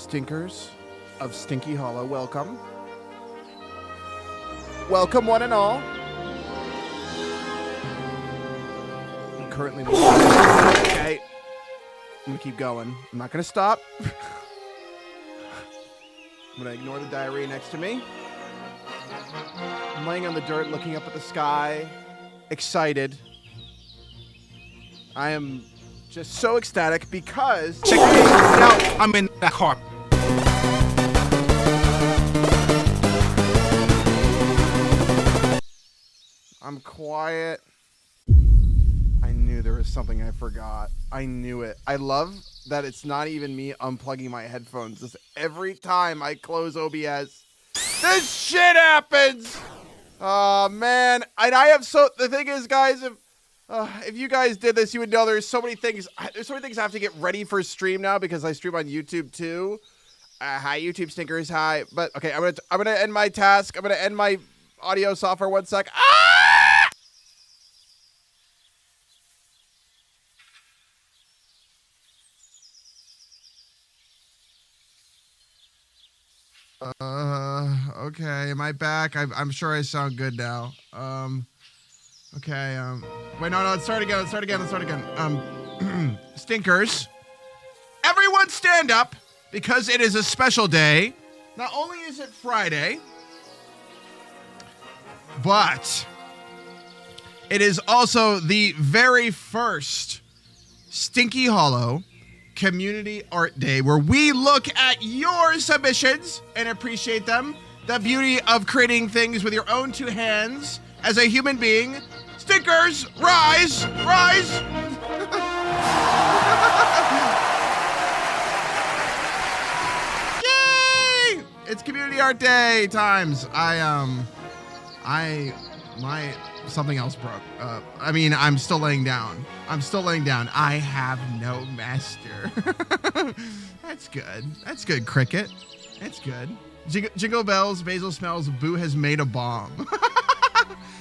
Stinkers of Stinky Hollow, welcome. Welcome, one and all. I'm currently... Okay. I'm gonna keep going. I'm not gonna stop. I'm gonna ignore the diarrhea next to me. I'm laying on the dirt, looking up at the sky, excited. I am just so ecstatic because... Check it out. I'm in the heart. I'm quiet. I knew there was something I forgot. I knew it. I love that it's not even me unplugging my headphones. Just every time I close OBS, this shit happens. Oh man. And the thing is, guys, if you guys did this, you would know there's so many things I have to get ready for stream now because I stream on YouTube too. Hi YouTube stinkers, hi. But okay, I'm gonna end my task. I'm gonna end my audio software 1 sec. Okay, am I back? I'm sure I sound good now. Okay, wait, no, let's start again. Stinkers, everyone stand up because it is a special day. Not only is it Friday, but it is also the very first Stinky Hollow Community Art Day, where we look at your submissions and appreciate them. The beauty of creating things with your own two hands as a human being. Stinkers, rise, rise. Yay! It's Community Art Day times. Something else broke. I'm still laying down. I have no master. That's good, Cricket. That's good. Jingle bells, Basil smells, Boo has made a bomb.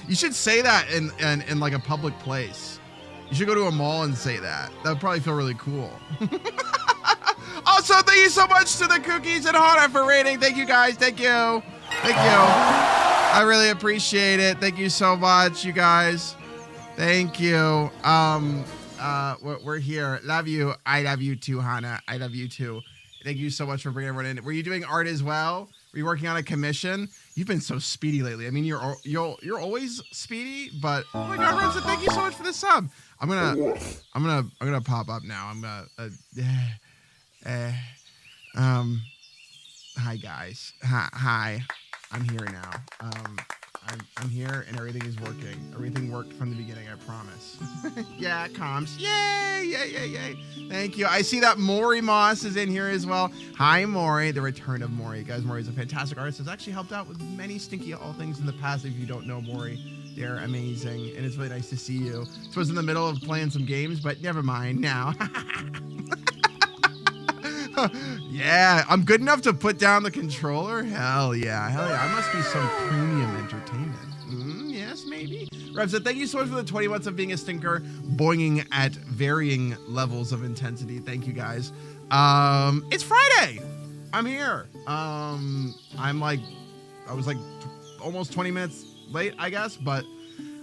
You should say that in like a public place. You should go to a mall and say that. That would probably feel really cool. Also, thank you so much to the Cookies and Hana for rating. Thank you guys. Thank you. I really appreciate it. Thank you so much, you guys. Thank you. We're here. Love you. I love you too, Hana. I love you too. Thank you so much for bringing everyone in. Were you doing art as well? Were you working on a commission? You've been so speedy lately. I mean, you're always speedy, but oh my God, Rosa, thank you so much for the sub. I'm gonna pop up now. Hi guys. Hi. I'm here now. I'm here and everything is working. Everything worked from the beginning, I promise. Yeah, comms. Yay. Thank you. I see that Maury Moss is in here as well. Hi, Maury. The return of Maury. Guys, Maury's a fantastic artist. Has actually helped out with many Stinky All things in the past. If you don't know Maury, they're amazing. And it's really nice to see you. So I was in the middle of playing some games, but never mind now. Yeah, I'm good enough to put down the controller? Hell yeah. I must be some premium entertainment. Yes, maybe. Rev said, thank you so much for the 20 months of being a stinker, boinging at varying levels of intensity. Thank you, guys. It's Friday. I'm here. I was like almost 20 minutes late, I guess, but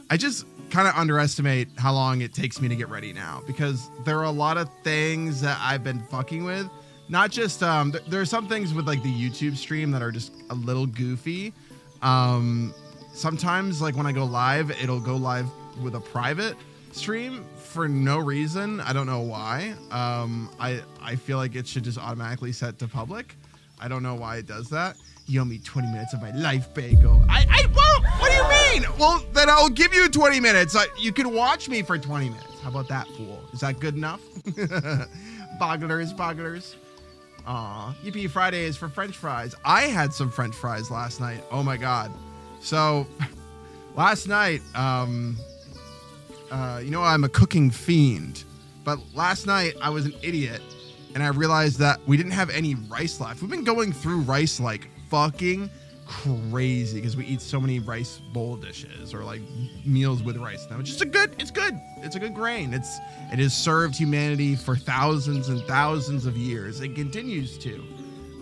I just kind of underestimate how long it takes me to get ready now because there are a lot of things that I've been fucking with. Not just, there are some things with like the YouTube stream that are just a little goofy. Sometimes like when I go live, it'll go live with a private stream for no reason. I don't know why. I feel like it should just automatically set to public. I don't know why it does that. You owe me 20 minutes of my life, Bagel. I won't. What do you mean? Well, then I'll give you 20 minutes. You can watch me for 20 minutes. How about that, fool? Is that good enough? Bogglers. Aw, Yippee Friday is for French fries. I had some French fries last night. Oh my God. So last night, I'm a cooking fiend, but last night I was an idiot and I realized that we didn't have any rice left. We've been going through rice like fucking crazy because we eat so many rice bowl dishes or like meals with rice now. It's good. It's a good grain. It has served humanity for thousands and thousands of years. It continues to.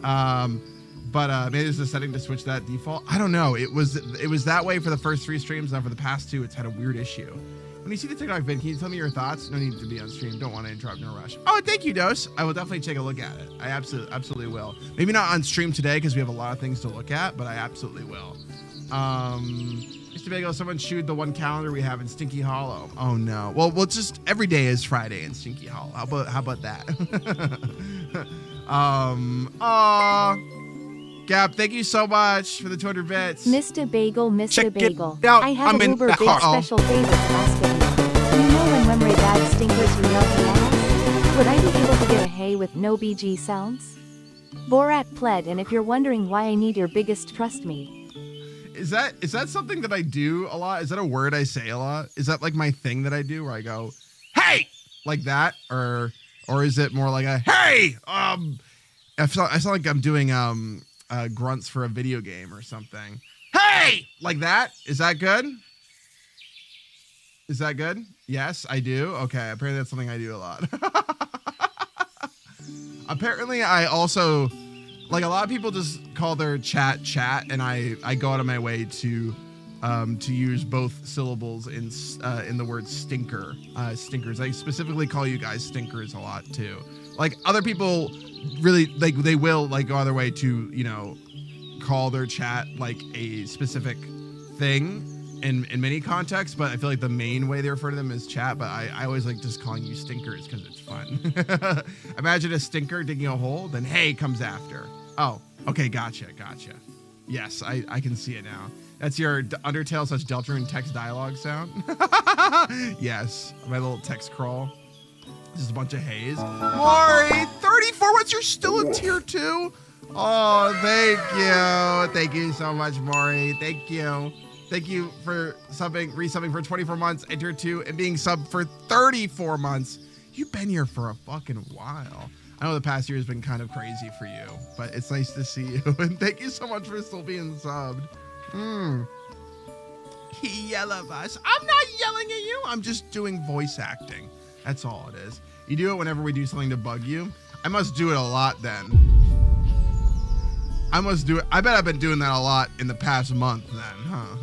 But maybe there's a setting to switch that default. I don't know. It was that way for the first 3 streams. Now for the past 2, it's had a weird issue. When you see the TikTok vid, can you tell me your thoughts? No need to be on stream. Don't want to interrupt, no rush. Oh, thank you, Dose. I will definitely take a look at it. I absolutely will. Maybe not on stream today because we have a lot of things to look at, but I absolutely will. Mr. Bagel, someone chewed the one calendar we have in Stinky Hollow. Oh no. Well, just every day is Friday in Stinky Hollow. How about that? Gap, thank you so much for the 200 bits. Mr. Bagel, Mr. Check Bagel. it out. I have I'm a in uber the big heart. special favor to ask of you. You know when Remray bad stinkers you love the ass? Would I be able to get a hey with no BG sounds? Borat pled, and if you're wondering why I need your biggest trust me. Is that something that I do a lot? Is that a word I say a lot? Is that like my thing that I do where I go, hey, like that? Or is it more like a, hey, I sound like I'm doing grunts for a video game or something. Hey, like that. Is that good? Is that good? Yes, I do. Okay, apparently that's something I do a lot. Apparently I also, like, a lot of people just call their chat, and I go out of my way to use both syllables in the word stinker. Stinkers. I specifically call you guys stinkers a lot too. Like, other people really, like, they will like go out of their way to, you know, call their chat like a specific thing in many contexts, but I feel like the main way they refer to them is chat. But I always like just calling you stinkers because it's fun. Imagine a stinker digging a hole, then hey comes after. Oh, okay, gotcha. Yes, I can see it now. That's your Undertale / Deltarune text dialogue sound. Yes, my little text crawl. Just a bunch of haze. Maury, 34 months, you're still in tier 2? Oh, thank you. Thank you so much, Maury. Thank you. Thank you for resubbing for 24 months at tier 2 and being subbed for 34 months. You've been here for a fucking while. I know the past year has been kind of crazy for you, but it's nice to see you. And thank you so much for still being subbed. Yell at us. I'm not yelling at you. I'm just doing voice acting. That's all it is. You do it whenever we do something to bug you. I must do it a lot then. I must do it. I bet I've been doing that a lot in the past month then, huh?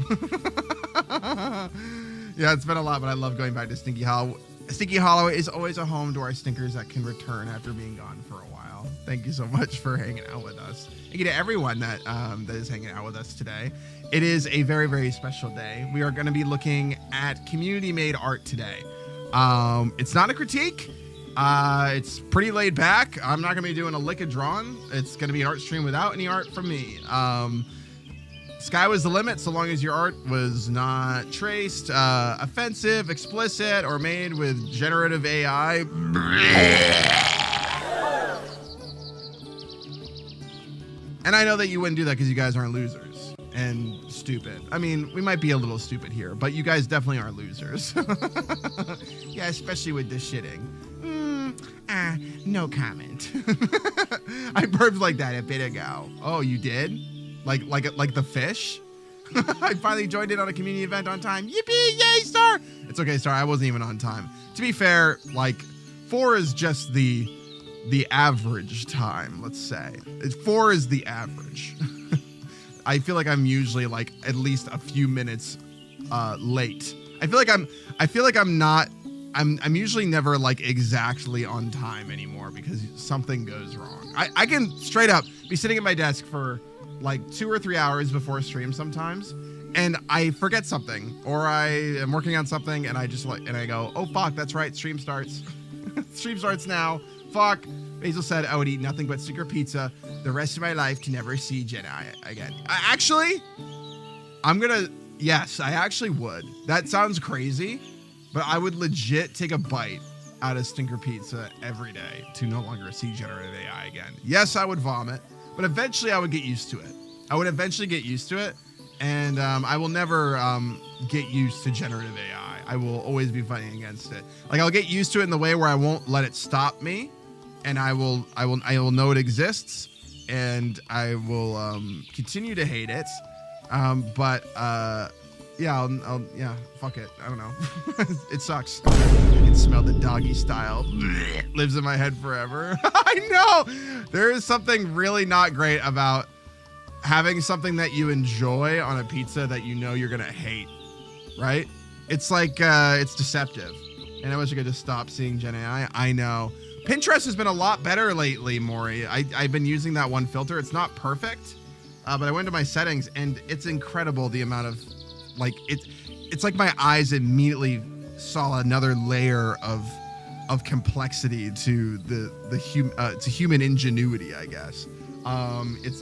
Yeah, it's been a lot, but I love going back to Stinky Hollow. Stinky Hollow is always a home to our stinkers that can return after being gone for a while. Thank you so much for hanging out with us. Thank you to everyone that is hanging out with us today. It is a very, very special day. We are going to be looking at community-made art today. It's not a critique. It's pretty laid back. I'm not going to be doing a lick of drawn. It's going to be an art stream without any art from me. Sky was the limit so long as your art was not traced, offensive, explicit, or made with generative AI. And I know that you wouldn't do that because you guys aren't losers and stupid. I mean, we might be a little stupid here, but you guys definitely aren't losers. Yeah, especially with the shitting. No comment. I burped like that a bit ago. Oh, you did? Like the fish? I finally joined in on a community event on time. Yippee! Yay, Star! It's okay, Star. I wasn't even on time. To be fair, like 4 is just the average time. Let's say 4 is the average. I feel like I'm usually like at least a few minutes late. I feel like I'm usually never like exactly on time anymore because something goes wrong. I can straight up be sitting at my desk for like 2 or 3 hours before stream sometimes, and I forget something, or I am working on something, and I go, oh fuck, that's right, stream starts. Stream starts now. Fuck. Basil said I would eat nothing but sticker pizza the rest of my life to never see Jedi again. Yes, I actually would. That sounds crazy, but I would legit take a bite out of stinker pizza every day to no longer see generative AI again. Yes, I would vomit, but eventually I would get used to it. And I will never get used to generative AI. I will always be fighting against it. Like, I'll get used to it in the way where I won't let it stop me, and I will know it exists, and I will continue to hate it. But Yeah, yeah, fuck it. I don't know. It sucks. I can smell the doggy style. Lives in my head forever. I know. There is something really not great about having something that you enjoy on a pizza that you know you're going to hate, right? It's like, it's deceptive. And I wish I could just stop seeing Gen AI. I know. Pinterest has been a lot better lately, Maury. I've been using that one filter. It's not perfect, but I went to my settings and it's incredible the amount of, like, it's like my eyes immediately saw another layer of complexity to to human ingenuity, I guess.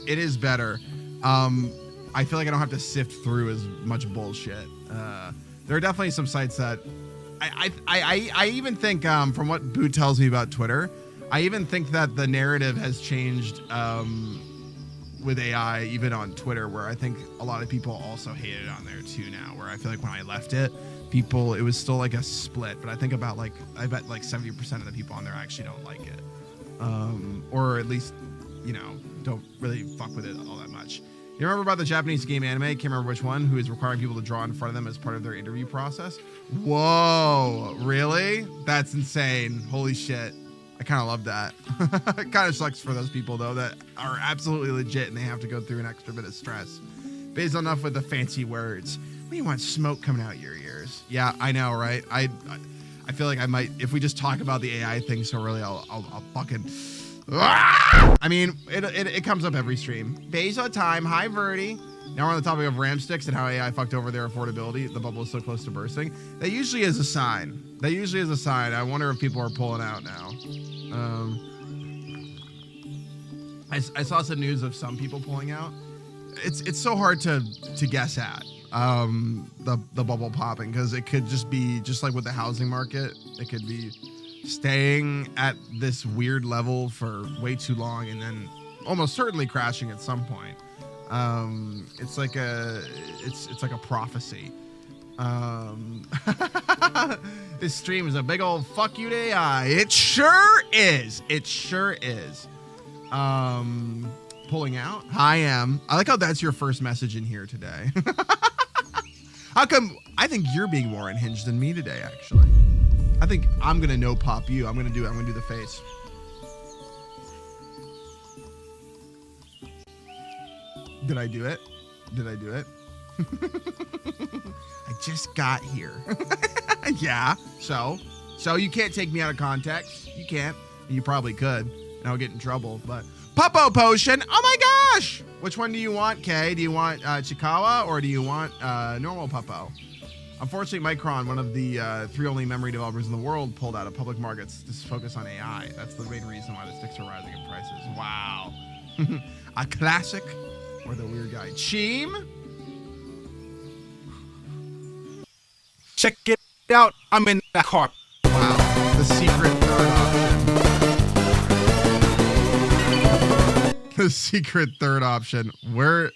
It is better. I feel like I don't have to sift through as much bullshit. There are definitely some sites that I even think, from what Boo tells me about Twitter, I even think that the narrative has changed with AI, even on Twitter, where I think a lot of people also hate it on there too now, where I feel like when I left it, it was still like a split, but I think about I bet like 70% of the people on there actually don't like it. Or at least, don't really fuck with it all that much. You remember about the Japanese game anime? Can't remember which one, who is requiring people to draw in front of them as part of their interview process. Whoa, really? That's insane. Holy shit. I kind of love that. It kind of sucks for those people, though, that are absolutely legit and they have to go through an extra bit of stress. Based enough with the fancy words. What do you want, smoke coming out your ears? Yeah, I know, right? I feel like I might, if we just talk about the AI thing so early, I'll fucking... I mean, it comes up every stream. Basil time. Hi, Verdi. Now we're on the topic of RAM sticks and how AI fucked over their affordability. The bubble is so close to bursting. That usually is a sign. I wonder if people are pulling out now. I saw some news of some people pulling out. It's so hard to guess at the bubble popping, because it could just be just like with the housing market. It could be staying at this weird level for way too long and then almost certainly crashing at some point. It's like a prophecy. This stream is a big old fuck you to AI. It sure is. Pulling out. Hi, Em. I like how that's your first message in here today. How come? I think you're being more unhinged than me today, actually. I think I'm gonna no pop you. I'm gonna do the face. Did I do it? I just got here. Yeah. So you can't take me out of context. You can't. You probably could, and I'll get in trouble. But Puppo Potion. Oh my gosh. Which one do you want, Kay? Do you want Chikawa or do you want normal Puppo? Unfortunately, Micron, one of the 3 only memory developers in the world, pulled out of public markets to focus on AI. That's the main reason why the sticks are rising in prices. Wow. A classic or the weird guy? Cheem? Check it out. I'm in that carpet. Wow. The secret third option. The secret third option. Where...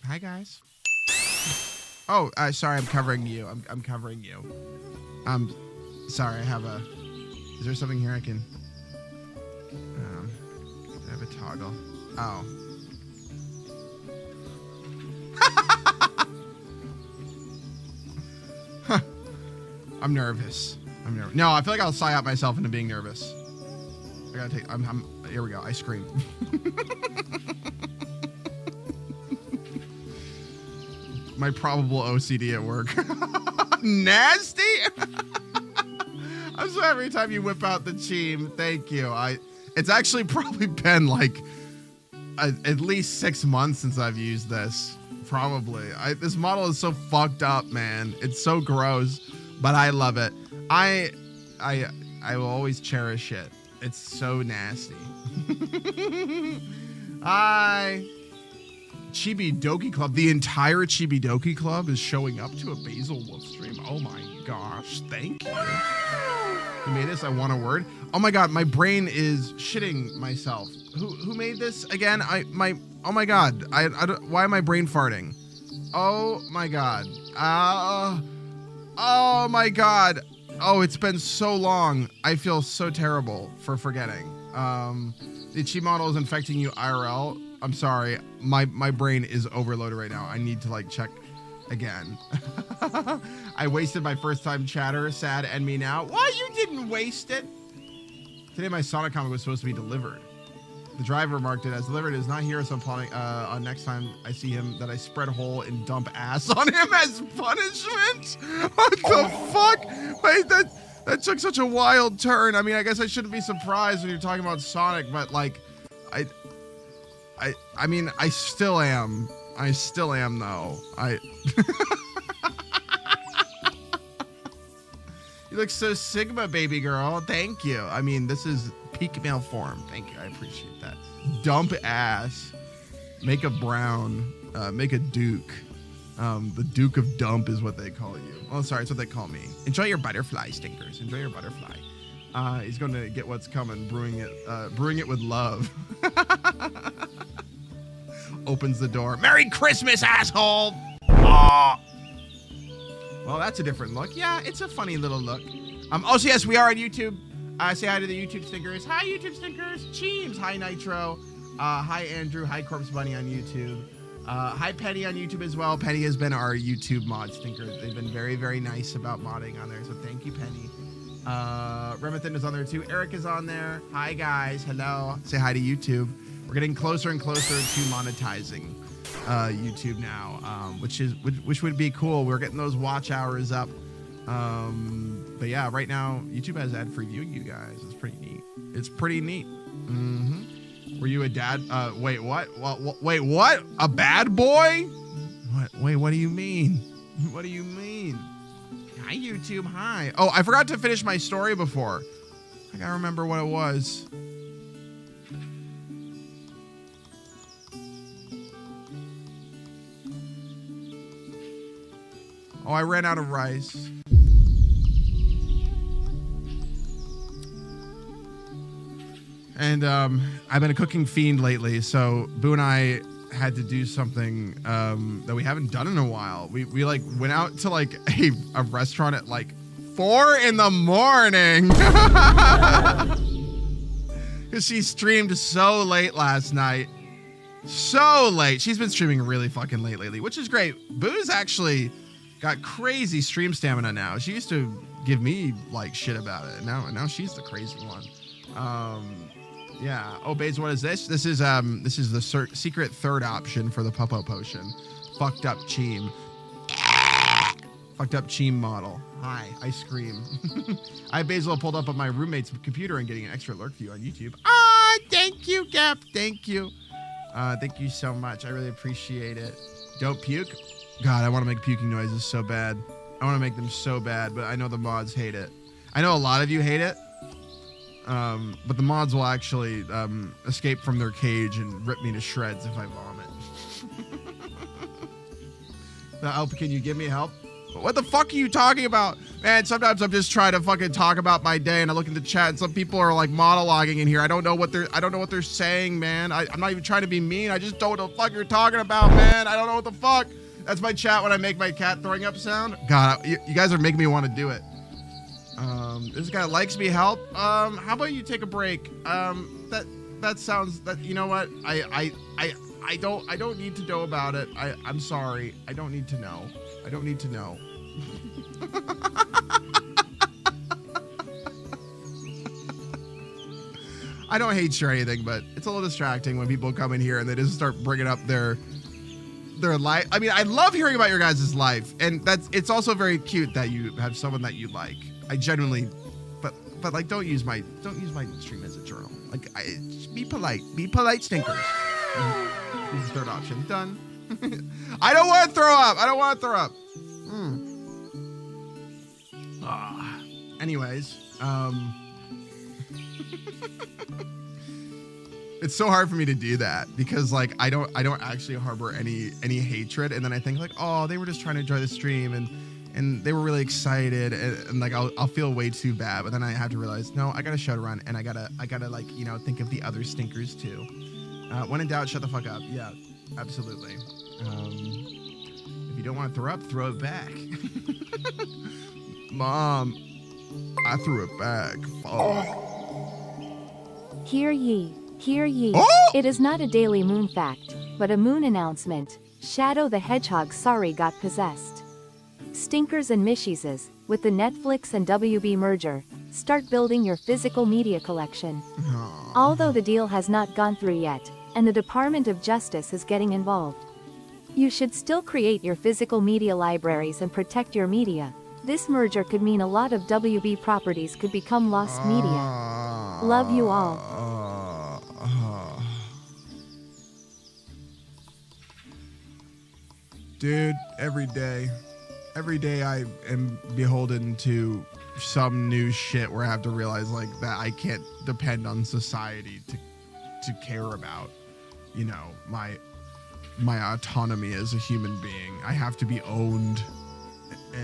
Hi guys. Oh, sorry, I'm covering you. I'm covering you. Sorry, is there something here I can, I have a toggle. Oh. Huh. I'm nervous. No, I feel like I'll sigh out myself into being nervous. I gotta take, here we go. I scream. My probable OCD at work. Nasty. I'm so every time you whip out the Cheem. Thank you. It's actually probably been like at least 6 months since I've used this. Probably. This model is so fucked up, man. It's so gross, but I love it. I will always cherish it. It's so nasty. Hi. Chibi Doki Club. The entire Chibi Doki Club is showing up to a Basil Wolf stream. Oh my gosh, thank you. Who made this? I want a word. Oh my god, my brain is shitting myself. Who made this again? Oh my god. I don't, why am I brain farting? Oh my god. Oh my god. Oh, it's been so long. I feel so terrible for forgetting. The chi model is infecting you IRL. I'm sorry. My brain is overloaded right now. I need to like check again. I wasted my first time chatter. Sad and me now. Why you didn't waste it? Today my Sonic comic was supposed to be delivered. The driver marked it as delivered. It is not here, so I'm planning on next time I see him that I spread hole and dump ass on him as punishment. What the fuck? Wait, that took such a wild turn. I mean, I guess I shouldn't be surprised when you're talking about Sonic, but like, I mean, I still am. I still am though. You look so Sigma, baby girl. Thank you. I mean, this is peak male form. Thank you. I appreciate that. Dump ass. Make a brown. Make a Duke. The Duke of Dump is what they call you. Oh, sorry. It's what they call me. Enjoy your butterfly, stinkers. Enjoy your butterfly. He's going to get what's coming. Brewing it with love. Opens the door. Merry Christmas, asshole. Aw. Well, that's a different look. Yeah, it's a funny little look. Also, yes, we are on YouTube. Say hi to the YouTube stinkers. Hi, YouTube stinkers. Cheems. Hi, Nitro. Hi, Andrew. Hi, Corpse Bunny on YouTube. Hi, Penny on YouTube as well. Penny has been our YouTube mod stinker. They've been very, very nice about modding on there, so thank you, Penny. Remathan is on there too. Eric is on there. Hi, guys. Hello. Say hi to YouTube. We're getting closer and closer to monetizing YouTube now, which would be cool. We're getting those watch hours up. But yeah, right now YouTube has ad-free viewing, you guys. It's pretty neat. It's pretty neat. Were you a dad? Wait, what? Wait, what? A bad boy? What? Wait, what do you mean? What do you mean? Hi, YouTube. Hi. Oh, I forgot to finish my story before. I gotta remember what it was. Oh, I ran out of rice. And I've been a cooking fiend lately, so Boo and I had to do something that we haven't done in a while. We like went out to like a restaurant at like 4 in the morning. Because she streamed so late last night. So late. She's been streaming really fucking late lately, which is great. Boo's actually got crazy stream stamina now. She used to give me like shit about it. Now she's the crazy one. Yeah. Oh, Bates, what is this? This is the secret third option for the Puppo potion. Fucked up Cheem. Fucked up Cheem model. Hi, I scream. I Basil pulled up on my roommate's computer and getting an extra lurk view on YouTube. Ah, thank you, Gap. Thank you. Thank you so much. I really appreciate it. Don't puke. God, I want to make puking noises so bad. I want to make them so bad, but I know the mods hate it. I know a lot of you hate it. But the mods will actually escape from their cage and rip me to shreds if I vomit. Help, can you give me help? What the fuck are you talking about? Man, sometimes I'm just trying to fucking talk about my day and I look in the chat and some people are like monologuing in here. I don't know what they're saying, man. I'm not even trying to be mean. I just don't know what the fuck you're talking about, man. I don't know what the fuck. That's my chat when I make my cat throwing up sound. God, you guys are making me want to do it. This guy likes me help. How about you take a break? That sounds that you know what? I don't need to know about it. I'm sorry. I don't need to know. I don't need to know. I don't hate you or anything, but it's a little distracting when people come in here and they just start bringing up their life. I mean, I love hearing about your guys' life, and it's also very cute that you have someone that you like. I genuinely, but like, don't use my stream as a journal. Like, be polite, stinkers. This is the third option. Done. I don't want to throw up. Anyways, It's so hard for me to do that because like I don't actually harbor any hatred, and then I think like, oh, they were just trying to enjoy the stream and they were really excited, and like I'll feel way too bad, but then I have to realize, no, I gotta show to run, and I gotta like, you know, think of the other stinkers too. When in doubt, shut the fuck up. Yeah, absolutely. If you don't want to throw it back. Mom, I threw it back. Fuck. Hear ye, hear ye. Oh! It is not a Daily Moon fact, but a moon announcement. Shadow the Hedgehog sorry got possessed. Stinkers and Mishieses, with the Netflix and WB merger, start building your physical media collection. Aww. Although the deal has not gone through yet, and the Department of Justice is getting involved, you should still create your physical media libraries and protect your media. This merger could mean a lot of WB properties could become lost media. Love you all. Dude, every day I am beholden to some new shit where I have to realize like that I can't depend on society to care about, you know, my autonomy as a human being. I have to be owned.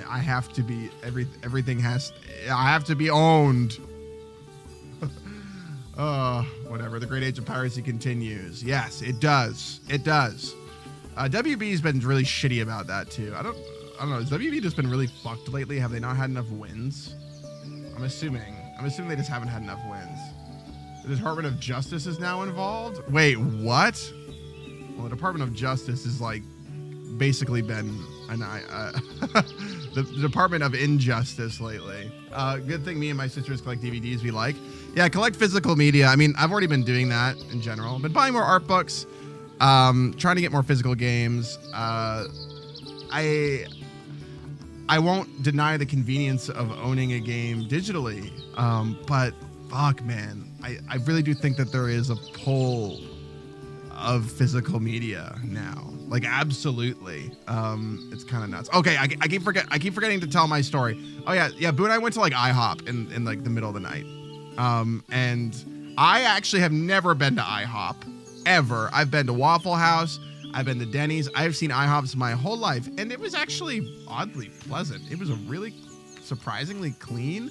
I have to be I have to be owned. Whatever. The great age of piracy continues. Yes, it does. It does. WB's been really shitty about that too. I don't know. Has WB just been really fucked lately? Have they not had enough wins? I'm assuming they just haven't had enough wins. The Department of Justice is now involved. Wait, what? Well, the Department of Justice is like basically been the Department of Injustice lately. Good thing me and my sisters collect DVDs we like. Yeah, collect physical media. I mean, I've already been doing that in general. Been buying more art books, trying to get more physical games. I won't deny the convenience of owning a game digitally, but fuck, man, I really do think that there is a pull of physical media now. Like, absolutely. It's kind of nuts. Okay, I keep forgetting to tell my story. Oh yeah. Boo and I went to like IHOP in like the middle of the night. And I actually have never been to IHOP ever. I've been to Waffle House. I've been to Denny's. I've seen IHOPs my whole life, and it was actually oddly pleasant. It was a really surprisingly clean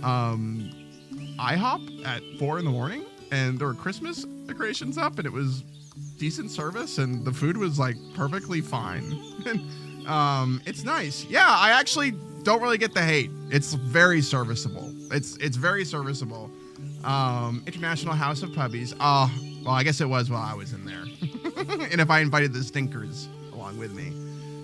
IHOP at 4 a.m, and there were Christmas decorations up, and it was decent service, and the food was like perfectly fine. It's nice. Yeah, I actually don't really get the hate. It's very serviceable. It's very serviceable. International House of Puppies. Oh, well, I guess it was while I was in there. And if I invited the stinkers along with me.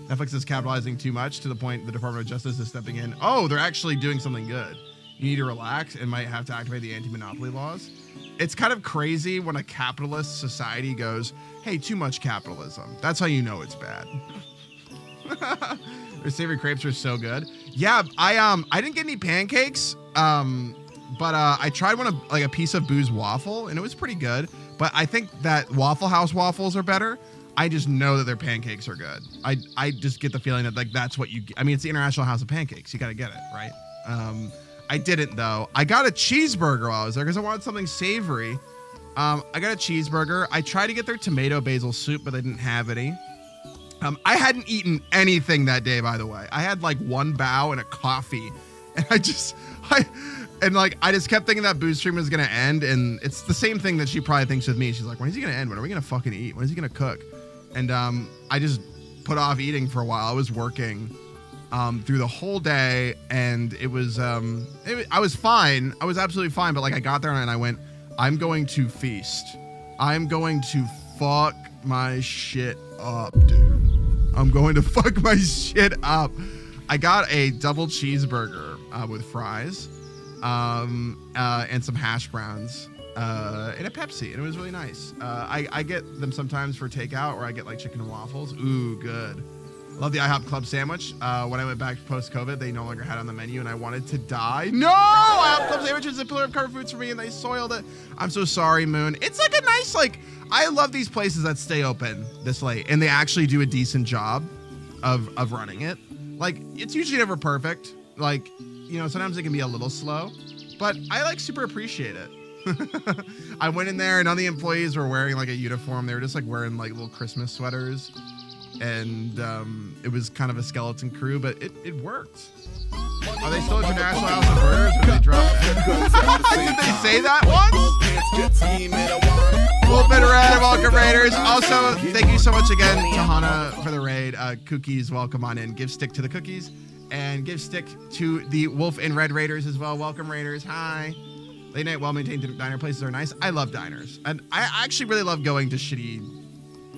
Netflix is capitalizing too much to the point the Department of Justice is stepping in. Oh, they're actually doing something good. You need to relax and might have to activate the anti-monopoly laws. It's kind of crazy when a capitalist society goes, hey, too much capitalism. That's how you know it's bad. Their savory crepes are so good. Yeah, I didn't get any pancakes, but I tried a piece of Boo's waffle, and it was pretty good. But I think that Waffle House waffles are better. I just know that their pancakes are good. I just get the feeling that like that's what you get. I mean, it's the International House of Pancakes. You got to get it, right? I didn't, though. I got a cheeseburger while I was there because I wanted something savory. I got a cheeseburger. I tried to get their tomato basil soup, but they didn't have any. I hadn't eaten anything that day, by the way. I had like one bao and a coffee. And I just kept thinking that Boo's stream was going to end. And it's the same thing that she probably thinks with me. She's like, when is he going to end? When are we going to fucking eat? When is he going to cook? And I just put off eating for a while. I was working through the whole day, and I was fine. I was absolutely fine. But like I got there and I went, I'm going to feast. I'm going to fuck my shit up, dude. I'm going to fuck my shit up. I got a double cheeseburger with fries and some hash browns and a Pepsi, and it was really nice. I get them sometimes for takeout, or I get like chicken and waffles. Ooh, good. Love the IHOP club sandwich. When I went back post-COVID, they no longer had it on the menu, and I wanted to die. No! IHOP club sandwich is a pillar of comfort foods for me, and they soiled it. I'm so sorry, Moon. It's like a nice, I love these places that stay open this late, and they actually do a decent job of running it. Like, it's usually never perfect. Like, you know, sometimes it can be a little slow, but I super appreciate it. I went in there and none of the employees were wearing like a uniform. They were just like wearing like little Christmas sweaters. And it was kind of a skeleton crew, but it worked. Are they still International House of Burgers or did they drop that? Did they say that once? Wolf and Red, welcome Raiders. Also, thank you so much again to Hana for the raid. Cookies, welcome on in. Give stick to the cookies and give stick to the Wolf and Red Raiders as well. Welcome Raiders. Hi. Late night, well-maintained diner places are nice. I love diners. And I actually really love going to shitty,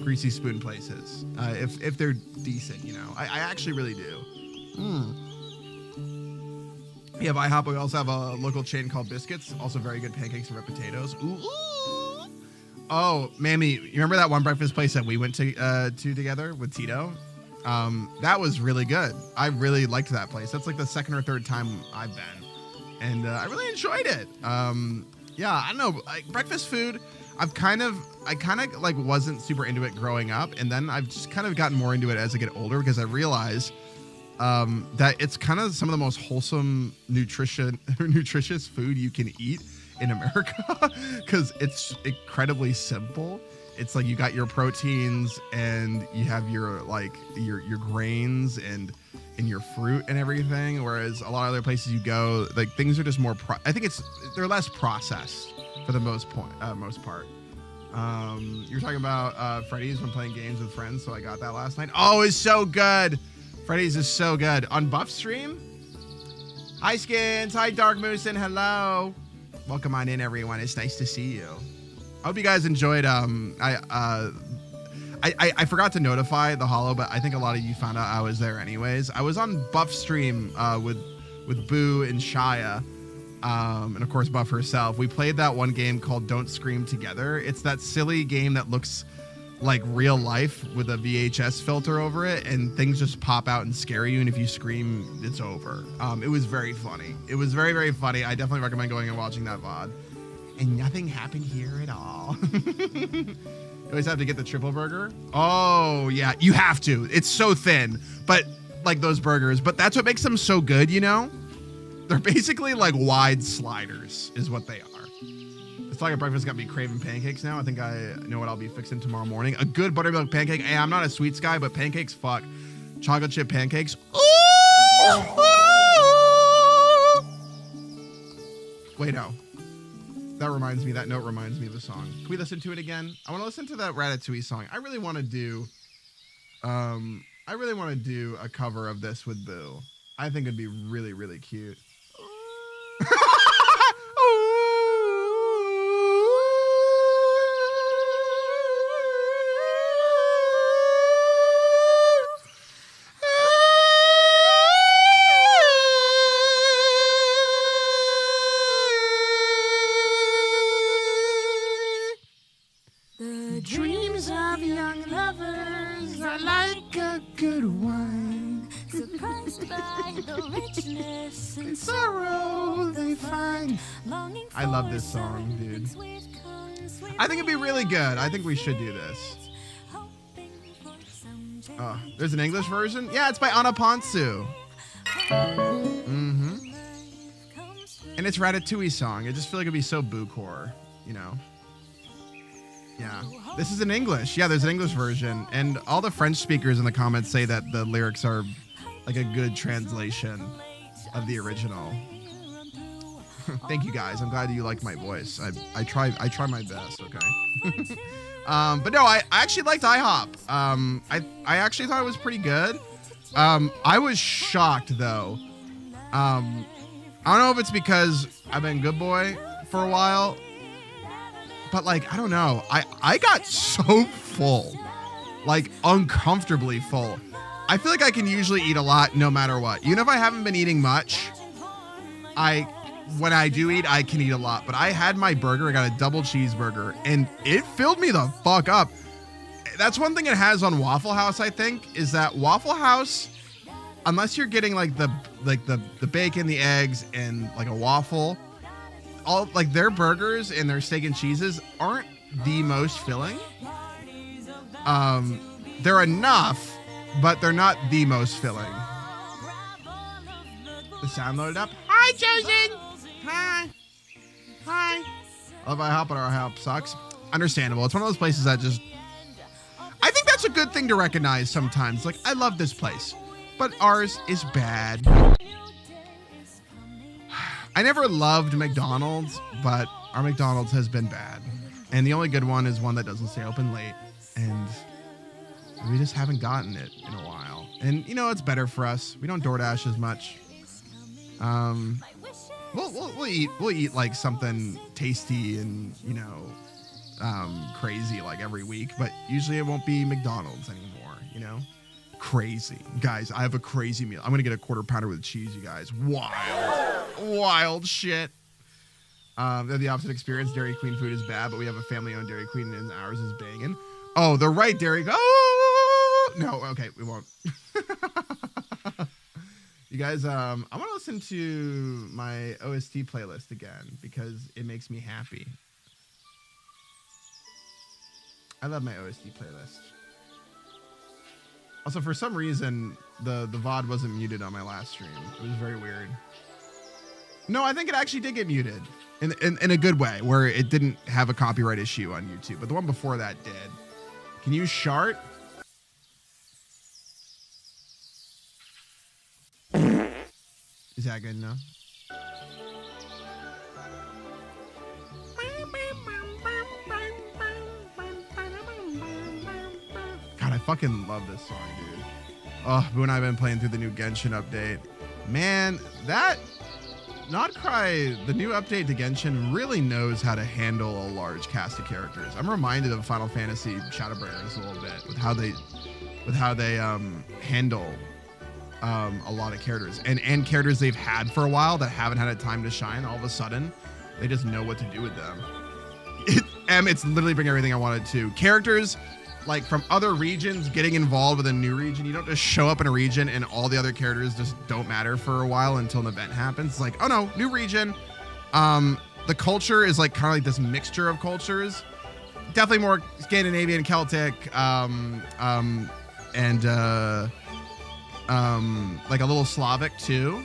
greasy spoon places. If they're decent, you know. I actually really do. We have IHOP. We also have a local chain called Biscuits. Also very good pancakes and red potatoes. Ooh. Oh, Mammy, you remember that one breakfast place that we went to together with Tito? That was really good. I really liked that place. That's like the second or third time I've been. And I really enjoyed it. Yeah, I don't know. Like, breakfast food, I kind of like wasn't super into it growing up. And then I've just kind of gotten more into it as I get older because I realize that it's kind of some of the most wholesome, nutritious food you can eat in America because it's incredibly simple. It's like you got your proteins and you have your like your grains and your fruit and everything. Whereas a lot of other places you go, like things are just more. I think they're less processed for the most part. You're talking about Freddy's when playing games with friends, so I got that last night. Oh, it's so good. Freddy's is so good. On Buff Stream. Hi Skins, hi Dark Moose, and hello. Welcome on in, everyone. It's nice to see you. I hope you guys enjoyed. I forgot to notify the Hollow, but I think a lot of you found out I was there anyways. I was on Buff Stream with Boo and Shia, and of course Buff herself. We played that one game called Don't Scream Together. It's that silly game that looks like real life with a VHS filter over it, and things just pop out and scare you, and if you scream, it's over. It was very funny. It was very, very funny. I definitely recommend going and watching that VOD. And nothing happened here at all. You always have to get the triple burger. Oh, yeah, you have to. It's so thin, but like those burgers, but that's what makes them so good, you know? They're basically like wide sliders is what they are. It's like a breakfast got me craving pancakes now. I think I know what I'll be fixing tomorrow morning. A good buttermilk pancake. Hey, I'm not a sweets guy, but pancakes, fuck. Chocolate chip pancakes. Ooh! Wait, no. That note reminds me of the song. Can we listen to it again? I want to listen to that Ratatouille song. I really want to do a cover of this with Boo. I think it'd be really, really cute. Dreams of young lovers are like a good wine, surprised by the richness and sorrow they find. I love this song, dude. I think it'd be really good. I think we should do this. Oh, there's an English version? Yeah, it's by Anna Ponsu. Mm-hmm. And it's Ratatouille song. I just feel like it'd be so boo-core, you know? Yeah, this is in English. Yeah, there's an English version. And all the French speakers in the comments say that the lyrics are like a good translation of the original. Thank you guys. I'm glad you liked my voice. I try my best, okay? But no, I actually liked IHOP. I actually thought it was pretty good. I was shocked though. I don't know if it's because I've been good boy for a while, but like, I don't know. I got so full, like uncomfortably full. I feel like I can usually eat a lot no matter what. Even if I haven't been eating much, when I do eat, I can eat a lot. But I had my burger, I got a double cheeseburger, and it filled me the fuck up. That's one thing it has on Waffle House, I think, is that Waffle House, unless you're getting like the bacon, the eggs, and like a waffle, all like their burgers and their steak and cheeses aren't the most filling. They're enough, but they're not the most filling. The sound loaded up. Hi, Chosen. Hi. Love I hop, but our help sucks. Understandable. It's one of those places that just, I think that's a good thing to recognize sometimes. Like, I love this place, but ours is bad. I never loved McDonald's, but our McDonald's has been bad. And the only good one is one that doesn't stay open late. And we just haven't gotten it in a while. And, you know, it's better for us. We don't DoorDash as much. We'll eat like something tasty and, you know, crazy like every week. But usually it won't be McDonald's anymore, you know? Crazy. Guys, I have a crazy meal. I'm going to get a quarter pounder with cheese, you guys. Wild shit. They're the opposite experience. Dairy Queen food is bad, but we have a family-owned Dairy Queen and ours is banging. Oh, the right Dairy Queen. Oh! No, okay, we won't. You guys, I want to listen to my OST playlist again because it makes me happy. I love my OST playlist. Also, for some reason, the VOD wasn't muted on my last stream. It was very weird. No, I think it actually did get muted in a good way, where it didn't have a copyright issue on YouTube. But the one before that did. Can you shart? Is that good enough? God, I fucking love this song, dude. Oh, Boo and I have been playing through the new Genshin update. Man, that Notcry, the new update to Genshin, really knows how to handle a large cast of characters. I'm reminded of Final Fantasy Shadowbringers a little bit with how they handle a lot of characters and characters they've had for a while that haven't had a time to shine. All of a sudden, they just know what to do with them. It's literally bringing everything I wanted to. Characters like from other regions getting involved with a new region. You don't just show up in a region and all the other characters just don't matter for a while until an event happens. It's like, oh no, new region. The culture is like kind of like this mixture of cultures. Definitely more Scandinavian, Celtic, and like a little Slavic too,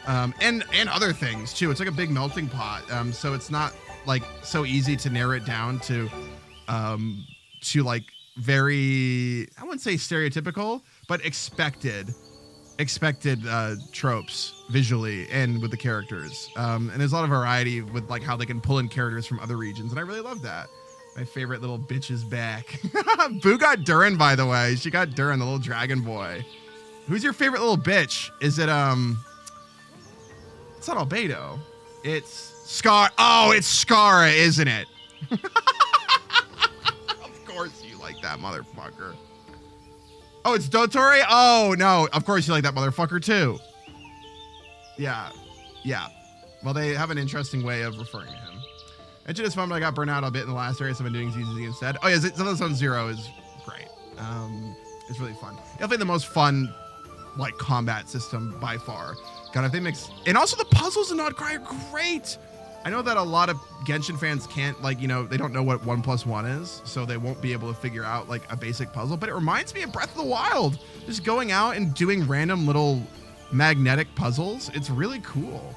and other things too. It's like a big melting pot. So it's not like so easy to narrow it down to like very, I wouldn't say stereotypical, but expected tropes visually and with the characters. And there's a lot of variety with like how they can pull in characters from other regions, and I really love that. My favorite little bitch is back. Boo got Durin, by the way. She got Durin, the little dragon boy. Who's your favorite little bitch? Is it it's not Albedo. It's Scar. Oh, it's Scara, isn't it? Of course you like that motherfucker. Oh, it's Dotori? Oh, no. Of course you like that motherfucker, too. Yeah. Well, they have an interesting way of referring to him. It's just fun, but I got burnt out a bit in the last area, so I've been doing ZZ instead. Oh, yeah, Zone Zero is great. It's really fun. Definitely the most fun, like, combat system by far. God, if they mix... And also the puzzles in Notcry are great! I know that a lot of Genshin fans can't, like, you know, they don't know what 1+1 is, so they won't be able to figure out, like, a basic puzzle, but it reminds me of Breath of the Wild. Just going out and doing random little magnetic puzzles. It's really cool.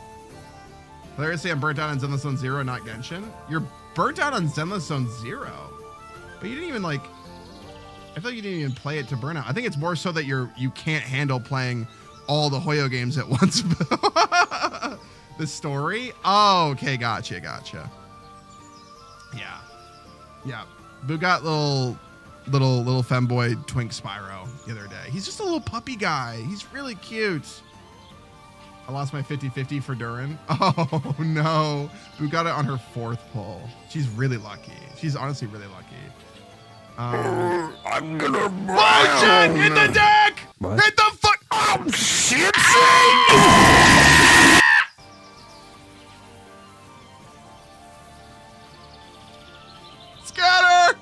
Hilarious say I'm burnt out on Zenless Zone Zero, not Genshin. You're burnt out on Zenless Zone Zero, but you didn't even, like... I feel like you didn't even play it to burnout. I think it's more so that you can't handle playing all the Hoyo games at once. The story? Oh, okay, gotcha. Yeah. Boo got little femboy twink Spyro the other day. He's just a little puppy guy. He's really cute. I lost my 50-50 for Durin. Oh no. Boo got it on her 4th pull. She's really lucky. She's honestly really lucky. I'm gonna Motion in the deck! What? Hit the foot! Oh, shit! Scatter!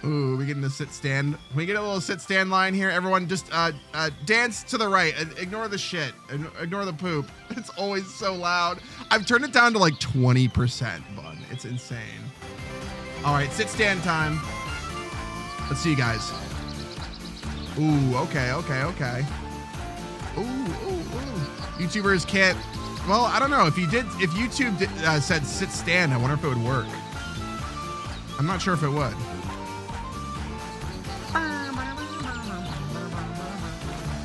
Ooh, we getting a sit stand. Can we get a little sit stand line here? Everyone just dance to the right. Ignore the shit. Ignore the poop. It's always so loud. I've turned it down to like 20%, bud. It's insane. All right, sit stand time. Let's see you guys. Ooh, okay. Ooh. YouTubers can't Well, I don't know. If YouTube said sit stand, I wonder if it would work. I'm not sure if it would. Let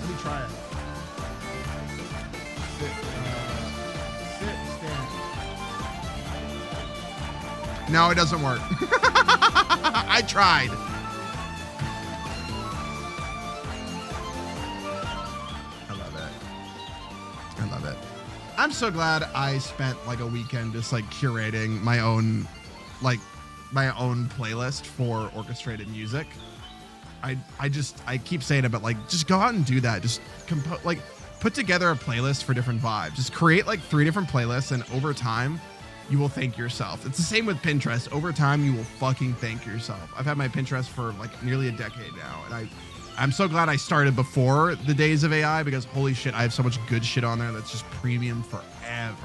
me try it. Sit stand. No, it doesn't work. I tried. I love it. I'm so glad I spent like a weekend just like curating my own playlist for orchestrated music. I keep saying it, but like just go out and do that. Just put together a playlist for different vibes. Just create like 3 different playlists, and over time you will thank yourself. It's the same with Pinterest. Over time you will fucking thank yourself. I've had my Pinterest for like nearly a decade now, and I'm so glad I started before the days of AI, because holy shit, I have so much good shit on there that's just premium forever.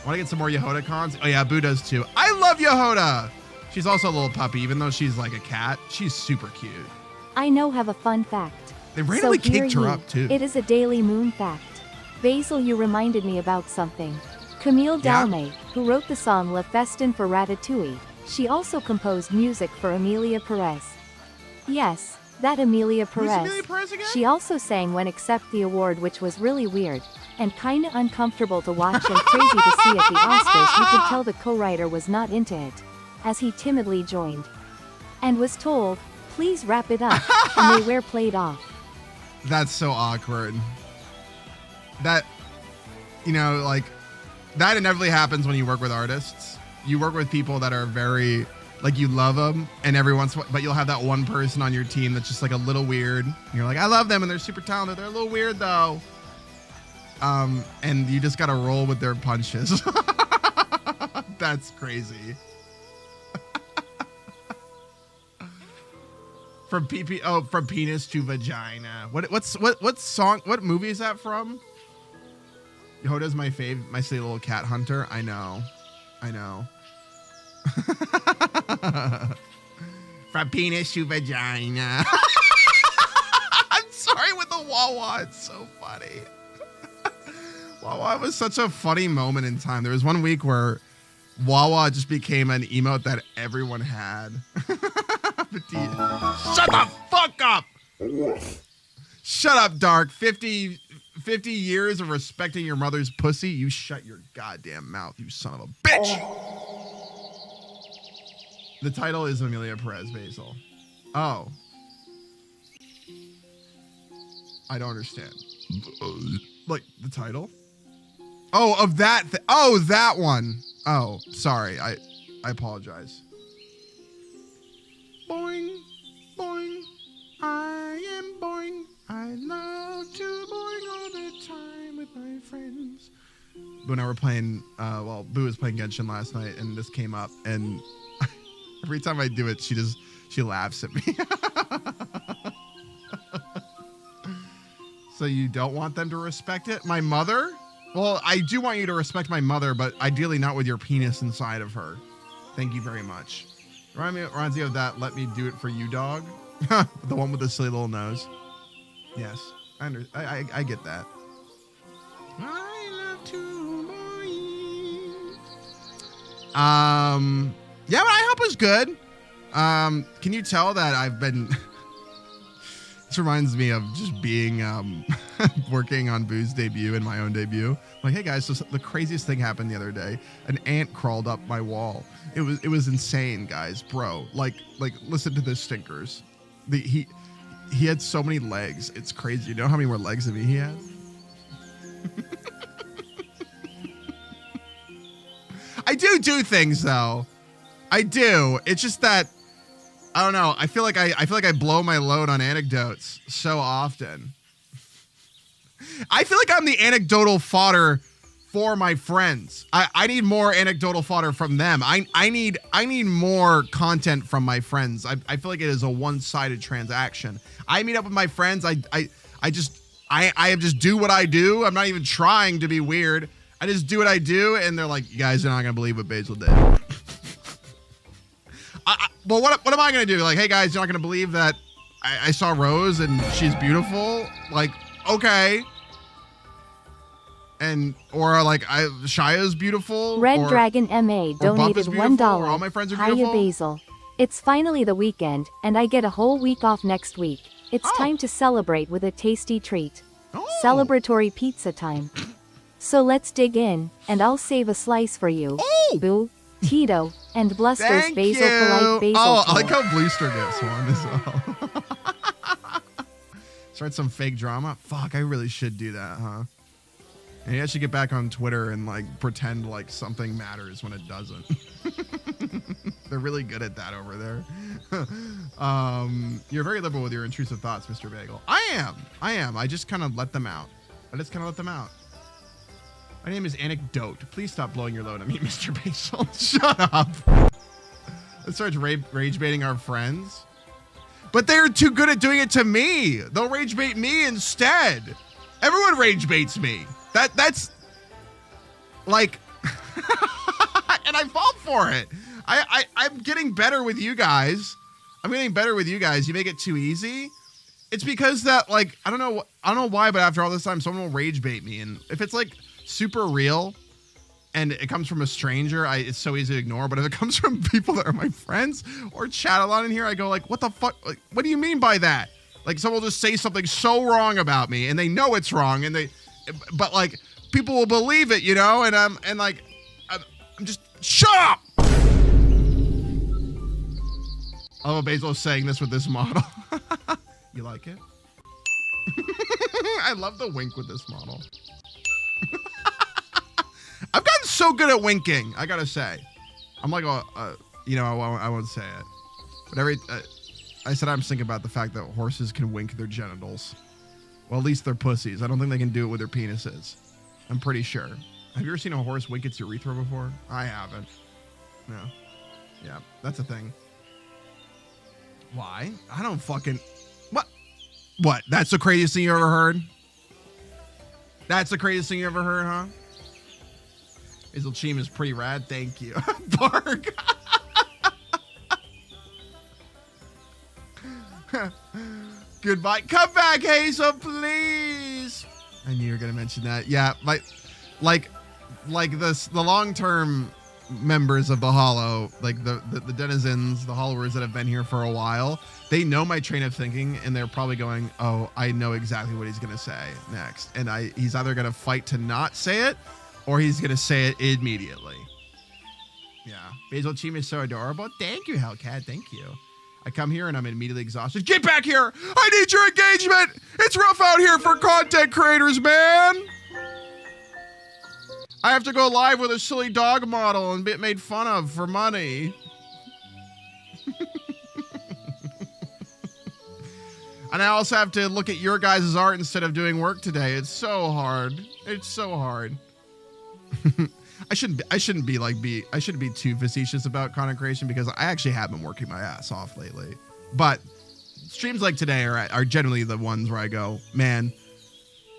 Want to get some more Yehoda cons? Oh yeah, Boo does too. I love Yehoda. She's also a little puppy, even though she's like a cat. She's super cute. I know have a fun fact. They randomly so kicked her up too. It is a Daily Moon fact. Basil, you reminded me about something. Camille Dalmay, who wrote the song La Festin for Ratatouille, she also composed music for Emilia Perez. Yes, that Emilia Perez. Who's Emilia Perez again? She also sang When Accept the Award, which was really weird, and kinda uncomfortable to watch and crazy to see at the Oscars. You could tell the co-writer was not into it, as he timidly joined. And was told, please wrap it up, and they were played off. That's so awkward. That, like, that inevitably happens when you work with artists. You work with people that are very... like you love them, and but you'll have that one person on your team that's just like a little weird. And you're like, I love them and they're super talented. They're a little weird though. And you just gotta roll with their punches. That's crazy. From penis to vagina. What song? What movie is that from? Yehoda's my fave. My silly little cat hunter. I know. From penis to vagina. I'm sorry with the Wawa. It's so funny. Wawa was such a funny moment in time. There was one week where Wawa just became an emote that everyone had. Shut the fuck up. Shut up, Dark. 50 years of respecting your mother's pussy. You shut your goddamn mouth, you son of a bitch. The title is Emilia Perez, Basil. Oh. I don't understand. Like, the title? Oh, of that. That one. Oh, sorry. I apologize. Boing, boing. I am boing. I love to boing all the time with my friends. Boo and I were playing, Boo was playing Genshin last night, and this came up, and every time I do it, she laughs at me. So you don't want them to respect it? My mother? Well, I do want you to respect my mother, but ideally not with your penis inside of her. Thank you very much. Reminds me of that Let Me Do It For You dog. The one with the silly little nose. Yes, I get that. I love to boing. Yeah, but I hope it was good. Can you tell that I've been... This reminds me of just being working on Boo's debut and my own debut. Like, hey guys, so the craziest thing happened the other day. An ant crawled up my wall. It was insane, guys, bro. Like listen to this, stinkers. He had so many legs. It's crazy. You know how many more legs than me he has? I do things though. I do. It's just that I don't know. I feel like I blow my load on anecdotes so often. I feel like I'm the anecdotal fodder for my friends. I need more anecdotal fodder from them. I need more content from my friends. I feel like it is a one-sided transaction. I meet up with my friends. I just do what I do. I'm not even trying to be weird. I just do what I do, and they're like, you guys are not gonna believe what Basil did. Well, what am I going to do? Like, hey, guys, you're not going to believe that I saw Rose and she's beautiful? Like, okay. and or like Shia's beautiful. Red or, Dragon MA or Bump is donated beautiful, $1. or all my friends are Hiya beautiful. Basil. It's finally the weekend, and I get a whole week off next week. It's time to celebrate with a tasty treat. Oh. Celebratory pizza time. So let's dig in, and I'll save a slice for you. Oh. Boo, Tito, and Bluster's Thank Basil you. Polite Basil. Oh, I Tour. like how Bluester gets one as well. Start some fake drama. Fuck, I really should do that, huh? Maybe I should get back on Twitter and like pretend like something matters when it doesn't. They're really good at that over there. You're very liberal with your intrusive thoughts, Mr. Bagel. I am. I just kind of let them out. My name is Anecdote. Please stop blowing your load on me, Mr. Basil. Shut up. Let's start rage baiting our friends. But they're too good at doing it to me. They'll rage bait me instead. Everyone rage baits me. That's like, and I fall for it. I'm getting better with you guys. You make it too easy. It's because that like I don't know why, but after all this time, someone will rage bait me, and if it's like super real, and it comes from a stranger, it's so easy to ignore. But if it comes from people that are my friends or chat a lot in here, I go like, what the fuck? Like, what do you mean by that? Like someone will just say something so wrong about me, and they know it's wrong, but like people will believe it, you know, and I'm just shut up. I love Basil saying this with this model. You like it? I love the wink with this model. I've gotten so good at winking, I gotta say. I'm like, I won't say it. But I said I'm thinking about the fact that horses can wink their genitals. Well, at least their pussies. I don't think they can do it with their penises. I'm pretty sure. Have you ever seen a horse wink its urethra before? I haven't. No. Yeah, that's a thing. Why? I don't fucking... What? That's the craziest thing you ever heard? That's the craziest thing you ever heard, huh? Hazel Cheem is pretty rad. Thank you. Bark. Goodbye. Come back, Hazel, please. I knew you were gonna mention that. Yeah, like the long-term members of the Hollow, like the denizens, the Hollowers that have been here for a while, they know my train of thinking, and they're probably going, "Oh, I know exactly what he's gonna say next," and he's either gonna fight to not say it, or he's gonna say it immediately. Yeah, Basil Cheem is so adorable. Thank you, Hellcat. Thank you. I come here and I'm immediately exhausted. Get back here! I need your engagement! It's rough out here for content creators, man! I have to go live with a silly dog model and get made fun of for money. And I also have to look at your guys' art instead of doing work today. It's so hard. It's so hard. I shouldn't be too facetious about content creation because I actually have been working my ass off lately. But streams like today are generally the ones where I go, man,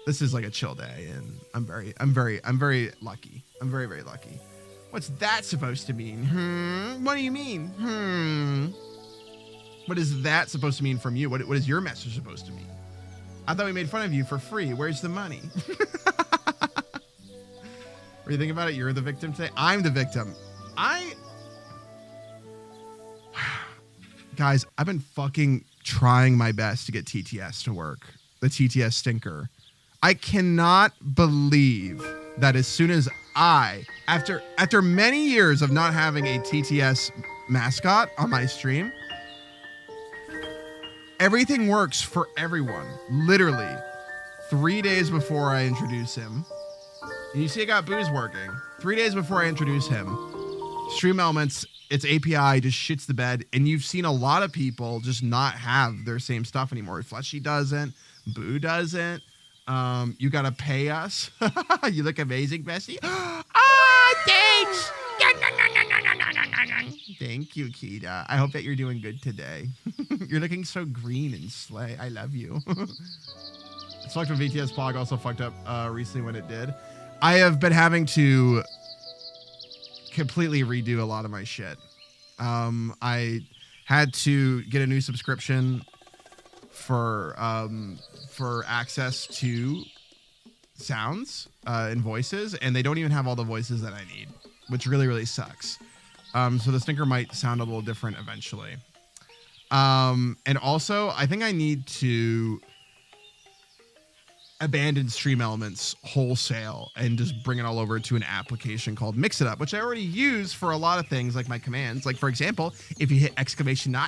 this is like a chill day, and I'm very lucky. I'm very, very lucky. What's that supposed to mean? What do you mean? What is that supposed to mean from you? What is your message supposed to mean? I thought we made fun of you for free. Where's the money? What do you think about it? You're the victim today. I'm the victim. Guys, I've been fucking trying my best to get TTS to work. The TTS stinker. I cannot believe that as soon as after many years of not having a TTS mascot on my stream, everything works for everyone. Literally 3 days before I introduce him. And you see I got Booze working. 3 days before I introduce him, Stream Elements, its API just shits the bed. And you've seen a lot of people just not have their same stuff anymore. Fleshy doesn't. Boo doesn't. You gotta pay us. You look amazing, Bessie. Thanks. Thank you, Kita. I hope that you're doing good today. You're looking so green and slay. I love you. Selective VTS Pog also fucked up recently when it did. I have been having to completely redo a lot of my shit. I had to get a new subscription for access to sounds and voices, and they don't even have all the voices that I need, which really, really sucks. So the stinker might sound a little different eventually. And also, I think I need to abandon Stream Elements wholesale and just bring it all over to an application called Mix It Up, which I already use for a lot of things like my commands. Like, for example, if you hit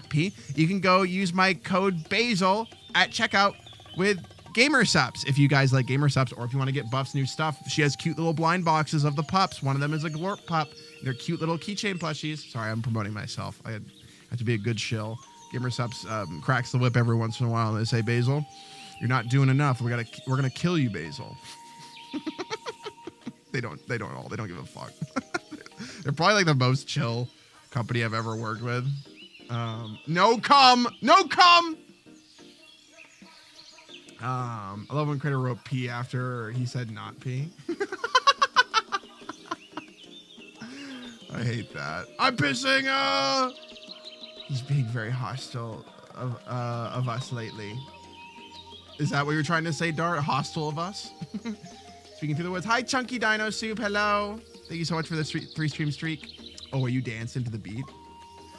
!P, you can go use my code Basil at checkout with Gamer Sups. If you guys like Gamer Sups, or if you want to get Buff's new stuff, she has cute little blind boxes of the pups. One of them is a Glorp pup. They're cute little keychain plushies. Sorry, I'm promoting myself. I have to be a good shill. Gamer Sups cracks the whip every once in a while, and they say, Basil, you're not doing enough. We're gonna kill you, Basil. They don't give a fuck. They're probably like the most chill company I've ever worked with. No cum. I love when Critter wrote P after he said not P. I hate that. I'm pissing. He's being very hostile of us lately. Is that what you're trying to say, Dart? Hostile of us? Speaking through the woods. Hi, Chunky Dino Soup. Hello. Thank you so much for the 3-stream streak. Oh, are you dancing to the beat?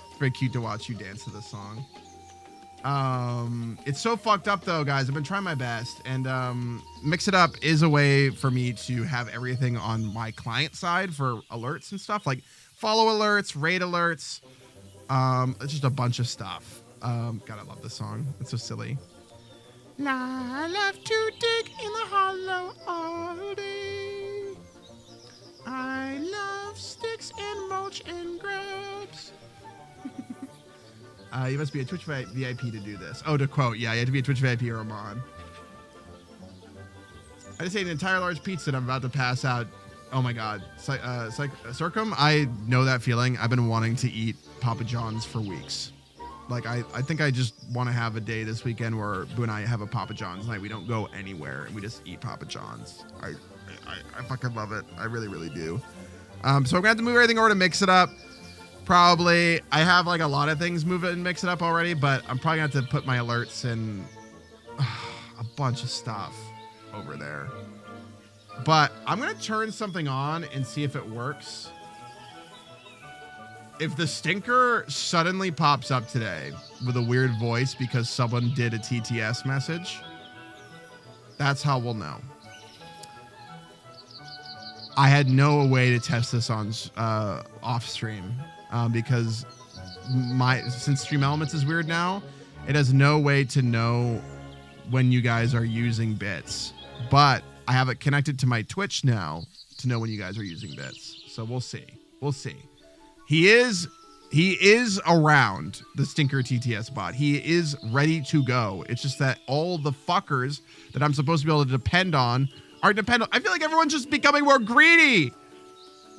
It's very cute to watch you dance to the song. It's so fucked up, though, guys. I've been trying my best. And Mix It Up is a way for me to have everything on my client side for alerts and stuff. Like follow alerts, raid alerts. It's just a bunch of stuff. God, I love this song. It's so silly. I love to dig in the hollow all day. I love sticks and mulch and grubs. You must be a Twitch VIP to do this. Oh, to quote, yeah, you have to be a Twitch VIP or a mod. I just ate an entire large pizza and I'm about to pass out. Oh my God. Circum, I know that feeling. I've been wanting to eat Papa John's for weeks. Like, I think I just want to have a day this weekend where Boo and I have a Papa John's night. We don't go anywhere and we just eat Papa John's. I fucking love it. I really, really do. So I'm gonna have to move everything over to Mix It Up. Probably. I have like a lot of things move it and Mix It Up already, but I'm probably gonna have to put my alerts and a bunch of stuff over there. But I'm gonna turn something on and see if it works. If the stinker suddenly pops up today with a weird voice because someone did a TTS message, that's how we'll know. I had no way to test this on off stream because since Stream Elements is weird now, it has no way to know when you guys are using bits. But I have it connected to my Twitch now to know when you guys are using bits. So we'll see. We'll see. He is around, the stinker TTS bot. He is ready to go. It's just that all the fuckers that I'm supposed to be able to depend on aren't dependent. I feel like everyone's just becoming more greedy.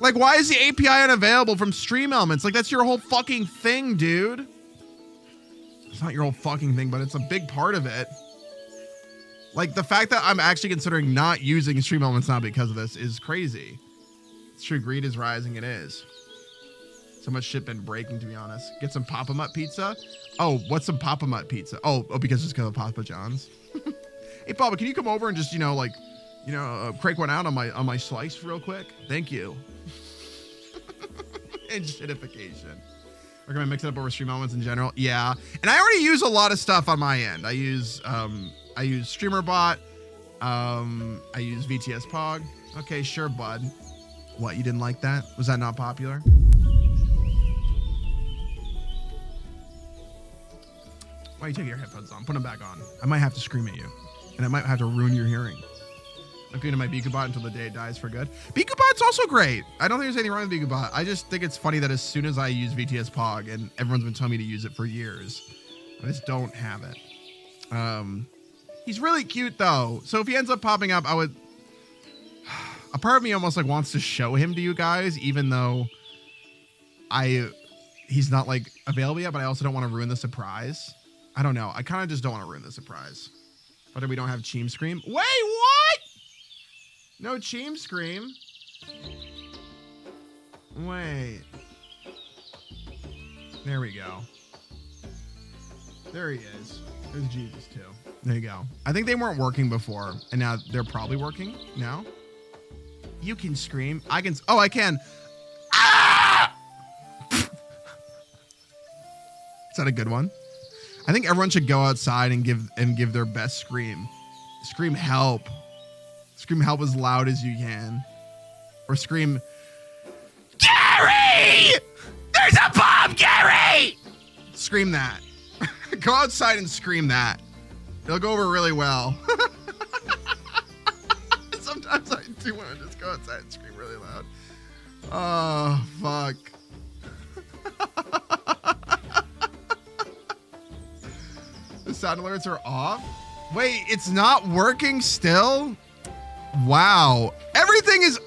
Like, why is the API unavailable from Stream Elements? Like, that's your whole fucking thing, dude. It's not your whole fucking thing, but it's a big part of it. Like, the fact that I'm actually considering not using Stream Elements now because of this is crazy. It's true, greed is rising, it is. So much shit been breaking, to be honest. Get some Papa Mutt pizza. Oh, what's some Papa Mutt pizza? Oh, because it's because of Papa John's. Hey, Papa, can you come over and just, crank one out on my slice real quick? Thank you. And shitification. Recommend Mix It Up over Stream Elements in general. Yeah, and I already use a lot of stuff on my end. I use StreamerBot. I use VTS Pog. Okay, sure, bud. What, you didn't like that? Was that not popular? Why are you taking your headphones on? Put them back on. I might have to scream at you, and I might have to ruin your hearing. I'm going to my BikuBot until the day it dies for good. BikuBot's also great. I don't think there's anything wrong with BikuBot. I just think it's funny that as soon as I use VTS Pog, and everyone's been telling me to use it for years, I just don't have it. He's really cute though. So if he ends up popping up, a part of me almost like wants to show him to you guys, even though he's not like available yet, but I also don't want to ruin the surprise. I don't know. I kind of just don't want to ruin the surprise. Whether we don't have Cheem Scream. Wait, what? No Cheem Scream. Wait. There we go. There he is. There's Jesus too. There you go. I think they weren't working before, and now they're probably working now. You can scream. I can. Oh, I can. Ah! Is that a good one? I think everyone should go outside and give their best scream. Scream help. Scream help as loud as you can. Or scream, Gary! There's a bomb, Gary! Scream that. Go outside and scream that. It'll go over really well. Sometimes I do want to just go outside and scream really loud. Oh, fuck. The sound alerts are off. Wait, it's not working still? Wow. Everything is...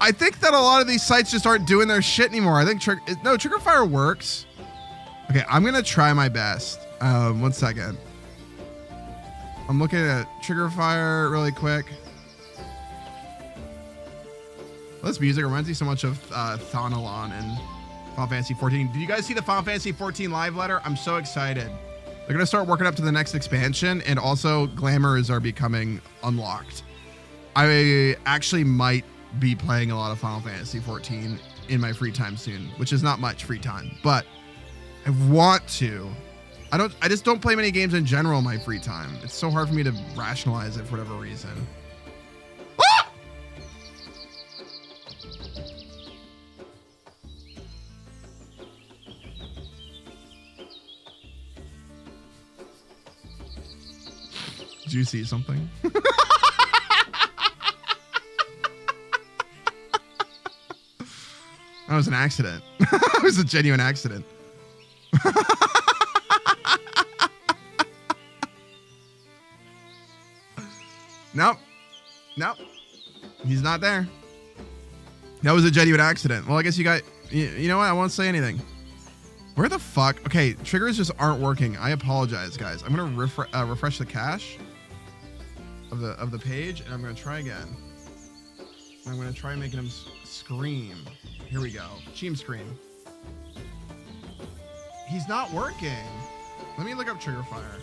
I think that a lot of these sites just aren't doing their shit anymore. I think Trigger Fire works. Okay, I'm going to try my best. 1 second. I'm looking at Trigger Fire really quick. This music reminds me so much of Thonalon and Final Fantasy 14. Did you guys see the Final Fantasy 14 live letter? I'm so excited. They're going to start working up to the next expansion, and also glamours are becoming unlocked. I actually might be playing a lot of Final Fantasy 14 in my free time soon, which is not much free time, but I want to. I just don't play many games in general in my free time. It's so hard for me to rationalize it for whatever reason. Ah! Did you see something? That was an accident. It was a genuine accident. Nope. Nope. He's not there. That was a genuine accident. Well, I guess you know what? I won't say anything. Where the fuck? Okay, triggers just aren't working. I apologize, guys. I'm gonna refresh the cache of the page, and I'm gonna try again. I'm gonna try making him scream. Here we go. Cheem scream. He's not working. Let me look up Trigger Fire.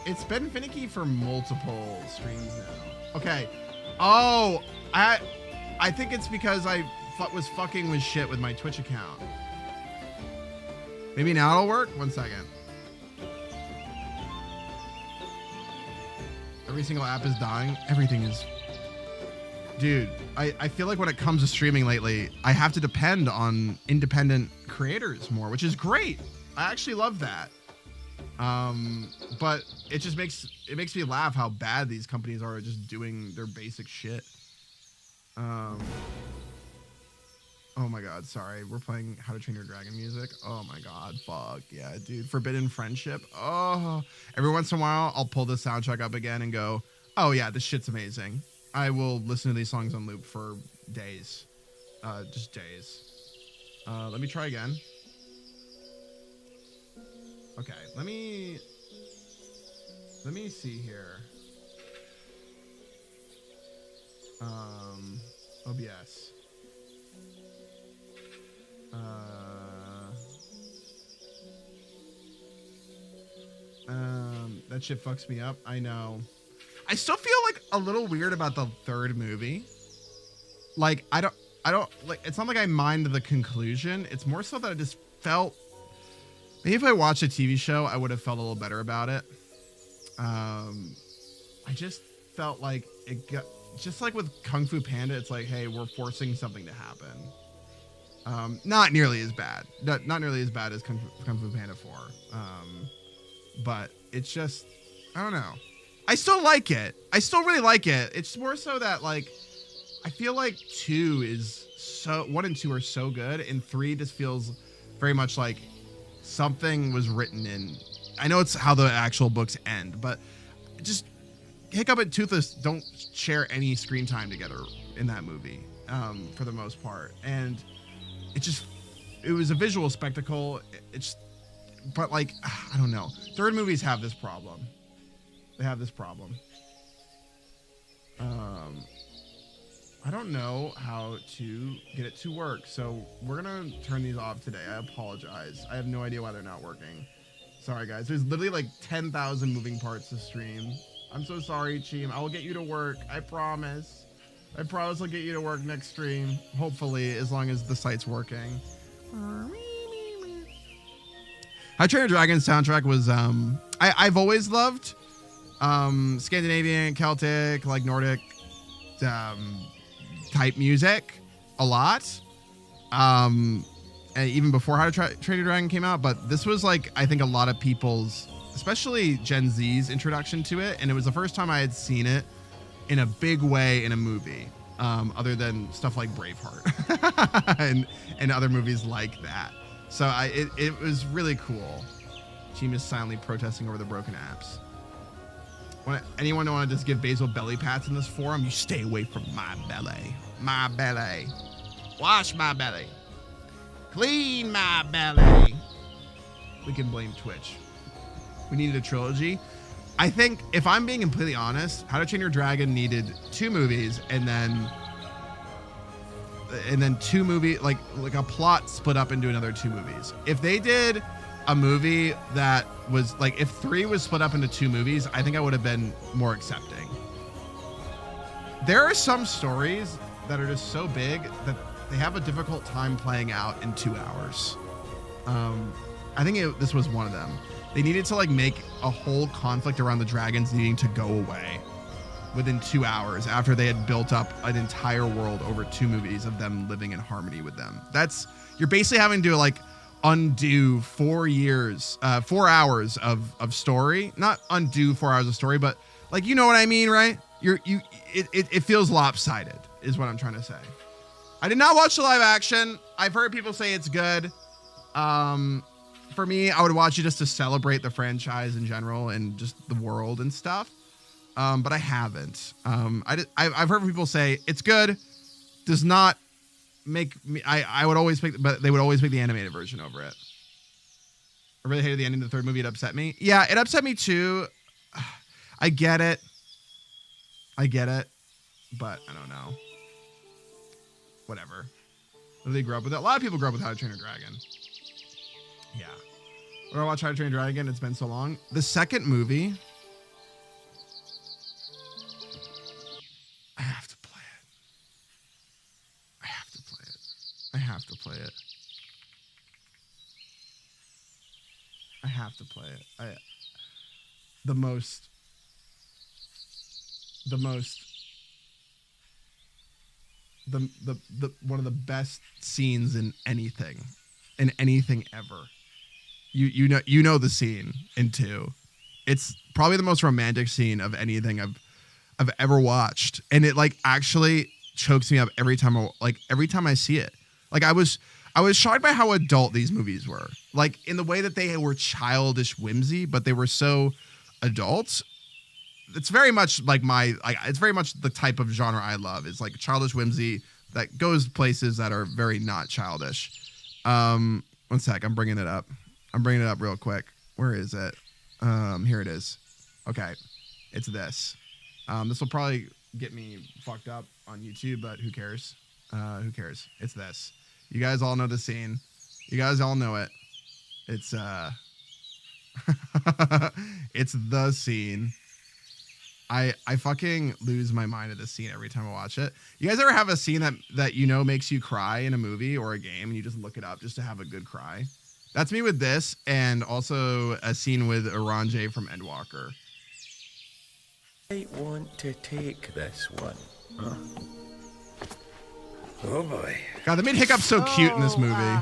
It's been finicky for multiple streams now. Okay. Oh, I think it's because I was fucking with shit with my Twitch account. Maybe now it'll work. 1 second. Every single app is dying. Everything is... Dude, I feel like when it comes to streaming lately, I have to depend on independent creators more, which is great. I actually love that. But it just makes me laugh how bad these companies are at just doing their basic shit. Oh my god, sorry. We're playing How to Train Your Dragon music. Oh my god, fuck. Yeah, dude. Forbidden Friendship. Oh, every once in a while, I'll pull the soundtrack up again and go, oh yeah, this shit's amazing. I will listen to these songs on loop for days. Just days. Let me try again. Okay, let me see here. OBS. That shit fucks me up. I know. I still feel like a little weird about the third movie. Like, I don't like, it's not like I mind the conclusion. It's more so that I just felt, maybe if I watched a TV show, I would have felt a little better about it. I just felt like it got, just like with Kung Fu Panda, it's like, hey, we're forcing something to happen. Not nearly as bad. Not nearly as bad as Kung Fu Panda 4. But it's just, I don't know. I still like it. I still really like it. It's more so that, like, I feel like 2 is so, 1 and 2 are so good, and 3 just feels very much like something was written in. I know it's how the actual books end, but just Hiccup and Toothless don't share any screen time together in that movie, for the most part. And it was a visual spectacle. But like, I don't know. Third movies have this problem. They have this problem. I don't know how to get it to work, so we're gonna turn these off today. I apologize. I have no idea why they're not working. Sorry, guys. There's literally like 10,000 moving parts to stream. I'm so sorry, Cheem. I will get you to work. I promise. I promise I'll get you to work next stream. Hopefully, as long as the site's working. How to Train Your Dragon soundtrack was, I've always loved Scandinavian, Celtic, like Nordic type music a lot. And even before How to Train Your Dragon came out, but this was like, I think a lot of people's, especially Gen Z's introduction to it. And it was the first time I had seen it in a big way in a movie, other than stuff like Braveheart and other movies like that. So it was really cool. Team is silently protesting over the broken apps. Anyone want to just give Basil belly pats in this forum? You stay away from my belly. My belly. Wash my belly. Clean my belly. We can blame Twitch. We needed a trilogy. I think, if I'm being completely honest, How to Train Your Dragon needed 2 movies and then 2 movies, like a plot split up into another 2 movies. If they did a movie that was like, if 3 was split up into 2 movies, I think I would have been more accepting. There are some stories that are just so big that they have a difficult time playing out in 2 hours. I think this was one of them. They needed to like make a whole conflict around the dragons needing to go away within 2 hours after they had built up an entire world over 2 movies of them living in harmony with them. You're basically having to like undo 4 hours of story. Not undo 4 hours of story, but like, you know what I mean, right? It feels lopsided is what I'm trying to say. I did not watch the live action. I've heard people say it's good. For me, I would watch it just to celebrate the franchise in general and just the world and stuff. But I haven't. I've heard people say it's good. Does not make me. I would always pick, but they would always pick the animated version over it. I really hated the ending of the 3rd movie. It upset me. Yeah, it upset me too. I get it. But I don't know. Whatever. They grew up with it. A lot of people grew up with How to Train Your Dragon. Yeah. When I watch How to Train Your Dragon, it's been so long. The 2nd movie, I have to play it. I have to play it. The most one of the best scenes in anything ever. You know the scene in 2. It's probably the most romantic scene of anything I've ever watched, and it like actually chokes me up every time I see it. Like I was shocked by how adult these movies were, like in the way that they were childish whimsy, but they were so adult. It's very much like it's very much the type of genre I love. It's like childish whimsy that goes places that are very not childish. One sec, I'm bringing it up real quick. Where is it? Here it is. Okay, it's this. This will probably get me fucked up on YouTube, but who cares? Who cares? It's this. You guys all know the scene. You guys all know it. It's it's the scene. I fucking lose my mind at this scene every time I watch it. You guys ever have a scene that you know makes you cry in a movie or a game and you just look it up just to have a good cry? That's me with this, and also a scene with Aranje from Endwalker. I want to take this one. Huh? Oh boy. God, they made Hiccup so cute in this movie.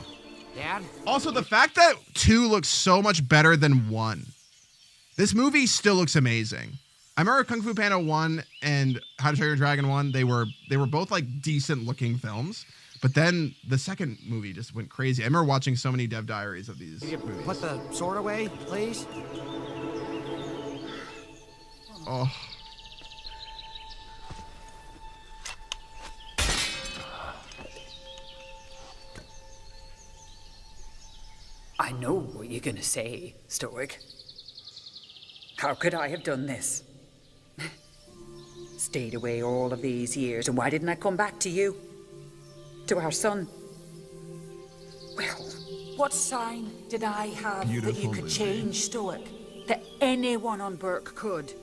Dad? Also, the fact that 2 looks so much better than 1. This movie still looks amazing. I remember Kung Fu Panda 1 and How to Train Your Dragon 1, they were both like decent looking films. But then the 2nd movie just went crazy. I remember watching so many Dev Diaries of these movies. Put the sword away, please. Oh. I know what you're gonna say, Stoic. How could I have done this? stayed away all of these years, and why didn't I come back to you? To our son? Well, what sign did I have that you Beautiful could movie. change Stoic? That anyone on Burke could?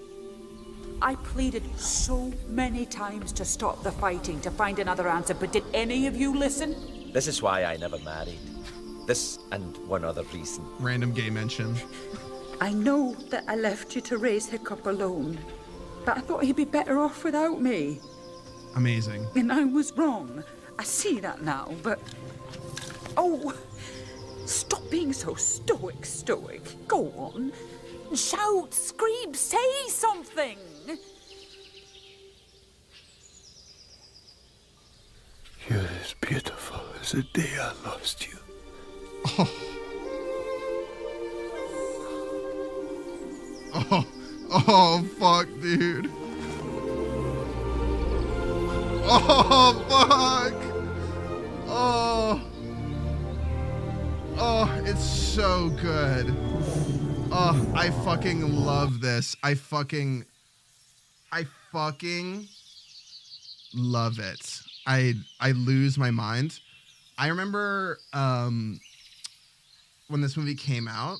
I pleaded so many times to stop the fighting, to find another answer, but did any of you listen? This is why I never married. This and one other reason. Random gay mention. I know that I left you to raise Hiccup alone, but I thought he'd be better off without me. Amazing. And I was wrong. I see that now, but... Oh, stop being so stoic. Go on. Shout, scream, say something. You're as beautiful as the day I lost you. Oh, fuck, dude. Oh, fuck. Oh, it's so good. Oh, I fucking love this. I fucking love it. I lose my mind. I remember when this movie came out,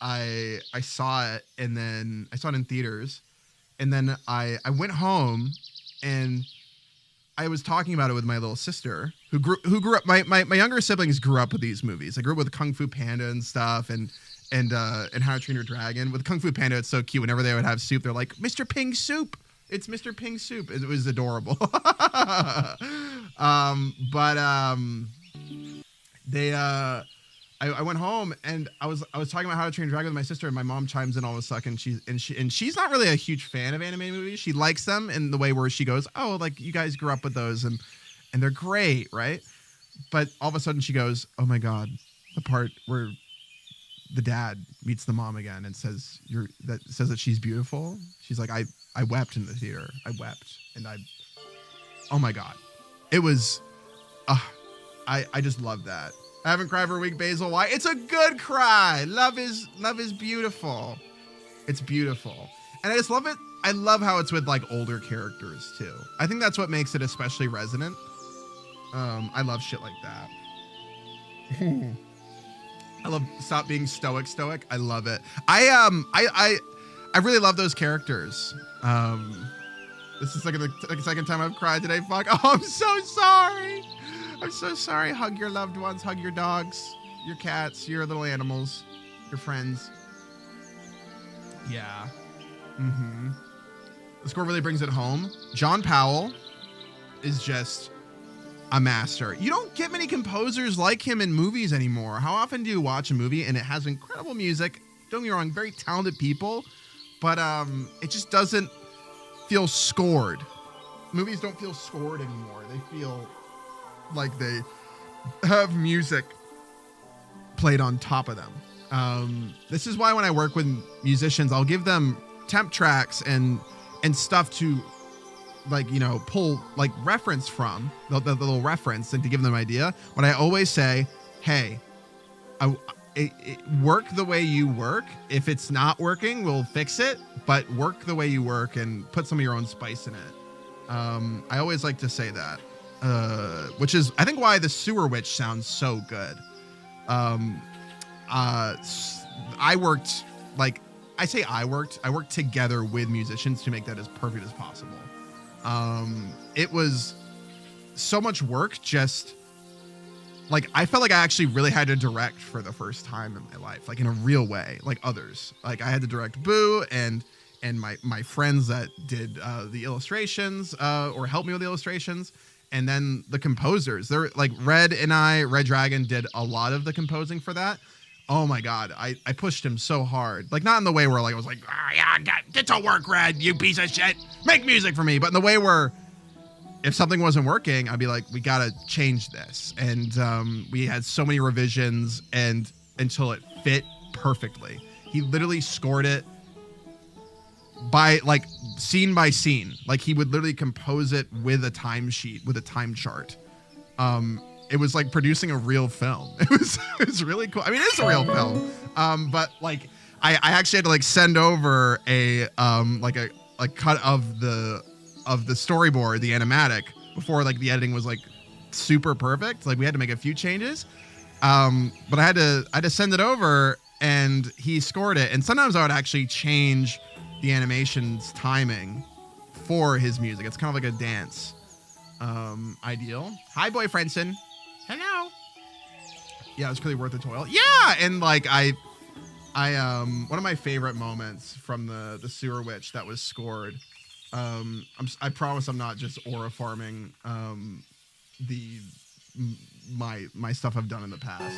I saw it, and then I saw it in theaters, and then I went home and I was talking about it with my little sister who grew up. My younger siblings grew up with these movies. I grew up with Kung Fu Panda and stuff, and How to Train Your Dragon. With Kung Fu Panda, it's so cute. Whenever they would have soup, they're like, Mr. Ping soup. It's Mr. Ping soup. It was adorable. I went home and I was talking about How to Train Your Dragon with my sister, and my mom chimes in all of a sudden. She's not really a huge fan of anime movies. She likes them in the way where she goes, oh, like you guys grew up with those and they're great, right? But all of a sudden she goes, oh my God, the part where the dad meets the mom again and says that she's beautiful. She's like, I wept in the theater. I wept, and oh my God, it was, I just love that. I haven't cried for a week, Basil. Why? It's a good cry. Love is beautiful. It's beautiful. And I just love it. I love how it's with like older characters too. I think that's what makes it especially resonant. I love shit like that. I love stop being stoic. I love it. I really love those characters. This is like the second time I've cried today. Fuck. Oh, I'm so sorry. I'm so sorry. Hug your loved ones. Hug your dogs, your cats, your little animals, your friends. Yeah. Mm-hmm. The score really brings it home. John Powell is just a master. You don't get many composers like him in movies anymore. How often do you watch a movie and it has incredible music? Don't get me wrong, very talented people, but it just doesn't feel scored. Movies don't feel scored anymore. They feel like they have music played on top of them. This is why when I work with musicians, I'll give them temp tracks and stuff to like, you know, pull like reference from the little reference and to give them an idea. What I always say, hey, work the way you work. If it's not working, we'll fix it, but work the way you work and put some of your own spice in it. I always like to say that. Which is, I think, why the Sewer Witch sounds so good. I worked together with musicians to make that as perfect as possible. It was so much work. Just like, I felt like I actually really had to direct for the first time in my life, like in a real way, like others. Like I had to direct Boo and my friends that did the illustrations or helped me with the illustrations. And then the composers, they're like Red Dragon did a lot of the composing for that. Oh my God. I pushed him so hard. Like not in the way where like, I was like, get to work, Red, you piece of shit, make music for me. But in the way where if something wasn't working, I'd be like, we got to change this. And we had so many revisions and until it fit perfectly. He literally scored it by like scene by scene. Like he would literally compose it with a time sheet, with a time chart. It was like producing a real film. It was really cool. I mean, it's a real film. But like I actually had to like send over a cut of the of the storyboard, the animatic, before like the editing was like super perfect. Like we had to make a few changes. But I had to send it over and he scored it. And sometimes I would actually change the animation's timing for his music. It's kind of like a dance ideal. Hi, boyfriendson. Hello. Yeah, it's really worth the toil. Yeah, and like I one of my favorite moments from the sewer witch that was scored. I promise I'm not just aura farming my stuff I've done in the past.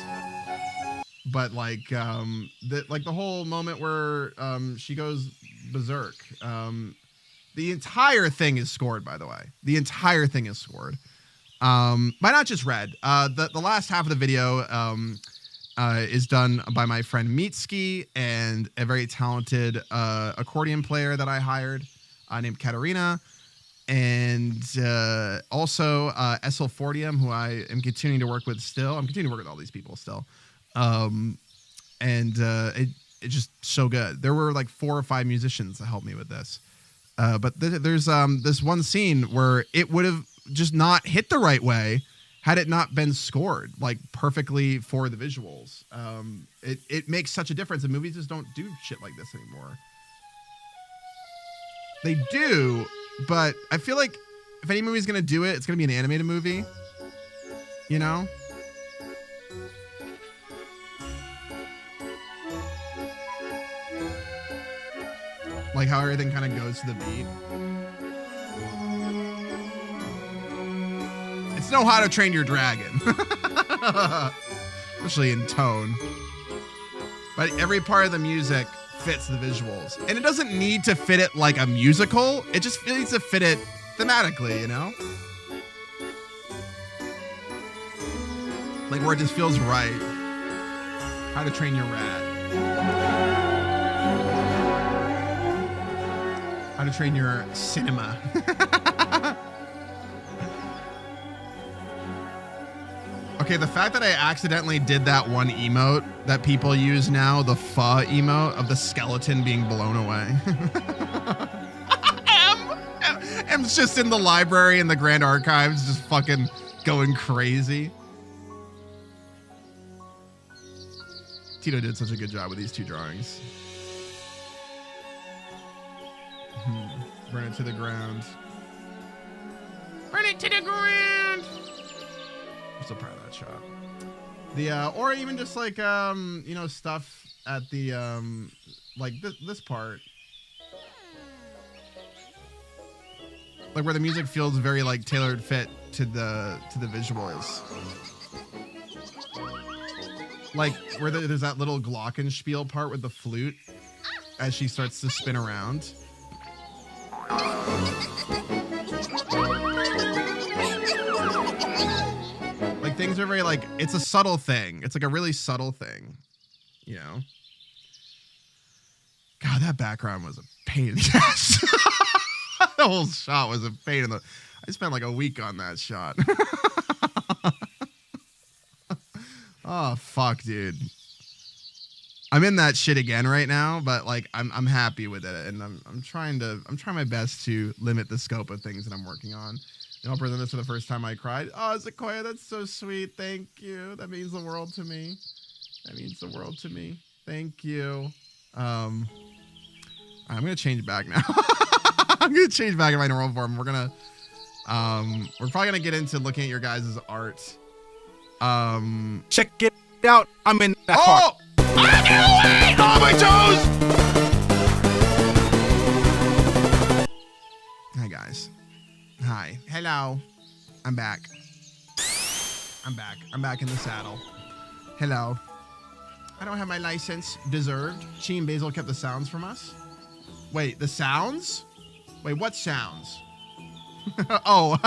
But like the whole moment where she goes berserk. The entire thing is scored, by the way. The entire thing is scored. By not just Red. The last half of the video is done by my friend Bluesky and a very talented accordion player that I hired named Katarina. And also SL40M, who I am continuing to work with still. I'm continuing to work with all these people still. It's just so good. There were like 4 or 5 musicians that helped me with this. But there's this one scene where it would have just not hit the right way had it not been scored like perfectly for the visuals. It makes such a difference, and movies just don't do shit like this anymore. They do, but I feel like if any movie's gonna do it, it's gonna be an animated movie. You know? Like how everything kind of goes to the beat. It's no How to Train Your Dragon. Especially in tone. But every part of the music fits the visuals. And it doesn't need to fit it like a musical. It just needs to fit it thematically, you know? Like where it just feels right. How to Train Your Rat. How to Train Your Cinema. Okay, the fact that I accidentally did that one emote that people use now, the pho emote of the skeleton being blown away. M's just in the library in the Grand Archives just fucking going crazy. Tito did such a good job with these 2 drawings. Burn it to the ground. Burn it to the ground! I'm so proud of that shot. The or even just like you know, stuff at the like this part, like where the music feels very like tailored fit to the visuals, like where there's that little glockenspiel part with the flute as she starts to spin around. Like things are very like, it's a subtle thing. It's like a really subtle thing, you know? God, that background was a pain in the ass. The whole shot was a pain in the... I spent like a week on that shot. Oh, fuck, dude. I'm in that shit again right now, but like I'm happy with it, and I'm trying my best to limit the scope of things that I'm working on. And I'll present this for the first time I cried. Oh, Sequoia, that's so sweet. Thank you. That means the world to me. That means the world to me. Thank you. I'm gonna change back now. I'm gonna change back in my normal form. We're probably gonna get into looking at your guys' art. Check it out. I'm in that part. Oh, my toes! Hi, guys. Hi. Hello. I'm back. I'm back in the saddle. Hello. I don't have my license. Deserved. She and Basil kept the sounds from us. Wait, the sounds? Wait, what sounds? Oh.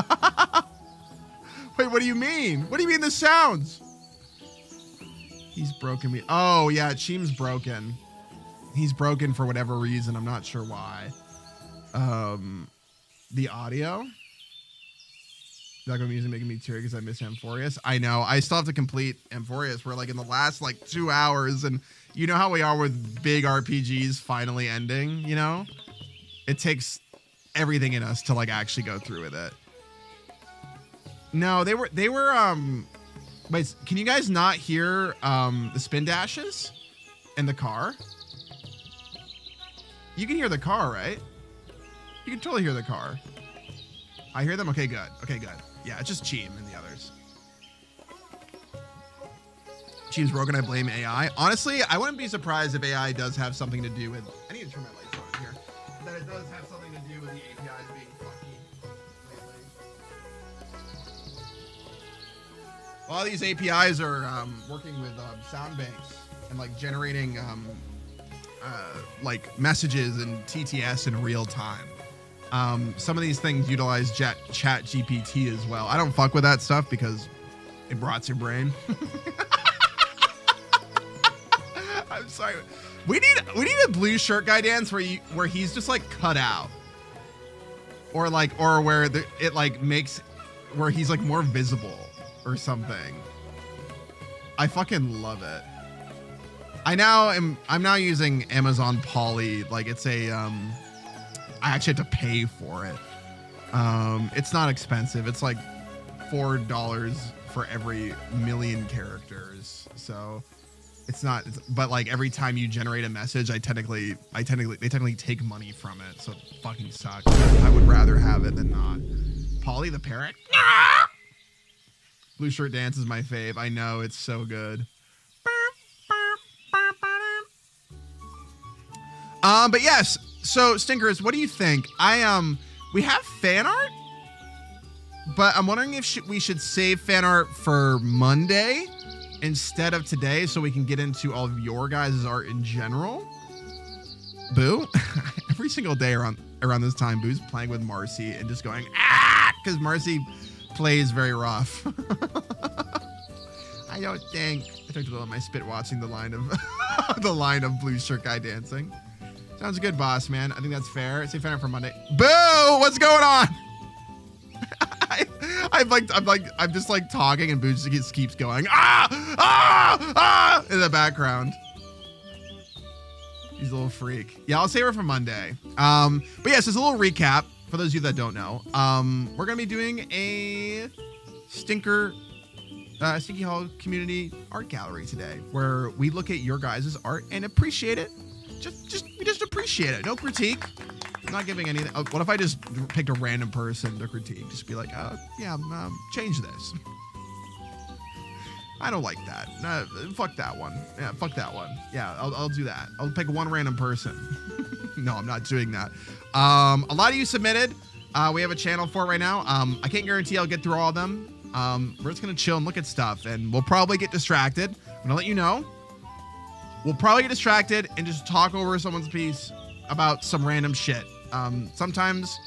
Wait, what do you mean? What do you mean the sounds? He's broken me. Oh, yeah, Cheem's broken. He's broken for whatever reason. I'm not sure why. The audio? That music making me teary because I miss Amphorius. I know. I still have to complete Amphorius. We're like in the last like 2 hours, and you know how we are with big RPGs finally ending, you know? It takes everything in us to like actually go through with it. No, they were wait, can you guys not hear the spin dashes in the car? You can hear the car, right? You can totally hear the car. I hear them? Okay, good. Okay, good. Yeah, it's just Cheem and the others. Cheem's broken, I blame AI. Honestly, I wouldn't be surprised if AI does have something to do with... I need to turn my lights on here. That it does have something to do with the APIs being funky lately. A lot of these APIs are working with sound banks and like generating like messages and TTS in real time. Some of these things utilize chat GPT as well. I don't fuck with that stuff because it rots your brain. I'm sorry. We need a blue shirt guy dance where he's just like cut out, or where it like makes where he's like more visible or something. I fucking love it. I'm now using Amazon Poly. Like it's a I actually have to pay for it. It's not expensive. It's like $4 for every million characters. So it's not, but like every time you generate a message, they technically take money from it. So it fucking sucks. I would rather have it than not. Polly the parrot. Blue shirt dance is my fave. I know, it's so good. But yes. So Stinkers, what do you think? We have fan art, but I'm wondering if we should save fan art for Monday instead of today, so we can get into all of your guys' art in general. Boo, every single day around this time, Boo's playing with Marcy and just going because Marcy plays very rough. I don't think I took a little of my spit watching the line of the line of blue shirt guy dancing. Sounds good, boss man. I think that's fair. Say fair for Monday. Boo! What's going on? I'm just like talking, and Boo just keeps going in the background. He's a little freak. Yeah, I'll save her for Monday. But yes, as a little recap for those of you that don't know, we're gonna be doing a Stinky Hall Community Art Gallery today, where we look at your guys' art and appreciate it. We just appreciate it. No critique. I'm not giving anything. What if I just picked a random person to critique? Just be like, change this. I don't like that. Fuck that one. Yeah, fuck that one. Yeah, I'll do that. I'll pick one random person. No, I'm not doing that. A lot of you submitted. We have a channel for it right now. I can't guarantee I'll get through all of them. We're just gonna chill and look at stuff, and we'll probably get distracted. I'm gonna let you know. We'll probably get distracted and just talk over someone's piece about some random shit. Sometimes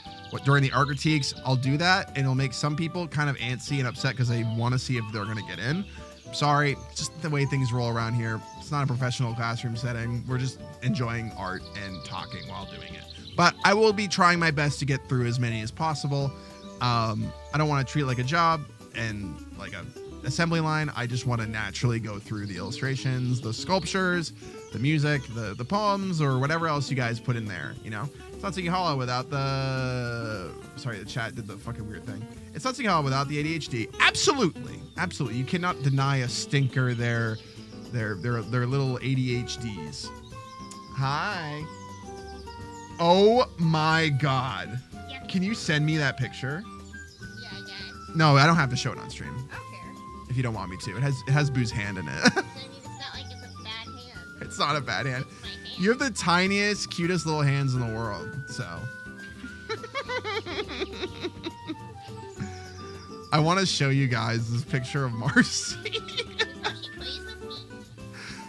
during the art critiques, I'll do that, and it'll make some people kind of antsy and upset because they want to see if they're going to get in. Sorry, it's just the way things roll around here. It's not a professional classroom setting. We're just enjoying art and talking while doing it. But I will be trying my best to get through as many as possible. I don't want to treat it like a job and like a assembly line. I just want to naturally go through the illustrations, the sculptures, the music, the poems, or whatever else you guys put in there. You know, it's not Stinky Hollow without the... Sorry, the chat did the fucking weird thing. It's not Stinky Hollow without the ADHD. Absolutely. Absolutely. You cannot deny a stinker their little ADHDs. Hi. Oh my God. Yeah. Can you send me that picture? Yeah, I guess. No, I don't have to show it on stream. I don't care. If you don't want me to. It has Boo's hand in it. I mean, it's not like it's a bad hand. It's not a bad hand. My hand. You have the tiniest, cutest little hands in the world, so. I want to show you guys this picture of Marcy. This is how she plays with me.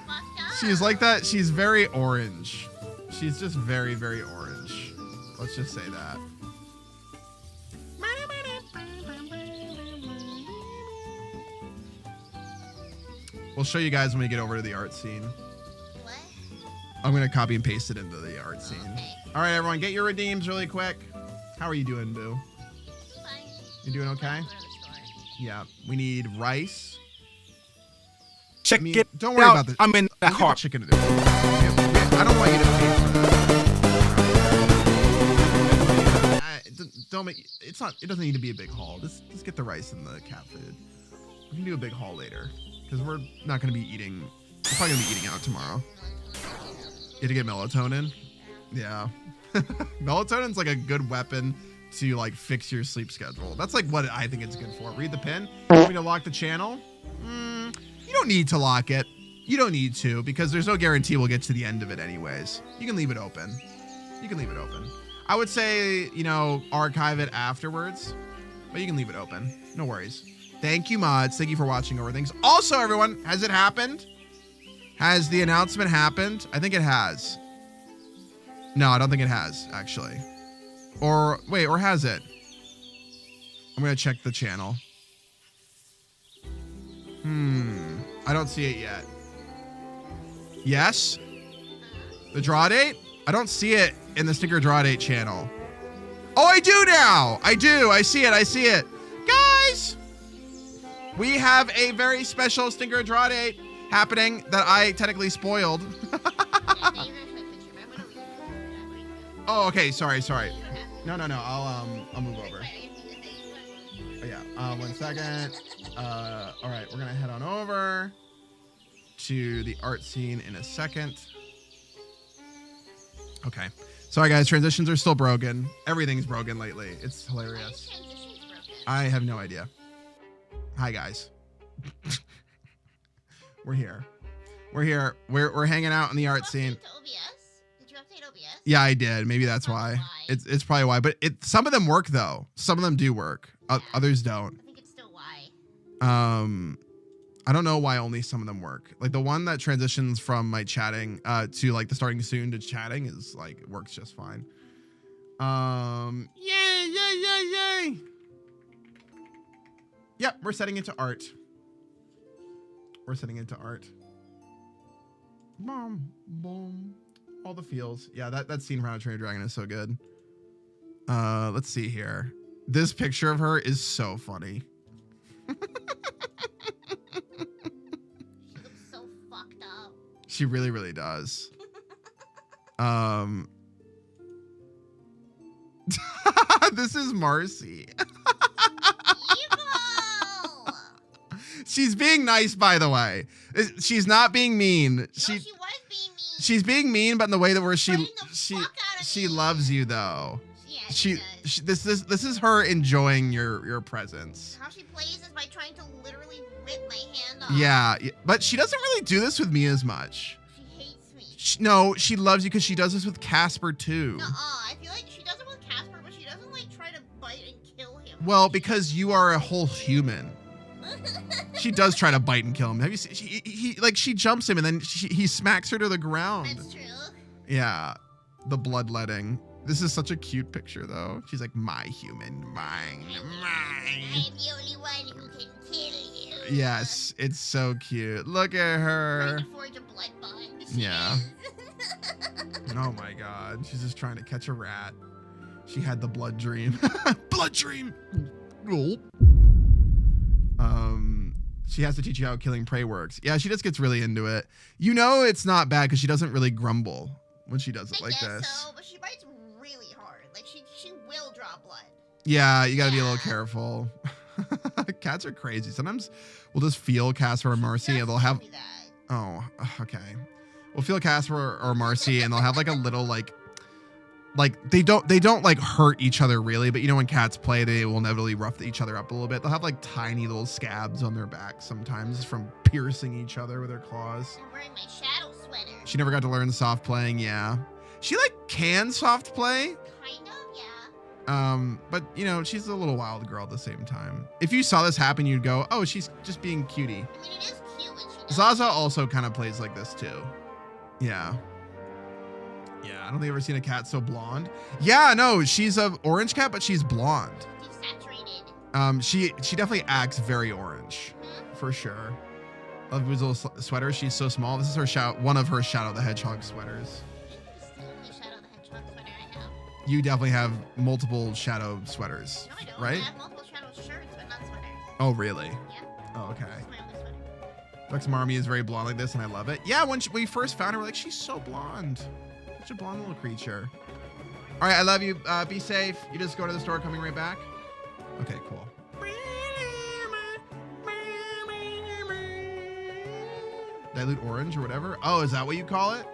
Fucked up. She's like that. She's very orange. She's just very, very orange. Let's just say that. We'll show you guys when we get over to the art scene. What? I'm going to copy and paste it into the art scene. Okay. All right, everyone, get your redeems really quick. How are you doing, Boo? Fine. You doing okay? Go to the store. Yeah, we need rice. Check it don't worry out. about this. I'm in that We'll get heart. the chicken to do it. I don't want you to pay for that. it's not, it doesn't need to be a big haul. Just get the rice and the cat food. We can do a big haul later because we're not going to be eating. We're probably going to be eating out tomorrow. You have to get melatonin. Yeah. Melatonin's like a good weapon to like fix your sleep schedule. That's like what I think it's good for. Read the pin. You want me to lock the channel? You don't need to lock it. You don't need to, because there's no guarantee we'll get to the end of it anyways. You can leave it open. You can leave it open. I would say, you know, archive it afterwards, but you can leave it open. No worries. Thank you, mods. Thank you for watching over things. Also, everyone, has it happened? Has the announcement happened? I think it has. No, I don't think it has, actually. Or, wait, or has it? I'm going to check the channel. I don't see it yet. Yes? The draw date? I don't see it in the Stinker draw date channel. Oh, I do now. I do. I see it. I see it. Guys, we have a very special Stinker draw date happening that I technically spoiled. Oh, okay. Sorry. No. I'll move over. Oh, yeah. 1 second. All right. We're going to head on over to the art scene in a second. Okay. Sorry, guys. Transitions are still broken. Everything's broken lately. It's hilarious. I have no idea. Hi, guys. We're here. We're hanging out in the art scene. Did you update OBS? Yeah, I did. Maybe that's why. It's probably why. But some of them work though. Some of them do work. Others don't. I think it's still why. I don't know why only some of them work. Like the one that transitions from my chatting to like the starting soon to chatting is like works just fine. Yay. Yep, we're setting it to art. Boom, boom. All the feels. Yeah, that scene from How to Train Your Dragon is so good. Let's see here. This picture of her is so funny. She looks so fucked up. She really, really does. This is Marcy. She's being nice, by the way. She's not being mean. No, she was being mean. She's being mean, but in the way that where she loves you though. Yeah, this is her enjoying your presence. How she plays is by trying to literally rip my hand off. Yeah, but she doesn't really do this with me as much. She hates me. She loves you because she does this with Casper too. I feel like she does it with Casper, but she doesn't like try to bite and kill him. Well, because you are a whole human. She does try to bite and kill him. Have you seen? She jumps him and then he smacks her to the ground. That's true. Yeah, the bloodletting. This is such a cute picture though. She's like, my human, mine. I'm the only one who can kill you. Yes, it's so cute. Look at her. Trying to forge a blood bond. Yeah. Oh my God, she's just trying to catch a rat. She had the blood dream. Blood dream. Gulp. She has to teach you how killing prey works. Yeah, she just gets really into it. You know it's not bad because she doesn't really grumble when she does it like this. So, but she bites really hard. Like she will draw blood. Yeah, you gotta be a little careful. Cats are crazy. Sometimes we'll just feel Casper or Marcy and they'll have. Oh, okay. We'll feel Casper or Marcy and they'll have like a little like they don't like hurt each other really, but you know when cats play, they will inevitably rough each other up a little bit. They'll have like tiny little scabs on their back sometimes from piercing each other with their claws. I'm wearing my shadow sweater. She never got to learn soft playing, yeah. She like can soft play. Kind of, yeah. But you know, she's a little wild girl at the same time. If you saw this happen, you'd go, oh, she's just being cutie. I mean, it is cute when she does. Zaza also kind of plays like this too. Yeah. Yeah, I don't think I've ever seen a cat so blonde. Yeah, no, she's an orange cat, but she's blonde. Desaturated. She definitely acts very orange, for sure. Love his little sweater. She's so small. This is her one of her Shadow the Hedgehog sweaters. This is the only Shadow the Hedgehog sweater I have. You definitely have multiple Shadow sweaters, no, I don't. right? I have multiple Shadow shirts, but not sweaters. Oh, really? Yeah. Oh, okay. This is my only sweater. Dux Marmy is very blonde like this, and I love it. Yeah, when we first found her, we're like, she's so blonde. Such a blonde little creature. All right, I love you. Be safe. You just go to the store, coming right back. Okay, cool. Dilute orange or whatever. Oh, is that what you call it?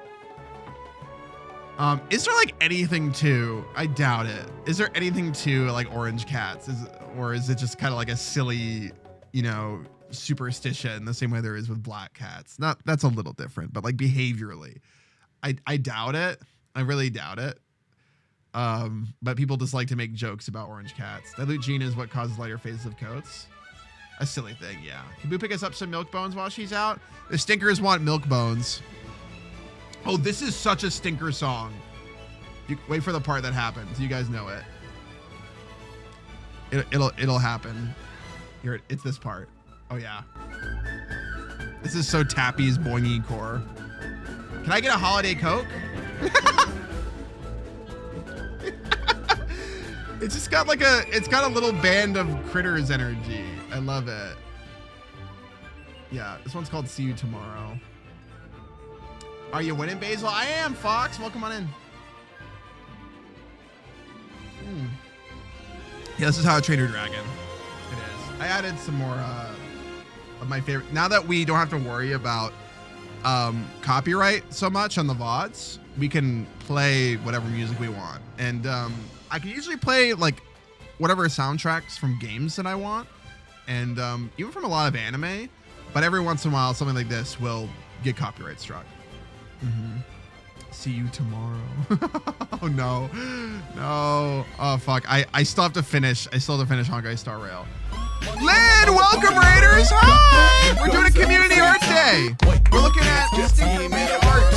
Is there like anything to, I doubt it. Is there anything to like orange cats? Or is it just kind of like a silly, you know, superstition the same way there is with black cats? That's a little different, but like behaviorally, I doubt it. I really doubt it. But people just like to make jokes about orange cats. Dilute gene is what causes lighter phases of coats. A silly thing, yeah. Can Boo pick us up some milk bones while she's out? The stinkers want milk bones. Oh, this is such a stinker song. You wait for the part that happens. You guys know it. It'll happen. Here, it's this part. Oh yeah. This is so Tappy's boingy core. Can I get a holiday Coke? It's just got like it's got a little band of critters energy. I love it. Yeah, this one's called See You Tomorrow. Are you winning, Basil? I am, Fox. Welcome on in. Yeah, this is How I Trained Your Dragon. It is. I added some more of my favorite. Now that we don't have to worry about copyright so much on the VODs, we can play whatever music we want. And I can usually play like whatever soundtracks from games that I want. And even from a lot of anime. But every once in a while, something like this will get copyright struck. See you tomorrow. Oh no. No. Oh fuck. I still have to finish. I still have to finish Honkai Star Rail. Lynn, welcome Raiders. Hi. We're doing a community art day. We're looking at Stinker made art.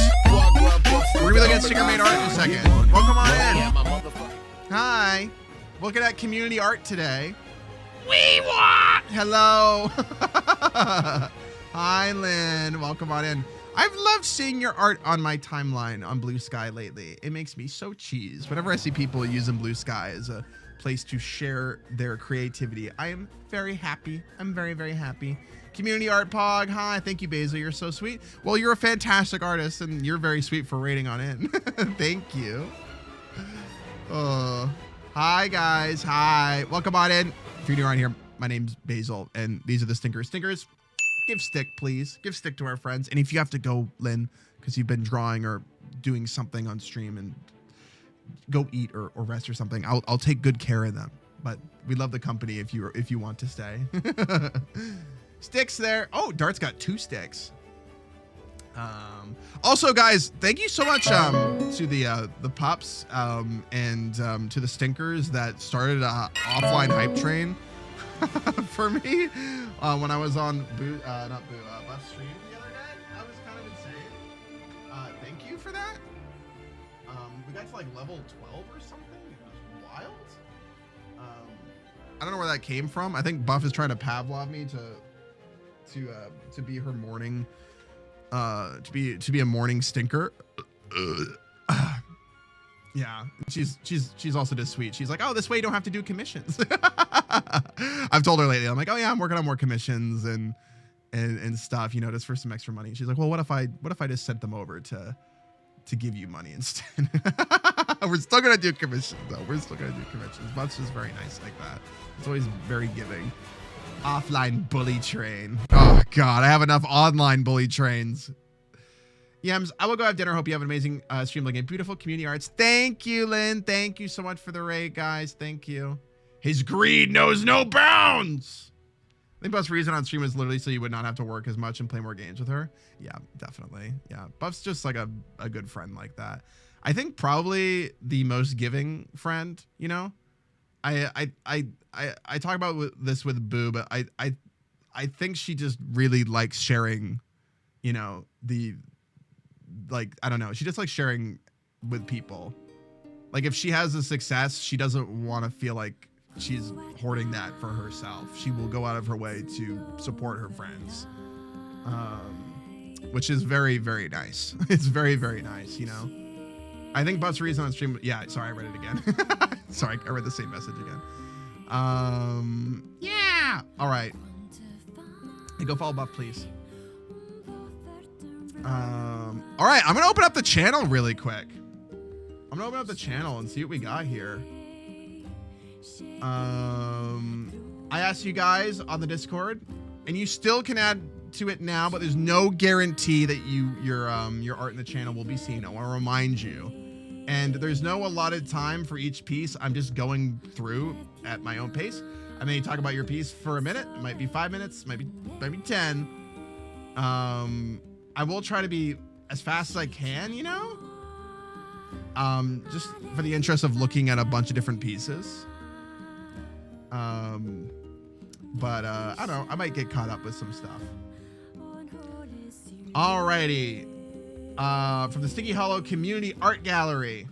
We're gonna be looking at Stinker made art in a second. Welcome on in. Hi. Looking at community art today. We want. Hello. Hi Lynn. Welcome on in. I've loved seeing your art on my timeline on Bluesky lately. It makes me so cheese. Whenever I see people using Bluesky as a place to share their creativity, I am very happy. I'm very, very happy. Community art pog. Hi, thank you, Basil. You're so sweet. Well, you're a fantastic artist, and you're very sweet for rating on in. Thank you. Hi, guys. Hi. Welcome on in. If you're new around here, my name's Basil, and these are the Stinkers. Stinkers, give stick, please. Give stick to our friends. And if you have to go, Lynn, because you've been drawing or doing something on stream, and go eat or rest or something, I'll take good care of them. But we love the company if you want to stay. Sticks there. Oh, Dart's got 2 sticks. Also, guys, thank you so much to the pups and to the Stinkers that started an offline hype train for me when I was on Buff's stream the other day. That was kind of insane. Thank you for that. We got to like level 12 or something. It was wild. I don't know where that came from. I think Buff is trying to Pavlov me to be her morning. To be a morning stinker. Yeah, she's also just sweet. She's like, oh, this way you don't have to do commissions. I've told her lately, I'm like, oh yeah, I'm working on more commissions and stuff, you know, just for some extra money. She's like, well, what if I just sent them over to give you money instead? We're still gonna do commissions though. We're still gonna do commissions. Buff's just very nice like that. It's always very giving. Offline bully train. Oh God, I have enough online bully trains. Yems, I will go have dinner. Hope you have an amazing stream looking at beautiful community arts. Thank you, Lynn. Thank you so much for the raid, guys. Thank you. His greed knows no bounds. I think Buff's reason on stream is literally so you would not have to work as much and play more games with her. Yeah, definitely. Yeah, Buff's just like a good friend like that. I think probably the most giving friend, you know? I talk about this with Boo, but I think she just really likes sharing, you know, I don't know. She just likes sharing with people. Like if she has a success, she doesn't want to feel like she's hoarding that for herself. She will go out of her way to support her friends, which is very, very nice. It's very, very nice, you know? I think Buff's reason on stream. Yeah, sorry, I read it again. Sorry, I read the same message again. Yeah. All right. Hey, go follow Buff, please. All right, I'm gonna open up the channel really quick. I'm gonna open up the channel and see what we got here. I asked you guys on the Discord, and you still can add to it now, but there's no guarantee that your art in the channel will be seen. I want to remind you. And there's no allotted time for each piece. I'm just going through at my own pace. I may talk about your piece for a minute. It might be 5 minutes, maybe 10. I will try to be as fast as I can, you know? Just for the interest of looking at a bunch of different pieces. But I don't know, I might get caught up with some stuff. Alrighty. From the Stinky Hollow Community Art Gallery.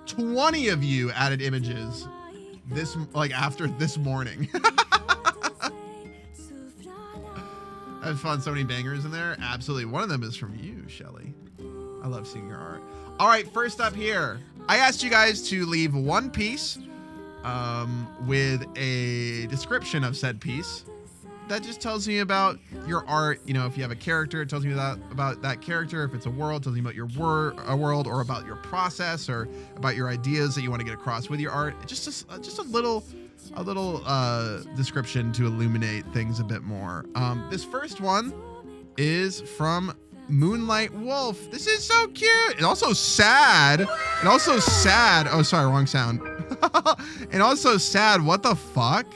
"20 of you added images this, like, after this morning." I've found so many bangers in there. Absolutely. One of them is from you, Shelly. I love seeing your art. All right, first up here, I asked you guys to leave one piece with a description of said piece that just tells me about your art. You know, if you have a character, it tells me about that character. If it's a world, it tells me about your world, or about your process, or about your ideas that you want to get across with your art. Just a little description to illuminate things a bit more. This first one is from Moonlight Wolf. This is so cute. And also sad. Oh, sorry, wrong sound. And also sad. What the fuck?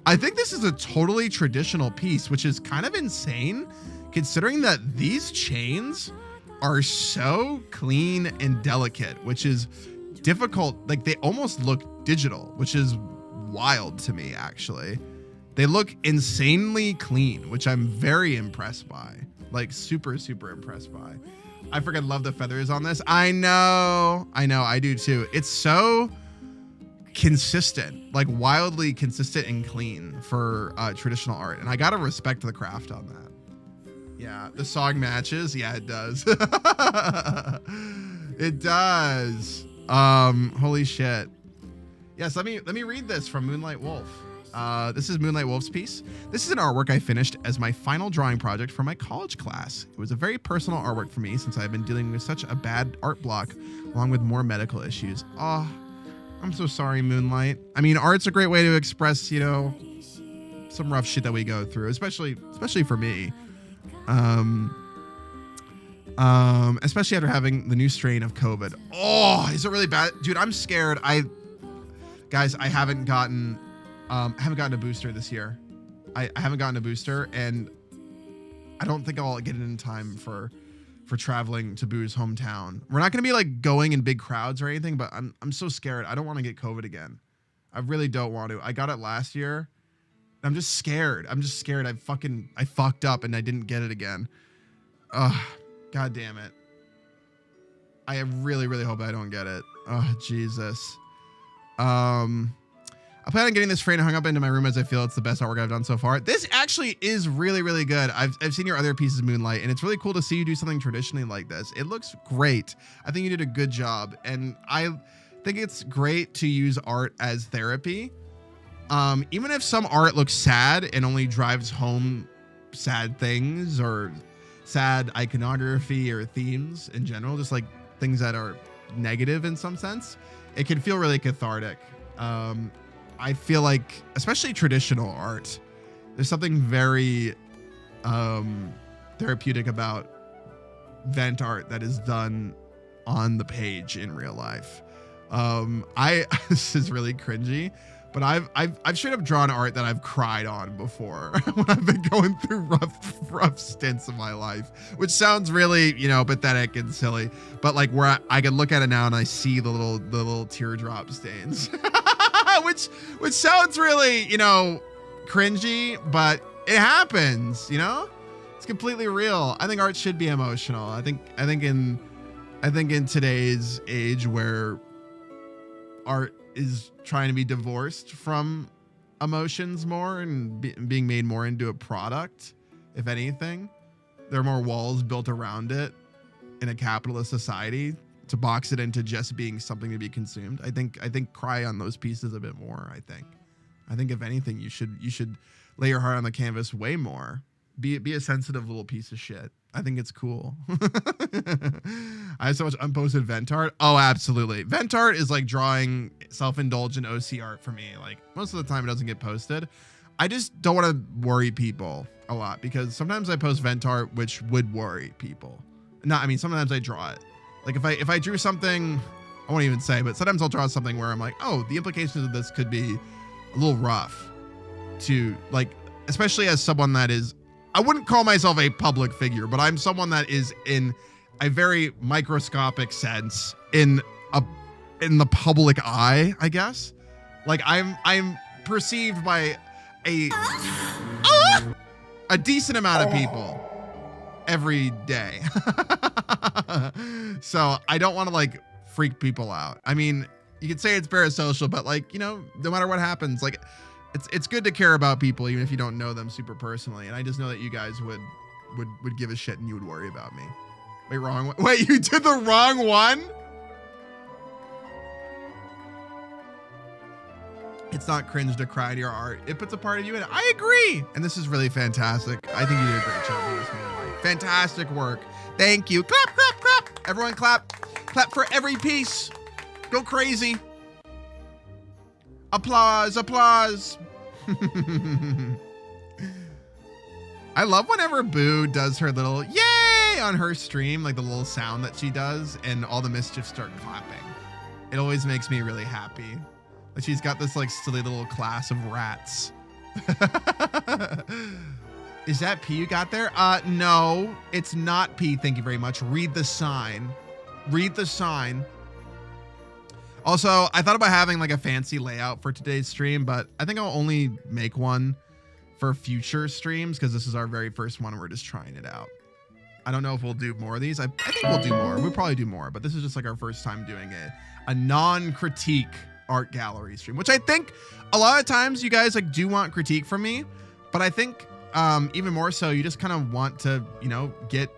I think this is a totally traditional piece, which is kind of insane considering that these chains are so clean and delicate, which is difficult. Like, they almost look digital, which is wild to me, actually. They look insanely clean, which I'm very impressed by. Like, super impressed by. I freaking love the feathers on this. I know, I do too. It's so consistent, like wildly consistent and clean for traditional art. And I gotta respect the craft on that. Yeah, the song matches. Yeah, it does. It does. Holy shit. Yes, let me read this from Moonlight Wolf. This is Moonlight Wolf's piece. "This is an artwork I finished as my final drawing project for my college class. It was a very personal artwork for me since I've been dealing with such a bad art block along with more medical issues." Oh, I'm so sorry, Moonlight. I mean, art's a great way to express, you know, some rough shit that we go through, especially for me. Especially after having the new strain of COVID. Oh, is it really bad? Dude, I'm scared. Guys, I haven't gotten a booster this year. I haven't gotten a booster, and I don't think I'll get it in time for traveling to Boo's hometown. We're not going to be like going in big crowds or anything, but I'm so scared. I don't want to get COVID again. I really don't want to. I got it last year. I'm just scared. I fucked up and I didn't get it again. Ugh, God damn it. I really hope I don't get it. Oh, Jesus. I plan on getting this framed and hung up into my room as I feel it's the best artwork I've done so far. This actually is really good. I've seen your other pieces, Moonlight, and it's really cool to see you do something traditionally like this. It looks great. I think you did a good job, and I think it's great to use art as therapy. Even if some art looks sad and only drives home sad things or sad iconography or themes in general, just like things that are negative in some sense, it can feel really cathartic. I feel like, especially traditional art, there's something very therapeutic about vent art that is done on the page in real life. This is really cringy, but I've straight up drawn art that I've cried on before when I've been going through rough stints of my life, which sounds really, you know, pathetic and silly, but like where I can look at it now and I see the little teardrop stains. which sounds really, you know, cringy, but it happens, you know? It's completely real. I think art should be emotional. I think in today's age where art is trying to be divorced from emotions more and being made more into a product, if anything, there are more walls built around it in a capitalist society to box it into just being something to be consumed. I think cry on those pieces a bit more. I think if anything, you should lay your heart on the canvas way more. Be a sensitive little piece of shit. I think it's cool. I have so much unposted vent art. Oh, absolutely. Vent art is like drawing self-indulgent OC art for me. Like most of the time it doesn't get posted. I just don't want to worry people a lot because sometimes I post vent art which would worry people. Sometimes I draw it. Like if I drew something, I won't even say, but sometimes I'll draw something where I'm like, oh, the implications of this could be a little rough to like, especially as someone that is, I wouldn't call myself a public figure, but I'm someone that is in a very microscopic sense in the public eye, I guess. Like I'm perceived by a decent amount of people every day. So I don't want to like freak people out. I mean, you could say it's parasocial, but like, you know, no matter what happens, like it's good to care about people even if you don't know them super personally. And I just know that you guys would give a shit and you would worry about me. Wait, wrong one. Wait, you did the wrong one? It's not cringe to cry to your art. It puts a part of you in it. I agree. And this is really fantastic. I think you did a great job with this movie. Fantastic work. Thank you. Clap, clap, clap. Everyone clap. Clap for every piece. Go crazy. Applause, applause. I love whenever Boo does her little yay on her stream, like the little sound that she does, and all the mischiefs start clapping. It always makes me really happy. Like she's got this like silly little class of rats. Is that P you got there? No, it's not P. Thank you very much. Read the sign. Read the sign. Also, I thought about having like a fancy layout for today's stream, but I think I'll only make one for future streams because this is our very first one and we're just trying it out. I don't know if we'll do more of these. I think we'll do more. We'll probably do more, but this is just like our first time doing a non-critique art gallery stream, which I think a lot of times you guys like do want critique from me, but I think even more so you just kind of want to, you know, get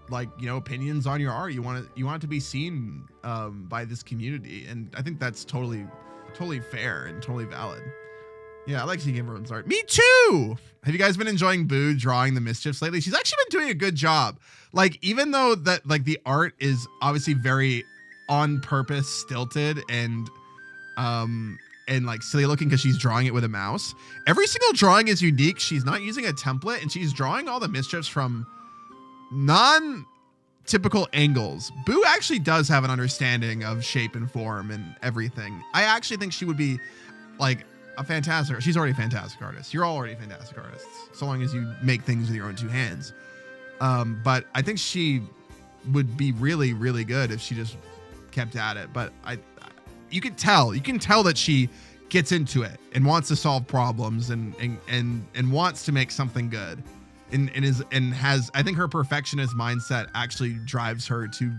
like, you know, opinions on your art. You want it to be seen by this community, and I think that's totally fair and totally valid. Yeah, I like seeing everyone's art. Me too. Have you guys been enjoying Boo drawing the mischiefs lately? She's actually been doing a good job. Like, even though that like the art is obviously very on purpose stilted and like silly looking because she's drawing it with a mouse, every single drawing is unique. She's not using a template and she's drawing all the mischiefs from non-typical angles. Boo actually does have an understanding of shape and form and everything. I actually think she would be like a fantastic, she's already a fantastic artist. You're all already fantastic artists, so long as you make things with your own two hands. But I think she would be really, really good if she just kept at it. But you can tell that she gets into it and wants to solve problems and wants to make something good. And has, I think her perfectionist mindset actually drives her to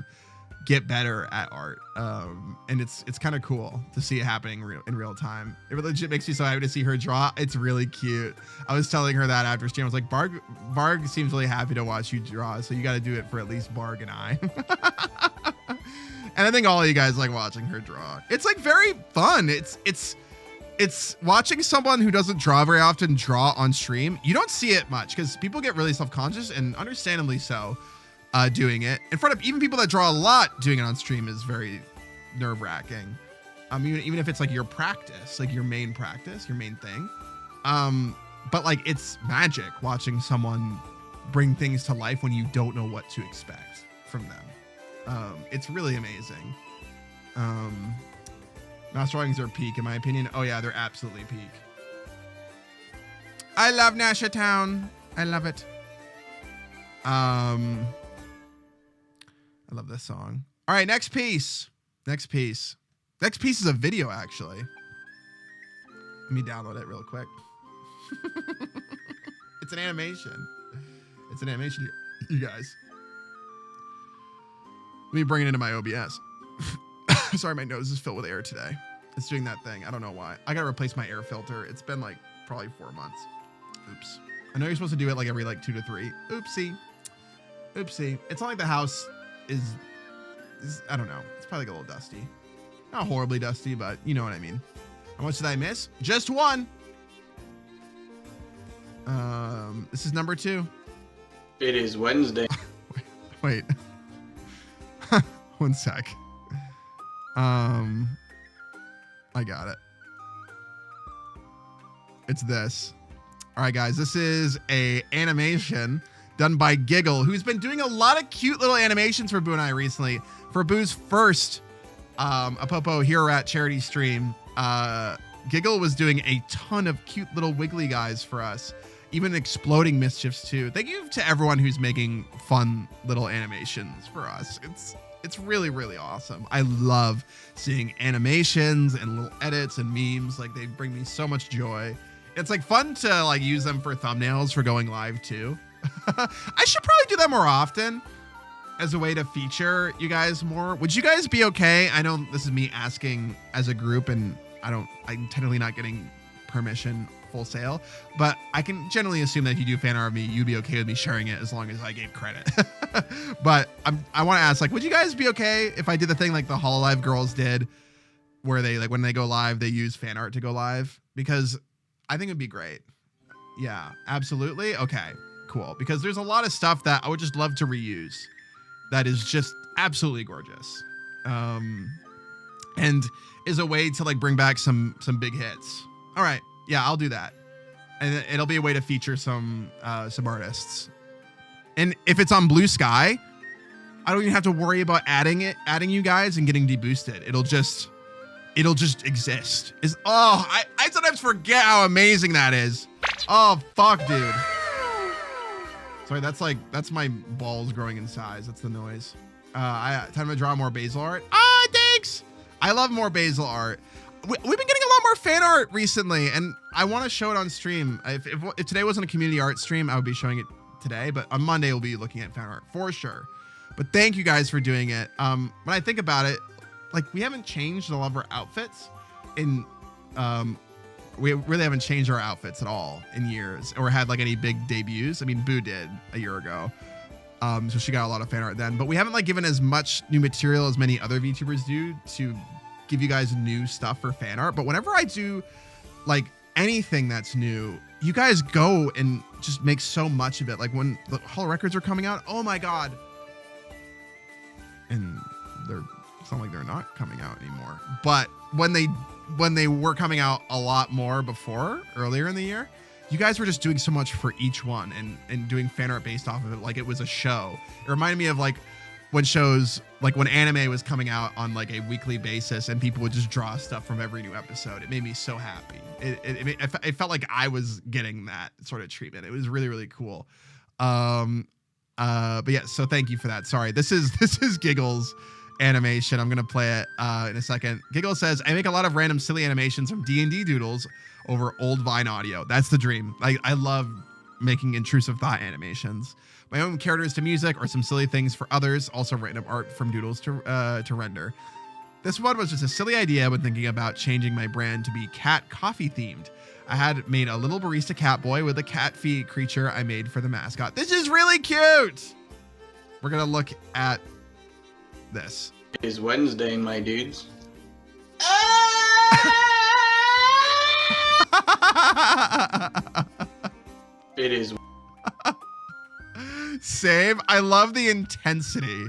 get better at art. And it's kind of cool to see it happening in real time. It legit makes me so happy to see her draw. It's really cute. I was telling her that after stream. I was like, Varg seems really happy to watch you draw, so you got to do it for at least Varg and I. And I think all of you guys like watching her draw. It's like very fun. It's watching someone who doesn't draw very often draw on stream. You don't see it much because people get really self-conscious, and understandably so, doing it in front of even people that draw a lot. Doing it on stream is very nerve-wracking. Even if it's like your practice, like your main practice, your main thing. But like it's magic watching someone bring things to life when you don't know what to expect from them. It's really amazing. Mouse drawings are peak in my opinion. Oh yeah, they're absolutely peak. I love Nasha Town. I love it. I love this song. All right, next piece. Next piece is a video actually. Let me download it real quick. It's an animation. It's an animation, you guys. Let me bring it into my OBS. Sorry, my nose is filled with air today. It's doing that thing. I don't know why. I gotta replace my air filter. It's been like probably 4 months. Oops. I know you're supposed to do it like every like 2 to 3. Oopsie. Oopsie. It's not like the house is I don't know. It's probably like a little dusty. Not horribly dusty, but you know what I mean. How much did I miss? Just one. This is number 2. It is Wednesday. Wait. One sec. I got it. It's this. All right, guys. This is a animation done by Giggle, who's been doing a lot of cute little animations for Boo and I recently. For Boo's first Apopo Hero Rat charity stream, Giggle was doing a ton of cute little wiggly guys for us, even exploding mischiefs too. Thank you to everyone who's making fun little animations for us. It's really, really awesome. I love seeing animations and little edits and memes. Like, they bring me so much joy. It's like fun to like use them for thumbnails for going live too. I should probably do that more often as a way to feature you guys more. Would you guys be okay? I know this is me asking as a group, and I'm technically not getting permission full sale, but I can generally assume that if you do fan art of me, you'd be okay with me sharing it as long as I gave credit. But I want to ask, like, would you guys be okay if I did the thing like the Hololive girls did, where they, like, when they go live, they use fan art to go live? Because I think it'd be great. Yeah, absolutely. Okay, cool. Because there's a lot of stuff that I would just love to reuse that is just absolutely gorgeous. And is a way to like bring back some big hits. All right. Yeah, I'll do that. And it'll be a way to feature some artists. And if it's on Bluesky, I don't even have to worry about adding you guys and getting deboosted. It'll just exist. I sometimes forget how amazing that is. Oh, fuck, dude. Sorry, that's my balls growing in size. That's the noise. Time to draw more Basil art. Ah, thanks. I love more Basil art. We've been getting a lot more fan art recently, and I want to show it on stream. If today wasn't a community art stream, I would be showing it today, but on Monday we'll be looking at fan art for sure. But thank you guys for doing it. When I think about it, like, we haven't changed a lot of our outfits in we really haven't changed our outfits at all in years, or had like any big debuts. I mean, Boo did a year ago, so she got a lot of fan art then, but we haven't like given as much new material as many other VTubers do to give you guys new stuff for fan art. But whenever I do like anything that's new, you guys go and just make so much of it. Like when the Holo records are coming out, oh my god, and it's not like they're not coming out anymore, but when they were coming out a lot more before, earlier in the year, you guys were just doing so much for each one and doing fan art based off of it like it was a show. It reminded me of like when shows, like when anime was coming out on like a weekly basis and people would just draw stuff from every new episode. It made me so happy. It felt like I was getting that sort of treatment. It was really, really cool. But yeah, so thank you for that. Sorry, this is Giggle's animation. I'm gonna play it in a second. Giggle says, I make a lot of random silly animations from D&D doodles over old Vine audio. That's the dream. I love making intrusive thought animations. My own characters to music or some silly things for others. Also random art from doodles to render. This one was just a silly idea when thinking about changing my brand to be cat coffee themed. I had made a little barista cat boy with a cat feet creature I made for the mascot. This is really cute. We're gonna look at this. It is Wednesday, my dudes. It is. Same. I love the intensity.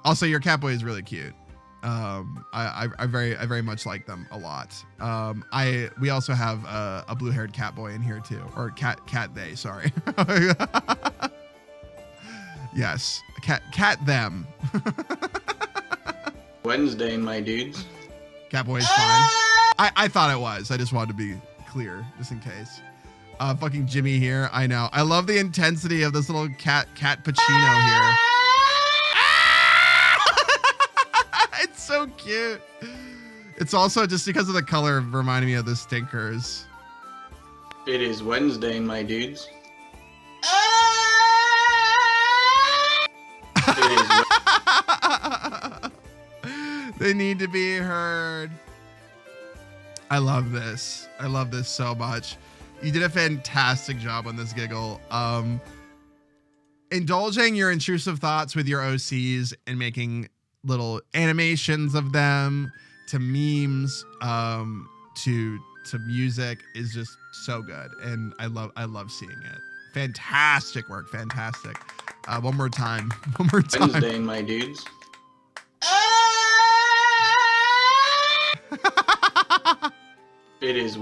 Also, your Catboy is really cute. I very much like them a lot. We also have a blue-haired Catboy in here too, or cat they. Sorry. Yes, cat them. Wednesday, my dudes. Catboy is fine. I thought it was. I just wanted to be clear, just in case. Fucking Jimmy here. I know. I love the intensity of this little cat Pacino here. It's so cute. It's also just because of the color reminding me of the Stinkers. It is Wednesday, my dudes. It is. They need to be heard. I love this. I love this so much. You did a fantastic job on this, Giggle. Indulging your intrusive thoughts with your OCs and making little animations of them, to memes, to to music is just so good, and I love seeing it. Fantastic work, fantastic. One more time. Wednesday, my dudes. It is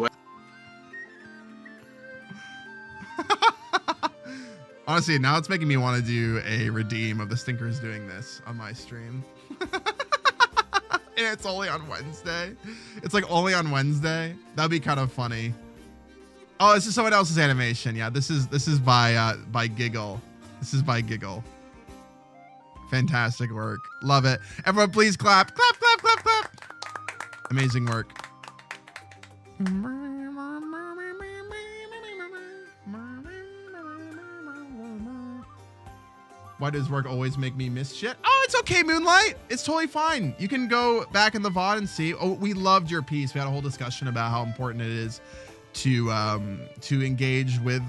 Honestly, now it's making me want to do a redeem of the Stinkers doing this on my stream. And it's only on Wednesday. It's like only on Wednesday. That'd be kind of funny. Oh, this is someone else's animation. Yeah, this is by Giggle. This is by Giggle. Fantastic work. Love it. Everyone please clap. Clap, clap, clap, clap. Amazing work. Why does work always make me miss shit? Oh, it's okay, Moonlight. It's totally fine. You can go back in the VOD and see. Oh, we loved your piece. We had a whole discussion about how important it is to engage with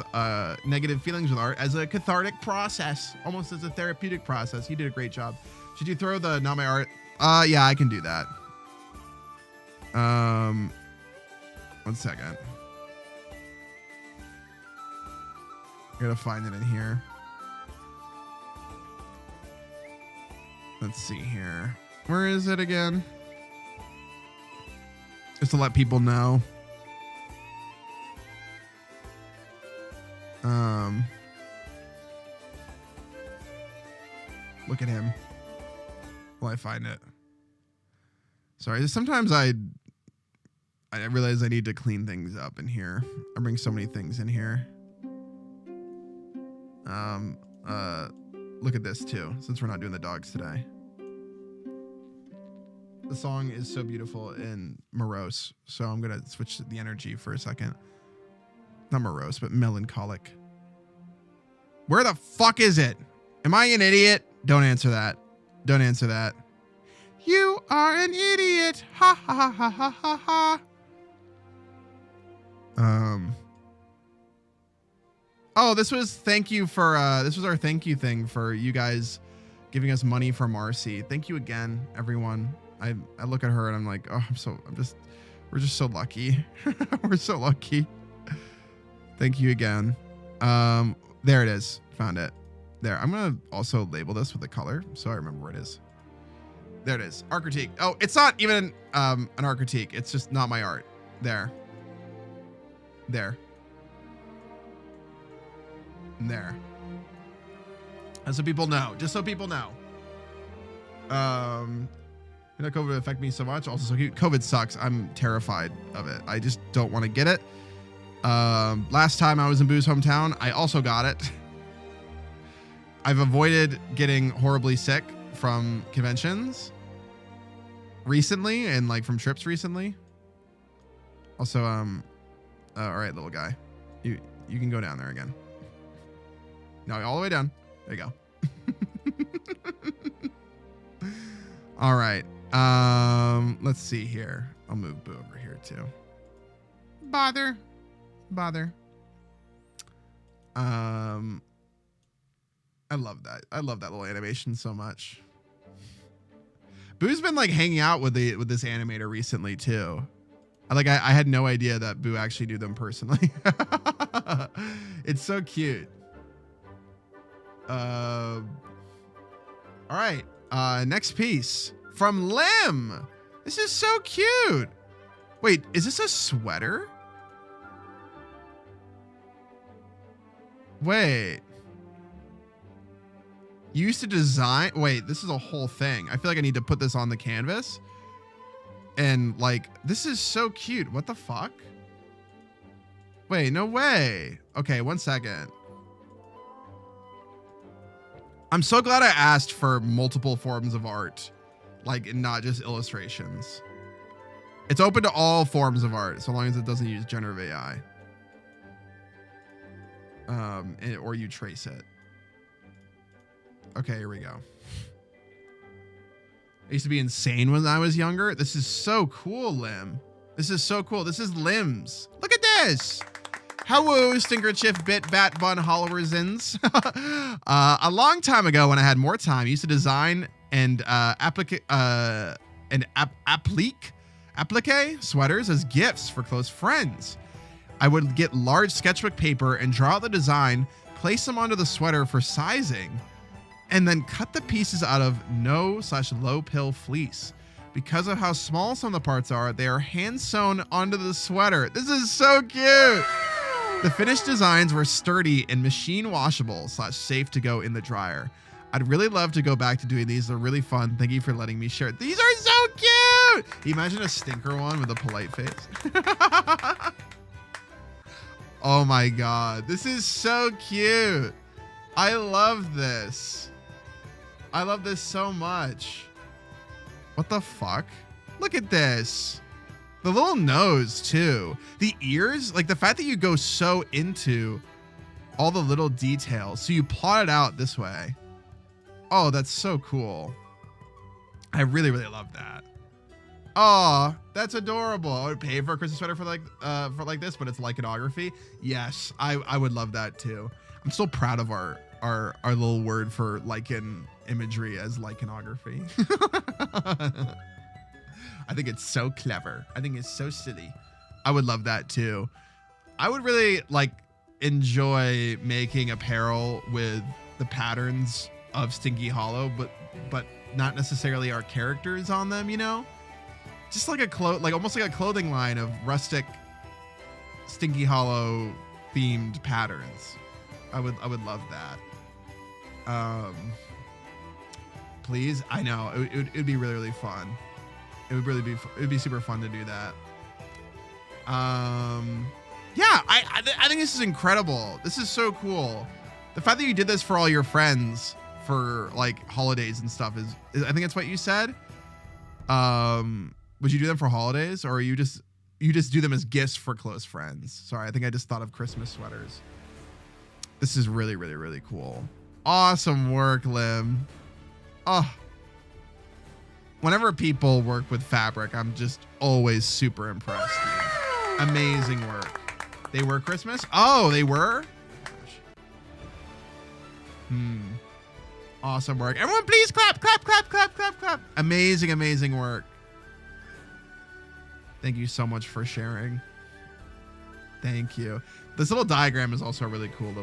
negative feelings with art as a cathartic process, almost as a therapeutic process. You did a great job. Should you throw the not my art? Yeah, I can do that. 1 second. I gotta find it in here. Let's see here. Where is it again? Just to let people know. Look at him. Will I find it? Sorry, sometimes I realize I need to clean things up in here. I bring so many things in here. Look at this too, since we're not doing the dogs today. The song is so beautiful and morose, so I'm gonna switch the energy for a second. Not morose, but melancholic. Where the fuck is it? Am I an idiot? Don't answer that. Don't answer that. You are an idiot. Ha ha ha ha ha ha ha. Oh, this was thank you for this was our thank you thing for you guys giving us money for Marcy. Thank you again, everyone. I look at her and I'm like, oh, we're just so lucky. We're so lucky. Thank you again. There it is. Found it. There. I'm gonna also label this with a color so I remember where it is. There it is. Art critique. Oh, it's not even an art critique. It's just not my art. There. There. There. And so people know. Just so people know. You know, COVID would affect me so much. Also, so COVID sucks. I'm terrified of it. I just don't want to get it. Last time I was in Boo's hometown, I also got it. I've avoided getting horribly sick from conventions recently and like from trips recently. Also, all right, little guy, you can go down there again. No, all the way down. There you go. All right. Let's see here. I'll move Boo over here too. Bother. I love that. I love that little animation so much. Boo's been like hanging out with this animator recently too. I had no idea that Boo actually knew them personally. It's so cute. All right. Next piece from Lim. This is so cute. Wait, is this a sweater? Wait. You used to design. Wait, this is a whole thing. I feel like I need to put this on the canvas. And like, this is so cute. What the fuck? Wait, no way. Okay, 1 second. I'm so glad I asked for multiple forms of art, like, and not just illustrations. It's open to all forms of art, so long as it doesn't use generative AI. Or you trace it. Okay, here we go. I used to be insane when I was younger. This is so cool, Lim. This is so cool. This is Lim's. Look at this. Hello, Stinkerchief Bit Bat Bun Hollowersins. A long time ago, when I had more time, I used to design and applique applique sweaters as gifts for close friends. I would get large sketchbook paper and draw out the design, place them onto the sweater for sizing, and then cut the pieces out of no/low pill fleece. Because of how small some of the parts are, they are hand sewn onto the sweater. This is so cute. The finished designs were sturdy and machine washable / safe to go in the dryer. I'd really love to go back to doing these. They're really fun. Thank you for letting me share. These are so cute. Imagine a stinker one with a polite face. Oh my God. This is so cute. I love this. I love this so much. What the fuck? Look at this. The little nose too. The ears, like the fact that you go so into all the little details. So you plot it out this way. Oh, that's so cool. I really, really love that. Oh, that's adorable. I would pay for a Christmas sweater for like this, but it's iconography. Yes, I would love that too. I'm so proud of our little word for lichen imagery as iconography. I think it's so clever. I think it's so silly. I would love that too. I would really enjoy making apparel with the patterns of Stinky Hollow, but not necessarily our characters on them, you know? Just like almost like a clothing line of rustic Stinky Hollow themed patterns. I would love that. Please, I know it'd be really, really fun. It'd be super fun to do that. Yeah, I think this is incredible. This is so cool. The fact that you did this for all your friends for holidays and stuff is I think that's what you said. Would you do them for holidays, or you just do them as gifts for close friends? Sorry, I think I just thought of Christmas sweaters. This is really, really, really cool. Awesome work, Lim. Oh, whenever people work with fabric, I'm just always super impressed. Dude. Amazing work. They were Christmas? Oh, they were? Awesome work. Everyone please clap, clap, clap, clap, clap, clap. Amazing, amazing work. Thank you so much for sharing. Thank you. This little diagram is also a really cool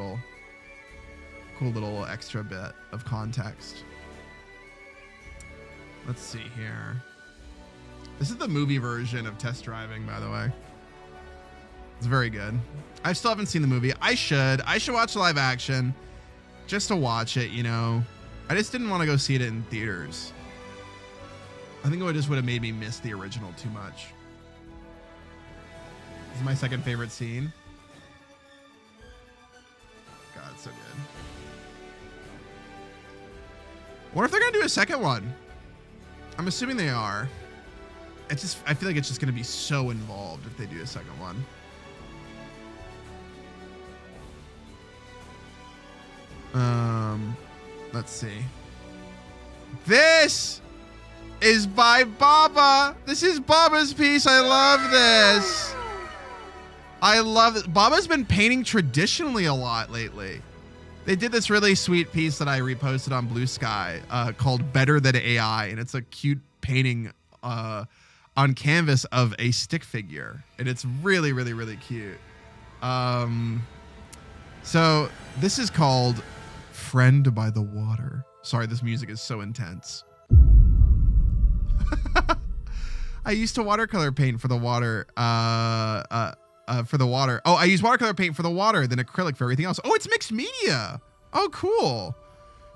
little extra bit of context. Let's see here. This is the movie version of Test Driving, by the way. It's very good. I still haven't seen the movie. I should watch live action just to watch it, you know. I just didn't want to go see it in theaters. I think it would have made me miss the original too much. This is my second favorite scene. God, it's so good. Wonder if they're gonna do a second one. I'm assuming they are. I feel like it's just gonna be so involved if they do a second one. Let's see. This is by Baba. This is Baba's piece. I love this. I love it. Baba's been painting traditionally a lot lately. They did this really sweet piece that I reposted on Bluesky called Better Than AI. And it's a cute painting on canvas of a stick figure. And it's really, really, really cute. So this is called Friend by the Water. Sorry, this music is so intense. I used to watercolor paint for the water. Oh, I use watercolor paint for the water, then acrylic for everything else. Oh, it's mixed media. Oh, cool.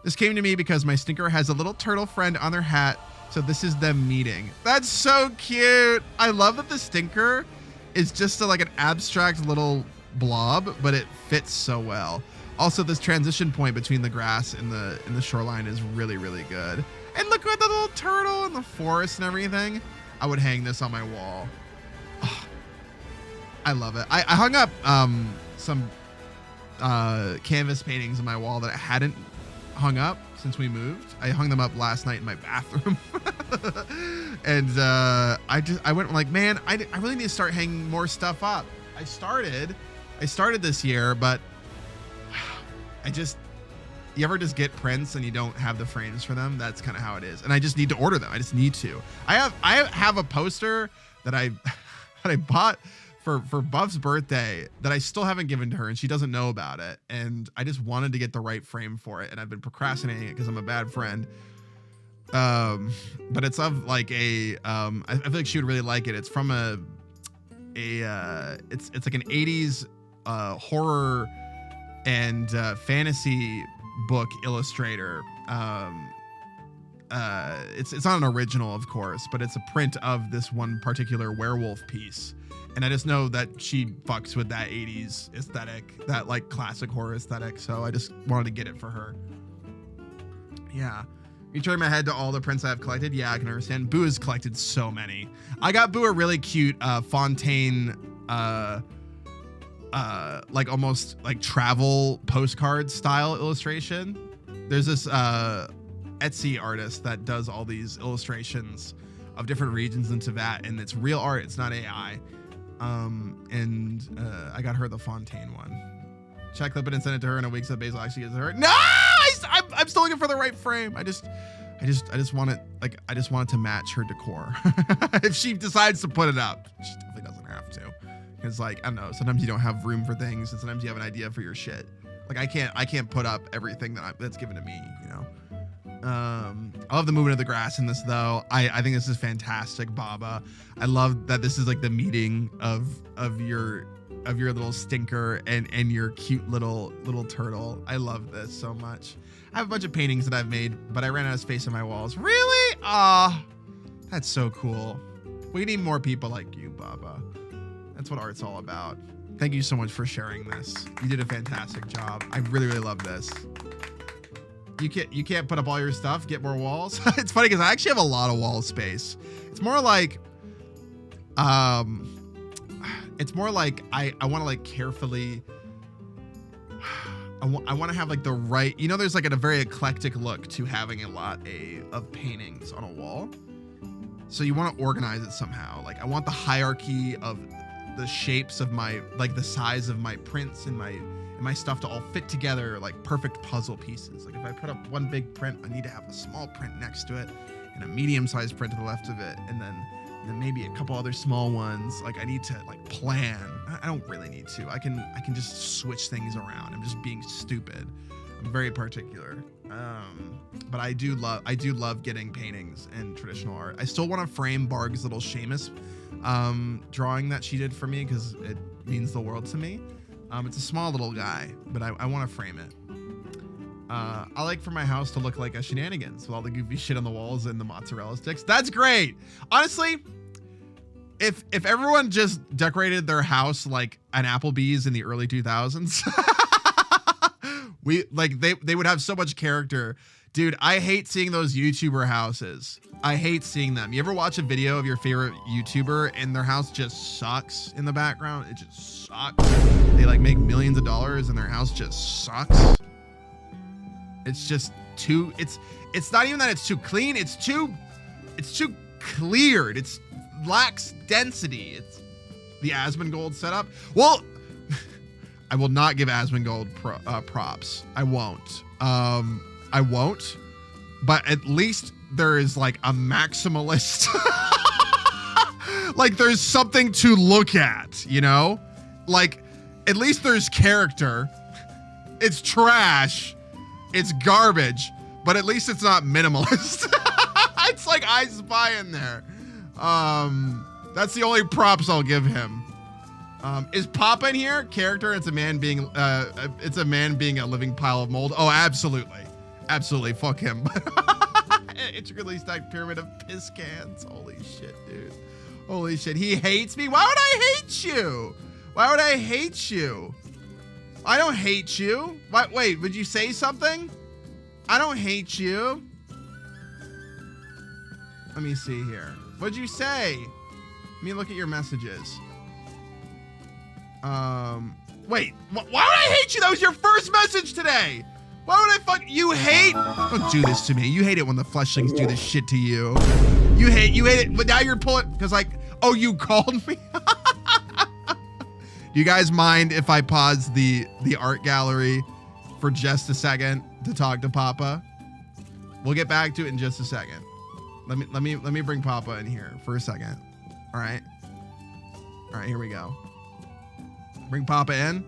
This came to me because my stinker has a little turtle friend on their hat, so this is them meeting. That's so cute. I love that the stinker is just like an abstract little blob, but it fits so well. Also, this transition point between the grass and the shoreline is really, really good. And look at the little turtle in the forest and everything. I would hang this on my wall. Oh, I love it. I hung up some canvas paintings on my wall that I hadn't hung up since we moved. I hung them up last night in my bathroom. And I went like, man, I really need to start hanging more stuff up. I started this year, but you ever just get prints and you don't have the frames for them? That's kind of how it is. And I just need to order them. I just need to. I have a poster that I bought for Buff's birthday that I still haven't given to her, and she doesn't know about it. And I just wanted to get the right frame for it, and I've been procrastinating it because I'm a bad friend. But it's of like a I feel like she would really like it. It's from it's like an 80s horror and fantasy book illustrator. It's not an original, of course, but it's a print of this one particular werewolf piece. And I just know that she fucks with that 80s aesthetic, that like classic horror aesthetic. So I just wanted to get it for her. Yeah. You turn my head to all the prints I've collected. Yeah, I can understand. Boo has collected so many. I got Boo a really cute Fontaine, like almost like travel postcard style illustration. There's this Etsy artist that does all these illustrations of different regions in Tibet, and it's real art. It's not AI. I got her the Fontaine one. Check clip it and send it to her in a week so Basil actually gets her. No, I'm still looking for the right frame. I just want it, like, I just want it to match her decor. If she decides to put it up, she definitely doesn't have to. Because, like, I don't know, sometimes you don't have room for things, and sometimes you have an idea for your shit. Like, I can't put up everything that's given to me, you know. I love the movement of the grass in this, though. I think this is fantastic, Baba. I love that this is like the meeting of your little stinker and your cute little turtle. I love this so much. I have a bunch of paintings that I've made, but I ran out of space on my walls. Really? Ah, that's so cool. We need more people like you, Baba. That's what art's all about. Thank you so much for sharing this. You did a fantastic job. I really, really love this. You can't put up all your stuff, get more walls. It's funny because I actually have a lot of wall space. It's more like I want to like carefully, I want to have like the right, you know, there's like a very eclectic look to having a lot of paintings on a wall. So you want to organize it somehow. Like I want the hierarchy of the shapes of my, like the size of my prints and my stuff to all fit together like perfect puzzle pieces. Like if I put up one big print, I need to have a small print next to it and a medium-sized print to the left of it, and then maybe a couple other small ones. Like I need to like plan. I don't really need to. I can just switch things around. I'm just being stupid. I'm very particular. But I do love getting paintings and traditional art. I still want to frame Barg's little Seamus drawing that she did for me because it means the world to me. It's a small little guy, but I want to frame it. I like for my house to look like a Shenanigans with all the goofy shit on the walls and the mozzarella sticks. That's great. Honestly, if everyone just decorated their house like an Applebee's in the early 2000s, they would have so much character. Dude, I hate seeing those YouTuber houses. I hate seeing them. You ever watch a video of your favorite YouTuber and their house just sucks in the background? It just sucks. They like make millions of dollars and their house just sucks. It's just too, it's not even that it's too clean. It's too cleared. It's lacks density. It's the Asmongold setup. Well, I will not give Asmongold props. I won't. I won't, but at least there is like a maximalist, like there's something to look at, you know, like at least there's character. It's trash. It's garbage, but at least it's not minimalist. It's like I Spy in there. That's the only props I'll give him. Is Papa in here? Character, it's a man being a living pile of mold. Oh, absolutely. Absolutely, fuck him. Intricately stacked pyramid of piss cans. Holy shit, dude. Holy shit, he hates me? Why would I hate you? Why would I hate you? I don't hate you. Wait, would you say something? I don't hate you. Let me see here. What'd you say? Let me look at your messages. Wait, why would I hate you? That was your first message today. Why would I you hate? Don't do this to me. You hate it when the fleshlings do this shit to you. You hate it, but now you're pulling, because like, oh, you called me? Do you guys mind if I pause the art gallery for just a second? to talk to Papa. We'll get back to it in just a second. Let me bring Papa in here for a second. All right. All right, here we go. Bring Papa in.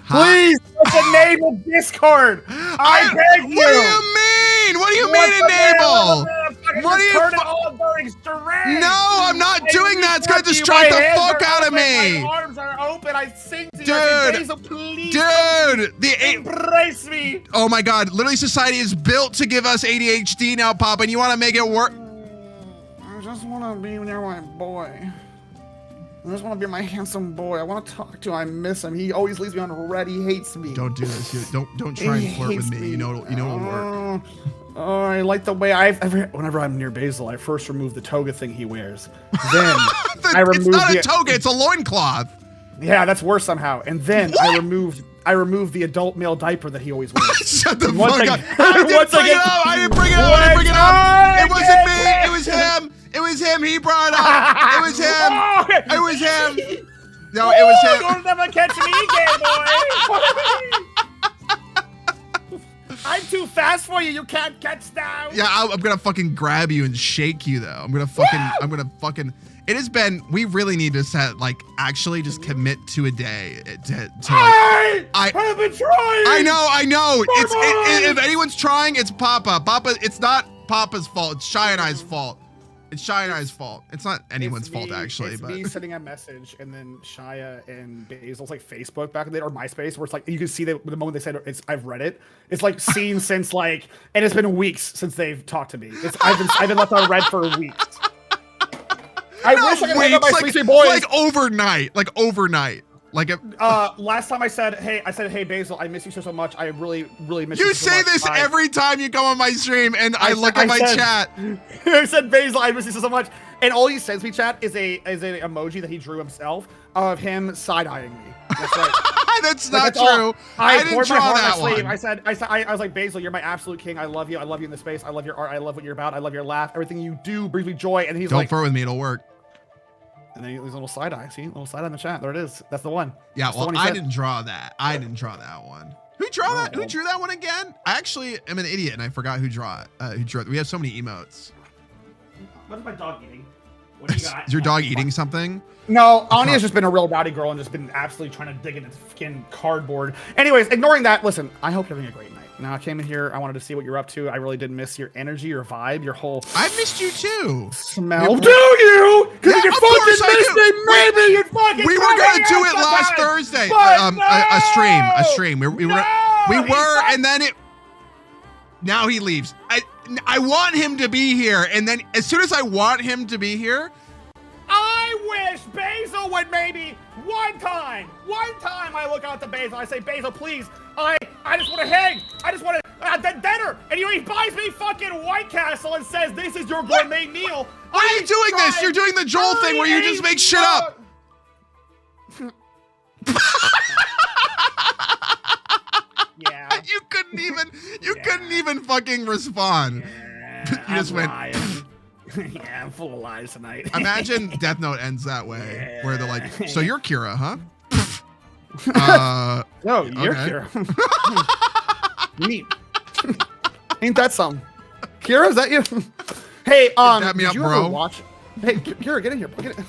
Please enable Discord. I beg you. What do you mean? What do you mean enable? What do you? Turn it on during stream. No, I'm not doing that. It's gonna distract the fuck out of me. My arms are open. I sing to Dude, you. Basil, please embrace me. Oh my God! Literally, society is built to give us ADHD now, Papa, and you want to make it work? I just want to be near my boy. I just want to be my handsome boy. I want to talk to him. I miss him. He always leaves me on red. He hates me. Don't do this. Don't try and flirt with me. You know it'll work. Oh, I like the way whenever I'm near Basil, I first remove the toga thing he wears. Then I remove it's not a toga. It's a loincloth. Yeah, that's worse somehow. And then I remove the adult male diaper that he always wears. Shut the fuck up. I didn't bring it up. It wasn't me. It was him. It was him. He brought it up. It was him. It was him. No, it was him. You'll never catch me again, boy. I'm too fast for you. You can't catch down. Yeah, I'm gonna fucking grab you and shake you though. I'm gonna fucking. It has been. We really need to actually just commit to a day. I have been trying. I know. If anyone's trying, it's Papa. It's not Papa's fault. It's Shy and I's fault. It's Shy and I's fault. It's not anyone's fault actually. It's but me sending a message and then Shia and Basil's Facebook back in the day, or MySpace, where it's like you can see that the moment they said I've read it. It's seen since and it's been weeks since they've talked to me. I've been left on red for weeks. I wish I could hang up my Sweet Sweet Boys. Overnight. Last time I said, hey Basil, I miss you so much. I really miss you. You so much. You say this every time you come on my stream, and I look at my chat. I said, Basil, I miss you so much, and all he sends me, chat, is an emoji that he drew himself of him side-eyeing me. That's right. That's not true. I didn't draw that one. I was like, Basil, you're my absolute king. I love you. I love you in the space. I love your art. I love what you're about. I love your laugh. Everything you do brings me joy. And he's Don't flirt with me. It'll work. And then there's a little side eye. See, a little side eye in the chat. There it is. That's the one. Yeah. Well, I didn't draw that. I didn't draw that one. Who drew that? Who drew that one again? I actually am an idiot and I forgot who drew it. Who drew it. We have so many emotes. What is my dog eating? What do you got? Is your dog eating something? No, Anya's just been a real rowdy girl and just been absolutely trying to dig into fucking cardboard. Anyways, ignoring that, listen, I hope you're having a great night. Now, I came in here, I wanted to see what you're up to. I really did miss your energy, your vibe, your whole... I missed you too. Smell. Do you? Because you fucking missed me, maybe you'd fucking... We were going to do it last Thursday. A stream. We were, and then it... Now he leaves. I want him to be here, and then as soon as I want him to be here... I wish Basil would maybe one time I look out to Basil, I say, Basil, please, I just want to hang, I just want to dinner, and he buys me fucking White Castle and says this is your gourmet meal. Why are you doing this? You're doing the Joel thing where you just make shit up. Yeah. You couldn't even fucking respond. Yeah, You just went. Yeah, I'm full of lies tonight. Imagine Death Note ends that way, where they're like, "So you're Kira, huh?" No, you're Kira. Neat. Ain't that something? Kira, is that you? Hey, Dab me did up, you bro. ever watch? Hey, Kira, get in here. Get in.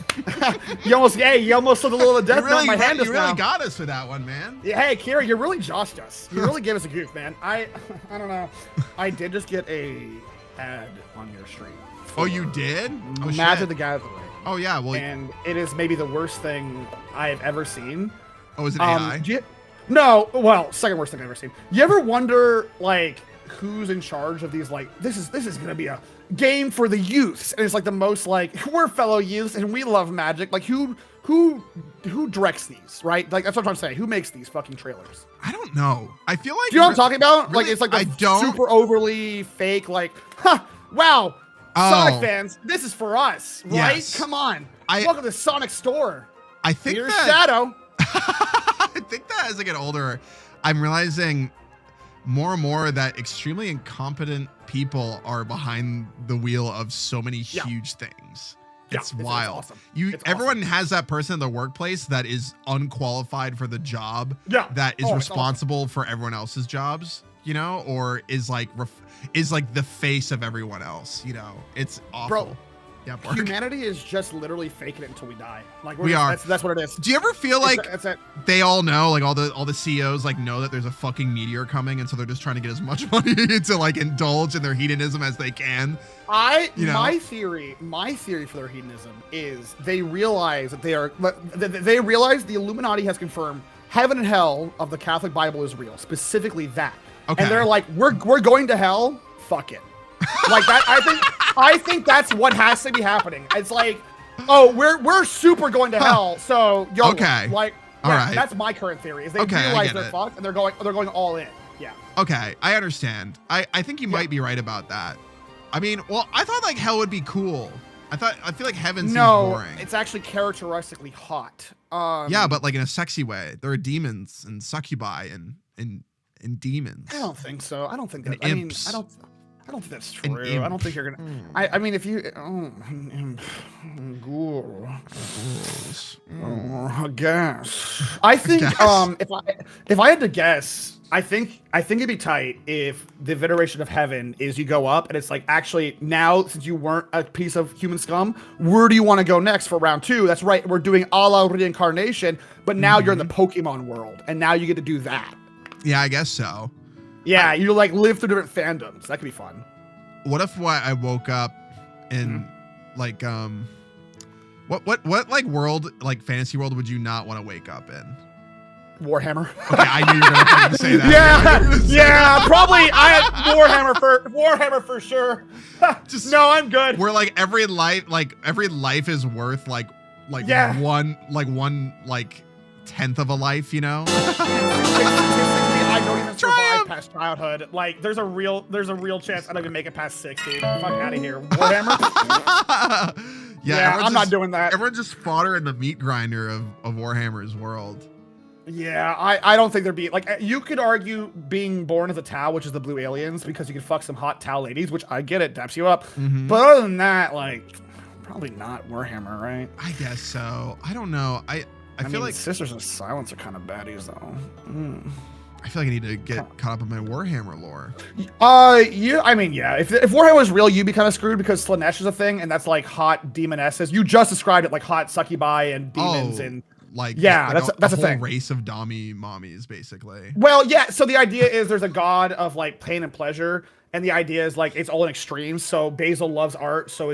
you almost took a little Death Note in my hand just You really now. got us for that one, man. Yeah, hey, Kira, you really joshed us. You really gave us a goof, man. I don't know. I did just get a ad on your stream. Oh, you did? Oh, Magic shit. the Gathering. Oh yeah, well. And it is maybe the worst thing I've ever seen. Oh, is it AI? No, well, second worst thing I've ever seen. You ever wonder who's in charge of these? This is gonna be a game for the youths, and it's the most we're fellow youths and we love magic. Who directs these, right? That's what I'm trying to say. Who makes these fucking trailers? I don't know. I feel like. Do you know what I'm talking about? Really? It's I don't. super overly fake. Wow. Sonic fans, this is for us, right? Yes. Come on. Welcome to Sonic Store. I think Here's that, Shadow. I think that as I get older, I'm realizing more and more that extremely incompetent people are behind the wheel of so many huge things. It's wild. Awesome. Everyone has that person in the workplace that is unqualified for the job. Yeah. That is it's responsible for everyone else's jobs, you know, or is like the face of everyone else, you know. It's awful. Bro, yeah, Mark. Humanity is just literally faking it until we die. Like we are. That's what it is. Do you ever feel like that's it. They all know, like all the CEOs like know that there's a fucking meteor coming, and so they're just trying to get as much money to like indulge in their hedonism as they can? My theory for their hedonism is they realize that they realize the Illuminati has confirmed heaven and hell of the Catholic Bible is real, specifically that. Okay. And they're like, we're going to hell. Fuck it. Like that. I think that's what has to be happening. It's like, oh, we're super going to hell. So okay. Like, all right. That's my current theory. Is they realize they're fucked and they're going all in. Yeah. Okay, I understand. I think you might be right about that. I mean, well, I thought like hell would be cool. I feel like heaven seems boring. It's actually characteristically hot. Yeah, but like in a sexy way. There are demons and succubi and demons. I don't think so. I don't think that. And imps. I don't think that's true. I don't think you're gonna. I mean, if you. I guess. I think. If I had to guess, I think it'd be tight if the veneration of heaven is you go up and it's like, actually now since you weren't a piece of human scum, where do you want to go next for round 2? That's right. We're doing a la reincarnation, but now you're in the Pokemon world and now you get to do that. Yeah, I guess so. Yeah, you like live through different fandoms. That could be fun. What if I woke up in like what like world, like fantasy world would you not want to wake up in? Warhammer. Okay, I knew you were gonna fucking say that. Yeah, probably I had Warhammer for sure. Just no, I'm good. Where like every life is worth like one tenth of a life, you know? I don't even survive past childhood. Like, there's a real chance I don't even make it past 60. Fuck out of here, Warhammer. I'm not doing that. Everyone just fodder in the meat grinder of Warhammer's world. Yeah, I don't think there'd be like, you could argue being born as a Tau, which is the blue aliens, because you can fuck some hot Tau ladies, which I get it, daps you up. But other than that, like, probably not Warhammer, right? I guess so. I don't know. I feel like Sisters of Silence are kind of baddies though. I feel like I need to get caught up in my Warhammer lore. If Warhammer was real, you'd be kind of screwed because Slanesh is a thing, and that's like hot demonesses. You just described it like hot succubi and demons and that's a thing. Race of dommy mommies, basically. Well, yeah. So the idea is there's a god of like pain and pleasure, and the idea is like it's all in extremes. So Basil loves art, so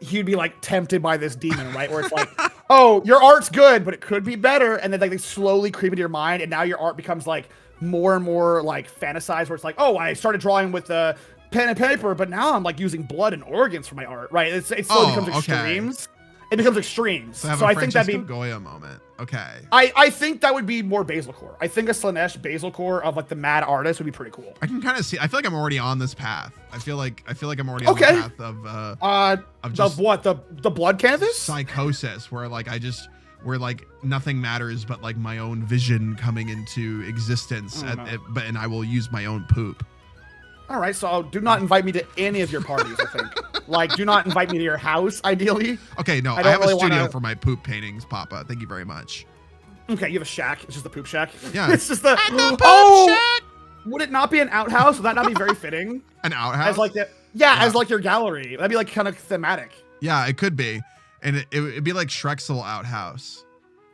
he'd be like tempted by this demon, right? Where it's like, oh, your art's good, but it could be better, and then like they slowly creep into your mind, and now your art becomes like more and more like fantasized, where it's like, oh, I started drawing with the pen and paper, but now I'm like using blood and organs for my art, right? It slowly becomes extremes. It becomes extremes. So I think that'd be Goya moment. Okay. I think that would be more Basil core. I think a Slanesh Basil core of like the mad artist would be pretty cool. I can kind of see. I feel like I'm already on this path. I feel like I'm already on the path of just what the blood canvas psychosis, where like where like nothing matters but like my own vision coming into existence, and I will use my own poop. All right, so do not invite me to any of your parties, I think. Like, do not invite me to your house, ideally. Okay, no, I have a studio for my poop paintings, Papa. Thank you very much. Okay, you have a shack. It's just the poop shack. Yeah. It's just the poop shack! Would it not be an outhouse? Would that not be very fitting? An outhouse? As like as like your gallery. That'd be like kind of thematic. Yeah, it could be. And it'd be like Shrek's little outhouse.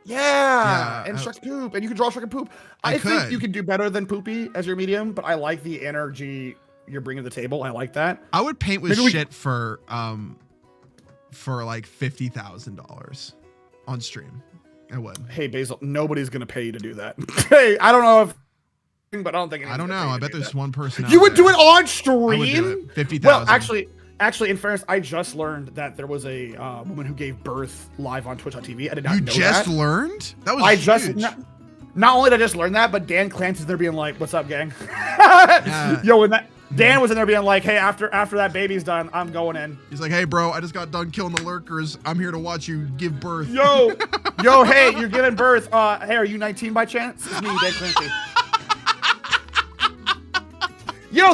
Yeah, and Shrek's poop, and you can draw Shrek and poop. I think you can do better than Poopy as your medium, but I like the energy you're bringing to the table. I like that. I would paint with shit for like $50,000 on stream. I would. Hey Basil, nobody's gonna pay you to do that. Hey, I don't know but I don't think. I don't know. I bet there's one person. You would do it on stream. I would do it. 50,000. Well, actually, in fairness, I just learned that there was a woman who gave birth live on Twitch.tv. I did not know that. You just learned? That was huge. Not only did I just learn that, but Dan Clancy's there being like, "What's up, gang?" Yo, when Dan was in there being like, "Hey, after that baby's done, I'm going in." He's like, "Hey, bro, I just got done killing the lurkers. I'm here to watch you give birth." Yo, hey, you're giving birth. Hey, are you 19 by chance? It's me, Dan Clancy.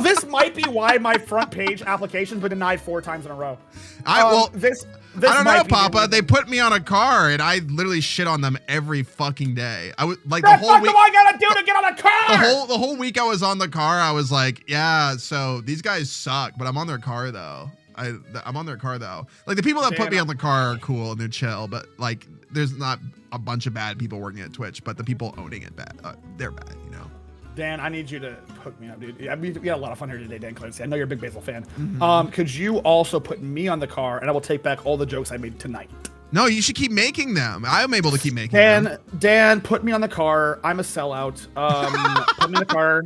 This might be why my front page application's been denied 4 times in a row. This I don't might know, be the Papa. reason. They put me on a car, and I literally shit on them every fucking day. I was like What the the whole fuck week. do I gotta do to get on a car? The whole week I was on the car, I was like, yeah. So these guys suck, but I'm on their car though. I'm on their car though. Like the people that put me on the car are cool and they're chill, but like there's not a bunch of bad people working at Twitch, but the people owning it they're bad, you know. Dan, I need you to hook me up, dude. Yeah, we had a lot of fun here today, Dan Clancy. I know you're a big Basil fan. Could you also put me on the car, and I will take back all the jokes I made tonight. No, you should keep making them. I'm able to keep making them. Dan, put me on the car. I'm a sellout. Put me in the car.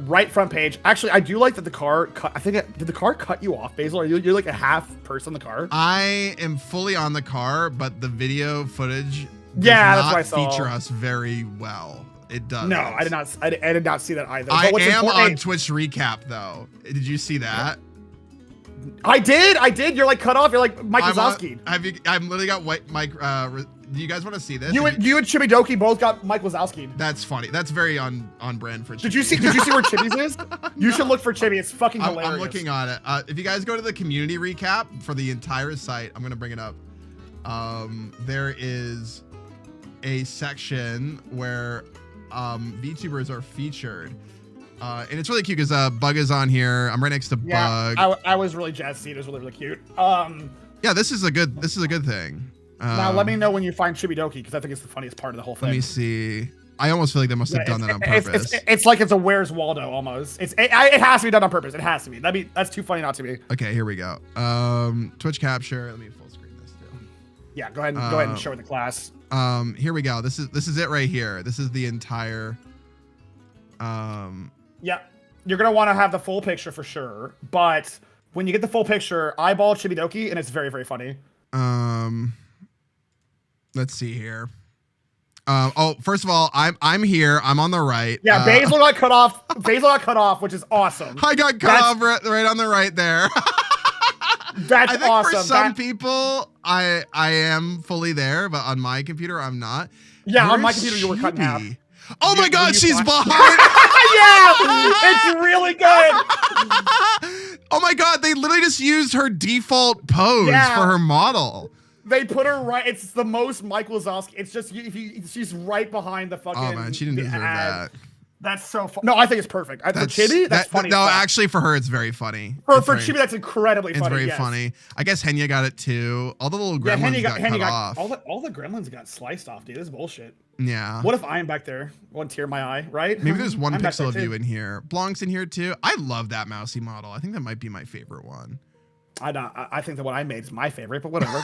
Right front page. Actually, I do like that the car cut. Did the car cut you off, Basil? Are you're like a half person in the car? I am fully on the car, but the video footage does that's not what I saw. feature us very well. It does. No, I did not. I did not see that either. I But what's am important- on Twitch recap though. Did you see that? I did. You're like cut off. You're like Mike Wazowski. I've literally got white Mike. Do you guys want to see this? You and Chibi Doki both got Mike Wazowski. That's funny. That's very on brand for Chibi. Did you see where Chibi's is? You should look for Chibi. It's fucking hilarious. I'm looking on it. If you guys go to the community recap for the entire site, I'm gonna bring it up. There is a section where VTubers are featured. And it's really cute because Bug is on here. I'm right next to Bug. I was really jazzed to see it. It was really, really cute. Yeah, this is a good thing. Now let me know when you find Chibi Doki because I think it's the funniest part of the whole thing. Let me see. I almost feel like they must have done that on purpose. It's like it's a Where's Waldo almost. It has to be done on purpose. It has to be. That's too funny not to be. Okay, here we go. Twitch capture. Let me full screen this too. Yeah, go ahead and show it the class. Here we go. This is it right here. This is the entire. Yeah, you're gonna want to have the full picture for sure. But when you get the full picture, eyeball Chibi Doki, and it's very, very funny. Let's see here. First of all, I'm here. I'm on the right. Yeah, Basil got cut off. Basil got cut off, which is awesome. I got cut off right on the right there. That's I think awesome. For some people, I am fully there, but on my computer, I'm not. Yeah, on my computer, you were cut in half. Oh my God, she's behind. Yeah, it's really good. Oh my God, they literally just used her default pose for her model. They put her right. It's the most Mike Wazowski. It's just she's right behind the fucking. Oh man, she didn't deserve that. That's so funny. No, I think it's perfect. For Chibi, that's funny. No, actually, for her, it's very funny. For Chibi, that's incredibly funny. It's very funny. I guess Henya got it too. All the little gremlins got cut off. All the gremlins got sliced off, dude. This is bullshit. Yeah. What if I am back there? One tear in my eye, right? Maybe there's one pixel of you in here. Blanc's in here too. I love that mousy model. I think that might be my favorite one. I think the one I made is my favorite, but whatever.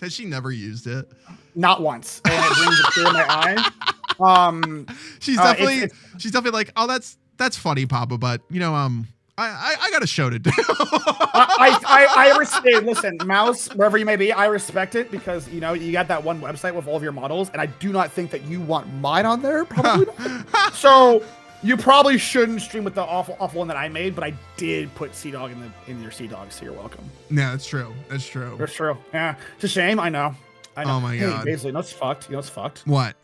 Has she never used it? Not once. And it brings a tear in my eye. She's definitely like, oh, that's funny, Papa, but you know, I got a show to do. I respect. Listen, Mouse, wherever you may be, I respect it because you know you got that one website with all of your models, and I do not think that you want mine on there. Probably not. So you probably shouldn't stream with the awful one that I made, but I did put Sea Dog in your Sea Dog, so you're welcome. Yeah, that's true. That's true. That's true. Yeah, it's a shame. I know. Oh my God. Basically, you know what's fucked? You know what's fucked? What?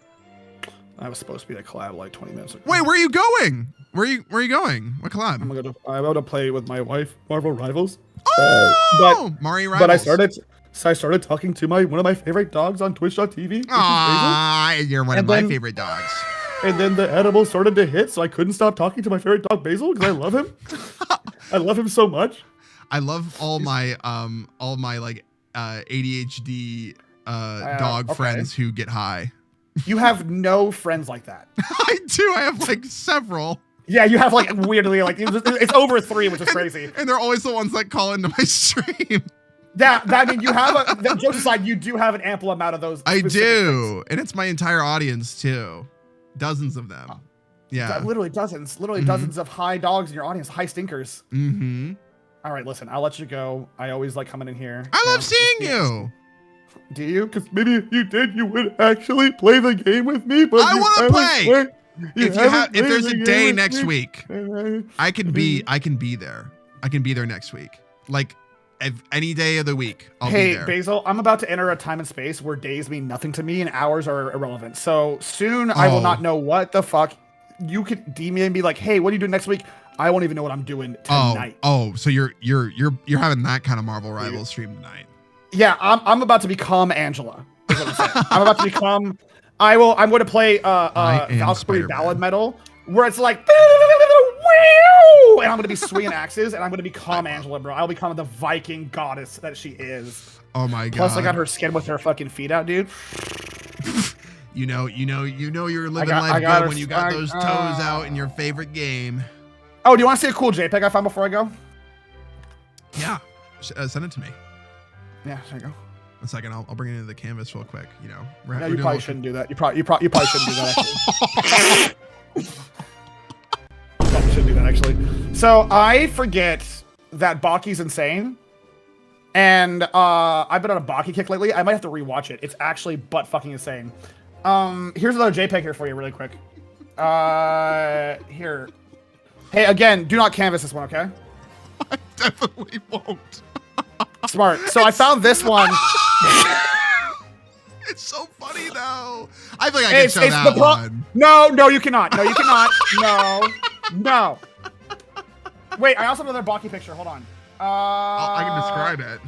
I was supposed to be at a collab like 20 minutes ago. Wait, where are you going? Where are you going? What collab? I'm gonna play with my wife, Marvel Rivals. Mari Rivals. But I started talking to one of my favorite dogs on Twitch.tv. You're one of my favorite dogs. And then the edible started to hit, so I couldn't stop talking to my favorite dog Basil because I love him. I love him so much. I love all my like ADHD dog friends who get high. You have no friends like that. I do. I have like several. Yeah, you have like weirdly like it's over 3, which is crazy. And they're always the ones that call into my stream. I mean, you have jokes aside, you do have an ample amount of those. I do, and it's my entire audience too. Dozens of them. Yeah, literally dozens of high dogs in your audience, high stinkers. Mm-hmm. All right, listen, I'll let you go. I always like coming in here. I love seeing you. Do you? Because maybe if you did, you would actually play the game with me. But I want to play. If there's a day next week, I can be there. I can be there next week. Like any day of the week, I'll be there. Hey, Basil, I'm about to enter a time and space where days mean nothing to me and hours are irrelevant. So soon I will not know what the fuck. You could DM me and be like, hey, what are you doing next week? I won't even know what I'm doing tonight. So you're having that kind of Marvel Rivals stream tonight. Yeah, I'm about to become Angela. Is what I'm saying. I'm about to become. I'm going to play Valkyrie Ballad Metal, where it's like, and I'm going to be swinging axes, and I'm going to become Angela, bro. I'll become the Viking goddess that she is. Oh my god! Plus, I got her skin with her fucking feet out, dude. You know you're living life good when you got those toes out in your favorite game. Oh, do you want to see a cool JPEG I found before I go? Yeah, send it to me. Yeah, there you go. 1 second, I'll bring it into the canvas real quick. You know, no, you probably shouldn't do that. You probably shouldn't do that. Actually. Probably shouldn't do that actually. So I forget that Baki's insane, and I've been on a Baki kick lately. I might have to rewatch it. It's actually butt fucking insane. Here's another JPEG here for you, really quick. Here. Hey, again, do not canvas this one, okay? I definitely won't. Smart. So I found this one. It's so funny though. I feel like I can show that one. No, you cannot. No, you cannot. No. Wait, I also have another Baki picture. Hold on. I can describe it.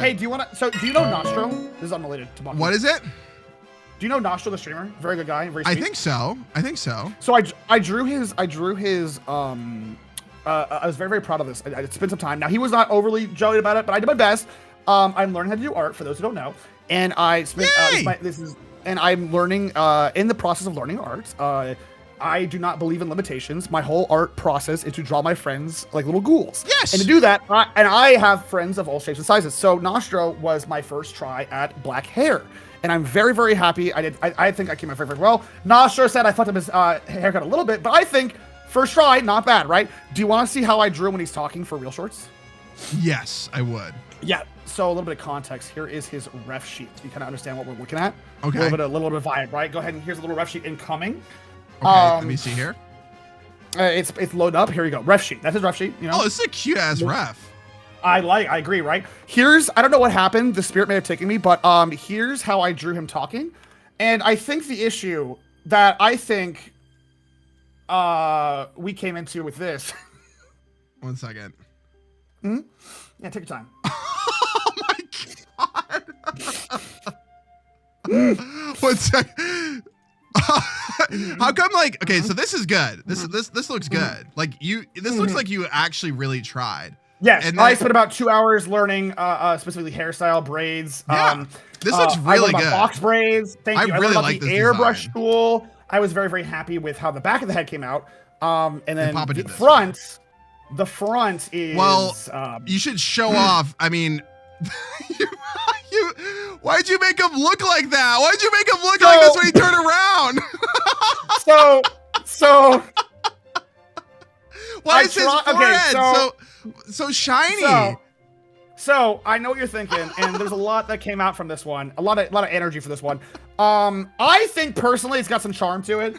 Hey, do you want to? So, do you know Nostro? This is unrelated to Baki. What is it? Do you know Nostro, the streamer? Very good guy. Very sweet. I think so. So I drew his. I was very, very proud of this. I spent some time. Now, he was not overly jolly about it, but I did my best. I'm learning how to do art, for those who don't know. And I spent, I'm learning, in the process of learning art, I do not believe in limitations. My whole art process is to draw my friends like little ghouls. Yes! And to do that, I have friends of all shapes and sizes. So Nostro was my first try at black hair. And I'm very, very happy. I think I came out very, very well. Nostro said I fucked up his haircut a little bit, but I think first try, not bad, right? Do you want to see how I drew when he's talking for real shorts? Yes, I would. Yeah. So a little bit of context. Here is his ref sheet. You kind of understand what we're looking at. Okay. A little bit of vibe, right? Go ahead and here's a little ref sheet incoming. Okay. Let me see here. It's loading up. Here you go. Ref sheet. That's his ref sheet. You know. Oh, this is a cute ass ref. I agree, right? I don't know what happened. The spirit may have taken me, but here's how I drew him talking. And I think the issue that I think we came into with this. 1 second. Hmm? Yeah, take your time. Oh my god. 1 second. How come okay, so this is good. This looks good. Like this looks like you actually really tried. Yes, and I spent about 2 hours learning specifically hairstyle, braids. Yeah, this looks really good. Box braids. Thank you. I really like the this airbrush design. tool. I was very, very happy with how the back of the head came out. And then the front is you should show off. I mean, why'd you make him look like that? Why'd you make him look like this when he turned around? so why is his forehead so shiny? So I know what you're thinking, and there's a lot that came out from this one. A lot of energy for this one. I think personally it's got some charm to it.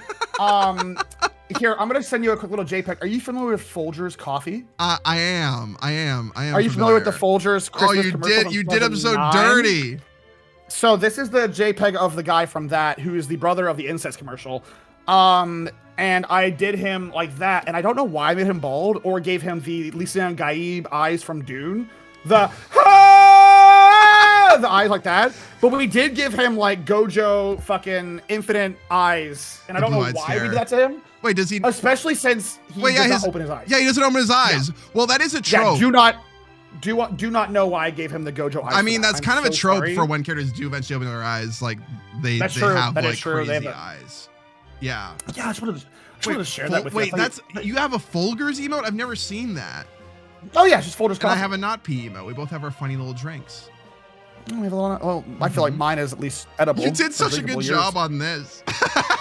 Here, I'm gonna send you a quick little JPEG. Are you familiar with Folgers coffee? I am. Are you familiar with the Folgers Christmas commercial? You did him so dirty. So this is the JPEG of the guy from that, who is the brother of the incest commercial. And I did him like that, and I don't know why I made him bald or gave him the Lisan Gaib eyes from Dune. The eyes like that. But we did give him like Gojo fucking infinite eyes. And I don't know why we did that to him. Wait, does he? Especially since he does not open his eyes. Yeah, he doesn't open his eyes. Yeah. Well, that is a trope. Yeah, do not know why I gave him the Gojo eyes. I mean, that's kind of a trope for when characters do eventually open their eyes. Like they have like crazy eyes. Yeah. Yeah, I just wanted to share that with you. Wait, you have a Folgers emote? I've never seen that. Oh yeah, it's just Folgers coffee. And I have a not pee emote. We both have our funny little drinks. We have a lot of, I feel like mine is at least edible. You did such a good job on this.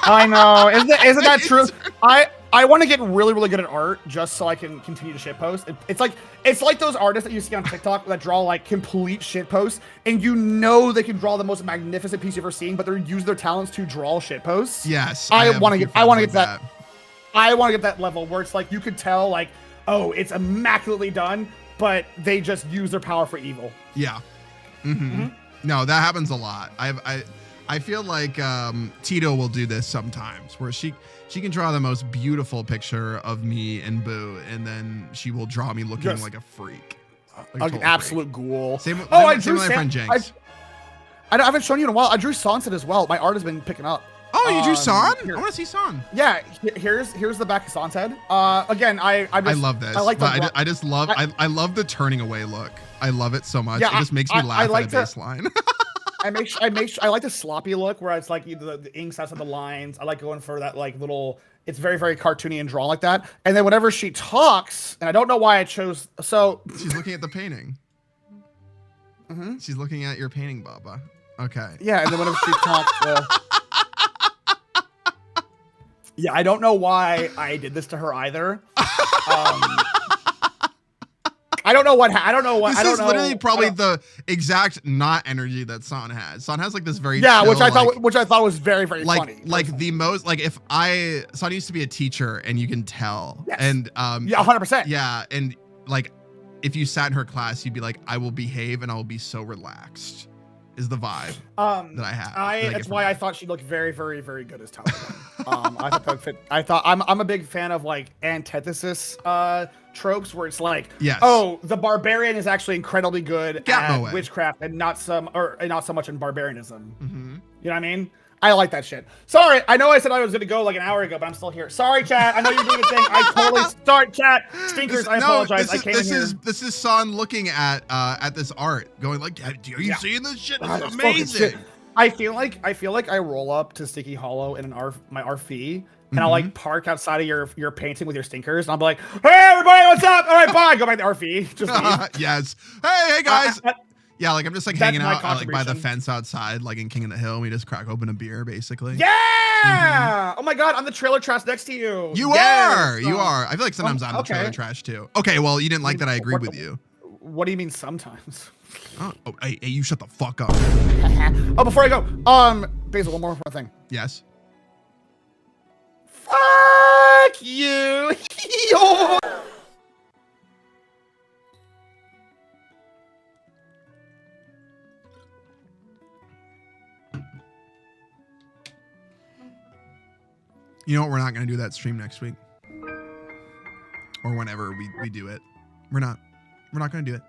I know. Isn't that true? I want to get really, really good at art just so I can continue to shitpost. It's like those artists that you see on TikTok that draw like complete shitposts, and you know they can draw the most magnificent piece you've ever seen, but they use their talents to draw shitposts. Yes. I want to get that level where it's like you could tell like, oh, it's immaculately done, but they just use their power for evil. Yeah. No, that happens a lot. I feel like Tito will do this sometimes, where she can draw the most beautiful picture of me and Boo, and then she will draw me looking like a freak. Like An absolute ghoul. Same, I same drew with my friend Jenks. I haven't shown you in a while. I drew Sansa as well. My art has been picking up. Oh, you drew San? Here. I want to see San. Yeah, here's the back of San's head. Again, I love this. I like I just love I love the turning away look. I love it so much. Yeah, it just makes me laugh at a baseline. I like the sloppy look where it's like the inks outside the lines. I like going for that like little. It's very, very cartoony and drawn like that. And then whenever she talks, and I don't know why I chose. So she's looking at the painting. Mm-hmm. She's looking at your painting, Baba. Okay. Yeah, and then whenever she talks. Yeah, I don't know why I did this to her either. I don't know what. This is literally probably the exact not energy that San has. San has like this very chill, which I thought was very, very like, funny. Like the most like if San used to be a teacher and you can tell. Yes. And yeah, 100%. Yeah, and like if you sat in her class, you'd be like, I will behave and I will be so relaxed. Is the vibe that I have. That's why I thought she looked very, very, very good as Talon. I thought that would fit. I thought I'm a big fan of like antithesis tropes where it's like, yes. Oh, the barbarian is actually incredibly good at away. witchcraft and not so much in barbarianism. Mm-hmm. You know what I mean? I like that shit. Sorry, I know I said I was gonna go like an hour ago, but I'm still here. Sorry, chat. I know you're doing a thing. I totally start chat. Stinkers, I apologize. This is San looking at this art, going like, are you seeing this shit? This is amazing. I feel like I roll up to Sticky Hollow in my RV, and I'll like park outside of your painting with your stinkers, and I'll be like, hey everybody, what's up? All right, bye. Go back to the RV. Just leave. Yes. Hey guys. Yeah, like I'm just like hanging out like by the fence outside, like in King of the Hill. We just crack open a beer, basically. Yeah! Mm-hmm. Oh my god, I'm the trailer trash next to you. You are. I feel like sometimes I'm the trailer trash too. Okay, well you didn't like that I agreed with you. What do you mean sometimes? Oh, hey, you shut the fuck up. Oh, before I go, Basil, one more thing. Yes. Fuck you. You know what? We're not going to do that stream next week. Or whenever we do it. We're not going to do it.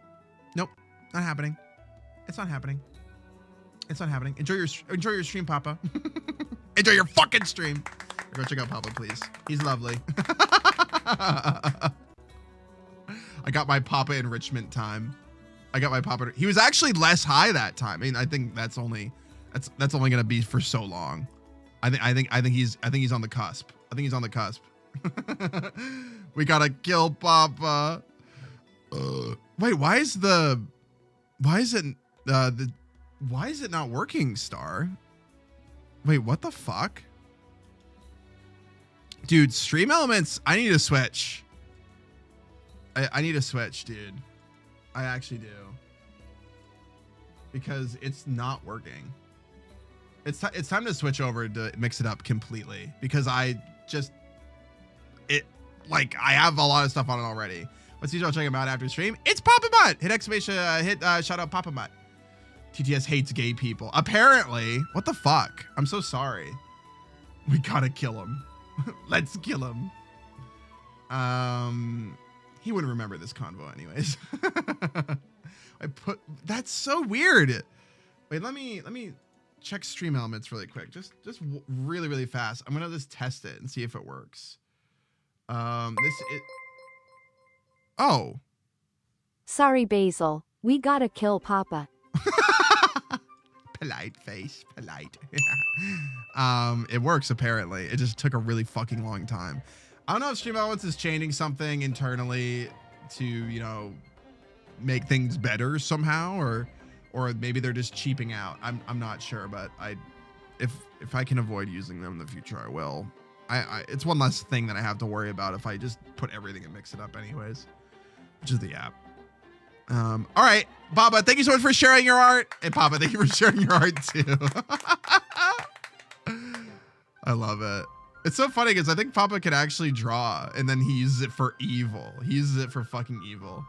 Nope. Not happening. It's not happening. It's not happening. Enjoy your stream, Papa. Enjoy your fucking stream. Go check out Papa, please. He's lovely. I got my Papa enrichment time. He was actually less high that time. I mean, I think that's only going to be for so long. I think he's on the cusp. I think he's on the cusp. We gotta kill Papa. Wait, why is it not working, Star? Wait, what the fuck? Dude, Stream Elements, I need to switch. I need to switch, dude. I actually do. Because it's not working. It's time to switch over to mix it up completely because I have a lot of stuff on it already. Let's see what I'll check him out after stream. It's Papa Mutt. Hit exclamation, shout out Papa Mutt. TTS hates gay people. Apparently. What the fuck? I'm so sorry. We gotta kill him. Let's kill him. He wouldn't remember this convo anyways. That's so weird. Wait, let me check Stream Elements really quick. Just really, really fast. I'm gonna just test it and see if it works. Oh. Sorry, Basil. We gotta kill Papa. Polite face, polite. It works apparently. It just took a really fucking long time. I don't know if Stream Elements is changing something internally to, make things better somehow, or maybe they're just cheaping out. I'm not sure, but if I can avoid using them in the future, I will. It's one less thing that I have to worry about if I just put everything and mix it up anyways, which is the app. All right, Baba, thank you so much for sharing your art. And Papa, thank you for sharing your art too. I love it. It's so funny because I think Papa could actually draw and then he uses it for evil. He uses it for fucking evil.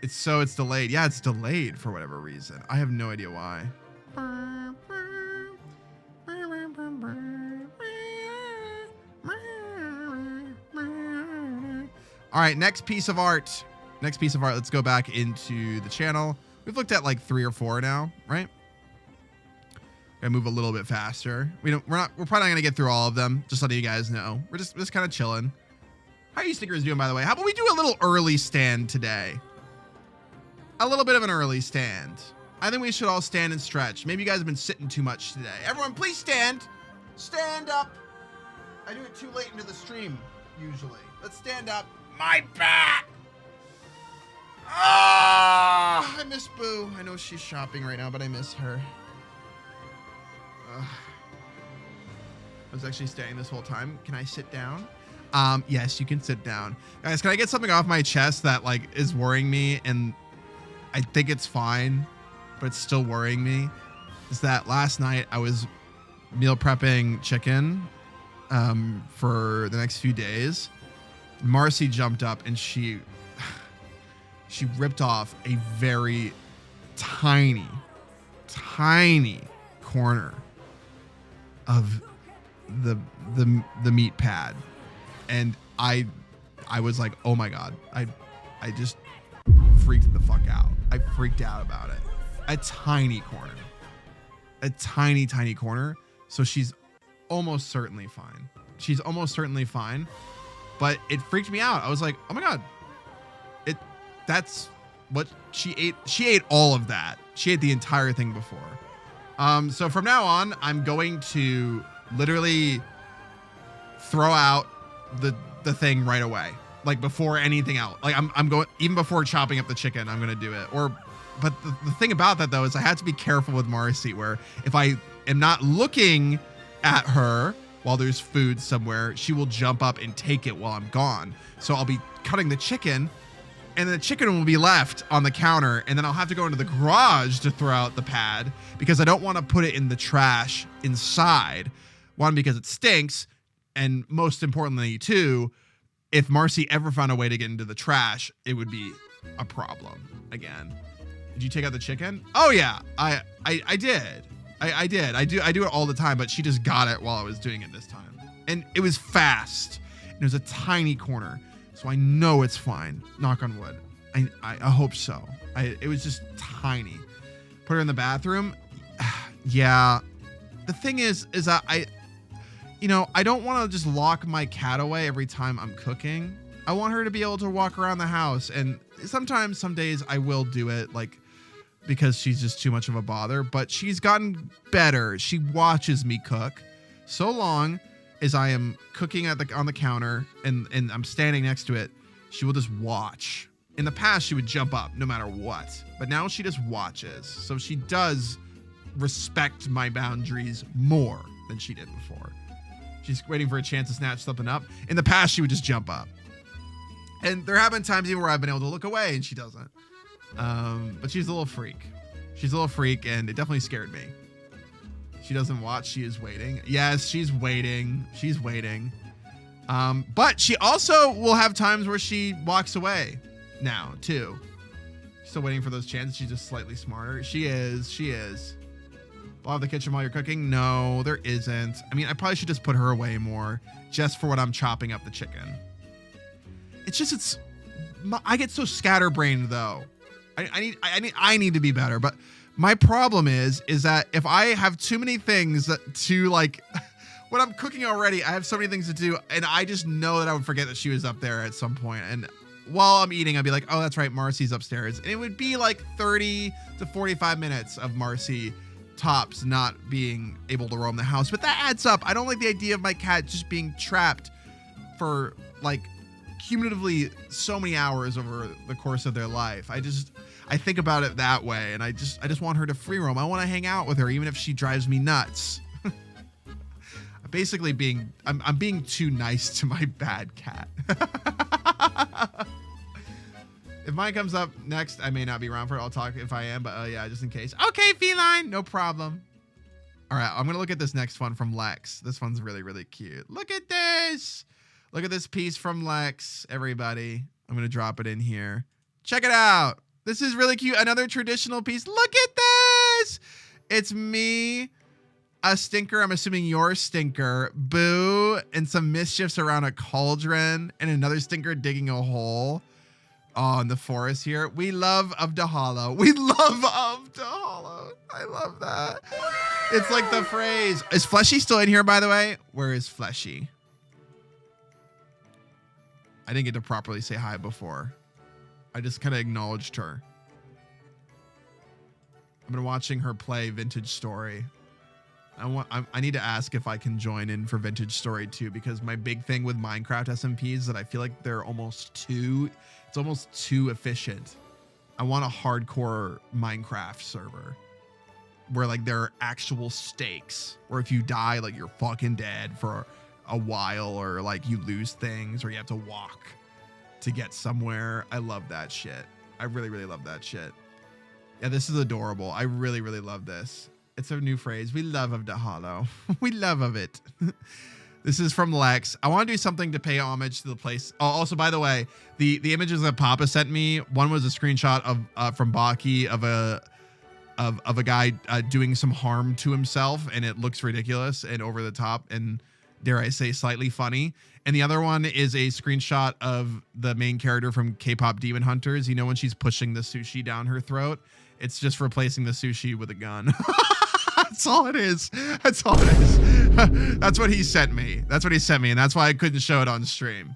It's delayed. Yeah, it's delayed for whatever reason. I have no idea why. All right, next piece of art. Next piece of art. Let's go back into the channel. We've looked at like 3 or 4 now, right? Gotta move a little bit faster. We're probably not gonna get through all of them. Just letting you guys know. We're just kind of chilling. How are you stickers doing, by the way? How about we do a little early stand today? A little bit of an early stand. I think we should all stand and stretch. Maybe you guys have been sitting too much today. Everyone, please stand. Stand up. I do it too late into the stream, usually. Let's stand up. My back. Ah, I miss Boo. I know she's shopping right now, but I miss her. I was actually staying this whole time. Can I sit down? Yes, you can sit down. Guys, can I get something off my chest that like is worrying me, and I think it's fine, but it's still worrying me? Is that last night I was meal prepping chicken for the next few days. Marcy jumped up and she ripped off a very tiny corner of the meat pad, and I was like, oh my god, I just freaked the fuck out. I freaked out about it. A tiny corner, a tiny corner. So she's almost certainly fine. She's almost certainly fine, but it freaked me out. I was like, oh my god, that's what she ate. She ate all of that. She ate the entire thing before. So from now on, I'm going to literally throw out the thing right away, like before anything else. Like I'm going, even before chopping up the chicken, I'm gonna do it. But the thing about that though is I have to be careful with Marcy, where if I am not looking at her while there's food somewhere, she will jump up and take it while I'm gone. So I'll be cutting the chicken, and the chicken will be left on the counter, and then I'll have to go into the garage to throw out the pad because I don't want to put it in the trash inside. One, because it stinks, and most importantly, two, if Marcy ever found a way to get into the trash, it would be a problem again. Did you take out the chicken? Oh yeah, I did. I did. I do it all the time, but she just got it while I was doing it this time, and it was fast. And it was a tiny corner. So I know it's fine. Knock on wood. I hope so. It was just tiny. Put her in the bathroom. Yeah. The thing is that I don't want to just lock my cat away every time I'm cooking. I want her to be able to walk around the house, and sometimes, some days I will do it, like, because she's just too much of a bother, but she's gotten better. She watches me cook. So long as I am cooking on the counter and I'm standing next to it, she will just watch. In the past, she would jump up no matter what, but now she just watches. So she does respect my boundaries more than she did before. She's waiting for a chance to snatch something up. In the past, she would just jump up. And there have been times even where I've been able to look away and she doesn't. But she's a little freak. She's a little freak, and it definitely scared me. She doesn't watch. She is waiting. Yes, she's waiting. She's waiting. But she also will have times where she walks away now, too. Still waiting for those chances. She's just slightly smarter. She is. She is. Blow out the kitchen while you're cooking? No, there isn't. I mean, I probably should just put her away more just for when I'm chopping up the chicken. I get so scatterbrained, though. I need to be better, but my problem is that if I have too many things to, like, when I'm cooking already, I have so many things to do, and I just know that I would forget that she was up there at some point. And while I'm eating, I'd be like, oh, that's right, Marcy's upstairs. And it would be like 30 to 45 minutes of Marcy tops not being able to roam the house. But that adds up. I don't like the idea of my cat just being trapped for, like, cumulatively so many hours over the course of their life. I think about it that way, and I just want her to free roam. I want to hang out with her, even if she drives me nuts. Basically I'm being too nice to my bad cat. If mine comes up next, I may not be around for it. I'll talk if I am, but yeah, just in case. Okay, feline, no problem. All right, I'm gonna look at this next one from Lex. This one's really, really cute. Look at this. Look at this piece from Lex, everybody. I'm gonna drop it in here. Check it out. This is really cute. Another traditional piece. Look at this. It's me, a stinker. I'm assuming your stinker, Boo, and some mischiefs around a cauldron, and another stinker digging a hole. Oh, in the forest here. We love of the hollow. We love of the hollow. I love that. It's like the phrase. Is Fleshy still in here, by the way? Where is Fleshy? I didn't get to properly say hi before. I just kind of acknowledged her. I've been watching her play Vintage Story. I need to ask if I can join in for Vintage Story too, because my big thing with Minecraft SMPs is that I feel like they're almost too efficient. I want a hardcore Minecraft server where like there are actual stakes, where if you die, like you're fucking dead for a while, or like you lose things, or you have to walk to get somewhere. I love that shit. I really, really love that shit. Yeah, this is adorable. I really, really love this. It's a new phrase. We love of the hollow. We love of it. This is from Lex. I want to do something to pay homage to the place. Oh, also, by the way, the images that Papa sent me, one was a screenshot of from Baki of a guy doing some harm to himself, and it looks ridiculous and over the top and, dare I say, slightly funny. And the other one is a screenshot of the main character from K-pop Demon Hunters. You know when she's pushing the sushi down her throat? It's just replacing the sushi with a gun. That's all it is. That's all it is. That's what he sent me. That's what he sent me, and that's why I couldn't show it on stream.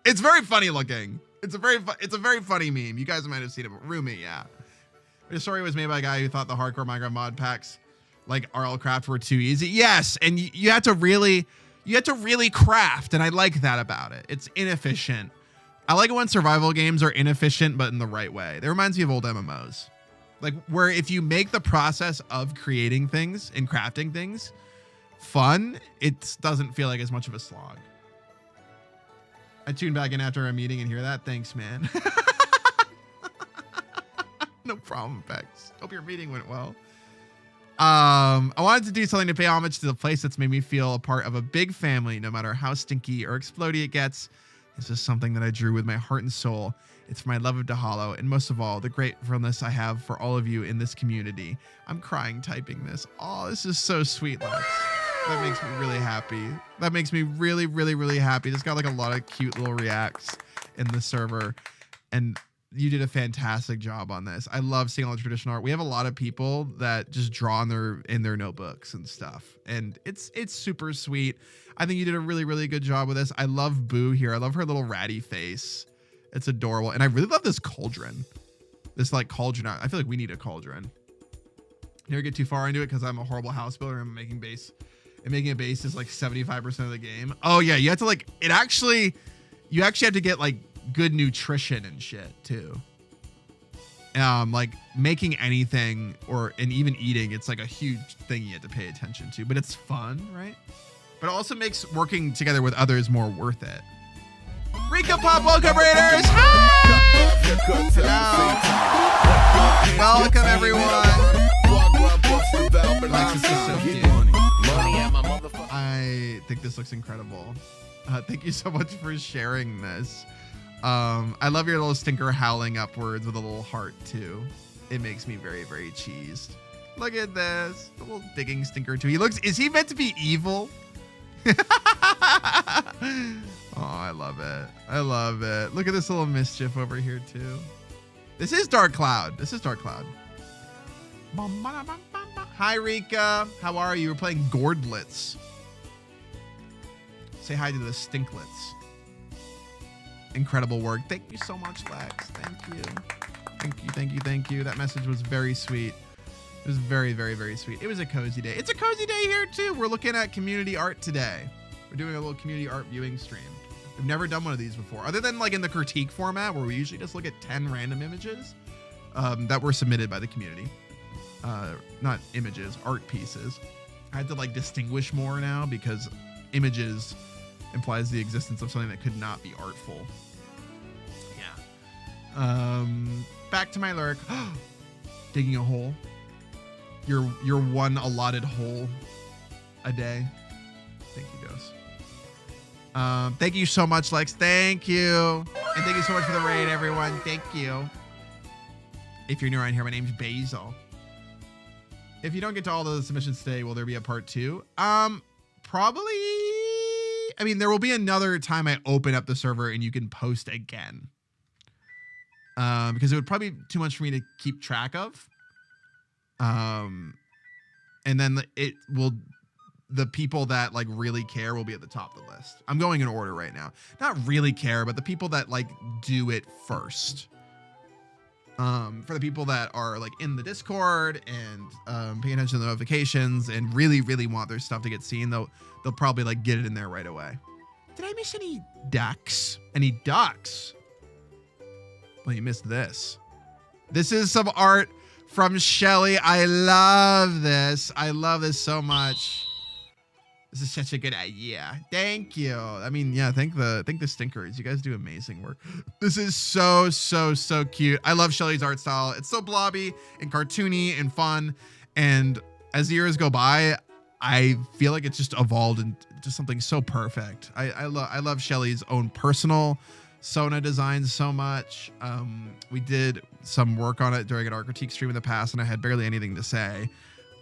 It's very funny looking. It's a very funny meme. You guys might have seen it, but Rumi, yeah. The story was made by a guy who thought the hardcore Minecraft mod packs like RL Craft were too easy. Yes, and you had to really craft, and I like that about it. It's inefficient. I like it when survival games are inefficient, but in the right way. That reminds me of old MMOs. Like where if you make the process of creating things and crafting things fun, it doesn't feel like as much of a slog. I tuned back in after a meeting and hear that. Thanks, man. No problem, Bex. Hope your meeting went well. I wanted to do something to pay homage to the place that's made me feel a part of a big family, no matter how stinky or explodey it gets. This is something that I drew with my heart and soul. It's for my love of Dahalo, and most of all, the gratefulness I have for all of you in this community. I'm crying typing this. Oh, this is so sweet, Lex. That makes me really happy. That makes me really, really, really happy. This got like a lot of cute little reacts in the server, and you did a fantastic job on this. I love seeing all the traditional art. We have a lot of people that just draw in their notebooks and stuff, and it's super sweet. I think you did a really, really good job with this. I love Boo here. I love her little ratty face. It's adorable, and I really love this cauldron. This like cauldron. I feel like we need a cauldron. Never get too far into it because I'm a horrible house builder. I'm making base, and making a base is like 75% of the game. Oh yeah, you have to like it. Actually, you actually have to get like good nutrition and shit too. Like making anything and even eating, it's like a huge thing you have to pay attention to, but it's fun, right? But it also makes working together with others more worth it. Rika Pop, welcome Raiders! Hi! Hello. Welcome everyone. Alexis is so cute. I think this looks incredible. Thank you so much for sharing this. I love your little stinker howling upwards with a little heart too. It makes me very, very cheesed. Look at this. The little digging stinker too. Is he meant to be evil? Oh, I love it. I love it. Look at this little mischief over here too. This is Dark Cloud. Hi, Rika. How are you? We're playing Gordlets. Say hi to the Stinklets. Incredible work. Thank you so much, Lex. Thank you. That message was very sweet. It was very, very, very sweet. It was a cozy day. It's a cozy day here too. We're looking at community art today. We're doing a little community art viewing stream. We've never done one of these before, other than like in the critique format where we usually just look at 10 random images that were submitted by the community. Not images, art pieces. I had to like distinguish more now because images implies the existence of something that could not be artful. Yeah. Back to my lurk. Digging a hole. Your one allotted hole a day. Thank you, Dose. Thank you so much, Lex. Thank you. And thank you so much for the raid, everyone. Thank you. If you're new around here, my name's Basil. If you don't get to all the submissions today, will there be a part 2? Probably. I mean, there will be another time I open up the server and you can post again. because it would probably be too much for me to keep track of. And then the people that like really care will be at the top of the list. I'm going in order right now. Not really care, but the people that like do it first. For the people that are like in the Discord and paying attention to the notifications and really, really want their stuff to get seen, they'll probably like get it in there right away. Did I miss any ducks? Any ducks? Well, you missed this. This is some art from Shelly. I love this. I love this so much. This is such a good idea. Thank you. I mean, yeah, thank the Stinkers. You guys do amazing work. This is so, so, so cute. I love Shelly's art style. It's so blobby and cartoony and fun. And as the years go by, I feel like it's just evolved into something so perfect. I love Shelly's own personal Sona designs so much. We did some work on it during an art critique stream in the past, and I had barely anything to say.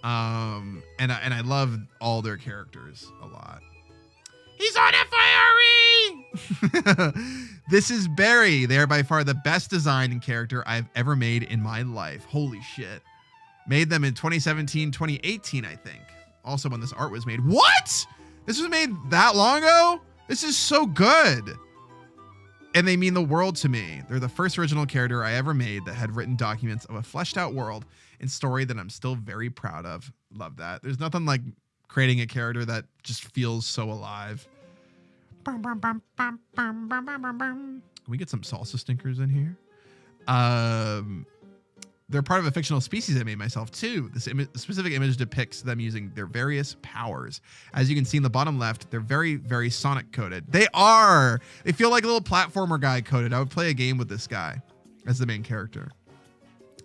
And I love all their characters a lot. He's on fire! This is Barry. They are by far the best design and character I've ever made in my life. Holy shit. Made them in 2017, 2018, I think. Also when this art was made. What? This was made that long ago? This is so good. And they mean the world to me. They're the first original character I ever made that had written documents of a fleshed out world and story that I'm still very proud of. Love that. There's nothing like creating a character that just feels so alive. Can we get some salsa stinkers in here? They're part of a fictional species I made myself too. This specific image depicts them using their various powers. As you can see in the bottom left, they're very, very Sonic coded. They are. They feel like a little platformer guy coded. I would play a game with this guy as the main character.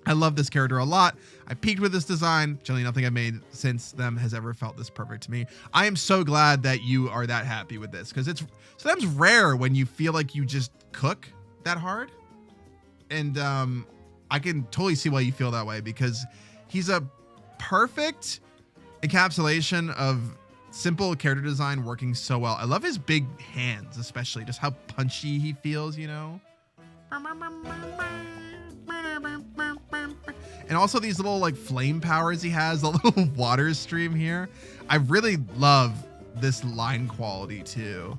I love this character a lot. I peaked with this design. Generally, nothing I've made since them has ever felt this perfect to me. I am so glad that you are that happy with this, because it's sometimes rare when you feel like you just cook that hard. And I can totally see why you feel that way, because he's a perfect encapsulation of simple character design working so well. I love his big hands, especially just how punchy he feels, you know? And also these little like flame powers he has, the little water stream here. I really love this line quality too.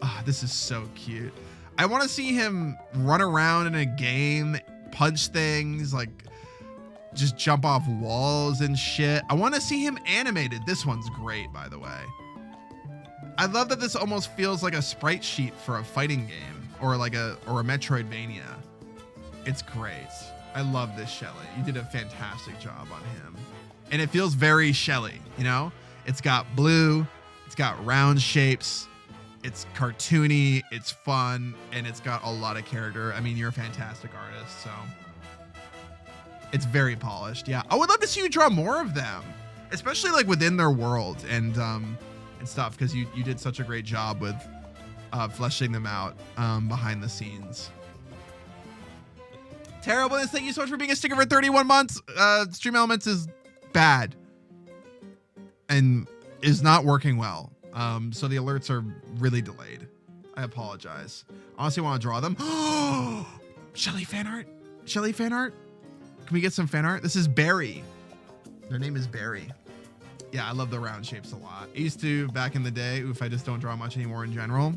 Oh, this is so cute. I want to see him run around in a game, punch things, like just jump off walls and shit. I want to see him animated. This one's great, by the way. I love that this almost feels like a sprite sheet for a fighting game or a Metroidvania. It's great. I love this Shelly. You did a fantastic job on him. And it feels very Shelly, you know? It's got blue, it's got round shapes, it's cartoony, it's fun, and it's got a lot of character. I mean, you're a fantastic artist, so it's very polished. Yeah, I would love to see you draw more of them, especially like within their world and stuff, because you did such a great job with fleshing them out behind the scenes. Terribleness, thank you so much for being a sticker for 31 months. Stream Elements is bad and is not working well. So the alerts are really delayed. I apologize. Honestly, want to draw them. Shelly fan art. Shelly fan art. Can we get some fan art? This is Barry. Their name is Barry. Yeah, I love the round shapes a lot. I used to back in the day. Oof, I just don't draw much anymore in general.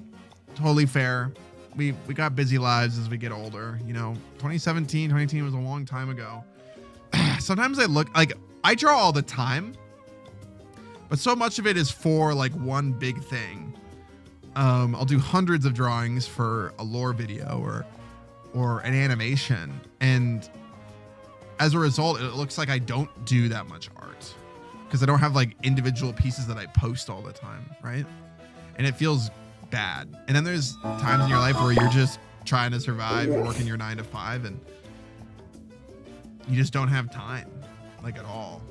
Totally fair. We got busy lives as we get older. You know, 2017, 2018 was a long time ago. Sometimes I look like I draw all the time, but so much of it is for like one big thing. I'll do hundreds of drawings for a lore video or an animation, and as a result, it looks like I don't do that much art because I don't have like individual pieces that I post all the time, right? And it feels bad. And then there's times in your life where you're just trying to survive, working your 9 to 5, and you just don't have time, like at all.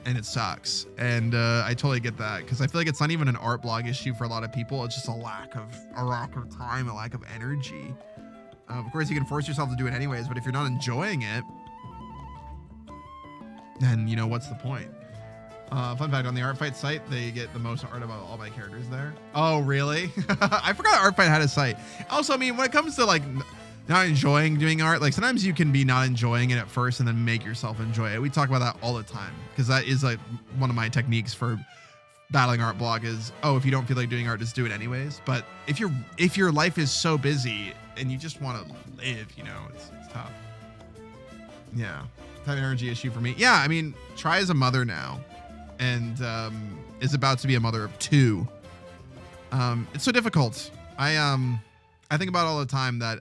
And it sucks. And I totally get that, because I feel like it's not even an art blog issue for a lot of people. It's just a lack of time, a lack of energy. Of course, you can force yourself to do it anyways, but if you're not enjoying it, then you know, what's the point? Fun fact, on the Art Fight site, they get the most art about all my characters there. Oh, really? I forgot Art Fight had a site. Also, I mean, when it comes to like not enjoying doing art. Like sometimes you can be not enjoying it at first and then make yourself enjoy it. We talk about that all the time because that is like one of my techniques for battling art blog is, oh, if you don't feel like doing art, just do it anyways. But if your life is so busy and you just want to live, you know, it's tough. Yeah. Type energy issue for me. Yeah. I mean, Try is a mother now and is about to be a mother of 2. It's so difficult. I think about all the time that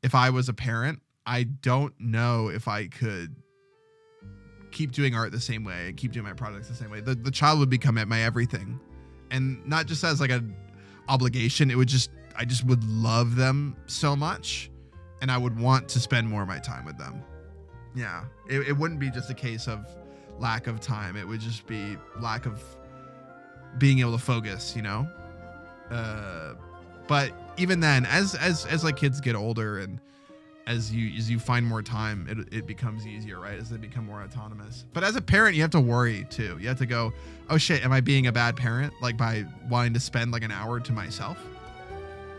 if I was a parent, I don't know if I could keep doing art the same way and keep doing my projects the same way. The child would become my everything, and not just as like an obligation. I just would love them so much, and I would want to spend more of my time with them. Yeah, it wouldn't be just a case of lack of time. It would just be lack of being able to focus, you know. But even then, as like kids get older and as you find more time, it becomes easier, right? As they become more autonomous. But as a parent, you have to worry too. You have to go, oh shit, am I being a bad parent? Like by wanting to spend like an hour to myself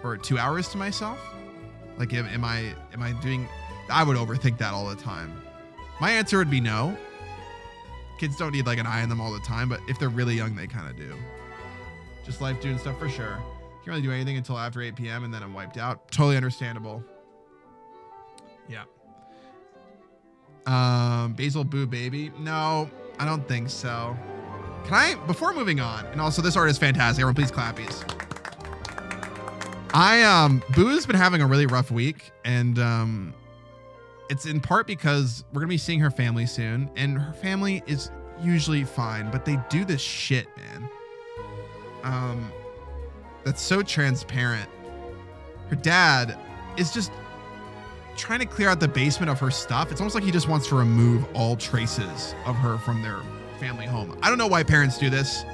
or 2 hours to myself? Like am I doing, I would overthink that all the time. My answer would be no. Kids don't need like an eye on them all the time, but if they're really young, they kind of do. Just life doing stuff for sure. Can't really do anything until after 8 p.m. and then I'm wiped out. Totally understandable. Yeah. Basil Boo Baby. No, I don't think so. Can I, before moving on, and also this art is fantastic. Everyone please clappies. Boo's been having a really rough week and it's in part because we're gonna be seeing her family soon and her family is usually fine, but they do this shit, man. That's so transparent. Her dad is just trying to clear out the basement of her stuff. It's almost like he just wants to remove all traces of her from their family home. I don't know why parents do this.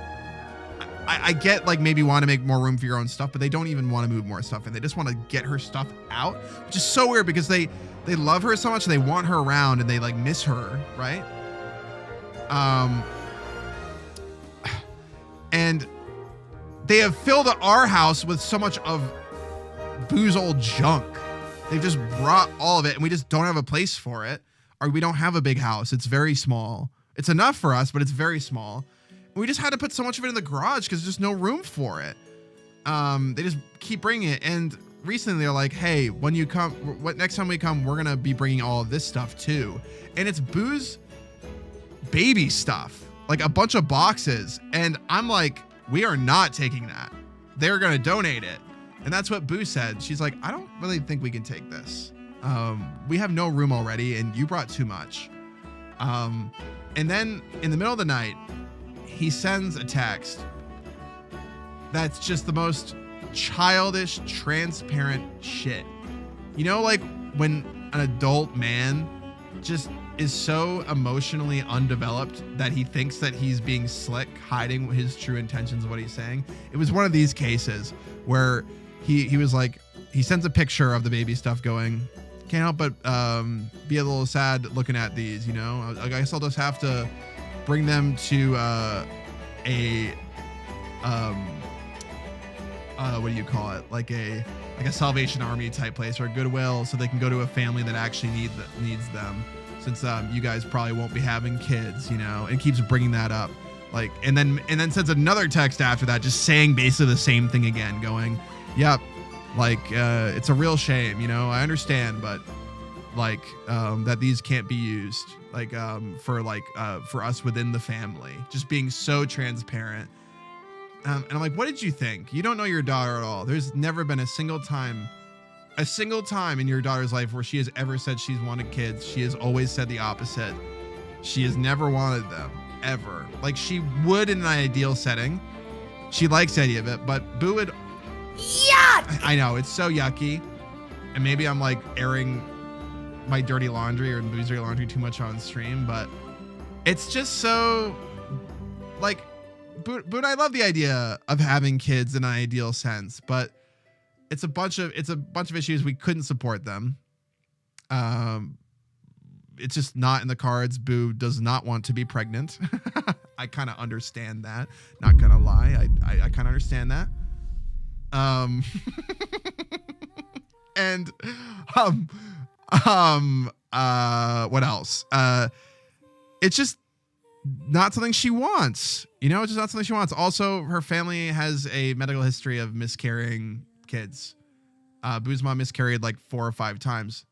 I get like maybe want to make more room for your own stuff, but they don't even want to move more stuff and they just want to get her stuff out, which is so weird because they love her so much and they want her around and they like miss her, right? And they have filled our house with so much of Boo's old junk. They've just brought all of it and we just don't have a place for it. Or we don't have a big house. It's very small. It's enough for us, but it's very small. And we just had to put so much of it in the garage because there's no room for it. They just keep bringing it. And recently they're like, hey, when you come, next time we come, we're going to be bringing all of this stuff too. And it's Boo's baby stuff, like a bunch of boxes. And I'm like, we are not taking that. They're going to donate it. And that's what Boo said. She's like, I don't really think we can take this. We have no room already and you brought too much. And then in the middle of the night, he sends a text that's just the most childish, transparent shit. You know, like when an adult man just is so emotionally undeveloped that he thinks that he's being slick, hiding his true intentions of what he's saying. It was one of these cases where he was like, he sends a picture of the baby stuff going, can't help but be a little sad looking at these, you know? I guess I'll just have to bring them to what do you call it? Like a Salvation Army type place or a Goodwill so they can go to a family that actually needs them. Since you guys probably won't be having kids, you know, and keeps bringing that up, like, and then sends another text after that, just saying basically the same thing again, going, yep, like it's a real shame, you know, I understand, but like that these can't be used, like for us within the family, just being so transparent. And I'm like, what did you think? You don't know your daughter at all. There's never been a single time in your daughter's life where she has ever said she's wanted kids. She has always said the opposite. She has never wanted them, ever. Like she would in an ideal setting. She likes the idea of it, but Boo would... Yuck! I know, it's so yucky. And maybe I'm like airing my dirty laundry or Boo's dirty laundry too much on stream, but it's just so... Like, Boo and I love the idea of having kids in an ideal sense, but it's a bunch of issues. We couldn't support them. It's just not in the cards. Boo does not want to be pregnant. I kind of understand that. Not gonna lie, I kind of understand that. And what else? It's just not something she wants. You know, it's just not something she wants. Also, her family has a medical history of miscarrying kids. Boo's mom miscarried like 4 or 5 times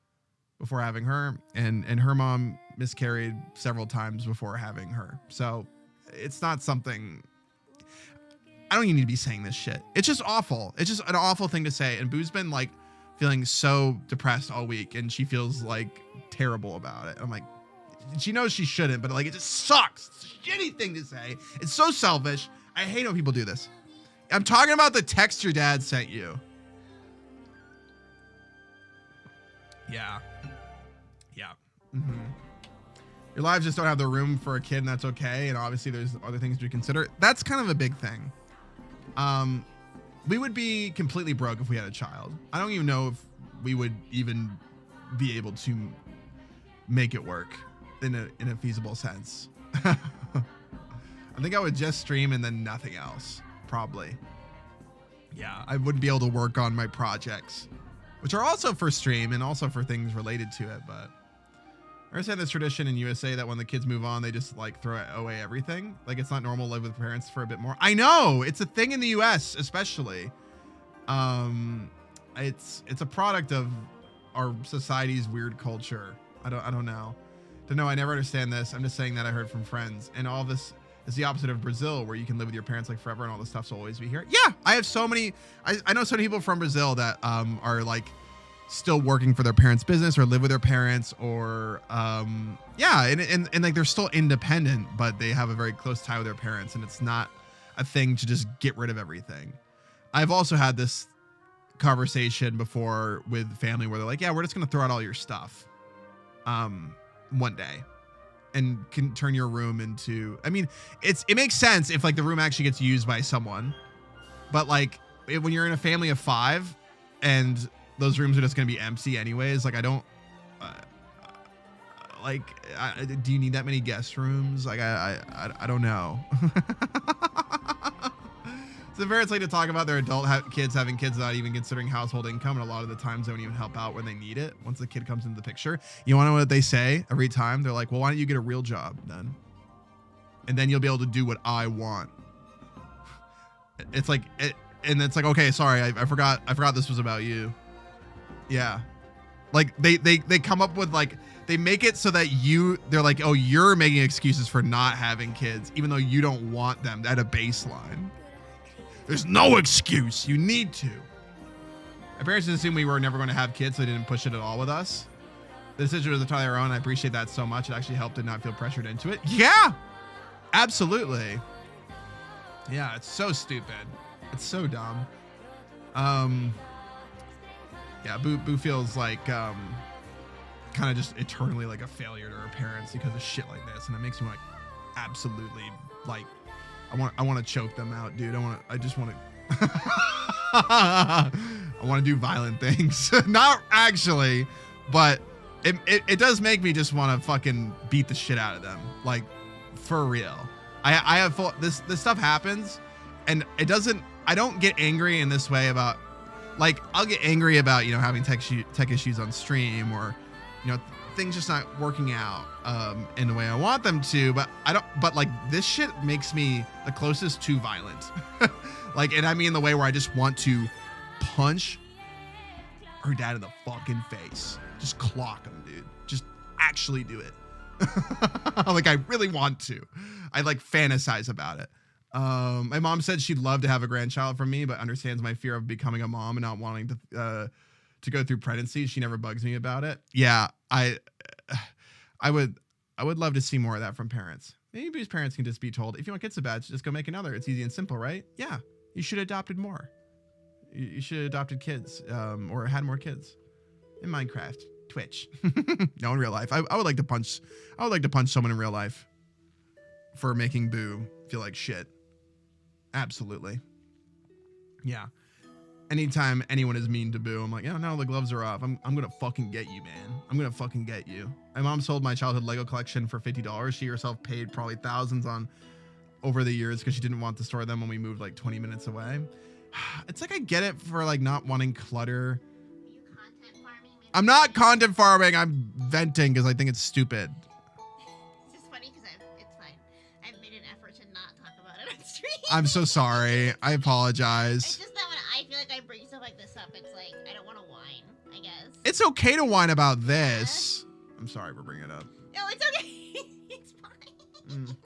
before having her, and her mom miscarried several times before having her. So it's not something. I don't even need to be saying this shit. It's just awful. It's just an awful thing to say. And Boo's been like feeling so depressed all week, and she feels like terrible about it. I'm like, she knows she shouldn't, but like, it just sucks. It's a shitty thing to say. It's so selfish. I hate when people do this. I'm talking about the text your dad sent you. Yeah. Yeah. Mm-hmm. Your lives just don't have the room for a kid, and that's okay. And obviously there's other things to consider. That's kind of a big thing. We would be completely broke if we had a child. I don't even know if we would even be able to make it work in a feasible sense. I think I would just stream and then nothing else, probably. Yeah, I wouldn't be able to work on my projects, which are also for stream and also for things related to it. But I understand this tradition in USA that when the kids move on, they just like throw away everything. Like, it's not normal to live with parents for a bit more. I know it's a thing in the US, especially. It's a product of our society's weird culture. I don't know. I never understand this. I'm just saying that I heard from friends, and all this is the opposite of Brazil, where you can live with your parents like forever and all this stuff's will always be here. Yeah, I have so many. I know so many people from Brazil that are like still working for their parents' business or live with their parents, or yeah, and like they're still independent, but they have a very close tie with their parents, and it's not a thing to just get rid of everything. I've also had this conversation before with family where they're like, yeah, we're just gonna throw out all your stuff one day and can turn your room into, I mean, it makes sense if like the room actually gets used by someone, but like when you're in a family of 5 and those rooms are just going to be empty anyways, like I don't do you need that many guest rooms? Like I don't know. So parents like to talk about their adult kids having kids without even considering household income, and a lot of the times they don't even help out when they need it. Once the kid comes into the picture, you want to know what they say every time? They're like, well, why don't you get a real job then? And then you'll be able to do what I want. It's like, and it's like, okay, sorry, I forgot this was about you. Yeah. Like they come up with like, they make it so that they're like, oh, you're making excuses for not having kids, even though you don't want them at a baseline. There's no excuse. You need to. My parents just assumed we were never going to have kids, so they didn't push it at all with us. The decision was entirely our own. I appreciate that so much. It actually helped to not feel pressured into it. Yeah, absolutely. Yeah, it's so stupid. It's so dumb. Yeah, Boo feels like kind of just eternally like a failure to her parents because of shit like this, and it makes me like absolutely like I want to choke them out, dude. I just want to I want to do violent things. Not actually, but it does make me just want to fucking beat the shit out of them, like for real. I have full, this stuff happens, and I don't get angry in this way about, like, I'll get angry about, you know, having tech issues on stream, or, you know, things just not working out in the way I want them to, but like this shit makes me the closest to violent. Like, and I mean the way where I just want to punch her dad in the fucking face. Just clock him, dude. Just actually do it. Like, I really want to. I like fantasize about it. My mom said she'd love to have a grandchild from me, but understands my fear of becoming a mom and not wanting to go through pregnancy. She never bugs me about it. Yeah, I would love to see more of that from parents. Maybe his parents can just be told, if you want kids so bad, just go make another. It's easy and simple, right? Yeah, you should have adopted more. You should have adopted kids, or had more kids in Minecraft, Twitch. No, in real life. I would like to punch someone in real life for making Boo feel like shit. Absolutely. Yeah. Anytime anyone is mean to Boo, I'm like, yeah, no, the gloves are off. I'm gonna fucking get you, man. I'm gonna fucking get you. My mom sold my childhood Lego collection for $50. She herself paid probably thousands on over the years because she didn't want to store them when we moved like 20 minutes away. It's like, I get it for like not wanting clutter. You content I'm not content farming. I'm venting because I think it's stupid. It's just funny because it's fine. I've made an effort to not talk about it on stream. I'm so sorry. I apologize. It's just that when I feel like I bring stuff like this up, it's like I don't want to whine, I guess. It's okay to whine about this. I'm sorry for bringing it up. No, it's okay. It's fine.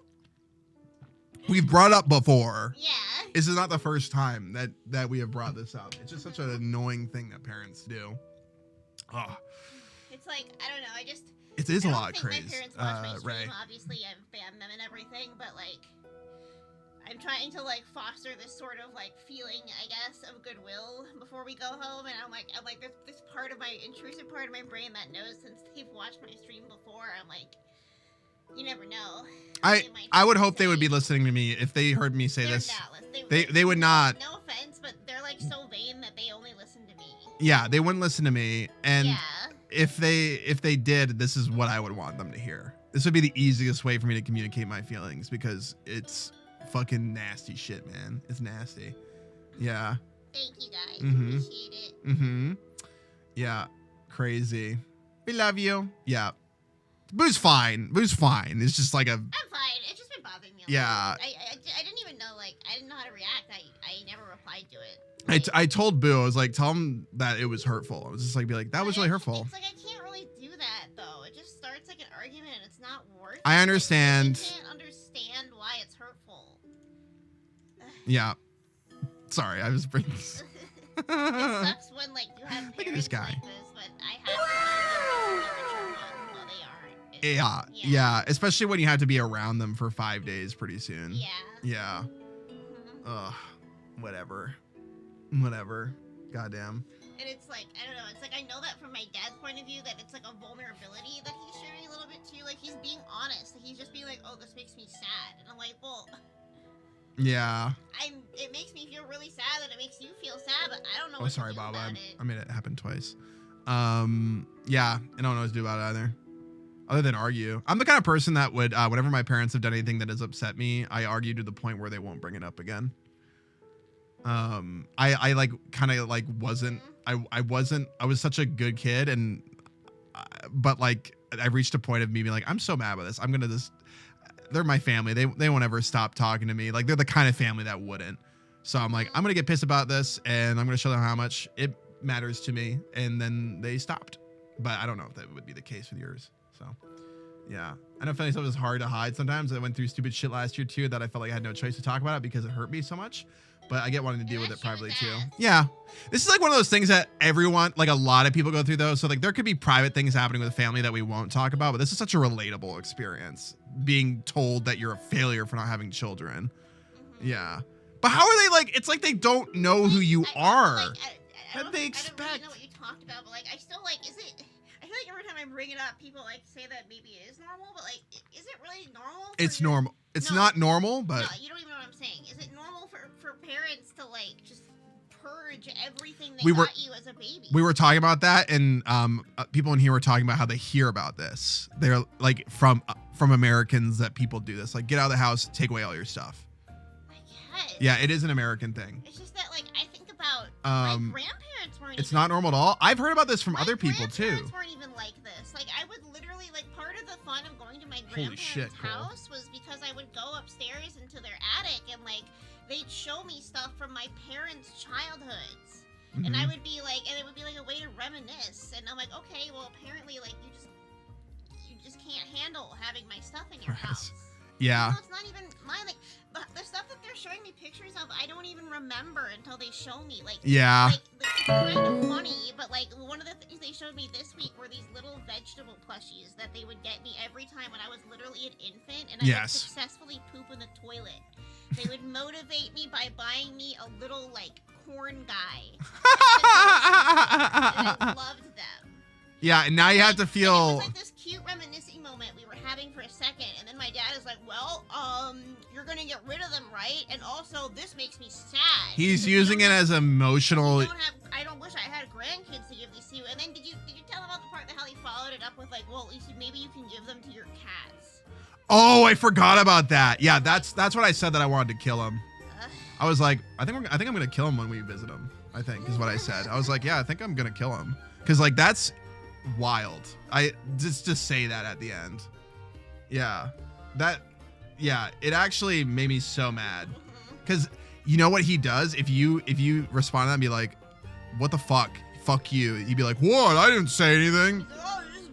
We've brought up before. Yeah. This is not the first time that we have brought this up. It's just such an annoying thing that parents do. Oh. It's like, I don't know, It is a I lot don't think crazy. my parents watch my stream. Ray. Obviously, I've banned them and everything, but like, I'm trying to like foster this sort of like feeling, I guess, of goodwill before we go home. And I'm like, there's this part of my intrusive part of my brain that knows since they've watched my stream before. I'm like, you never know. I would hope they would be listening to me if they heard me say this. They would not. No offense, but they're like so vain that they only listen to me. Yeah, they wouldn't listen to me. And Yeah. if they did, this is what I would want them to hear. This would be the easiest way for me to communicate my feelings because it's fucking nasty shit, man. It's nasty. Yeah. Thank you guys. Mm-hmm. Appreciate it. Mm-hmm. Yeah. Crazy. We love you. Yeah. Boo's fine. Boo's fine. It's just like a. I'm fine. It's just been bothering me. Yeah. I didn't even know, like, I didn't know how to react. I never replied to it. I told Boo, I was like, tell him that it was hurtful. I was just like, be like, that was really hurtful. It's like I can't really do that though. It just starts like an argument and it's not worth it. I understand. I can't understand why it's hurtful. Yeah. Sorry, I was bringing this. It sucks when like you have parents Look at this guy. like this, but I have to be the mature one while they aren't. Yeah. Especially when you have to be around them for 5 days pretty soon. Yeah. Yeah. Mm-hmm. Ugh. Whatever. Goddamn. And it's like, I don't know, it's like I know that from my dad's point of view that it's like a vulnerability that he's sharing a little bit too. Like he's being honest. Like, he's just being like, oh, this makes me sad. And I'm like, well, Yeah. it makes me feel really sad that it makes you feel sad, but I don't know Oh, what sorry, to do Bob. about I made it happen twice. Yeah. I don't know what to do about it either. Other than argue. I'm the kind of person that would, whenever my parents have done anything that has upset me, I argue to the point where they won't bring it up again. I like kind of like wasn't, I was such a good kid and, but like I reached a point of me being like, I'm so mad about this. I'm going to just, they're my family. They won't ever stop talking to me. Like they're the kind of family that wouldn't. So I'm like, I'm going to get pissed about this and I'm going to show them how much it matters to me. And then they stopped, but I don't know if that would be the case with yours. So yeah, I know funny stuff is hard to hide sometimes. I went through stupid shit last year too that I felt like I had no choice to talk about it because it hurt me so much. But I get wanting to deal with it privately too. Yeah. This is like one of those things that everyone, like a lot of people go through though. So like there could be private things happening with a family that we won't talk about, but this is such a relatable experience being told that you're a failure for not having children. Yeah. But how are they like, it's like they don't know who you are. What they expect? I don't really know what you talked about, but like I still like, I feel like every time I bring it up, people like say that maybe it is normal, but like, is it really normal? It's normal. It's not normal, but. No, you don't even know what I'm saying. Is it normal for parents to like just purge everything they got you as a baby? We were talking about that, and people in here were talking about how they hear about this. They're like from Americans that people do this, like get out of the house, take away all your stuff. Yeah, it is an American thing. It's just that like I think about my grandparents weren't. It's not normal at all. I've heard about this from other people too. My grandparents weren't even like this. Like I would literally like part of the fun of going to my grandparents' house was because I would go upstairs into their attic and like they'd show me stuff from my parents' childhoods. And I would be like, and it would be like a way to reminisce. And I'm like, okay, well apparently like you just can't handle having my stuff in your house. Yeah. No, it's not even mine. Like the stuff that they're showing me pictures of, I don't even remember until they show me. Like yeah. Like, it's kind of funny, but like one of the things they showed me this week were these little vegetable plushies that they would get me every time when I was literally an infant and I would successfully poop in the toilet. They would motivate me by buying me a little like corn guy. And I loved them. Yeah, and now you have to feel. It was like this cute reminiscing moment we were having for a second, and then my dad is like, "Well, you're gonna get rid of them, right? And also, this makes me sad." He's using it as emotional. I don't wish I had grandkids to give these to you. And then did you tell about the part that how he followed it up with like, "Well, at least maybe you can give them to your cats." Oh, I forgot about that. Yeah, that's what I said that I wanted to kill him. I was like, I think I'm gonna kill him when we visit him. I think is what I said. I was like, yeah, I think I'm gonna kill him because like that's wild. I just say that at the end. Yeah, it actually made me so mad, because you know what he does? If you respond to that and be like, what the fuck you, you'd be like, what? I didn't say anything.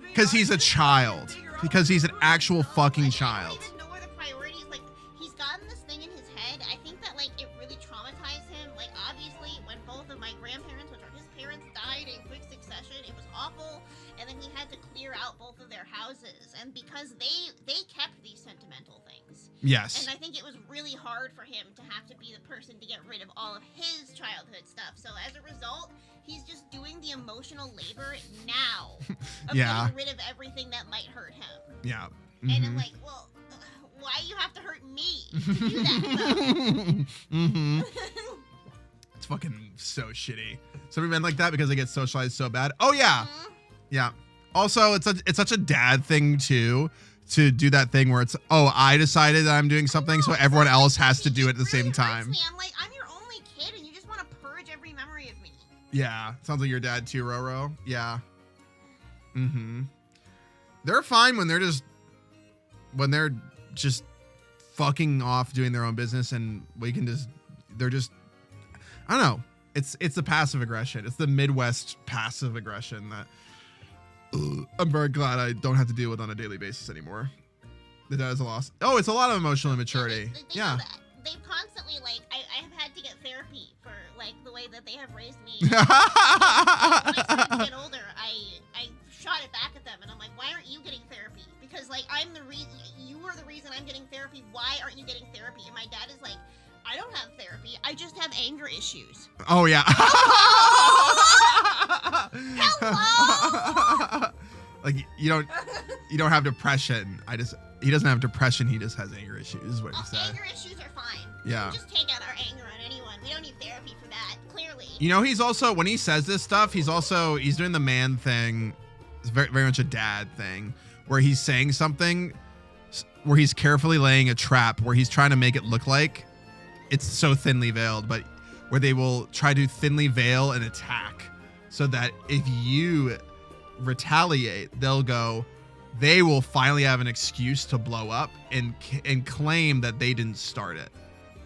Because he's a child. Because he's an actual fucking child. He doesn't know where the priorities, like, he's gotten this thing in his head. I think that, like, it really traumatized him. Like, obviously, when both of my grandparents, which are his parents, died in quick succession, it was awful. And then he had to clear out both of their houses. And because they kept these sentimental things. Yes. And I think it was really hard for him to have to be the person to get rid of all of his childhood stuff. So as a result, he's just doing the emotional labor now of getting rid of everything that might hurt him. Yeah. And I'm like, well, why you have to hurt me to do that, though? It's fucking so shitty. Some men like that because they get socialized so bad. Oh yeah. Yeah. Also, it's such a dad thing too, to do that thing where it's, oh, I decided that I'm doing something, so everyone else has to do it at the same time. Me. I'm like, I'm your only kid, and you just want to purge every memory of me. Yeah. Sounds like your dad too, Roro. Yeah. They're fine when they're just fucking off doing their own business, and they're just, I don't know. It's the passive aggression. It's the Midwest passive aggression that I'm very glad I don't have to deal with on a daily basis anymore. The dad is a loss. Oh, it's a lot of emotional immaturity. Yeah. They've constantly, like, I have had to get therapy for, like, the way that they have raised me. When I started to get older, I shot it back at them, and I'm like, why aren't you getting therapy? Because, like, you are the reason I'm getting therapy. Why aren't you getting therapy? And my dad is like, I don't have therapy. I just have anger issues. Oh, yeah. Hello? Like, you don't have depression. He doesn't have depression. He just has anger issues, is what he said. Anger issues are fine. Yeah. We can just take out our anger on anyone. We don't need therapy for that, clearly. You know, he's also, when he says this stuff, he's doing the man thing. It's very, very much a dad thing, where he's saying something, where he's carefully laying a trap, where he's trying to make it look like it's so thinly veiled, but where they will try to thinly veil an attack, so that if you retaliate, they will finally have an excuse to blow up and claim that they didn't start it.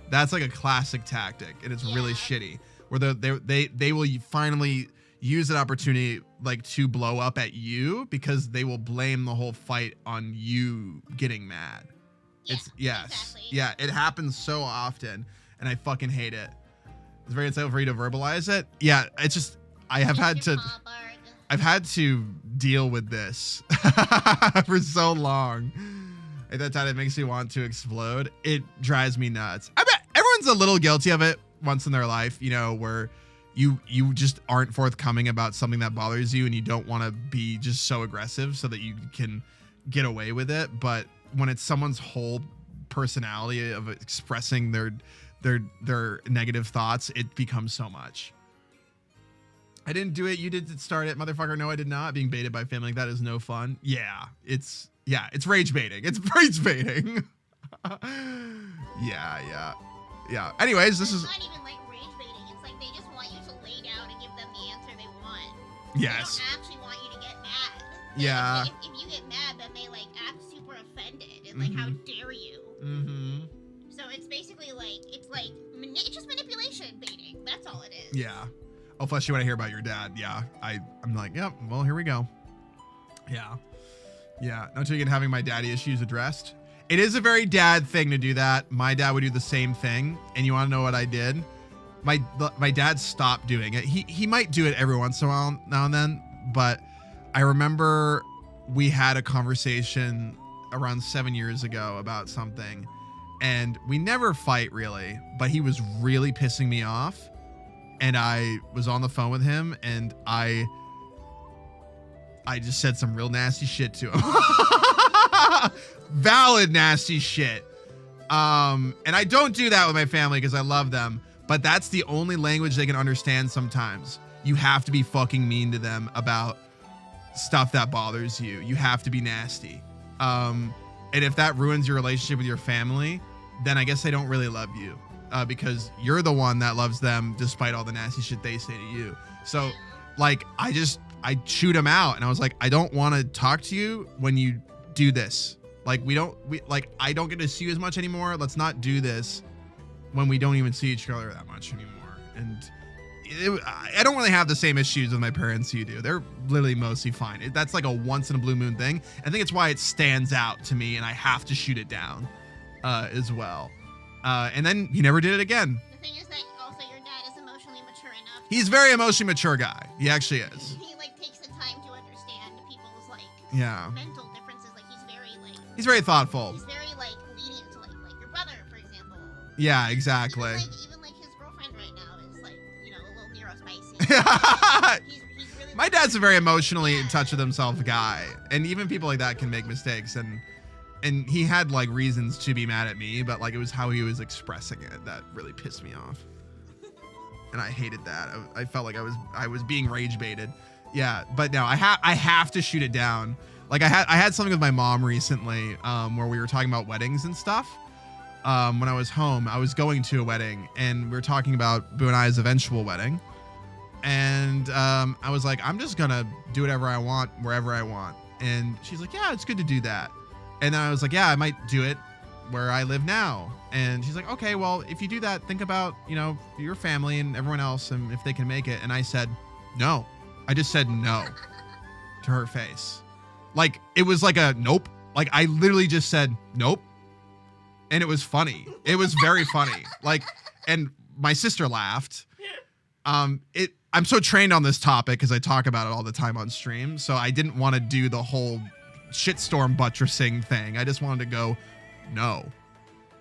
That's like a classic tactic, and it's really shitty, where they will finally use that opportunity, like, to blow up at you, because they will blame the whole fight on you getting mad. Exactly. Yeah, it happens so often, and I fucking hate it. It's very insightful for you to verbalize it. Yeah, it's just, I've had to deal with this for so long. At that time, it makes me want to explode. It drives me nuts. I bet everyone's a little guilty of it once in their life, you know, where you just aren't forthcoming about something that bothers you, and you don't want to be just so aggressive so that you can get away with it. But when it's someone's whole personality of expressing their negative thoughts, it becomes so much. I didn't do it. You did start it, motherfucker. No, I did not. Being baited by family like that is no fun. Yeah, it's rage baiting. It's rage baiting. Yeah. Anyways, this is not even like rage baiting. It's like they just want you to lay down and give them the answer they want. Yes. They don't actually want you to get mad. Yeah. If you get mad, then they, like, act super offended and like, how dare you? So it's basically like, it's just manipulation baiting. That's all it is. Yeah. Oh, plus you want to hear about your dad. Yeah. I'm like, yep, well, here we go. Yeah. Not until you get having my daddy issues addressed. It is a very dad thing to do that. My dad would do the same thing. And you want to know what I did? My dad stopped doing it. He might do it every once in a while now and then, but I remember we had a conversation around 7 years ago about something, and we never fight really, but he was really pissing me off, and I was on the phone with him, and I just said some real nasty shit to him. Valid nasty shit. And I don't do that with my family because I love them, but that's the only language they can understand sometimes. You have to be fucking mean to them about stuff that bothers you. You have to be nasty. And if that ruins your relationship with your family, then I guess they don't really love you, because you're the one that loves them despite all the nasty shit they say to you. So, like, I just I chewed him out, and I was like, I don't want to talk to you when you do this. Like, I don't get to see you as much anymore. Let's not do this when we don't even see each other that much anymore. And I don't really have the same issues with my parents you do. They're literally mostly fine. That's like a once in a blue moon thing. I think it's why it stands out to me, and I have to shoot it down as well. And then he never did it again. The thing is that also your dad is emotionally mature enough. He's a very emotionally mature guy. He actually is. He like takes the time to understand people's like mental differences. Like he's very thoughtful. He's very like lenient to like your brother, for example. Yeah, exactly. Even like his girlfriend right now is like, you know, a little neurospicy. he's really My dad's a very emotionally in touch with himself guy, and even people like that can make mistakes, and he had like reasons to be mad at me, but like it was how he was expressing it that really pissed me off, and I hated that. I felt like I was being rage baited. Yeah, but no, I have to shoot it down. Like I had something with my mom recently where we were talking about weddings and stuff. When I was home, I was going to a wedding, and we were talking about Boo and I's eventual wedding. And I was like, I'm just gonna do whatever I want, wherever I want. And she's like, yeah, it's good to do that. And then I was like, yeah, I might do it where I live now. And she's like, okay, well, if you do that, think about, you know, your family and everyone else and if they can make it. And I said, no. I just said no to her face. Like, it was like a nope. Like, I literally just said nope. And it was funny. It was very funny. Like, and my sister laughed. I'm so trained on this topic because I talk about it all the time on stream. So I didn't want to do the whole shitstorm buttressing thing. I just wanted to go, no,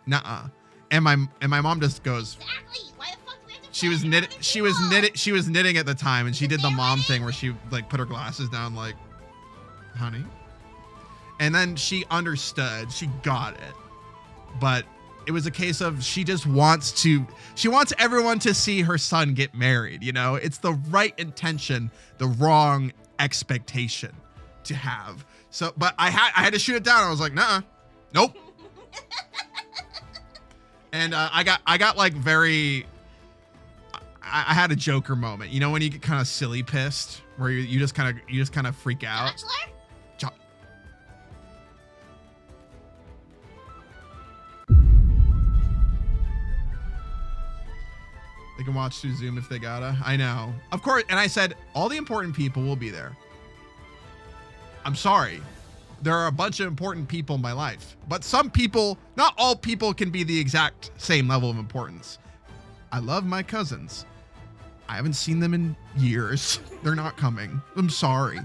nuh-uh. And my mom just goes, exactly. Why the fuck do we have to she was knitting at the time, and she did the mom thing where she like put her glasses down, like, honey. And then she understood. She got it. But it was a case of she wants everyone to see her son get married. You know, it's the right intention, the wrong expectation to have. So, but I had to shoot it down. I was like, nah, nope. And I got like very, I had a Joker moment. You know, when you get kind of silly pissed, where you just kind of freak out. Bachelor? They can watch through Zoom if they gotta. I know. Of course. And I said, all the important people will be there. I'm sorry. There are a bunch of important people in my life. But some people, not all people can be the exact same level of importance. I love my cousins. I haven't seen them in years. They're not coming. I'm sorry.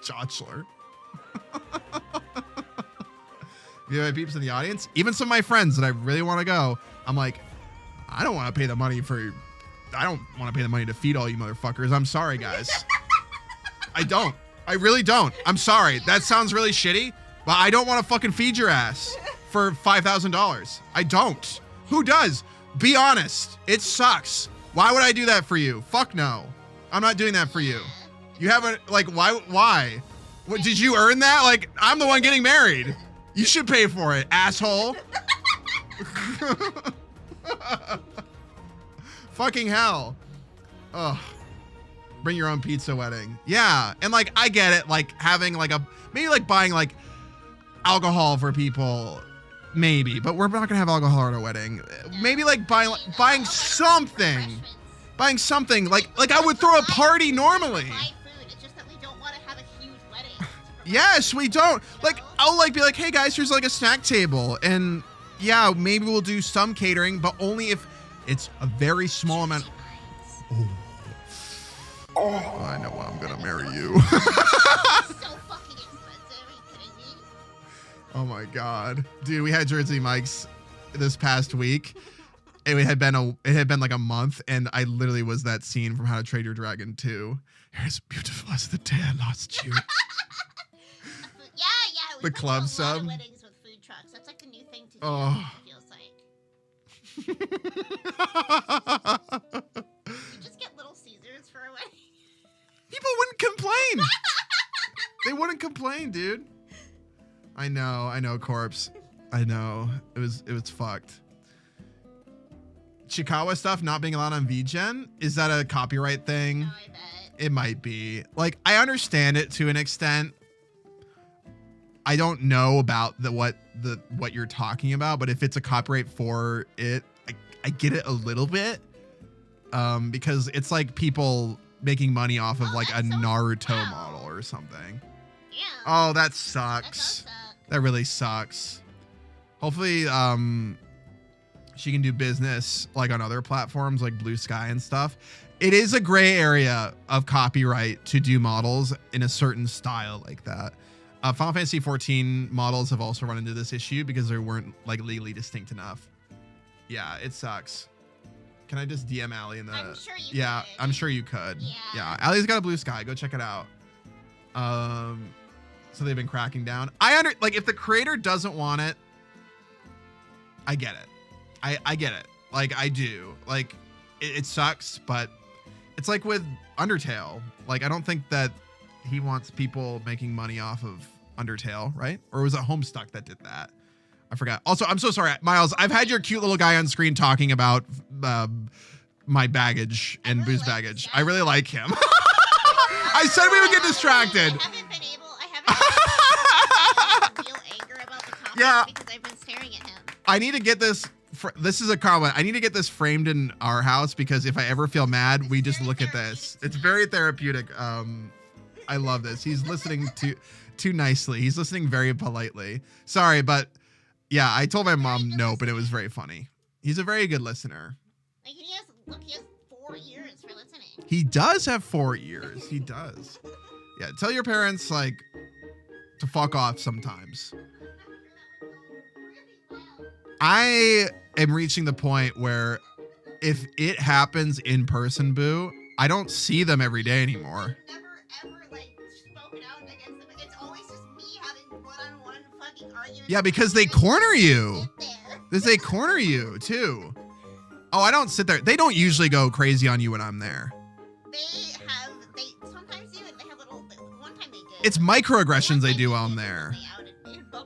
Joshler. You have my peeps in the audience? Even some of my friends that I really want to go, I'm like, I don't want to pay the money to feed all you motherfuckers. I'm sorry, guys. I don't. I really don't. I'm sorry. That sounds really shitty, but I don't want to fucking feed your ass for $5,000. I don't. Who does? Be honest. It sucks. Why would I do that for you? Fuck no. I'm not doing that for you. You haven't, like, why? What, did you earn that? Like, I'm the one getting married. You should pay for it, asshole. Fucking hell. Ugh. Bring your own pizza wedding. Yeah. And like, I get it. Like having like maybe like buying like alcohol for people. Maybe, but we're not gonna have alcohol at our wedding. Maybe like buying something. Buying something. Like I would throw a party normally. It's just that we don't want to have a huge wedding. Yes, we don't. Like, I'll like be like, hey guys, here's like a snack table. And yeah, maybe we'll do some catering, but only if it's a very small amount. Oh, I know why I'm gonna marry you. So fucking expensive. Are you kidding me? Oh my god, dude, we had Jersey Mike's this past week. It had been like a month, and I literally was that scene from How to Train Your Dragon 2. You're as beautiful as the day I lost you. Yeah. The club a sub. lot of weddings with food trucks. That's like the new thing to do. Oh. It feels like. You just get Little Caesars for a wedding. People wouldn't complain. They wouldn't complain, dude. I know, Corpse. I know. It was fucked. Chikawa stuff not being allowed on VGen? Is that a copyright thing? No, I bet. It might be. Like, I understand it to an extent. I don't know about what you're talking about, but if it's a copyright for it, I get it a little bit. Because it's like people making money off of like a Naruto model or something. Yeah. Oh, that sucks. That really sucks. Hopefully, she can do business like on other platforms like Bluesky and stuff. It is a gray area of copyright to do models in a certain style like that. Final Fantasy 14 models have also run into this issue because they weren't like legally distinct enough. Yeah, it sucks. Can I just DM Allie in the? I'm sure you yeah, could. I'm sure you could. Yeah, Allie's got a Bluesky. Go check it out. So they've been cracking down. Like if the creator doesn't want it, I get it. I get it. Like I do. Like it sucks, but it's like with Undertale. Like I don't think that he wants people making money off of Undertale, right? Or was it Homestuck that did that? I forgot. Also, I'm so sorry, Miles. I've had your cute little guy on screen talking about my baggage and Boo's baggage. I really like him. I said we would get distracted. I haven't been able to feel anger about the comment because I've been staring at him. I need to get this. This is a comment. I need to get this framed in our house because if I ever feel mad, we just look at this. It's very therapeutic. I love this. He's listening too nicely. He's listening very politely. Sorry, but yeah, I told my mom no, but it was very funny. He's a very good listener. Like he has 4 ears for listening. He does have 4 ears. He does. Yeah, tell your parents like to fuck off sometimes. I am reaching the point where if it happens in person, Boo, I don't see them every day anymore. Never ever like spoken out against them. It's always just me having one-on-one fucking arguments. Yeah, because they corner you. They corner you too. Oh, I don't sit there. They don't usually go crazy on you when I'm there. They sometimes do it. They have little. One time they did. It's microaggressions they do while I'm there.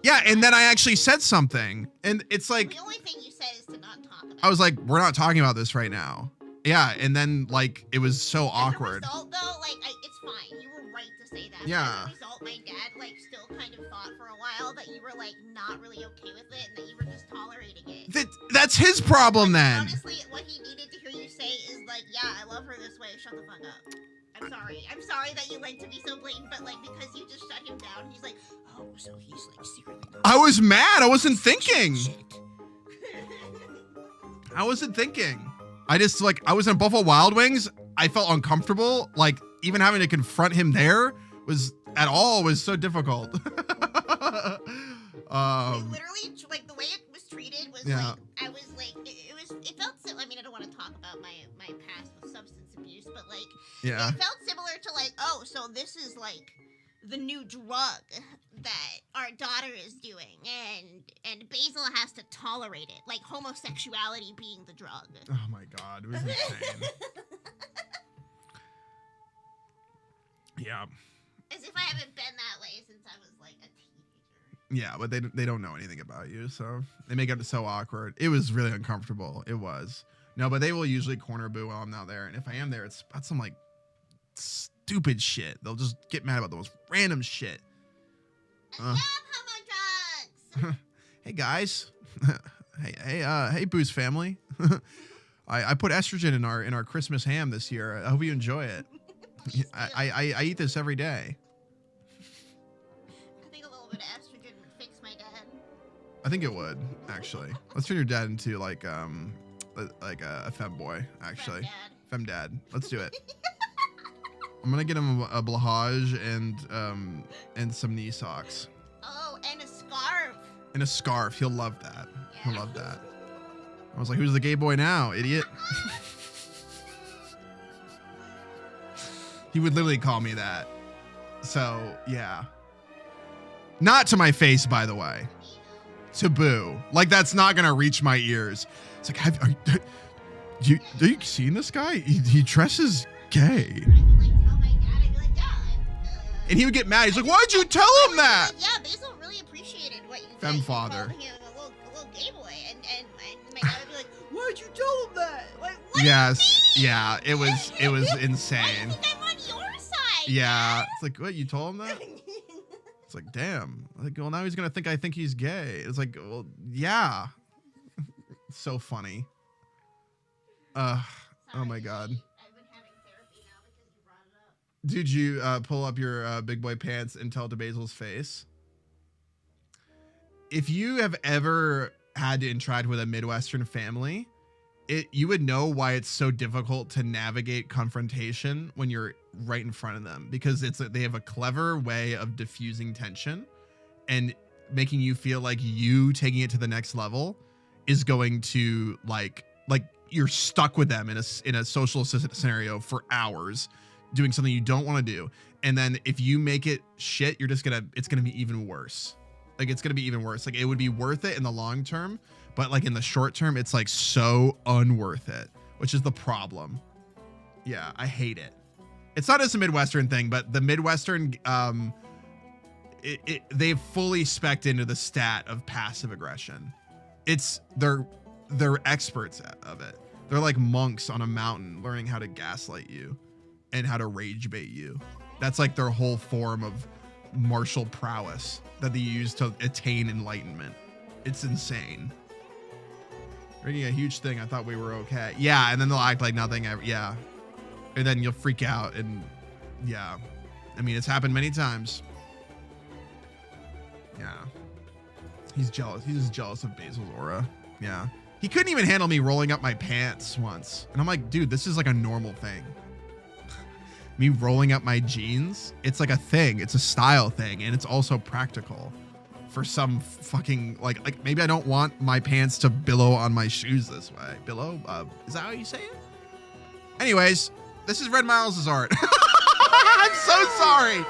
Yeah, and then I actually said something, and it's like. The only thing you said is to not talk about it. I was like, we're not talking about this right now. Yeah, and then like it was so awkward. As a result, though, like it's fine. You were right to say that. Yeah. As a result, my dad like still kind of thought for a while that you were like not really okay with it and that you were just tolerating it. That's his problem then. Honestly, what he needed to hear you say is like, yeah, I love her this way. Shut the fuck up. I'm sorry that you like to be so blatant, but like because you just shut him down, he's like, oh, so he's like secretly. I was mad. I wasn't thinking. I wasn't thinking. I just like I was in Buffalo Wild Wings. I felt uncomfortable. Like even having to confront him there was so difficult. Literally, like the way it was treated was yeah. like I was like it felt. I mean, I don't want to talk about my past with substance abuse, but like yeah. It felt similar to like, oh, so this is like the new drug that our daughter is doing, and Basil has to tolerate it, like homosexuality being the drug. Oh my god, it was insane. Yeah. As if I haven't been that way since I was like a teenager. Yeah, but they don't know anything about you, so they make it so awkward. It was really uncomfortable. It was. No, but they will usually corner Boo while I'm not there, and if I am there, it's about some like stupid shit. They'll just get mad about the most random shit. I love homo drugs. Hey guys. hey Boo's family. I put estrogen in our Christmas ham this year. I hope you enjoy it. I eat this every day. I think a little bit of estrogen would fix my dad. I think it would, actually. Let's turn your dad into like a femboy, actually. Femdad. Let's do it. I'm gonna get him a blahage and some knee socks. Oh, and a scarf. And a scarf. He'll love that. Yeah. He'll love that. I was like, who's the gay boy now, idiot? He would literally call me that. So, yeah. Not to my face, by the way. To Boo. Like, that's not gonna reach my ears. It's like, have you seen this guy? He dresses gay. And he would get mad. He's like, why'd you tell him that? Yeah, Basil really appreciated what you said. Femfather. He called him a little gay boy. And my dad would be like, why'd you tell him that? Like, what yes. Yeah, it was insane. Why do you think I'm on your Yeah. It's like, what, you told him that? It's like, damn. Like, well, now he's gonna think I think he's gay. It's like, well, yeah. So funny. Oh my god. Did you pull up your big boy pants and tell it to Basil's face? If you have ever had to interact with a Midwestern family, you would know why it's so difficult to navigate confrontation when you're right in front of them, because they have a clever way of diffusing tension and making you feel like you taking it to the next level is going to like you're stuck with them in a social scenario for hours doing something you don't want to do. And then if you make it shit, it's gonna be even worse. Like, it's gonna be even worse. Like, it would be worth it in the long term, but like in the short term, it's like so unworth it, which is the problem. Yeah, I hate it. It's not just a Midwestern thing, but the Midwestern, they've fully specced into the stat of passive aggression. They're experts of it. They're like monks on a mountain learning how to gaslight you and how to rage bait you. That's like their whole form of martial prowess that they use to attain enlightenment. It's insane. Making a huge thing. I thought we were okay. Yeah, and then they'll act like nothing ever. Yeah. And then you'll freak out, and yeah. I mean, it's happened many times. Yeah. He's jealous. He's just jealous of Basil's aura. Yeah. He couldn't even handle me rolling up my pants once. And I'm like, dude, this is like a normal thing. Me rolling up my jeans, it's like a thing. It's a style thing, and it's also practical for some fucking like maybe I don't want my pants to billow on my shoes this way. Billow? Is that how you say it? Anyways, this is Red Miles' art. I'm so sorry.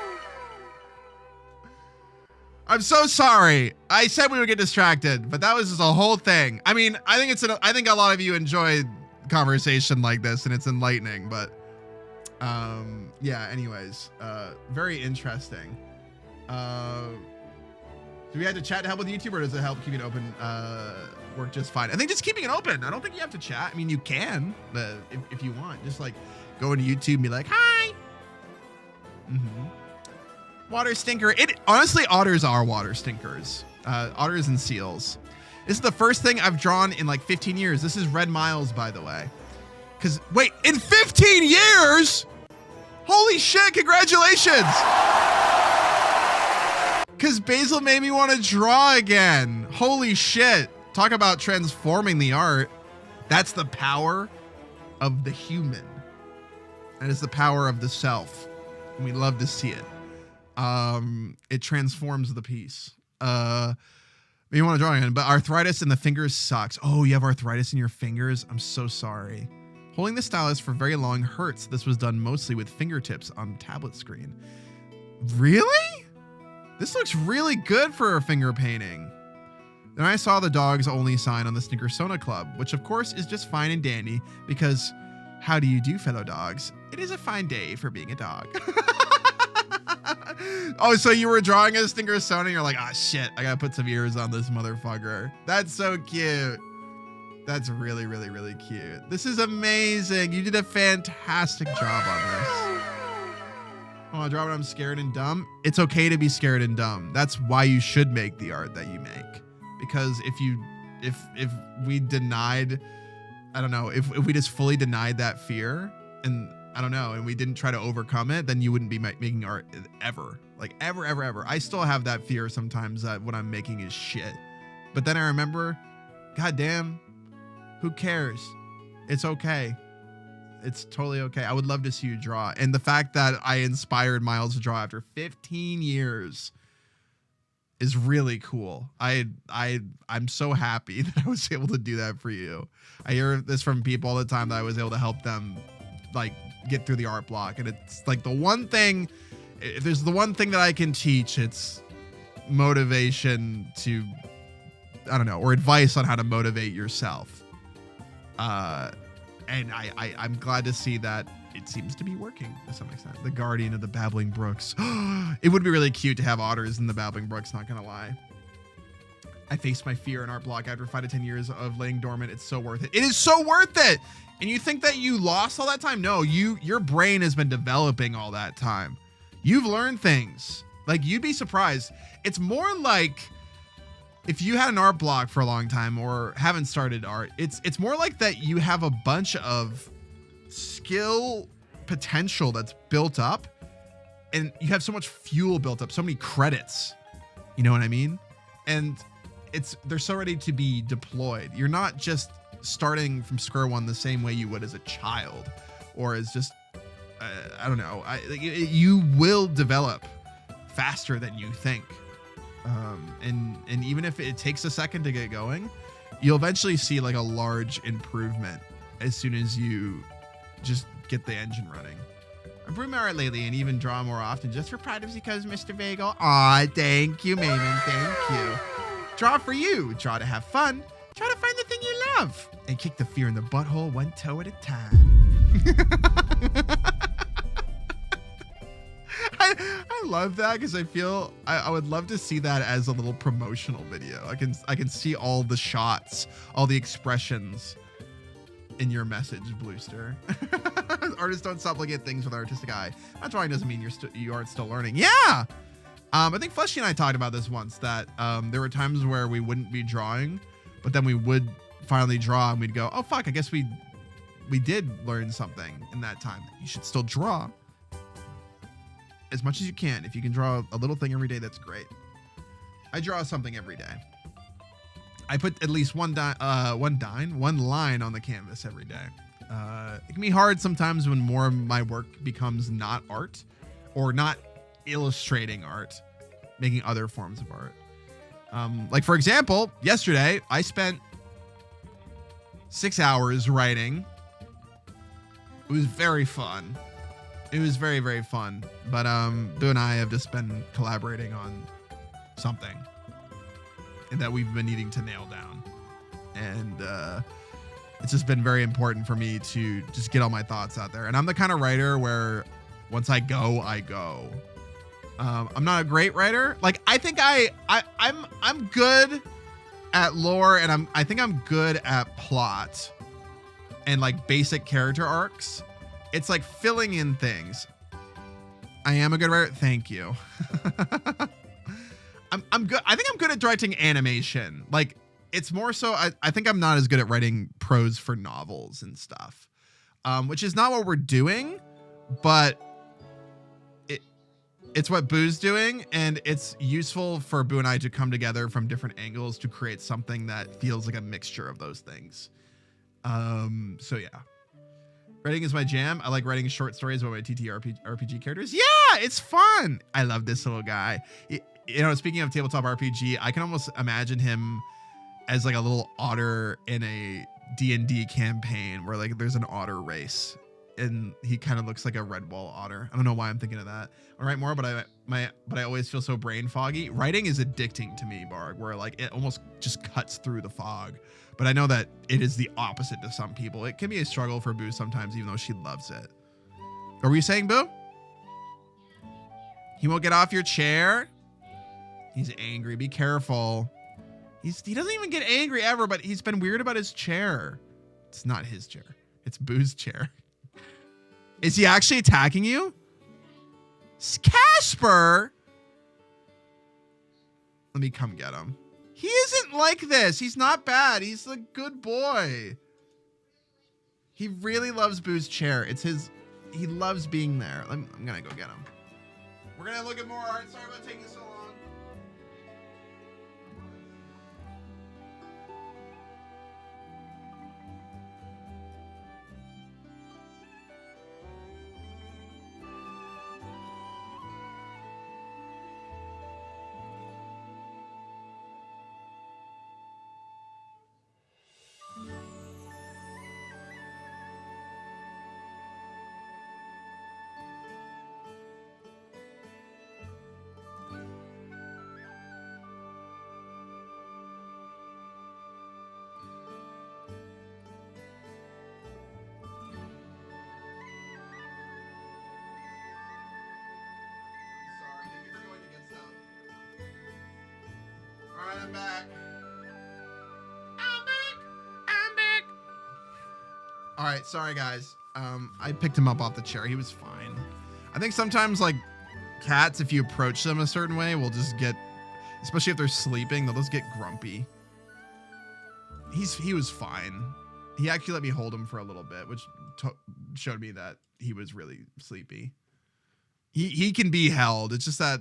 I'm so sorry. I said we would get distracted, but that was just a whole thing. I mean, I think a lot of you enjoy conversation like this, and it's enlightening, but yeah, anyways, very interesting. Do we have to chat to help with YouTube, or does it help keep it open work just fine? I think just keeping it open. I don't think you have to chat. I mean, you can, if you want. Just like go into YouTube and be like, hi. Water stinker. Honestly, otters are water stinkers. Otters and seals. This is the first thing I've drawn in like 15 years. This is Red Miles, by the way. Because, wait, in 15 years? Holy shit, congratulations. Because Basil made me want to draw again. Holy shit. Talk about transforming the art. That's the power of the human. That is the power of the self. And we love to see it. It transforms the piece. You want to draw again, but arthritis in the fingers sucks. Oh, you have arthritis in your fingers? I'm so sorry. Holding the stylus for very long hurts. This was done mostly with fingertips on tablet screen. Really? This looks really good for a finger painting. Then I saw the dog's only sign on the Snickersona Club, which of course is just fine and dandy because how do you do, fellow dogs? It is a fine day for being a dog. Oh, so you were drawing a Stinkersona and you're like, ah, shit, I gotta put some ears on this motherfucker. That's so cute. That's really, really, really cute. This is amazing. You did a fantastic job on this. Oh, I draw when I'm scared and dumb. It's okay to be scared and dumb. That's why you should make the art that you make. Because if we denied, I don't know, if we just fully denied that fear and I don't know, and we didn't try to overcome it, then you wouldn't be making art ever. Like ever, ever, ever. I still have that fear sometimes that what I'm making is shit. But then I remember, goddamn, who cares? It's okay. It's totally okay. I would love to see you draw. And the fact that I inspired Miles to draw after 15 years is really cool. I'm so happy that I was able to do that for you. I hear this from people all the time that I was able to help them like get through the art block. And it's like the one thing, if there's the one thing that I can teach, it's motivation to, I don't know, or advice on how to motivate yourself. And I'm glad to see that it seems to be working to some extent. The Guardian of the Babbling Brooks. It would be really cute to have otters in the Babbling Brooks, not gonna lie. I faced my fear in art block after 5 to 10 years of laying dormant. It's so worth it. It is so worth it. And you think that you lost all that time? No, your brain has been developing all that time. you've learned things. Like, you'd be surprised. It's more like if you had an art block for a long time or haven't started art, it's more like that you have a bunch of skill potential that's built up, and you have so much fuel built up, so many credits. You know what I mean? And they're so ready to be deployed. You're not just starting from square one the same way you would as a child, or as just I don't know. You will develop faster than you think, and even if it takes a second to get going, you'll eventually see like a large improvement as soon as you just get the engine running. I brew more art lately and even draw more often just for privacy because Mr. Bagel. Aw, thank you, Maven. Thank you. Draw for you. Draw to have fun. Try to find the thing you love. And kick the fear in the butthole one toe at a time. I love that because I feel I would love to see that as a little promotional video. I can see all the shots, all the expressions in your message, Bluester. Artists don't stop looking at things with an artistic eye. That drawing doesn't mean you aren't still learning. Yeah. I think Fleshy and I talked about this once, that there were times where we wouldn't be drawing, but then we would finally draw and we'd go, oh fuck, I guess we did learn something in that time. You should still draw as much as you can. If you can draw a little thing every day, that's great. I draw something every day. I put at least one line on the canvas every day. It can be hard sometimes when more of my work becomes not art, or not illustrating art, making other forms of art. Like for example, yesterday I spent 6 hours writing. It was very fun. It was very, very fun. But Boo and I have just been collaborating on something that we've been needing to nail down. And it's just been very important for me to just get all my thoughts out there. And I'm the kind of writer where once I go, I go. I'm not a great writer. Like, I think I'm good at lore, and I think I'm good at plot and like basic character arcs. It's like filling in things. I am a good writer. Thank you. I'm good. I think I'm good at directing animation. Like, it's more so, I think I'm not as good at writing prose for novels and stuff, which is not what we're doing, but it's what Boo's doing, and it's useful for Boo and I to come together from different angles to create something that feels like a mixture of those things. So yeah. Writing is my jam. I like writing short stories about my TTRPG characters. Yeah, it's fun. I love this little guy. You know, speaking of tabletop RPG, I can almost imagine him as like a little otter in a D&D campaign where like there's an otter race, and he kind of looks like a red wall otter. I don't know why I'm thinking of that. I'll write more, but I always feel so brain foggy. Writing is addicting to me, Barg, where like it almost just cuts through the fog. But I know that it is the opposite to some people. It can be a struggle for Boo sometimes, even though she loves it. Are we saying, Boo? He won't get off your chair? He's angry. Be careful. He doesn't even get angry ever, but he's been weird about his chair. It's not his chair. It's Boo's chair. Is he actually attacking you? Casper? Let me come get him. He isn't like this. He's not bad. He's a good boy. He really loves Boo's chair. It's his. He loves being there. I'm gonna go get him. We're gonna look at more art. Sorry about taking so long. I'm back. I'm back. All right, sorry guys. I picked him up off the chair. He was fine. I think sometimes like cats, if you approach them a certain way, will just get, especially if they're sleeping, they'll just get grumpy. He was fine. He actually let me hold him for a little bit, which showed me that he was really sleepy. He can be held. It's just that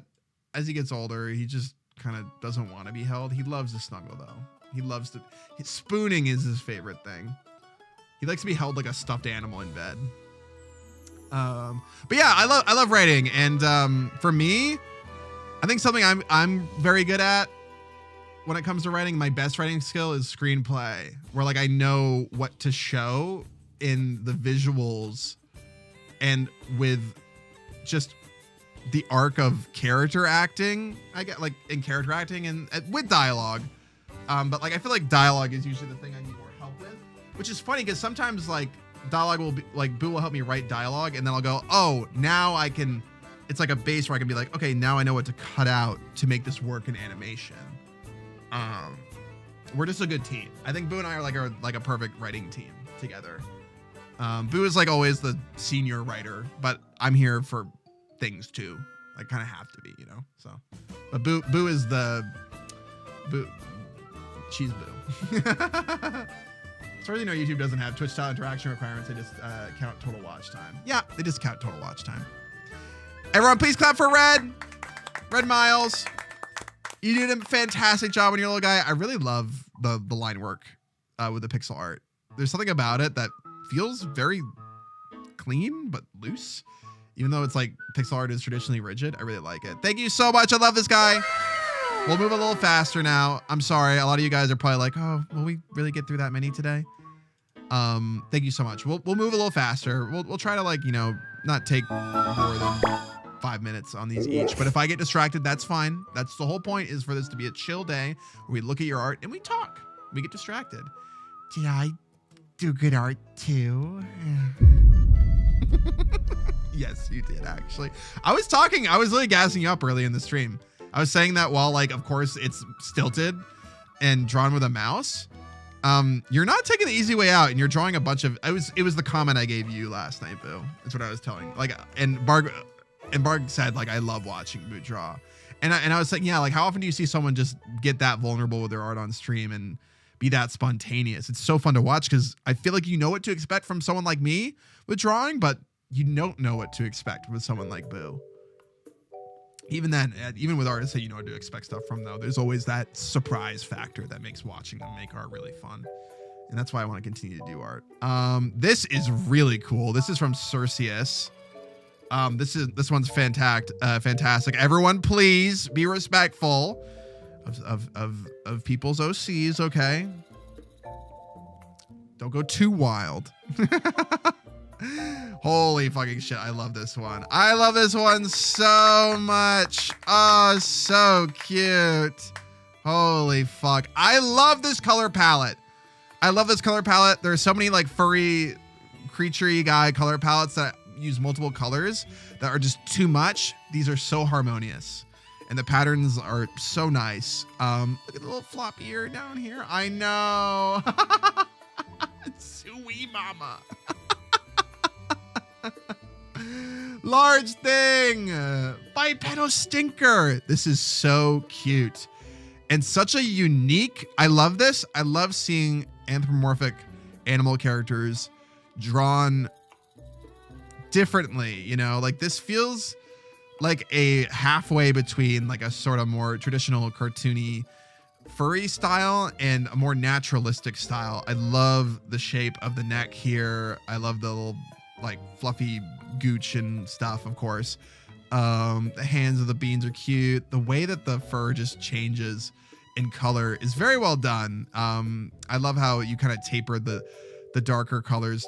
as he gets older, he just kind of doesn't want to be held. He loves to snuggle though. He loves to, spooning is his favorite thing. He likes to be held like a stuffed animal in bed. But yeah, I love writing, and for me, I think something I'm very good at when it comes to writing, my best writing skill is screenplay, where like I know what to show in the visuals and with just the arc of character acting. I get like in character acting and with dialogue. But like I feel like dialogue is usually the thing I need more help with, which is funny because sometimes like dialogue will be like Boo will help me write dialogue and then I'll go, oh, now I can, it's like a base where I can be like, okay, now I know what to cut out to make this work in animation. We're just a good team. I think Boo and I are like a perfect writing team together. Boo is like always the senior writer, but I'm here for things too. I kind of have to be, you know. So, but Boo is the Boo. She's Boo. As far as you know, YouTube doesn't have Twitch style interaction requirements. They just count total watch time. Yeah, they just count total watch time. Everyone, please clap for Red. Red Miles. You did a fantastic job on your little guy. I really love the line work with the pixel art. There's something about it that feels very clean but loose. Even though it's like pixel art is traditionally rigid, I really like it. Thank you so much. I love this guy. We'll move a little faster now. I'm sorry. A lot of you guys are probably like, oh, will we really get through that many today? Thank you so much. We'll move a little faster. We'll try to like, you know, not take more than 5 minutes on these each, but if I get distracted, that's fine. That's the whole point, is for this to be a chill day where we look at your art and we talk. We get distracted. Did I do good art too? Yes, you did actually. I was really gassing you up early in the stream. I was saying that while like, of course it's stilted and drawn with a mouse. You're not taking the easy way out and you're drawing a bunch of, it was the comment I gave you last night, Boo. That's what I was telling. Like, and Barg said, like, I love watching Boo draw. And I was saying, yeah, like, how often do you see someone just get that vulnerable with their art on stream and be that spontaneous? It's so fun to watch because I feel like you know what to expect from someone like me with drawing, but you don't know what to expect with someone like Boo. Even then, even with artists that you know what to expect stuff from, though, there's always that surprise factor that makes watching them make art really fun. And that's why I want to continue to do art. This is really cool. This is from Cerseus. This one's fantastic. Everyone, please be respectful of people's OCs, okay? Don't go too wild. Holy fucking shit, I love this one. I love this one so much. Oh, so cute. Holy fuck. I love this color palette. There's so many like furry, creaturey guy color palettes that use multiple colors that are just too much. These are so harmonious. And the patterns are so nice. Look at the little floppy ear down here. I know. Sweet mama. Large thing. Bipedal stinker. This is so cute. And such a unique, I love this. I love seeing anthropomorphic animal characters drawn differently, you know, like this feels like a halfway between like a sort of more traditional cartoony furry style and a more naturalistic style. I love the shape of the neck here. I love the little like fluffy gooch and stuff, of course. The hands of the beans are cute. The way that the fur just changes in color is very well done. I love how you kind of taper the darker colors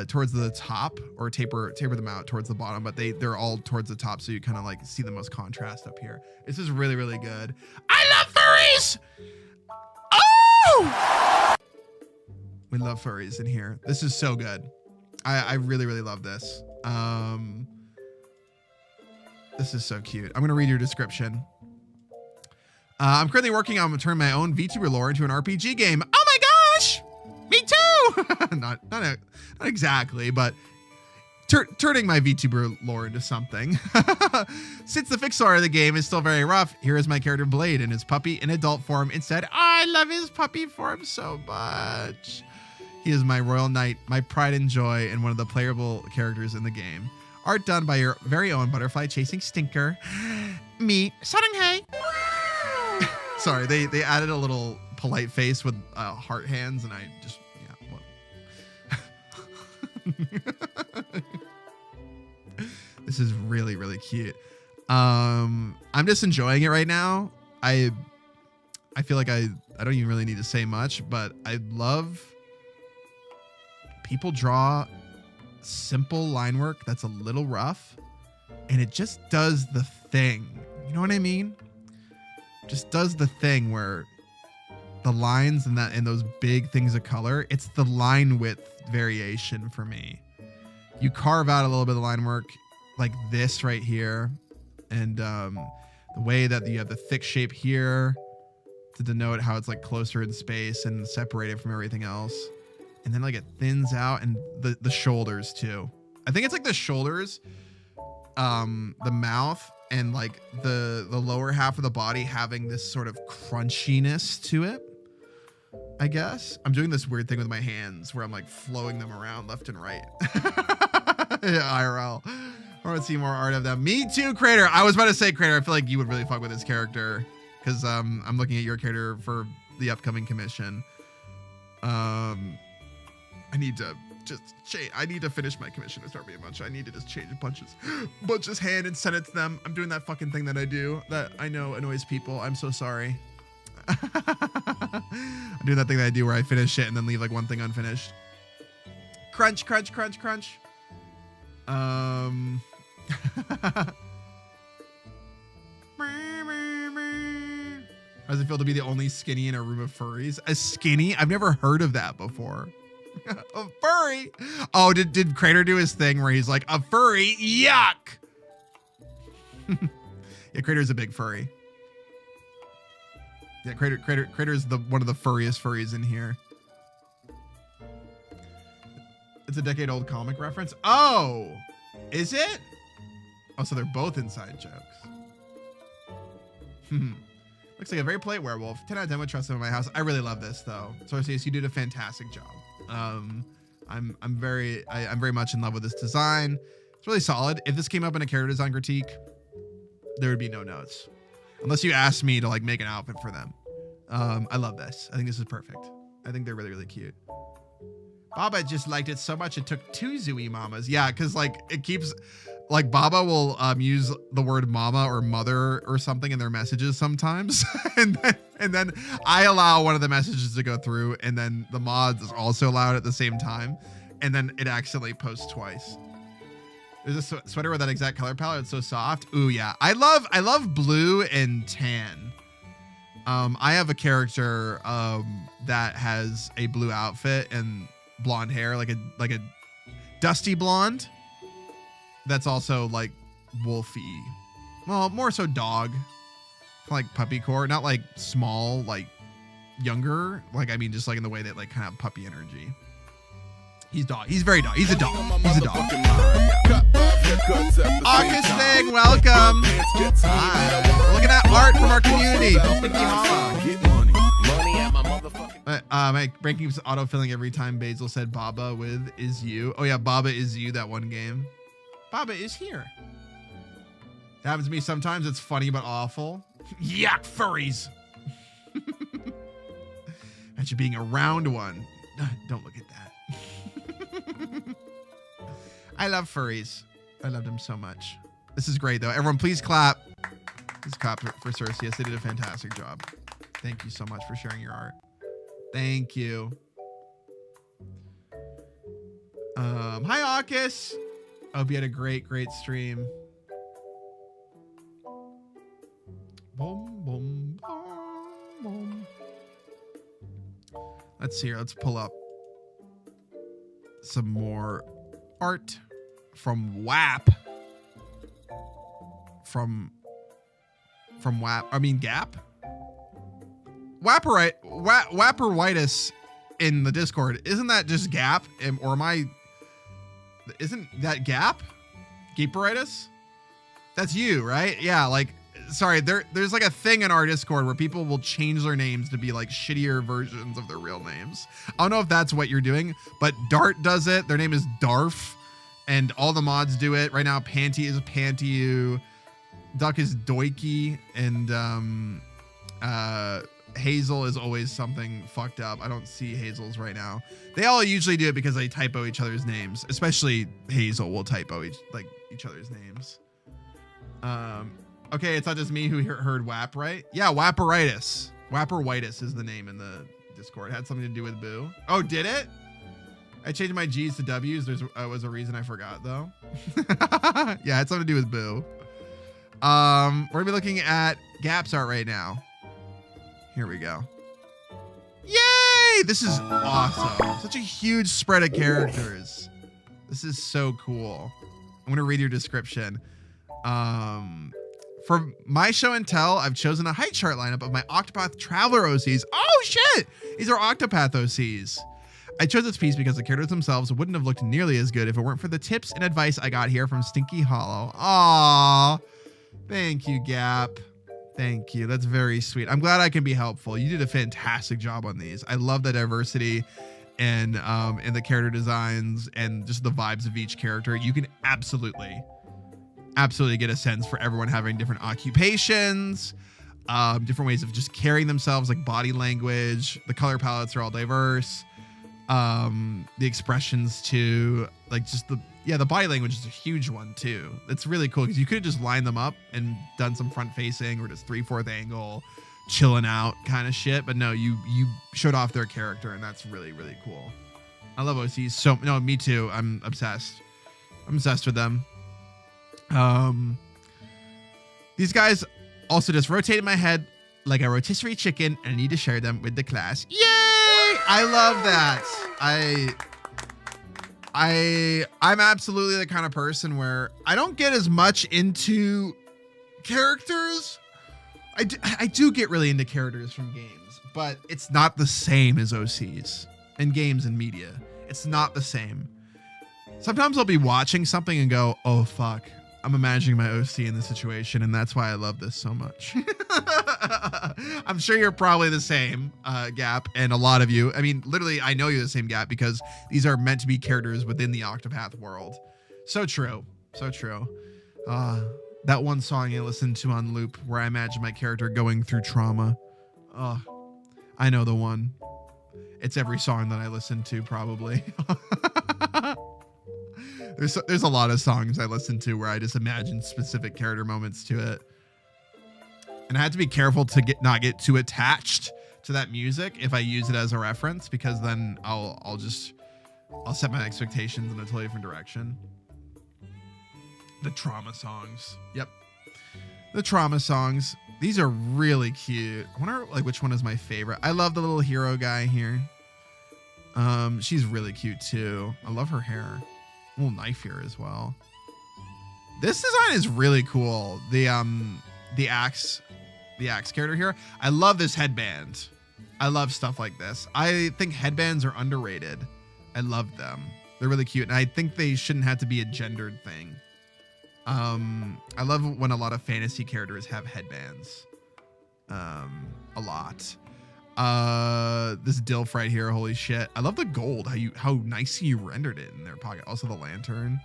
towards the top, or taper them out towards the bottom, but they're all towards the top, so you kind of like see the most contrast up here. This is really, really good. I love furries. Oh, we love furries in here. This is so good. I really, really love this. This is so cute. I'm gonna read your description. I'm currently working on turning my own VTuber lore into an RPG game. Oh my gosh! Me too! not exactly, but turning my VTuber lore into something. Since the fixed art of the game is still very rough, here is my character Blade in his puppy in adult form instead. I love his puppy form so much. He is my royal knight, my pride and joy, and one of the playable characters in the game. Art done by your very own butterfly chasing stinker. Me, Saranghae. Sorry, they added a little polite face with heart hands, and I just, This is really, really cute. I'm just enjoying it right now. I feel like I don't even really need to say much, but I love people draw simple line work that's a little rough, and it just does the thing. You know what I mean? Just does the thing where the lines and those big things of color, it's the line width variation for me. You carve out a little bit of line work like this right here, and the way that you have the thick shape here to denote how it's like closer in space and separated from everything else, and then like it thins out, and the shoulders too. I think it's like the shoulders, the mouth, and like the lower half of the body having this sort of crunchiness to it. I guess I'm doing this weird thing with my hands where I'm like flowing them around left and right. Yeah, IRL. I want to see more art of them. Me too, Crater. I was about to say, Crater, I feel like you would really fuck with this character because I'm looking at your character for the upcoming commission. I need to just change. I need to finish my commission to start being a bunch. I need to just change Bunch's hand and send it to them. I'm doing that fucking thing that I do that I know annoys people. I'm so sorry. I'm doing that thing that I do where I finish it and then leave like one thing unfinished. Crunch, crunch, crunch, crunch. How does it feel to be the only skinny in a room of furries? A skinny? I've never heard of that before. A furry? Oh, did Crater do his thing where he's like, a furry? Yuck! Yeah, Crater's a big furry. Yeah, Crater's one of the furriest furries in here. It's a decade-old comic reference. Oh, is it? Oh, so they're both inside jokes. Looks like a very polite werewolf. 10 out of 10 would trust him in my house. I really love this though. Sorcius, you did a fantastic job. I'm very much in love with this design. It's really solid. If this came up in a character design critique, there would be no notes. Unless you asked me to like make an outfit for them. I love this. I think this is perfect. I think they're really, really cute. Baba just liked it so much it took 2 Zooey mamas. Yeah, because like it keeps like Baba will use the word mama or mother or something in their messages sometimes. and then I allow one of the messages to go through, and then the mods is also allowed at the same time, and then it accidentally posts twice. There's a sweater with that exact color palette. It's so soft. Ooh, yeah. I love blue and tan. I have a character that has a blue outfit and blonde hair, like a dusty blonde. That's also like wolfy. Well, more so dog. Like puppy core, not like small, like younger. Like I mean, just like in the way that like kind of puppy energy. He's dog. He's very dog. He's a dog. He's a dog. August thing, welcome. Hi. We're looking at art from our community. Stinky my brain keeps autofilling every time Basil said Baba with is you. Oh yeah, Baba is you, that one game. Baba is here. That happens to me sometimes. It's funny but awful. Yuck, furries. Imagine being around one. Don't look at that. I love furries. I love them so much. This is great though. Everyone please clap. Please clap for Cercius. They did a fantastic job. Thank you so much for sharing your art. Thank you. Hi Aukis. I hope you had a great stream. Boom, boom, boom, boom. Let's see here. Let's pull up some more art from WAP. From WAP. I mean Gap. Wapper Whitus in the Discord. Isn't that just Gap? Or am I? Isn't that Gap? Geeperitis? That's you, right? Yeah, like, sorry, there's like a thing in our Discord where people will change their names to be like shittier versions of their real names. I don't know if that's what you're doing, but Dart does it. Their name is Darf, and all the mods do it. Right now, Panty is Pantyu, Duck is Doiky, and Hazel is always something fucked up. I don't see Hazel's right now. They all usually do it because they typo each other's names. Especially Hazel will typo each other's names. Okay, it's not just me who heard WAP, right? Yeah, Waperitis. Waperitis is the name in the Discord. It had something to do with Boo. Oh, did it? I changed my G's to W's. There was a reason I forgot, though. Yeah, it had something to do with Boo. We're gonna be looking at Gap's art right now. Here we go. Yay! This is awesome. Such a huge spread of characters. This is so cool. I'm gonna read your description. For my show and tell, I've chosen a height chart lineup of my Octopath Traveler OCs. Oh shit! These are Octopath OCs. I chose this piece because the characters themselves wouldn't have looked nearly as good if it weren't for the tips and advice I got here from Stinky Hollow. Aww. Thank you, Gap. Thank you. That's very sweet. I'm glad I can be helpful. You did a fantastic job on these. I love the diversity and the character designs and just the vibes of each character. You can absolutely get a sense for everyone having different occupations, different ways of just carrying themselves, like body language. The color palettes are all diverse. The expressions too, like just the body language is a huge one too. It's really cool because you could have just lined them up and done some front facing or just 3/4 angle, chilling out kind of shit. But no, you showed off their character, and that's really, really cool. I love OCs. So no, me too. I'm obsessed. I'm obsessed with them. These guys also just rotated my head like a rotisserie chicken, and I need to share them with the class. Yay! I love that. I'm absolutely the kind of person where I don't get as much into characters. I do get really into characters from games, but it's not the same as OCs and games and media. It's not the same. Sometimes I'll be watching something and go, oh fuck, I'm imagining my OC in this situation, and that's why I love this so much. I'm sure you're probably the same, Gap, and a lot of you. I mean, literally, I know you're the same, Gap, because these are meant to be characters within the Octopath world. So true. So true. That one song I listened to on loop where I imagine my character going through trauma. I know the one. It's every song that I listen to, probably. There's a lot of songs I listen to where I just imagine specific character moments to it. And I have to be careful to not get too attached to that music if I use it as a reference, because then I'll set my expectations in a totally different direction. The trauma songs. Yep. The trauma songs. These are really cute. I wonder like which one is my favorite. I love the little hero guy here. She's really cute too. I love her hair. A little knife here as well. This design is really cool. The axe character here. I love this headband. I love stuff like this. I think headbands are underrated. I love them. They're really cute, and I think they shouldn't have to be a gendered thing. I love when a lot of fantasy characters have headbands. A lot. This Dilf right here, holy shit. I love the gold, how nicely you rendered it in their pocket. Also the lantern.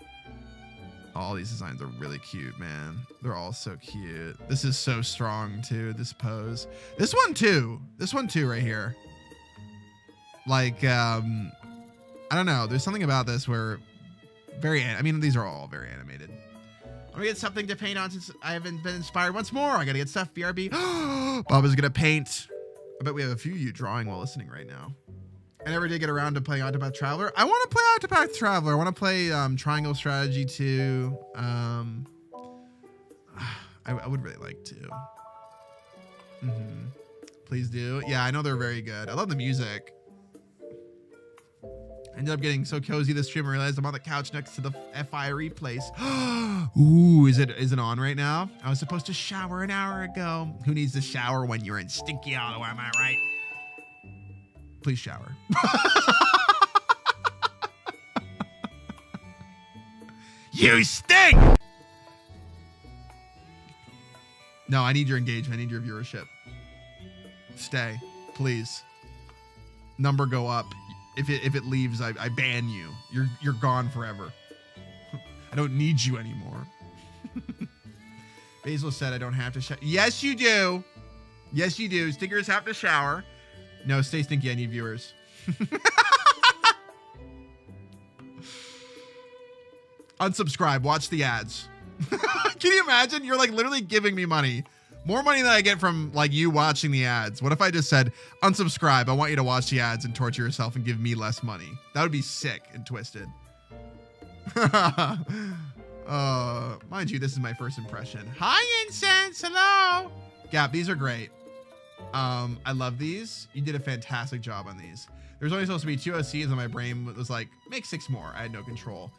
All these designs are really cute, man. They're all so cute. This is so strong too, this pose. This one too right here. Like, I don't know. There's something about this where I mean, these are all very animated. I'm gonna get something to paint on since I haven't been inspired once more. I gotta get stuff, BRB. Bob is gonna paint. I bet we have a few of you drawing while listening right now. I never did get around to playing Octopath Traveler. I want to play Octopath Traveler. I want to play Triangle Strategy 2. I would really like to. Please do. Yeah, I know they're very good. I love the music. I ended up getting so cozy this stream I realized I'm on the couch next to the FIRE place. Ooh, is it on right now? I was supposed to shower an hour ago. Who needs to shower when you're in Stinky Hollow, am I right? Please shower. You stink! No, I need your engagement. I need your viewership. Stay, please. Number go up. If it leaves, I ban you. You're gone forever. I don't need you anymore. Basil said I don't have to shower. Yes, you do. Yes, you do. Stinkers have to shower. No, stay stinky. I need viewers. Unsubscribe. Watch the ads. Can you imagine? You're like literally giving me money. More money than I get from like you watching the ads. What if I just said, unsubscribe, I want you to watch the ads and torture yourself and give me less money? That would be sick and twisted. Mind you, this is my first impression. Hi, Incense. Hello. Gap, these are great. I love these. You did a fantastic job on these. There's only supposed to be 2 OCs, and my brain was like, make 6 more. I had no control.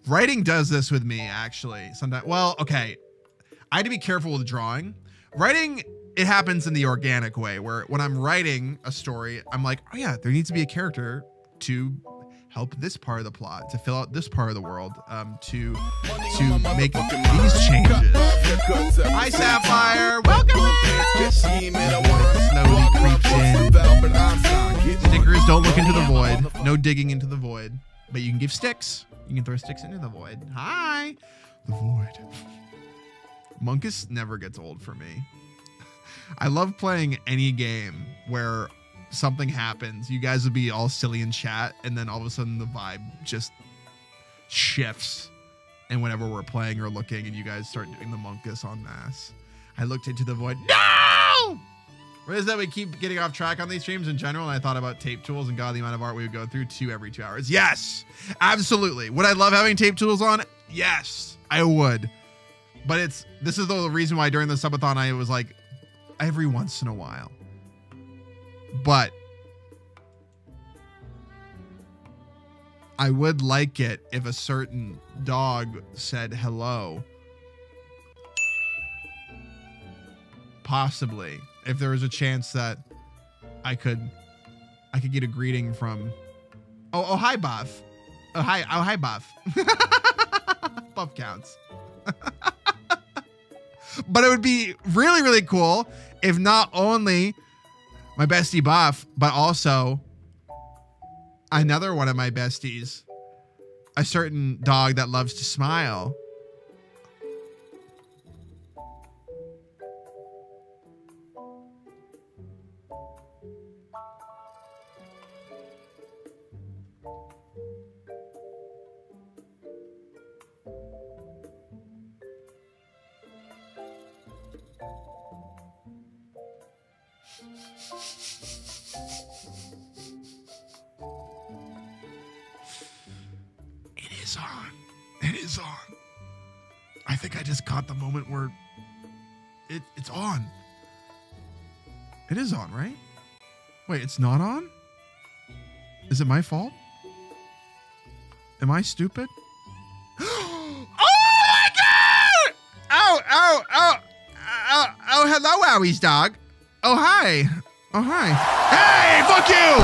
Writing does this with me, actually. Sometimes, well, okay. I had to be careful with drawing. Writing, it happens in the organic way, where when I'm writing a story, I'm like, oh yeah, there needs to be a character to help this part of the plot, to fill out this part of the world, to make these changes. Hi, Sapphire. Welcome back. Slowly creeps in. Stickers, don't look into the void. No digging into the void. But you can give sticks. You can throw sticks into the void. Hi. The void. Monkus never gets old for me. I love playing any game where something happens. You guys would be all silly in chat, and then all of a sudden the vibe just shifts. And whenever we're playing or looking, and you guys start doing the Monkus en masse. I looked into the void. No! What is that? We keep getting off track on these streams in general, and I thought about tape tools and God, the amount of art we would go through 2 every 2 hours. Yes, absolutely. Would I love having tape tools on? Yes, I would. But this is the reason why during the subathon I was like every once in a while. But I would like it if a certain dog said hello. Possibly. If there was a chance that I could get a greeting from Oh hi Buff. Oh hi Buff. Buff counts. But it would be really, really cool if not only my bestie Buff, but also another one of my besties, a certain dog that loves to smile. It is on. I think I just caught the moment where it's on. It is on, right? Wait, it's not on? Is it my fault? Am I stupid? Oh my God! Oh, hello, Owie's dog. Oh, hi. Oh, hi. Hey, fuck you!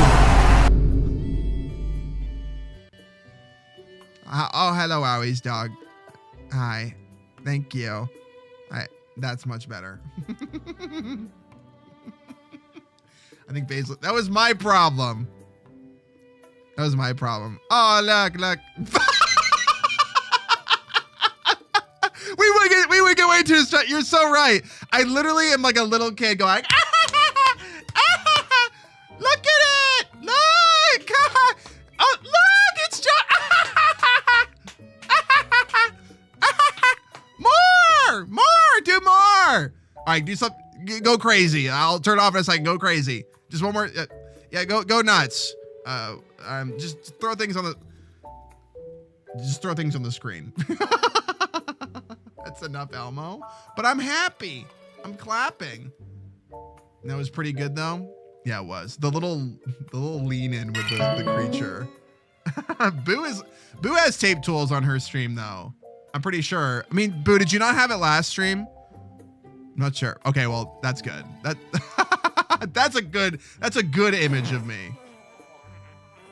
Oh, hello, Owie's dog. Hi. Thank you. That's much better. I think Basil, that was my problem. That was my problem. Oh, look. we would get way too straight. You're so right. I literally am like a little kid going, look at it. Look. Oh, look. It's just, more, do more. All right, do something. Go crazy. I'll turn it off in a second. Go crazy. Just one more. Yeah, go nuts. Just throw things on the screen. That's enough, Elmo. But I'm happy. I'm clapping. That was pretty good though. Yeah, it was. The little lean in with the creature. Boo has tape tools on her stream though. I'm pretty sure. I mean, Boo, did you not have it last stream? I'm not sure. Okay, well, that's good. That's a good image of me.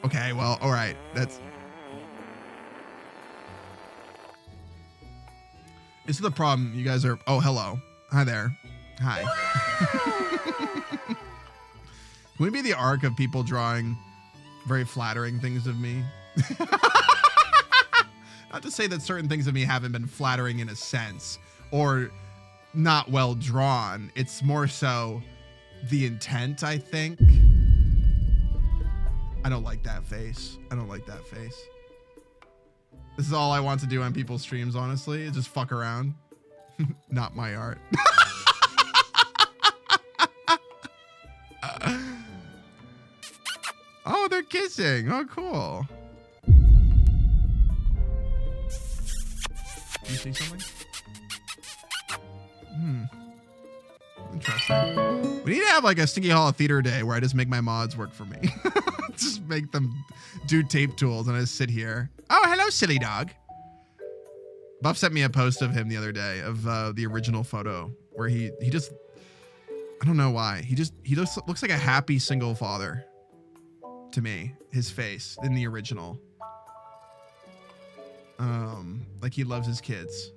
Okay, well, all right. This is the problem. You guys are, oh, hello. Hi there. Hi. Can we be the arc of people drawing very flattering things of me? Not to say that certain things of me haven't been flattering in a sense or not well drawn. It's more so the intent, I think. I don't like that face. I don't like that face. This is all I want to do on people's streams, honestly, is just fuck around. Not my art. Oh, they're kissing. Oh, cool. You see something? Interesting. We need to have like a Stinky Hall of Theater day where I just make my mods work for me. Just make them do tape tools and I just sit here. Oh, hello, silly dog. Buff sent me a post of him the other day of the original photo where he just, I don't know why. He just looks like a happy single father to me, his face in the original. Like he loves his kids.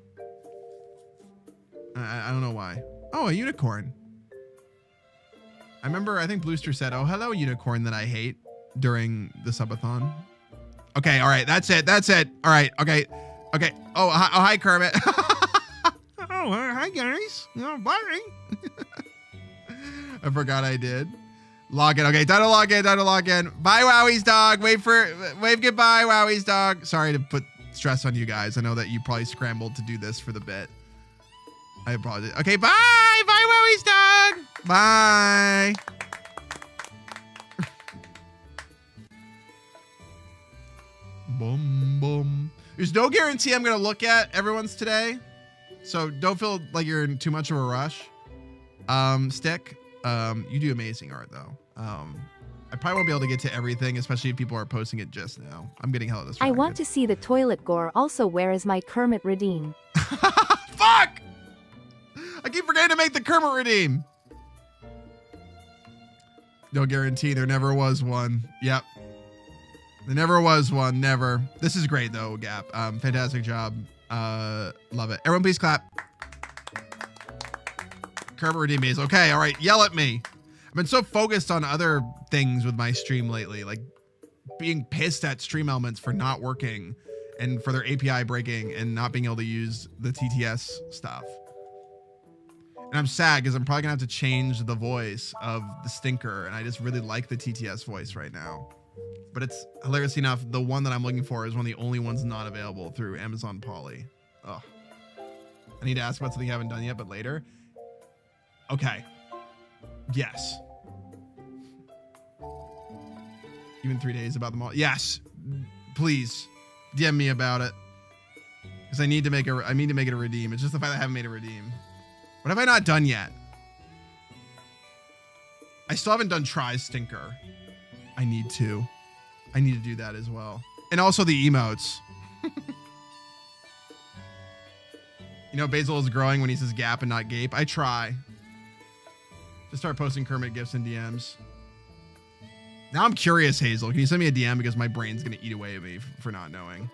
I don't know why. Oh, a unicorn. I remember, I think Bluester said, oh, hello, unicorn that I hate during the subathon. Okay, all right, that's it. All right, okay. Oh, hi, Kermit. Oh, hi, guys. Oh, bye. I forgot I did. Log in. Okay, time to log in. Bye, Wowie's dog. Wave goodbye, Wowie's dog. Sorry to put stress on you guys. I know that you probably scrambled to do this for the bit. I apologize. Okay, bye, Wowie's dog. Bye. Boom, boom. There's no guarantee I'm gonna look at everyone's today, so don't feel like you're in too much of a rush. Stick, you do amazing art though. I probably won't be able to get to everything, especially if people are posting it just now. I'm getting hella distracted. I want to see the toilet gore also. Where is my Kermit redeem? Fuck! I keep forgetting to make the Kermit redeem. No guarantee. There never was one. Yep. There never was one. Never. This is great though, Gap. Fantastic job. Love it. Everyone please clap. Kermit redeem is okay. All right. Yell at me. I've been so focused on other things with my stream lately, like being pissed at Stream Elements for not working and for their API breaking and not being able to use the TTS stuff. And I'm sad because I'm probably gonna have to change the voice of the Stinker, and I just really like the TTS voice right now. But it's hilarious enough, the one that I'm looking for is one of the only ones not available through Amazon Poly. Oh, I need to ask about something I haven't done yet, but later. Okay. Yes. Even 3 days about them all. Yes. Please DM me about it. Because I need to make it a redeem. It's just the fact that I haven't made a redeem. What have I not done yet? I still haven't done Try Stinker. I need to do that as well. And also the emotes. You know, Basil is growing when he says gap and not gape. I try. Just start posting Kermit gifts and DMs. Now I'm curious, Hazel. Can you send me a DM because my brain's going to eat away at me for not knowing.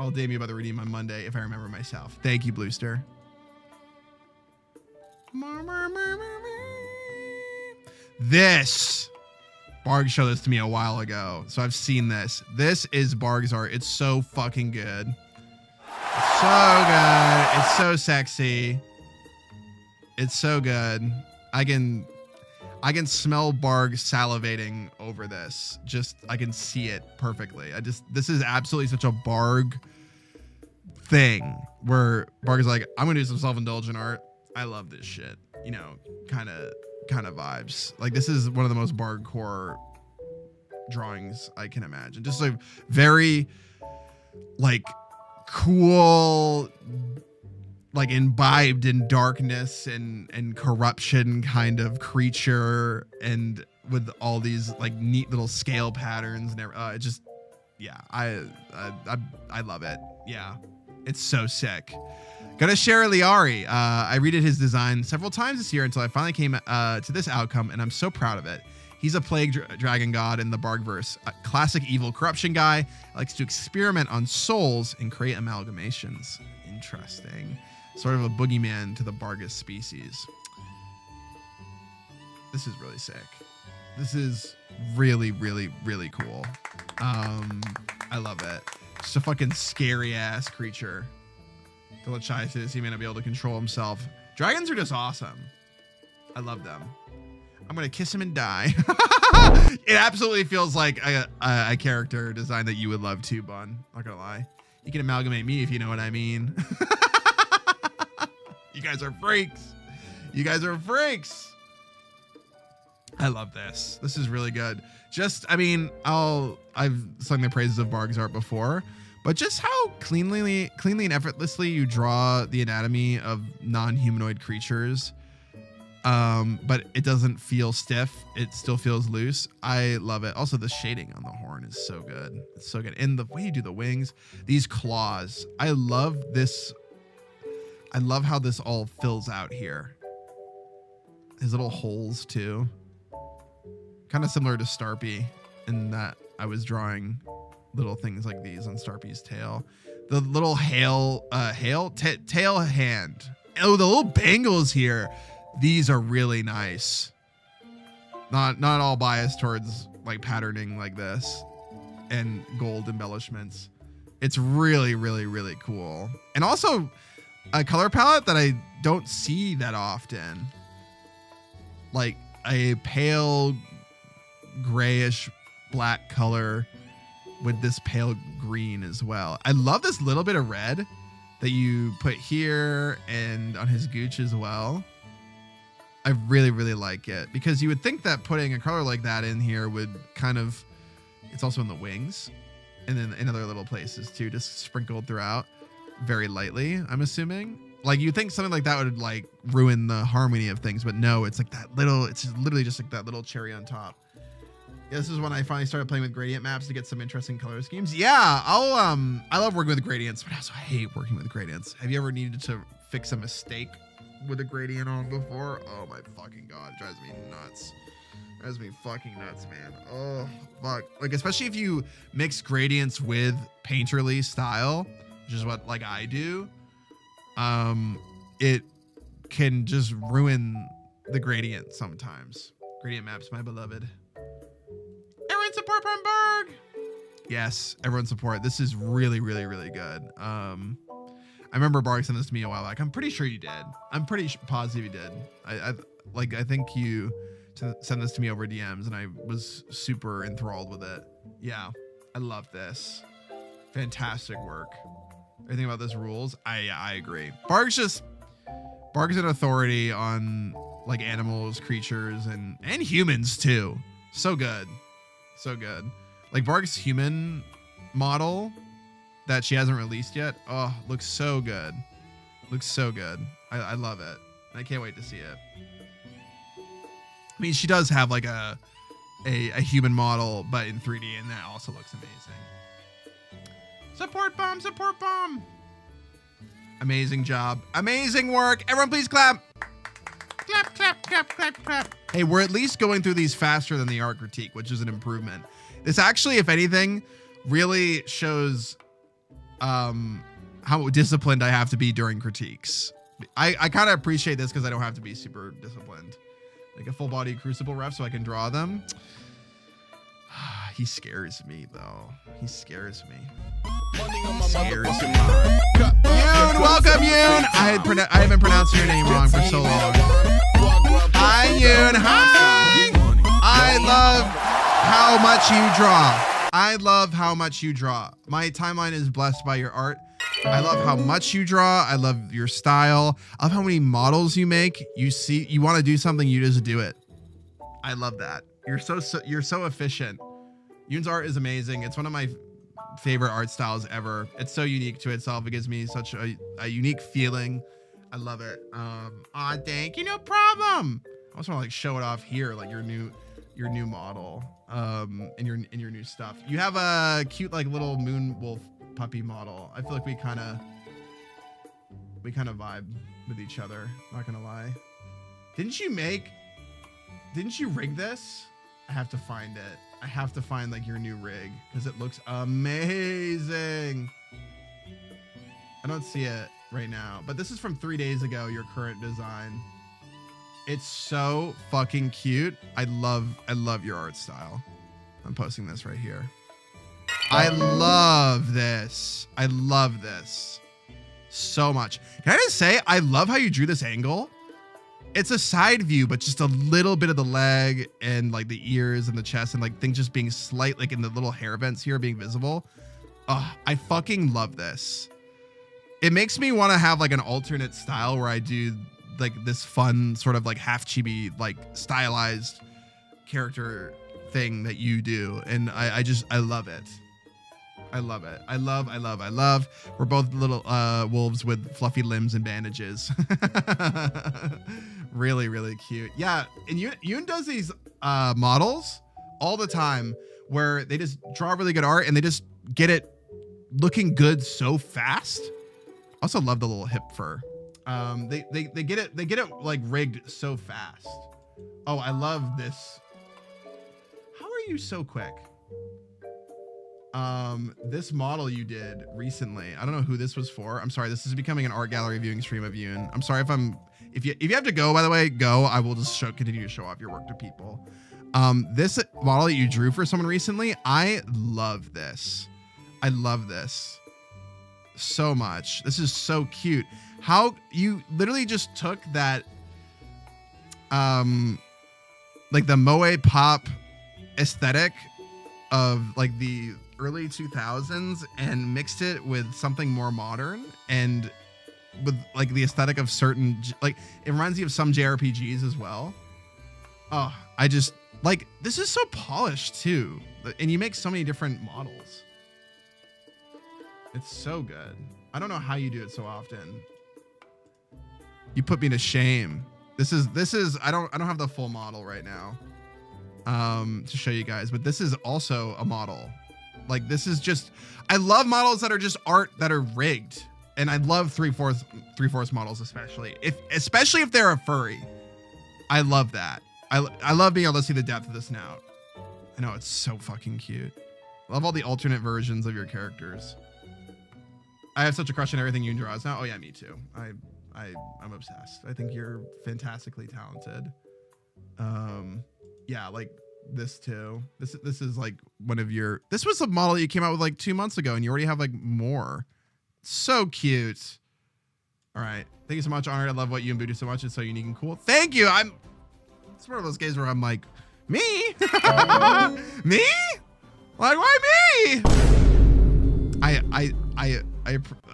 I'll DM you about the redeem on Monday if I remember myself. Thank you, Bluester. This. Barg showed this to me a while ago, so I've seen this. This is Barg's art. It's so fucking good. It's so good. It's so sexy. It's so good. I can smell Barg salivating over this. Just, I can see it perfectly. This is absolutely such a Barg thing where Barg is like, I'm gonna do some self-indulgent art. I love this shit. You know, kind of vibes. Like, this is one of the most Barg core drawings I can imagine. Just like very like cool, like imbibed in darkness and corruption kind of creature, and with all these like neat little scale patterns and it just, yeah, I love it. Yeah, it's so sick. Gotta share Liari. I redid his design several times this year until I finally came to this outcome, and I'm so proud of it. He's a plague dragon god in the Bargverse. A classic evil corruption guy. Likes to experiment on souls and create amalgamations. Interesting. Sort of a boogeyman to the Bargus species. This is really sick. This is really, really, really cool. I love it. Just a fucking scary ass creature. He may not be able to control himself. Dragons are just awesome. I love them. I'm gonna kiss him and die. It absolutely feels like a character design that you would love too, Bun. Not gonna lie. You can amalgamate me if you know what I mean. You guys are freaks. You guys are freaks. I love this. This is really good. Just, I mean, I've sung the praises of Barg's art before, but just how cleanly and effortlessly you draw the anatomy of non-humanoid creatures. But it doesn't feel stiff. It still feels loose. I love it. Also, the shading on the horn is so good. It's so good. And the way you do the wings, these claws. I love this. I love how this all fills out here. His little holes too. Kind of similar to Starpy in that I was drawing little things like these on Starpy's tail. The little tail hand. Oh, the little bangles here. These are really nice. Not all biased towards like patterning like this and gold embellishments. It's really, really, really cool. And also a color palette that I don't see that often. Like a pale grayish black color with this pale green as well. I love this little bit of red that you put here and on his gooch as well. I really, really like it because you would think that putting a color like that in here would kind of, it's also in the wings and then in other little places too, just sprinkled throughout very lightly, I'm assuming. Like you think something like that would like ruin the harmony of things, but no, it's like that little, it's literally just like that little cherry on top. Yeah, this is when I finally started playing with gradient maps to get some interesting color schemes. Yeah, I love working with gradients, but I also hate working with gradients. Have you ever needed to fix a mistake with a gradient on before? Oh my fucking god, it drives me nuts. It drives me fucking nuts, man. Oh fuck. Like especially if you mix gradients with painterly style, which is what like I do, it can just ruin the gradient sometimes. Gradient maps, my beloved. Everyone support Berg. Yes, everyone support. This is really, really, really good. I remember Barg sent this to me a while back. I'm pretty sure you did. I'm pretty positive you did. I think you sent this to me over DMs and I was super enthralled with it. Yeah, I love this. Fantastic work. Everything about this rules. I agree. Barg's an authority on like animals, creatures, and humans too. So good. So good. Like Barg's human model that she hasn't released yet. Oh, looks so good. Looks so good. I love it. I can't wait to see it. I mean, she does have like a human model, but in 3D, and that also looks amazing. Support bomb, support bomb. Amazing job. Amazing work. Everyone please clap. Clap, clap, clap, clap, clap. Hey, we're at least going through these faster than the art critique, which is an improvement. This actually, if anything, really shows how disciplined I have to be during critiques. I kind of appreciate this because I don't have to be super disciplined. Like a full body Crucible ref so I can draw them. He scares me though. He scares me. Scares me. Yoon, welcome Yoon. I haven't pronounced your name wrong for so long. Hi Yoon. Hi. I love how much you draw. I love how much you draw. My timeline is blessed by your art. I love how much you draw. I love your style. I love how many models you make. You want to do something, you just do it. I love that. You're so efficient. Yoon's art is amazing. It's one of my favorite art styles ever. It's so unique to itself. It gives me such a unique feeling. I love it. Aw, thank you. No problem. I also want to like show it off here, like your new model, and your new stuff. You have a cute like little moon wolf puppy model. I feel like we kind of vibe with each other. Not gonna lie. Didn't you rig this? I have to find it. I have to find like your new rig because it looks amazing. I don't see it right now, but this is from 3 days ago, your current design. It's so fucking cute. I love your art style. I'm posting this right here. I love this. I love this so much. Can I just say, I love how you drew this angle. It's a side view, but just a little bit of the leg and like the ears and the chest and like things just being slight, like in the little hair vents here being visible. Oh, I fucking love this. It makes me want to have like an alternate style where I do like this fun sort of like half chibi, like stylized character thing that you do. And I love it. I love it. I love. We're both little wolves with fluffy limbs and bandages. Really, really cute. Yeah, and Yoon does these models all the time where they just draw really good art and they just get it looking good so fast. Also love the little hip fur. They get it like rigged so fast. Oh, I love this. How are you so quick? This model you did recently, I don't know who this was for. I'm sorry, this is becoming an art gallery viewing stream of Yoon. I'm sorry if you have to go, by the way, go. I will just continue to show off your work to people. This model that you drew for someone recently, I love this. I love this so much. This is so cute. How you literally just took that like the moe pop aesthetic of like the early 2000s and mixed it with something more modern and with like the aesthetic of certain, like it reminds me of some JRPGs as well. Oh, I just like, this is so polished too. And you make so many different models. It's so good. I don't know how you do it so often. You put me to shame. This is I don't have the full model right now to show you guys, but this is also a model. Like this is just, I love models that are just art that are rigged. And I love 3/4 models, especially if they're a furry. I love that. I love being able to see the depth of this now. I know, it's so fucking cute. I love all the alternate versions of your characters. I have such a crush on everything Yoon draws now. Oh yeah, me too. I'm obsessed. I think you're fantastically talented. Yeah, like this too. This is like one of your, this was a model that you came out with like 2 months ago and you already have like more. So cute. All right. Thank you so much, Honored. I love what you and Boo do so much. It's so unique and cool. Thank you. It's one of those games where I'm like, me? Me? Like, why me?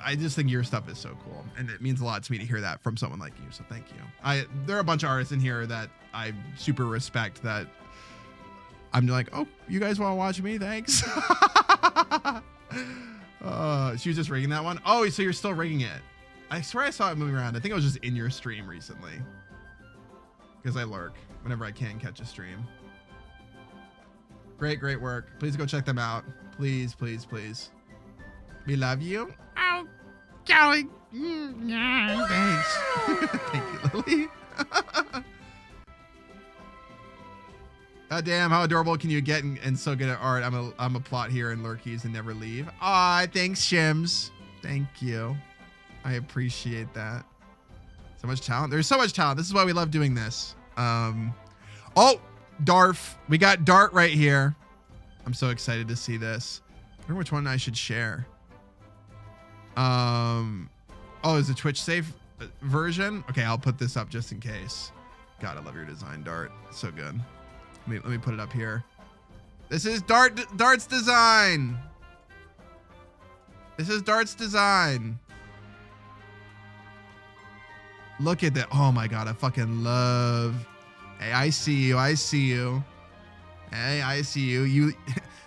I just think your stuff is so cool, and it means a lot to me to hear that from someone like you. So thank you. There are a bunch of artists in here that I super respect. That I'm like, oh, you guys want to watch me? Thanks. She was just rigging that one. Oh, so you're still rigging it? I swear I saw it moving around. I think I was just in your stream recently, because I lurk whenever I can catch a stream. Great work. Please go check them out. Please. We love you. Oh, golly. Thanks. Thank you, Lily. God damn, how adorable can you get and so good at art? I'm a plot here in Lurkies and never leave. Aw, thanks, Shims. Thank you. I appreciate that. So much talent. There's so much talent. This is why we love doing this. Oh, Darf. We got Dart right here. I'm so excited to see this. I wonder which one I should share. Oh, is it Twitch safe version? Okay, I'll put this up just in case. God, I love your design, Dart. So good. Let me put it up here. This is Dart's design. This is Dart's design. Look at that. Oh my God, I fucking love. Hey, I see you. Hey, I see you.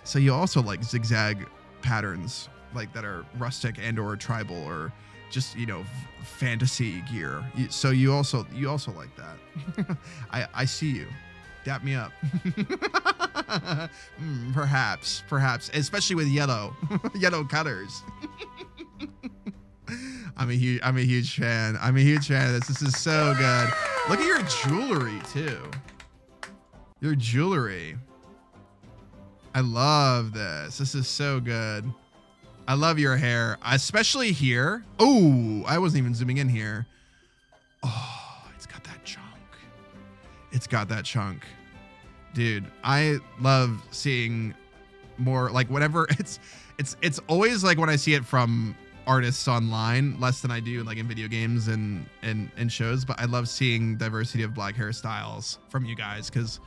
So you also like zigzag patterns, like that are rustic and or tribal or just, you know, fantasy gear. So you also like that. I see you. Dap me up. Perhaps, especially with yellow colors. I'm a huge fan. I'm a huge fan of this. This is so good. Look at your jewelry too. Your jewelry. I love this. This is so good. I love your hair, especially here. Oh, I wasn't even zooming in here. Oh, it's got that chunk. It's got that chunk. Dude, I love seeing more, like, whatever. It's always like when I see it from artists online, less than I do like in video games and shows, but I love seeing diversity of black hairstyles from you guys, because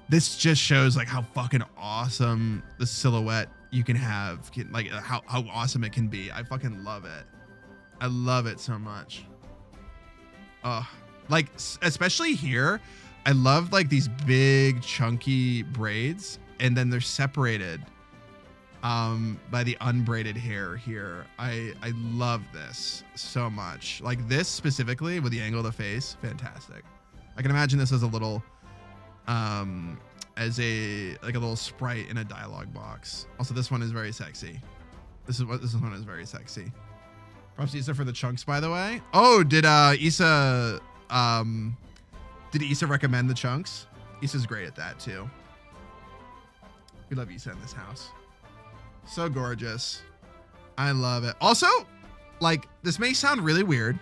this just shows like how fucking awesome the silhouette you can have, like how awesome it can be. I fucking love it. I love it so much. Like especially here, I love like these big chunky braids, and then they're separated by the unbraided hair here. I love this so much. Like this specifically with the angle of the face, fantastic. I can imagine this as a little as a little sprite in a dialogue box. Also, this one is very sexy. This one is very sexy. Props to Issa for the chunks, by the way. Oh, did Issa recommend the chunks? Issa's great at that too. We love Issa in this house. So gorgeous. I love it. Also, like, this may sound really weird,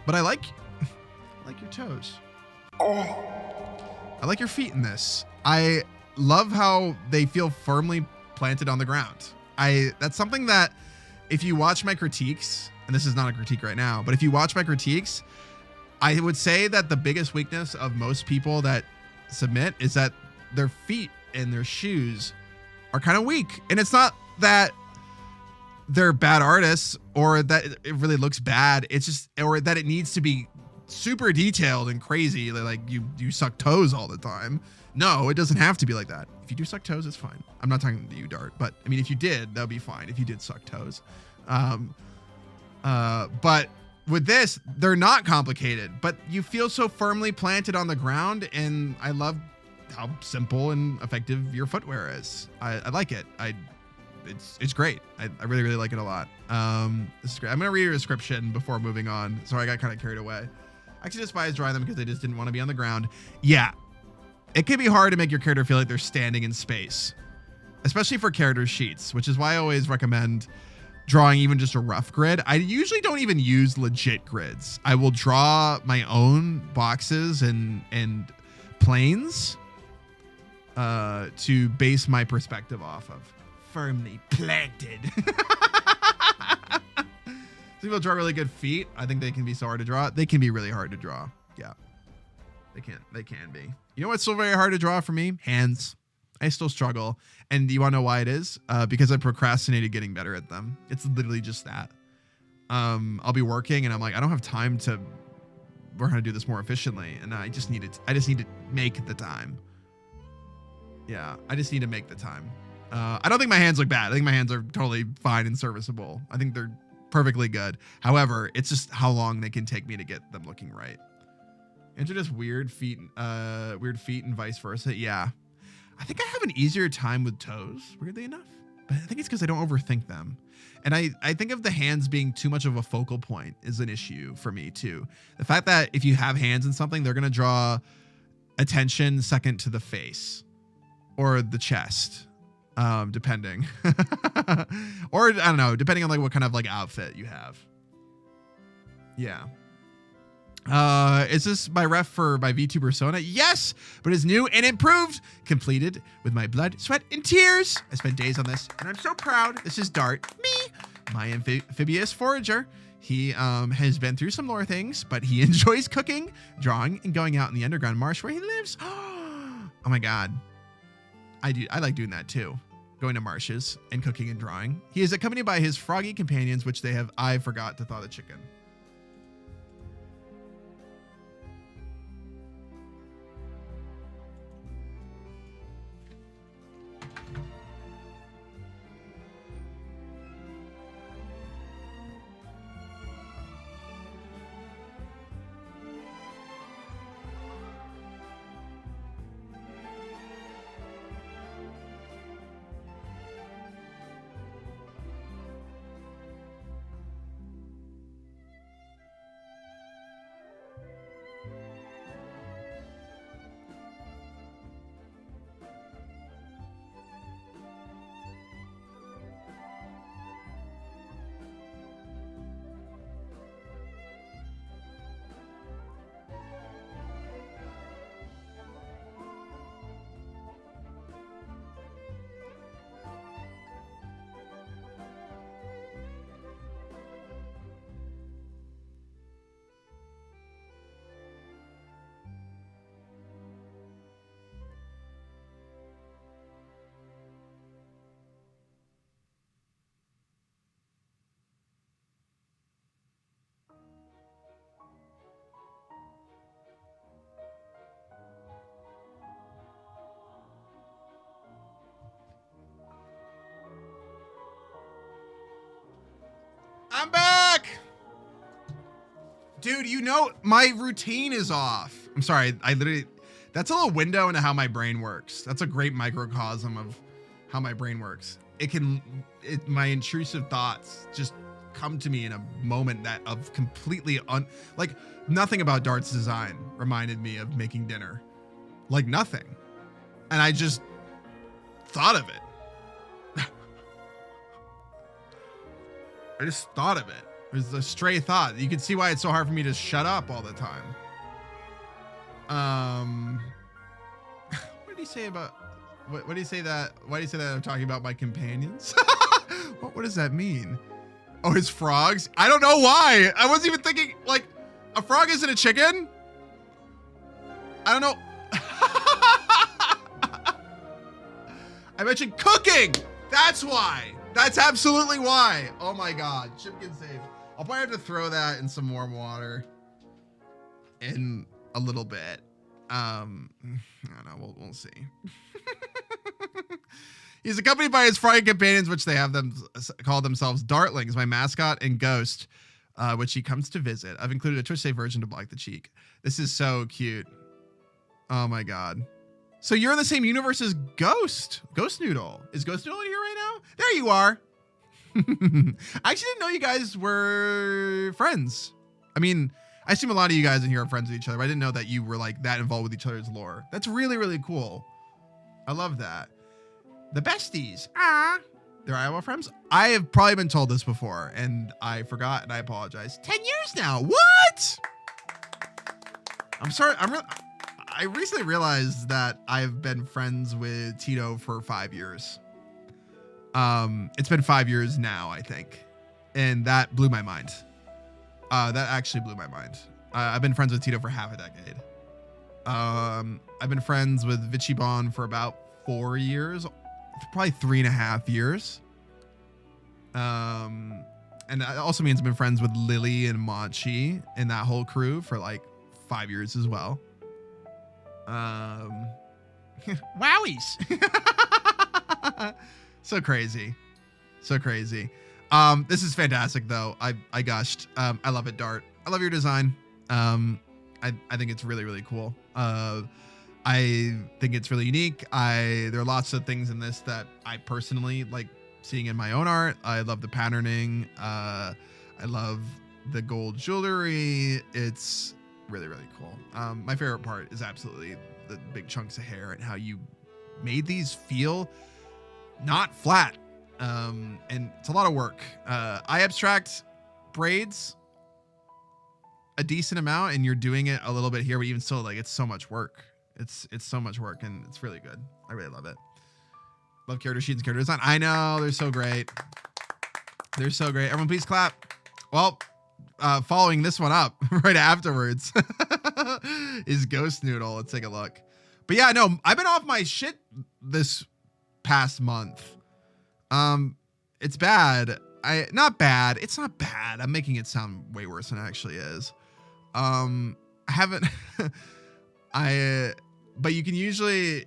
but I like your toes. I like your feet in this. I love how they feel firmly planted on the ground. That's something that if you watch my critiques, and this is not a critique right now, but if you watch my critiques, I would say that the biggest weakness of most people that submit is that their feet and their shoes are kind of weak. And it's not that they're bad artists or that it really looks bad. It's just, or that it needs to be super detailed and crazy. Like you suck toes all the time. No, it doesn't have to be like that. If you do suck toes, it's fine. I'm not talking to you, Dart, but I mean, if you did, that would be fine. If you did suck toes. But with this, they're not complicated, but you feel so firmly planted on the ground, and I love how simple and effective your footwear is. I like it. It's great. I really, really like it a lot. This is great. I'm gonna read a description before moving on. Sorry, I got kind of carried away. I actually despise drawing them because they just didn't want to be on the ground. Yeah, it can be hard to make your character feel like they're standing in space, especially for character sheets, which is why I always recommend drawing even just a rough grid. I usually don't even use legit grids. I will draw my own boxes and planes to base my perspective off of. Firmly planted. Some people draw really good feet. I think they can be so hard to draw. They can be really hard to draw. Yeah, they can be. You know what's still very hard to draw for me? Hands. I still struggle. And do you want to know why it is? Because I procrastinated getting better at them. It's literally just that. I'll be working and I'm like, I don't have time to learn how to do this more efficiently. And I just need to make the time. Yeah, I just need to make the time. I don't think my hands look bad. I think my hands are totally fine and serviceable. I think they're perfectly good. However, it's just how long they can take me to get them looking right. And just weird feet and vice versa. Yeah. I think I have an easier time with toes, weirdly enough. But I think it's because I don't overthink them. And I think of the hands being too much of a focal point is an issue for me too. The fact that if you have hands in something, they're going to draw attention second to the face or the chest, depending. Or I don't know, depending on like what kind of like outfit you have. Yeah. Is this my ref for my V2 persona? Yes, but it's new and improved. Completed with my blood, sweat, and tears. I spent days on this, and I'm so proud. This is Dart, me, my amphibious forager. He has been through some lore things, but he enjoys cooking, drawing, and going out in the underground marsh where he lives. Oh my god. I like doing that too. Going to marshes and cooking and drawing. He is accompanied by his froggy companions, which I forgot to thaw the chicken. Dude, you know, my routine is off. I'm sorry. That's a little window into how my brain works. That's a great microcosm of how my brain works. My intrusive thoughts just come to me in a moment that of completely like nothing about Dart's design reminded me of making dinner. Like nothing. And I just thought of it. I just thought of it. It was a stray thought. You can see why it's so hard for me to shut up all the time. What did he say about? What did he say that? Why did he say that I'm talking about my companions? What does that mean? Oh, his frogs? I don't know why. I wasn't even thinking like a frog isn't a chicken. I don't know. I mentioned cooking. That's why. That's absolutely why. Oh my God. Chipkin saved. I'll probably have to throw that in some warm water in a little bit. I don't know. We'll see. He's accompanied by his flying companions, which they have them call themselves Dartlings, my mascot, and Ghost, which he comes to visit. I've included a Twitch safe version to block the cheek. This is so cute. Oh my God. So you're in the same universe as Ghost Noodle. Is Ghost Noodle in here right now? There you are. I actually didn't know you guys were friends. I mean, I assume a lot of you guys in here are friends with each other, but I didn't know that you were like that involved with each other's lore. That's really, really cool. I love that. The besties. They're Iowa friends. I have probably been told this before and I forgot and I apologize. 10 years now. What? I'm sorry. I recently realized that I've been friends with Tito for 5 years. It's been 5 years now, I think. And that blew my mind. That actually blew my mind. I've been friends with Tito for half a decade. I've been friends with Vichibon for about 4 years, probably 3.5 years. And that also means I've been friends with Lily and Machi and that whole crew for like 5 years as well. Wowies. So crazy. So crazy. This is fantastic though. I gushed. I love it, Dart. I love your design. I think it's really, really cool. I think it's really unique. There are lots of things in this that I personally like seeing in my own art. I love the patterning. I love the gold jewelry. It's really, really cool. My favorite part is absolutely the big chunks of hair and how you made these feel not flat. And it's a lot of work. I abstract braids a decent amount and you're doing it a little bit here, but even still, like, it's so much work. It's so much work and it's really good. I really love it. Love character sheets and character design. I know, they're so great. They're so great. Everyone please clap. Well, following this one up right afterwards is Ghost Noodle. Let's take a look. But yeah, no, I've been off my shit this past month. It's bad. Not bad. It's not bad. I'm making it sound way worse than it actually is. I haven't, but I can usually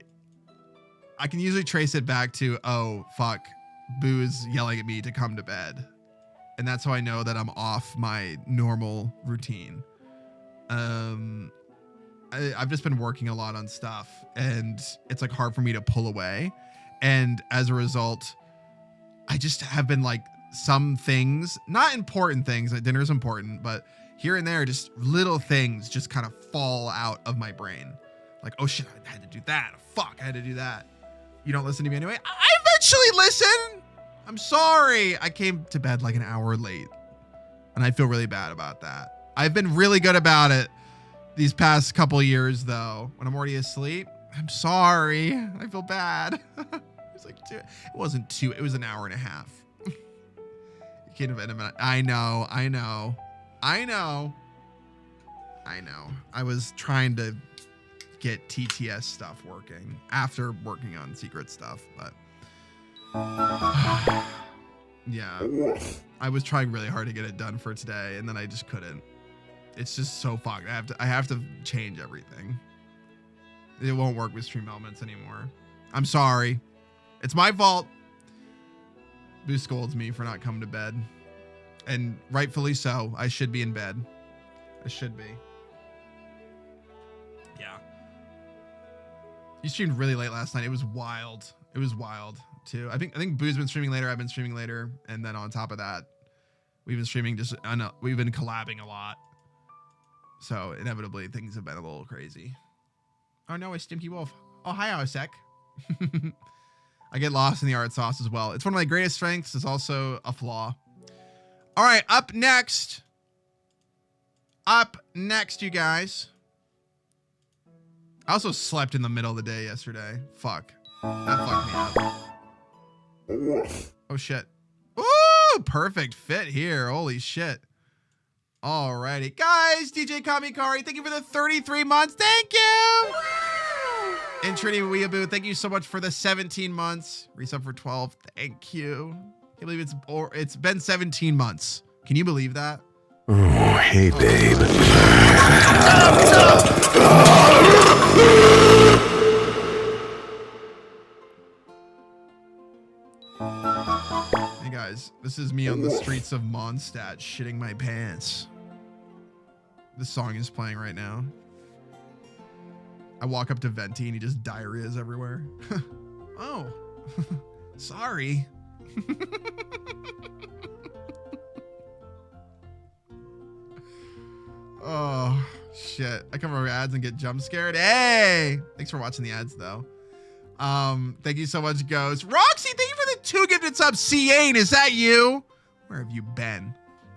trace it back to, oh, fuck, Boo's yelling at me to come to bed. And that's how I know that I'm off my normal routine. I've just been working a lot on stuff and it's like hard for me to pull away. And as a result, I just have been like some things, not important things, like dinner's important, but here and there, just little things just kind of fall out of my brain. Like, oh shit, I had to do that. Fuck, I had to do that. You don't listen to me anyway? I eventually listen. I'm sorry. I came to bed like an hour late and I feel really bad about that. I've been really good about it these past couple years though. When I'm already asleep, I'm sorry. I feel bad. It's like it wasn't 2, it was an hour and a half. You can't have ended a minute. I know. I was trying to get TTS stuff working after working on secret stuff, but yeah, I was trying really hard to get it done for today and then I just couldn't. It's just so fucked. I have to change everything. It won't work with Stream Elements anymore. I'm sorry. It's my fault. Boo scolds me for not coming to bed. And rightfully so. I should be in bed. It should be. Yeah. You streamed really late last night. It was wild. It was wild too. I think Boo's been streaming later. I've been streaming later, and then on top of that, we've been streaming we've been collabing a lot. So inevitably things have been a little crazy. Oh no, it's Stinky Wolf. Oh hi, Osek. I get lost in the art sauce as well. It's one of my greatest strengths. It's also a flaw. All right, up next. Up next, you guys. I also slept in the middle of the day yesterday. Fuck. That fucked me up. Oh shit. Ooh, perfect fit here. Holy shit. Alrighty. Guys, DJ Kamikari, thank you for the 33 months. Thank you. Wow. And Trinity Weeaboo, thank you so much for the 17 months. Resub for 12. Thank you. Can't believe it's been 17 months. Can you believe that? Oh, hey, babe. Hey guys, this is me on the streets of Mondstadt shitting my pants. This song is playing right now. I walk up to Venti and he just diarrheas everywhere. Oh, sorry. Oh, shit. I come over ads and get jump scared. Hey, thanks for watching the ads though. Thank you so much, Ghost. Roxy, thank you for the 2 gifted subs. Ciane, is that you? Where have you been?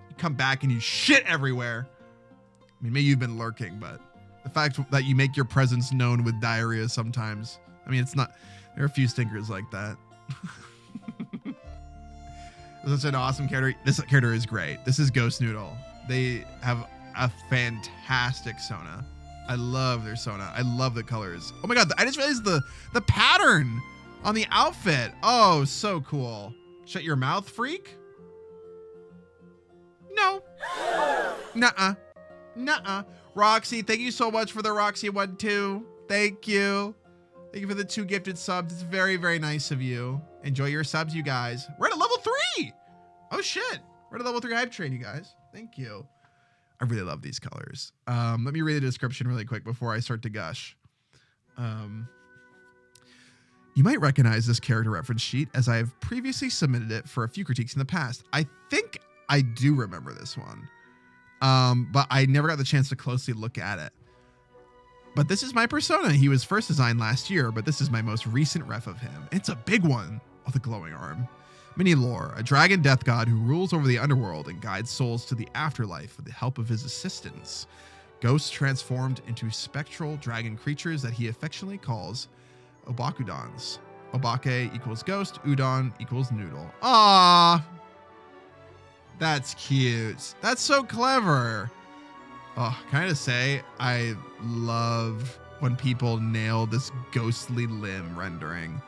You come back and you shit everywhere. I mean, maybe you've been lurking, but the fact that you make your presence known with diarrhea sometimes. I mean, it's not, there are a few stinkers like that. This is an awesome character. This character is great. This is Ghost Noodle. They have a fantastic Sona. I love their Sona. I love the colors. Oh my God, I just realized the pattern on the outfit. Oh, so cool. Shut your mouth, freak. No. Nuh-uh. Nuh-uh. Roxy, thank you so much for the Roxy 1-2. Thank you. Thank you for the 2 gifted subs. It's very, very nice of you. Enjoy your subs, you guys. We're at a level 3. Oh shit. We're at a level 3 hype train, you guys. Thank you. I really love these colors. Let me read the description really quick before I start to gush. You might recognize this character reference sheet as I have previously submitted it for a few critiques in the past. I think I do remember this one. But I never got the chance to closely look at it. But this is my persona. He was first designed last year, but this is my most recent ref of him. It's a big one. Oh, the glowing arm. Mini lore, a dragon death god who rules over the underworld and guides souls to the afterlife with the help of his assistants. Ghosts transformed into spectral dragon creatures that he affectionately calls Obakudons. Obake equals ghost, udon equals noodle. Ah, that's cute. That's so clever. Oh, can I just say, I love when people nail this ghostly limb rendering.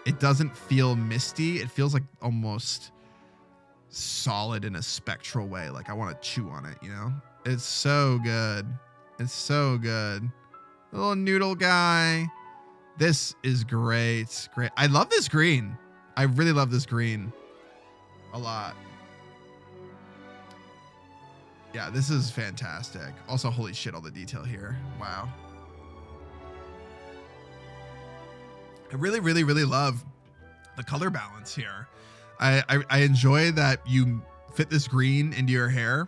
It doesn't feel misty. It feels like almost solid in a spectral way. Like I want to chew on it, you know? It's so good. It's so good. The little noodle guy. This is great. Great. I love this green. I really love this green a lot. Yeah, this is fantastic. Also, holy shit, all the detail here. Wow. I really, really, really love the color balance here. I enjoy that you fit this green into your hair.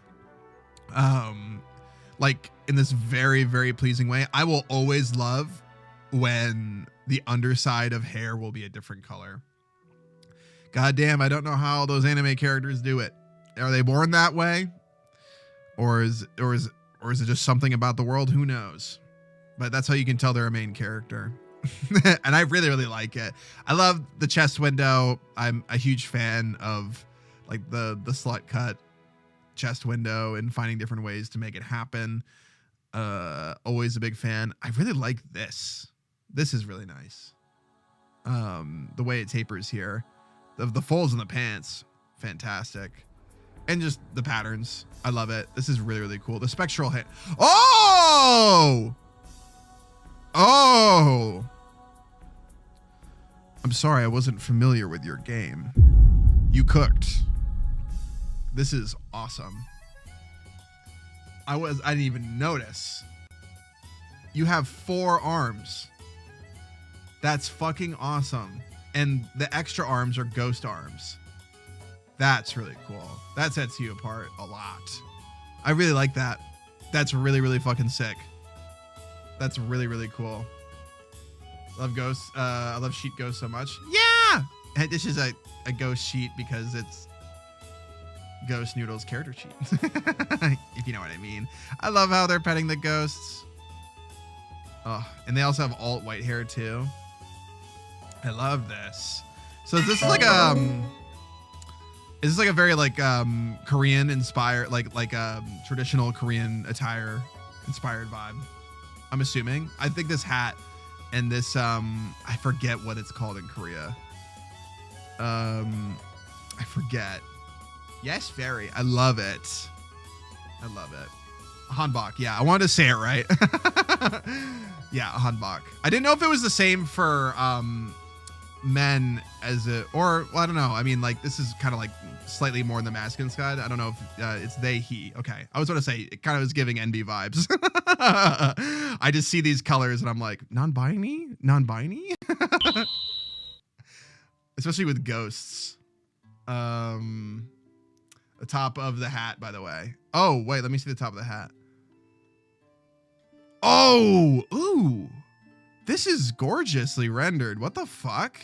Like in this very, very pleasing way. I will always love when the underside of hair will be a different color. God damn, I don't know how those anime characters do it. Are they born that way? Or is it just something about the world? Who knows? But that's how you can tell they're a main character. And I really, really like it. I love the chest window. I'm a huge fan of like the slut cut chest window and finding different ways to make it happen. Always a big fan. I really like this. This is really nice. The way it tapers here. The folds in the pants, fantastic. And just the patterns. I love it. This is really, really cool. The spectral hit. Oh! Oh! I'm sorry, I wasn't familiar with your game. You cooked. This is awesome. I didn't even notice. You have 4 arms. That's fucking awesome. And the extra arms are ghost arms. That's really cool. That sets you apart a lot. I really like that. That's really, really fucking sick. That's really, really cool. Love ghosts. I love sheet ghosts so much. Yeah! And this is a ghost sheet because it's Ghost Noodle's character sheet. If you know what I mean. I love how they're petting the ghosts. Oh, and they also have alt white hair too. I love this. So is this like is this like a very like Korean inspired, like traditional Korean attire inspired vibe? I'm assuming. I think this hat and this I forget what it's called in Korea. I forget. Yes, very. I love it. I love it. Hanbok. Yeah, I wanted to say it right. Yeah, Hanbok. I didn't know if it was the same for men as a, or well, I don't know. I mean, like this is kind of like slightly more on the masculine side. I don't know if it's they, he. Okay, I was going to say it kind of was giving NB vibes. I just see these colors and I'm like, non-binary, especially with ghosts. The top of the hat, by the way. Oh, wait, let me see the top of the hat. Oh, ooh. This is gorgeously rendered. What the fuck?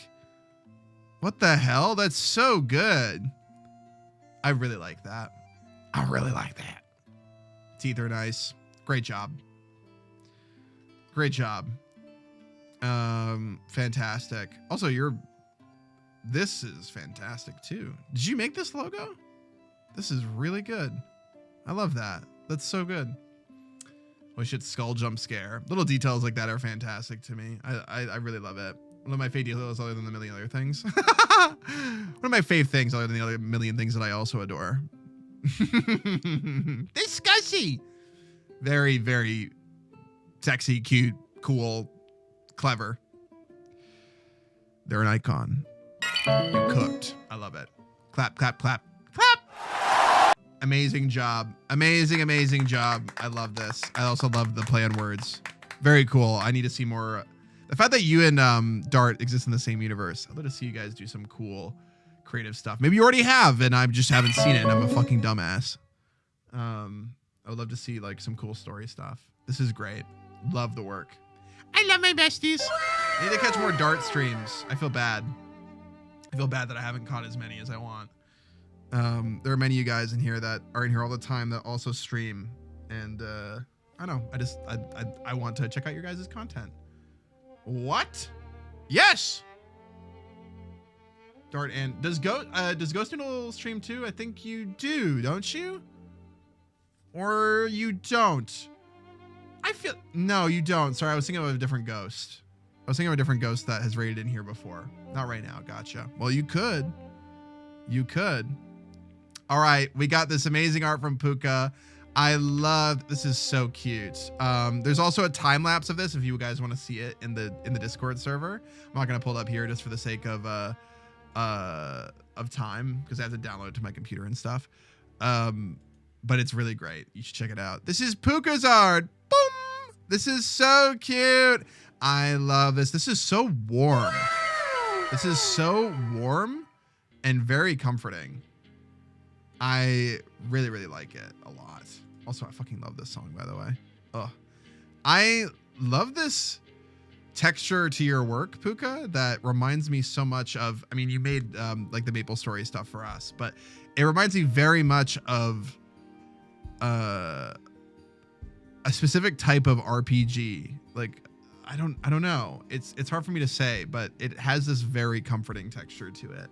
What the hell? That's so good. I really like that. I really like that. Teeth are nice. Great job. Great job. Fantastic. Also, this is fantastic too. Did you make this logo? This is really good. I love that. That's so good. Oh shit, skull jump scare. Little details like that are fantastic to me. I really love it. One of my fave details other than the million other things. One of my fave things other than the other million things that I also adore. Disgusting. Very, very sexy, cute, cool, clever. They're an icon. You cooked. I love it. Clap, clap, clap, clap. Amazing job. Amazing, amazing job. I love this. I also love the play on words. Very cool. I need to see more. The fact that you and Dart exist in the same universe. I'd love to see you guys do some cool creative stuff. Maybe you already have and I just haven't seen it and I'm a fucking dumbass. I would love to see like some cool story stuff. This is great. Love the work. I love my besties. I need to catch more Dart streams. I feel bad. I feel bad that I haven't caught as many as I want. There are many of you guys in here that are in here all the time that also stream, and I don't know. I want to check out your guys' content. What? Yes. Dart and does Ghost Noodle stream too? I think you do, don't you? Or you don't? I feel no, you don't. Sorry, I was thinking of a different ghost. I was thinking of a different ghost that has raided in here before. Not right now. Gotcha. Well, you could. You could. All right, we got this amazing art from Puka. I love, this is so cute. There's also a time lapse of this if you guys want to see it in the Discord server. I'm not gonna pull it up here just for the sake of time because I have to download it to my computer and stuff. But it's really great. You should check it out. This is Puka's art. Boom! This is so cute. I love this. This is so warm. This is so warm and very comforting. I really, really like it a lot. Also, I fucking love this song, by the way. Oh, I love this texture to your work, Puka, that reminds me so much of, I mean, you made like the Maple Story stuff for us, but it reminds me very much of a specific type of RPG. Like, I don't know. It's hard for me to say, but it has this very comforting texture to it.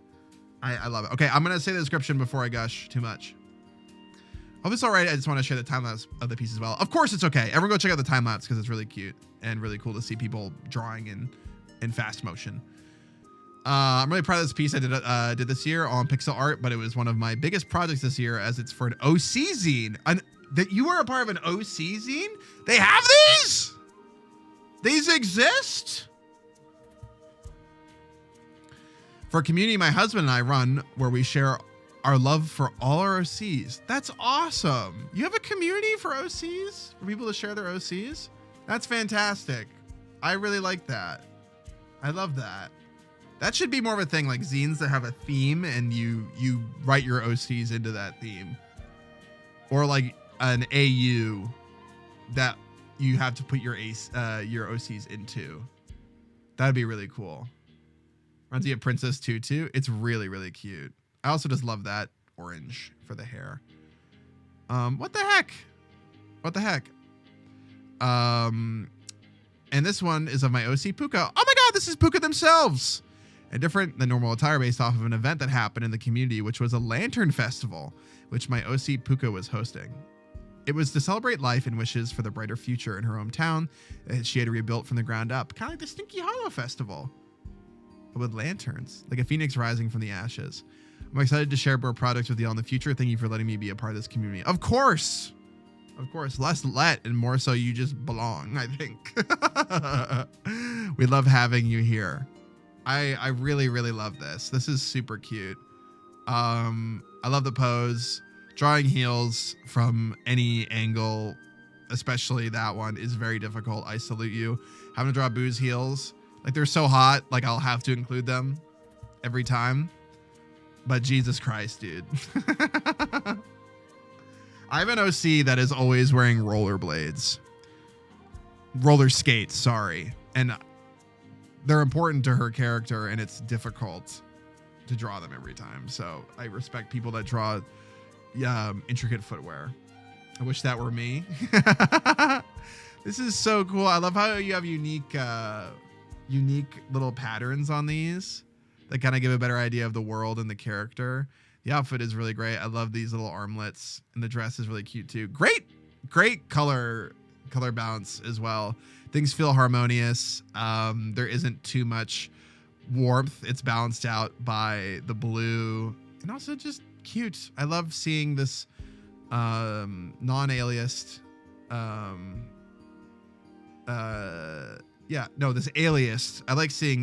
I love it. Okay, I'm going to say the description before I gush too much. Hope it's all right. I just want to share the time-lapse of the piece as well. Of course it's okay. Everyone go check out the time-lapse because it's really cute and really cool to see people drawing in fast motion. I'm really proud of this piece I did this year on pixel art, but it was one of my biggest projects this year as it's for an OC zine. That you are a part of an OC zine? They have these? These exist? For a community my husband and I run where we share our love for all our OCs. That's awesome. You have a community for OCs, for people to share their OCs. That's fantastic. I really like that. I love that. That should be more of a thing, like zines that have a theme and you write your OCs into that theme. Or like an AU that you have to put your OCs into. That'd be really cool. Reminds me of Princess Tutu. It's really, really cute. I also just love that orange for the hair. What the heck? What the heck? And this one is of my OC Puka. Oh my god, this is Puka themselves! And different than normal attire based off of an event that happened in the community, which was a lantern festival, which my OC Puka was hosting. It was to celebrate life and wishes for the brighter future in her hometown that she had rebuilt from the ground up, kind of like the Stinky Hollow Festival, but with lanterns, like a phoenix rising from the ashes. I'm excited to share more products with y'all in the future. Thank you for letting me be a part of this community. Of course, less let and more so you just belong, I think. We love having you here. I really, really love this. This is super cute. I love the pose. Drawing heels from any angle, especially that one, is very difficult. I salute you. Having to draw Boo's heels, like they're so hot, like I'll have to include them every time. But Jesus Christ, dude. I have an OC that is always wearing rollerblades. Roller skates, sorry. And they're important to her character, and it's difficult to draw them every time. So I respect people that draw intricate footwear. I wish that were me. This is so cool. I love how you have unique little patterns on these that kind of give a better idea of the world and the character. The outfit is really great. I love these little armlets, and the dress is really cute too. Great color balance as well. Things feel harmonious. There isn't too much warmth. It's balanced out by the blue, and also just cute. I love seeing this non-aliased this aliased. I like seeing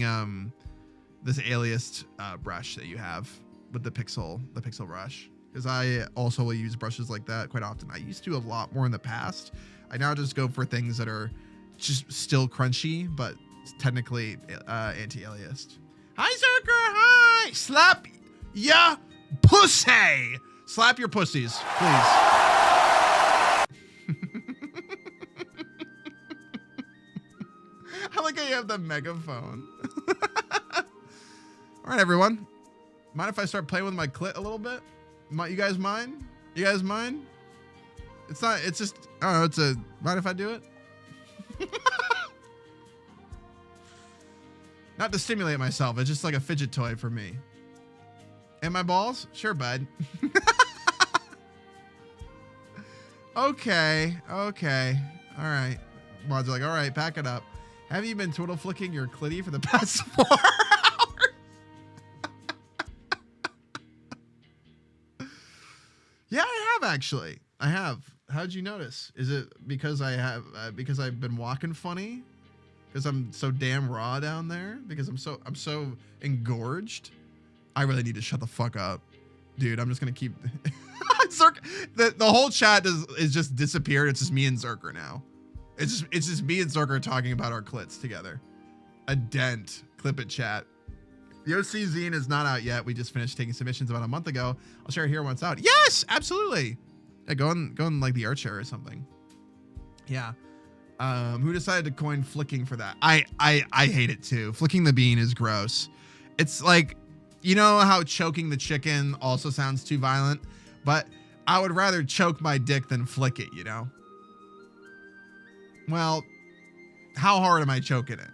this aliased brush that you have with the pixel brush, because I also will use brushes like that quite often. I used to a lot more in the past. I now just go for things that are just still crunchy, but technically anti-aliased. Hi, Zerker. Hi. Slap ya pussy. Slap your pussies, please. I like how you have the megaphone. All right, everyone. Mind if I start playing with my clit a little bit? You guys mind? You guys mind? It's not, it's just, I don't know, mind if I do it? Not to stimulate myself, it's just like a fidget toy for me. And my balls? Sure, bud. Okay. All right. Mods are like, all right, pack it up. Have you been twiddle flicking your clitty for the past 4 hours? Yeah, I have actually. I have. How'd you notice? Is it because because I've been walking funny? Because I'm so damn raw down there? Because I'm so engorged? I really need to shut the fuck up. Dude, I'm just gonna keep the whole chat is just disappeared. It's just me and Zerker now. It's just me and Zerker talking about our clits together. A dent. Clip it, chat. The OC zine is not out yet. We just finished taking submissions about a month ago. I'll share it here when it's out. Yes, absolutely. Yeah, go on like the art share or something. Yeah. Who decided to coin flicking for that? I hate it too. Flicking the bean is gross. It's like, you know how choking the chicken also sounds too violent, but I would rather choke my dick than flick it, you know? Well, how hard am I choking it?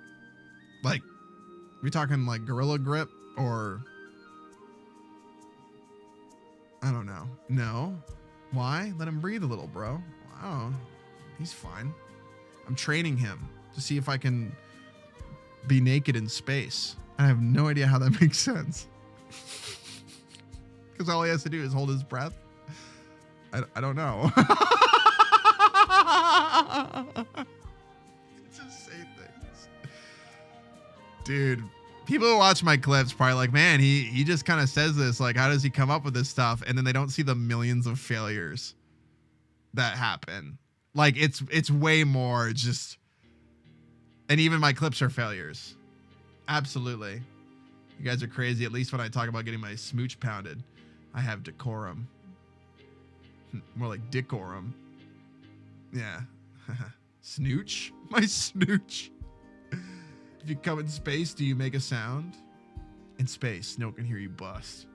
Like, we talking like gorilla grip or I don't know. No. Why? Let him breathe a little, bro. Wow. He's fine. I'm training him to see if I can be naked in space. I have no idea how that makes sense. Because all he has to do is hold his breath. I don't know. Just say things. Dude, People who watch my clips probably like, man, he just kind of says this. Like, how does he come up with this stuff? And then they don't see the millions of failures that happen. Like, it's way more just, and even my clips are failures. Absolutely. You guys are crazy. At least when I talk about getting my smooch pounded, I have decorum. More like decorum. Yeah. Snooch? My snooch. If you come in space, do you make a sound? In space, no one can hear you bust.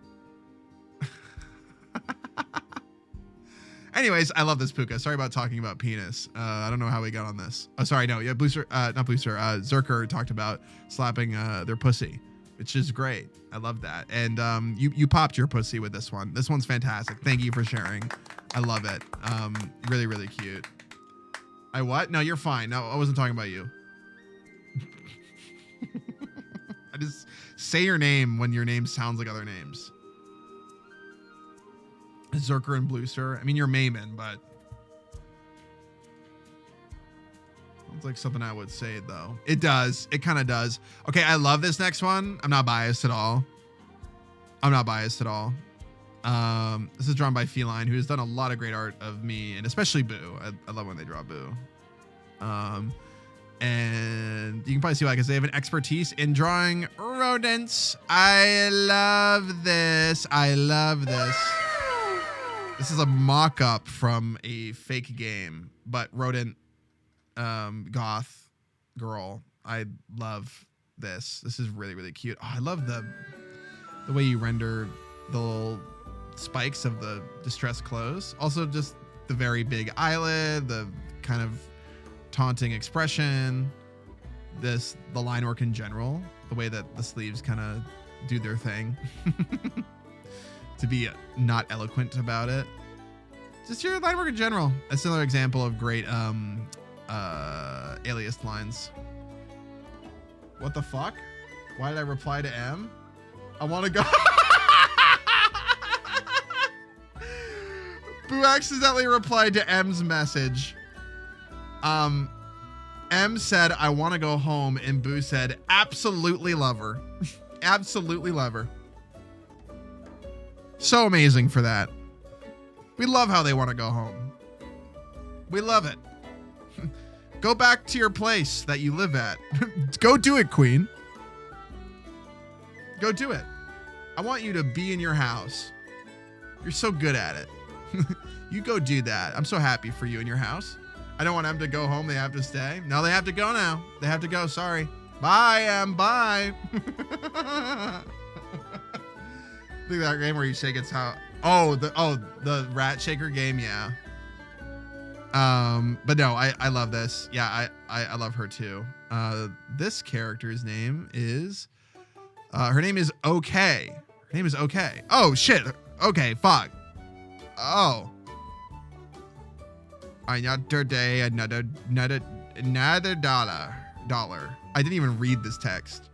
Anyways, I love this Puka. Sorry about talking about penis. I don't know how we got on this. Oh, sorry, no. Yeah, Bluesky, not Bluesky. Zerker talked about slapping their pussy, which is great. I love that. And you popped your pussy with this one. This one's fantastic. Thank you for sharing. I love it. Really, really cute. I what? No, you're fine. No, I wasn't talking about you. I just say your name when your name sounds like other names. Zerker and Bluesky. I mean, you're Mayman, but sounds like something I would say, though. It does. It kind of does. Okay, I love this next one. I'm not biased at all. This is drawn by Feline, who has done a lot of great art of me, and especially Boo. I love when they draw Boo. And you can probably see why, because they have an expertise in drawing rodents. I love this. This is a mock-up from a fake game, but rodent goth girl. I love this. This is really, really cute. Oh, I love the way you render the little spikes of the distressed clothes. Also, just the very big eyelid, the kind of taunting expression, the line work in general, the way that the sleeves kind of do their thing. To be not eloquent about it. Just your line work in general. A similar example of great aliased lines. What the fuck? Why did I reply to M? I want to go. Boo accidentally replied to M's message. M said, I want to go home, and Boo said, absolutely love her. Absolutely love her. So amazing for that. We love how they want to go home. We love it. Go back to your place that you live at. Go do it, Queen. Go do it. I want you to be in your house. You're so good at it. You go do that. I'm so happy for you in your house. I don't want them to go home. They have to stay. No, they have to go now. They have to go. Sorry. Bye, Em. Bye. Think that game where you shake its how. Oh, the rat shaker game. Yeah. But no, I love this. Yeah, I love her too. This character's name is, her name is Okay. Her name is Okay. Oh shit. Okay, fuck. Oh. Another day, another dollar. I didn't even read this text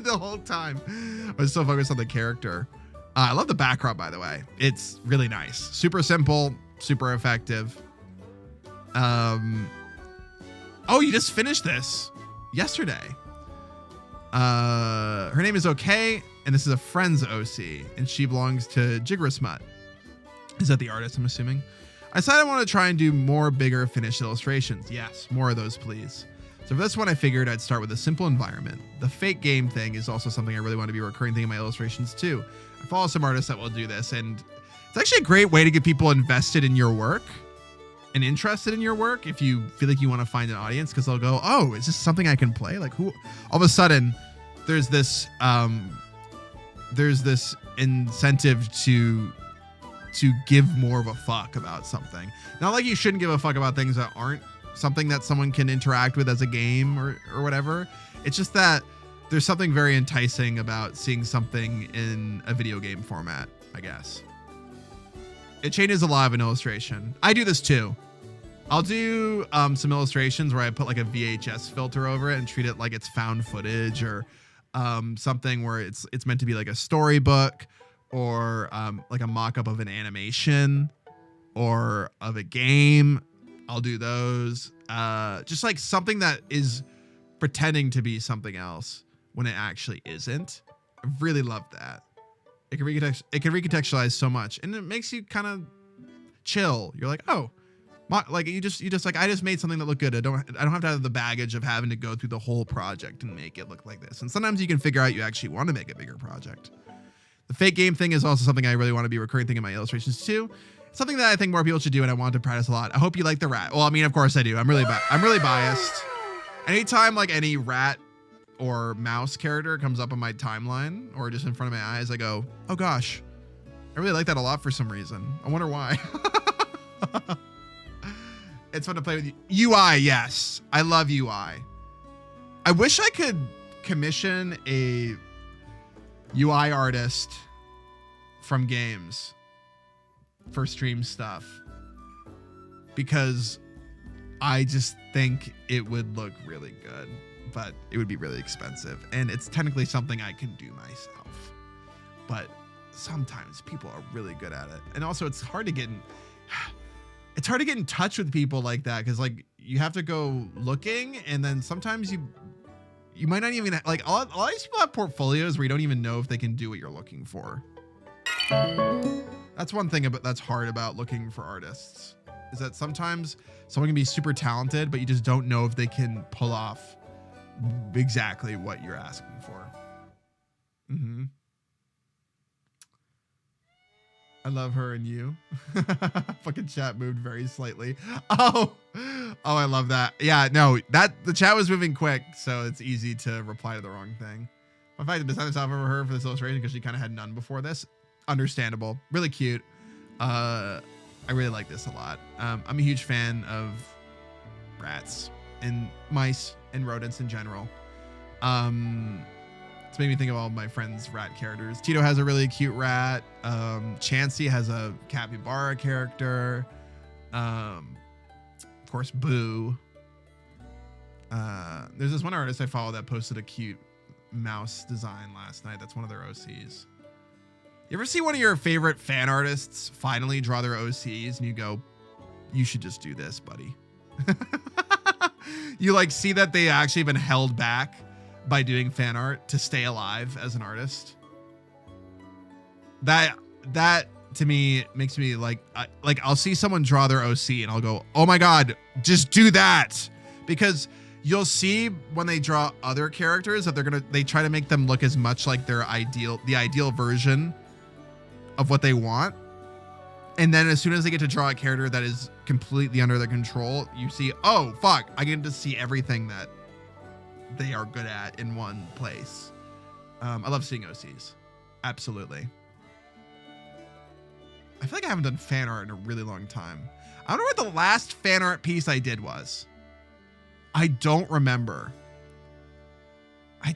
the whole time. I was so focused on the character. I love the background, by the way. It's really nice. Super simple, super effective. Oh, you just finished this yesterday. Her name is Okay, and this is a friend's OC, and she belongs to Jiggersmut. Is that the artist, I'm assuming? I decided I want to try and do more bigger finished illustrations. Yes, more of those, please. So for this one, I figured I'd start with a simple environment. The fake game thing is also something I really want to be a recurring thing in my illustrations too. I follow some artists that will do this, and it's actually a great way to get people invested in your work and interested in your work if you feel like you want to find an audience, because they'll go, oh, is this something I can play? Like, who? All of a sudden, there's this incentive to give more of a fuck about something. Not like you shouldn't give a fuck about things that aren't something that someone can interact with as a game or whatever. It's just that there's something very enticing about seeing something in a video game format, I guess. It changes a lot of an illustration. I do this too. I'll do some illustrations where I put like a VHS filter over it and treat it like it's found footage, or something where it's meant to be like a storybook, or like a mock-up of an animation or of a game. I'll do those. Just like something that is pretending to be something else when it actually isn't. I really love that. It can recontextualize so much, and it makes you kind of chill. You're like, oh, like you just like, I just made something that looked good. I don't have to have the baggage of having to go through the whole project and make it look like this. And sometimes you can figure out you actually want to make a bigger project. The fake game thing is also something I really want to be a recurring thing in my illustrations too. It's something that I think more people should do, and I want to practice a lot. I hope you like the rat. Well, I mean, of course I do. I'm really biased. Anytime like any rat or mouse character comes up on my timeline or just in front of my eyes, I go, oh gosh, I really like that a lot for some reason. I wonder why. It's fun to play with you. UI, yes. I love UI. I wish I could commission a UI artist from games for stream stuff, because I just think it would look really good, but it would be really expensive, and it's technically something I can do myself, but sometimes people are really good at it. And also it's hard to get in touch with people like that, because like you have to go looking, and then sometimes you might not even like, a lot of these people have portfolios where you don't even know if they can do what you're looking for. That's one thing that's hard about looking for artists, is that sometimes someone can be super talented, but you just don't know if they can pull off exactly what you're asking for. Mm-hmm. I love her and you. Fucking chat moved very slightly. Oh, I love that. Yeah, no, the chat was moving quick, so it's easy to reply to the wrong thing. In fact, besides I've ever heard for this illustration, because she kind of had none before this. Understandable. Really cute. I really like this a lot. I'm a huge fan of rats and mice and rodents in general. It's made me think of all my friends' rat characters. Tito has a really cute rat. Chansey has a capybara character. Of course, Boo. There's this one artist I follow that posted a cute mouse design last night. That's one of their OCs. You ever see one of your favorite fan artists finally draw their OCs and you go, you should just do this, buddy? You like see that they actually been held back by doing fan art to stay alive as an artist. That to me makes me like I'll see someone draw their OC and I'll go, oh my God, just do that. Because you'll see when they draw other characters that they try to make them look as much like the ideal version of what they want. And then as soon as they get to draw a character that is completely under their control, you see, oh fuck, I get to see everything that they are good at in one place. I love seeing OCs. Absolutely. I feel like I haven't done fan art in a really long time. I don't know what the last fan art piece I did was. I don't remember.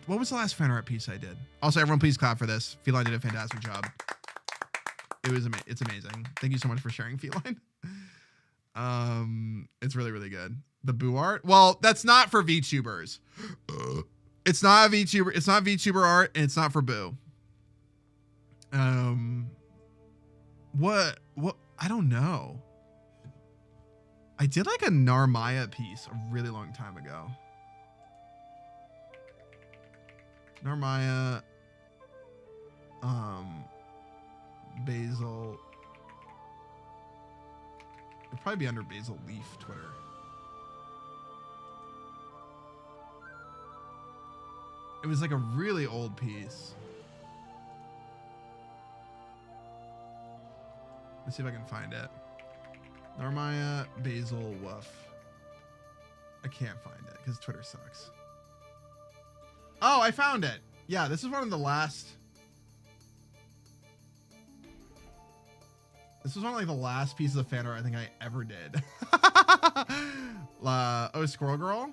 What was the last fan art piece I did? Also, everyone please clap for this. Feline did a fantastic job. It's amazing. Thank you so much for sharing, Feline. It's really, really good. The Boo art? Well, that's not for VTubers. It's not VTuber. It's not VTuber art, and it's not for Boo. What? I don't know. I did like a Narmaya piece a really long time ago. Narmaya, Basil. It'd probably be under Basil Leaf Twitter. It was like a really old piece. Let's see if I can find it. Narmaya Basil Woof. I can't find it because Twitter sucks. Oh, I found it. Yeah, this is one of the last. This was one of like the last pieces of fan art I think I ever did. Oh, Squirrel Girl.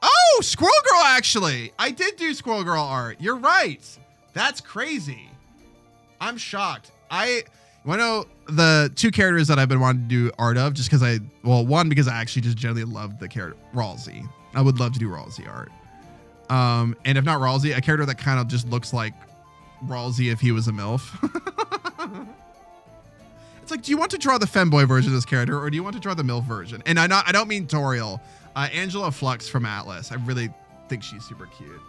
Oh, Squirrel Girl, actually. I did do Squirrel Girl art. You're right. That's crazy. I'm shocked. You want to know the two characters that I've been wanting to do art of just because one, because I actually just generally love the character, Ralsei. I would love to do Ralsei art. And if not Ralsei, a character that kind of just looks like Ralsei if he was a MILF. It's like, do you want to draw the femboy version of this character or do you want to draw the MILF version? And I don't mean Toriel. Angela Flux from Atlas. I really think she's super cute.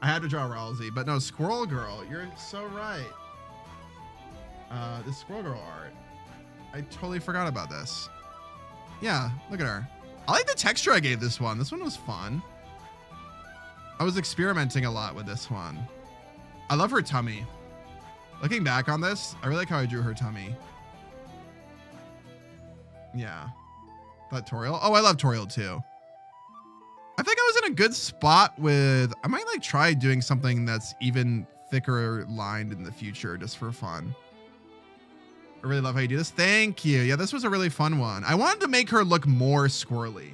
I had to draw Ralsei, but no, Squirrel Girl. You're so right. This Squirrel Girl art. I totally forgot about this. Yeah, look at her. I like the texture I gave this one. This one was fun. I was experimenting a lot with this one. I love her tummy. Looking back on this, I really like how I drew her tummy. Yeah. That Toriel. Oh, I love Toriel too. I think I was in a good spot with, I might like try doing something that's even thicker lined in the future just for fun. I really love how you do this. Thank you. Yeah, this was a really fun one. I wanted to make her look more squirrely.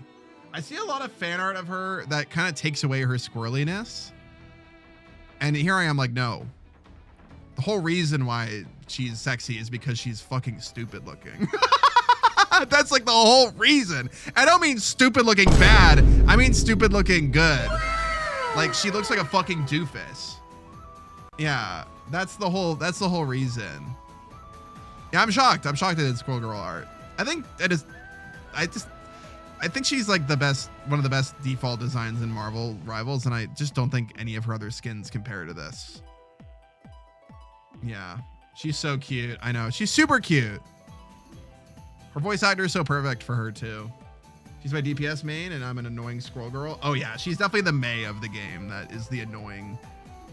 I see a lot of fan art of her that kind of takes away her squirreliness. And here I am like, no. The whole reason why she's sexy is because she's fucking stupid looking. That's like the whole reason. I don't mean stupid looking bad. I mean stupid looking good. Like she looks like a fucking doofus. Yeah, that's the whole reason. Yeah, I'm shocked. I'm shocked at Squirrel Girl art. I think it is. I think she's like the best, one of the best default designs in Marvel Rivals, and I just don't think any of her other skins compare to this. Yeah, she's so cute. I know, she's super cute. Her voice actor is so perfect for her too. She's my DPS main, and I'm an annoying Squirrel Girl. Oh yeah, she's definitely the Mei of the game. That is the annoying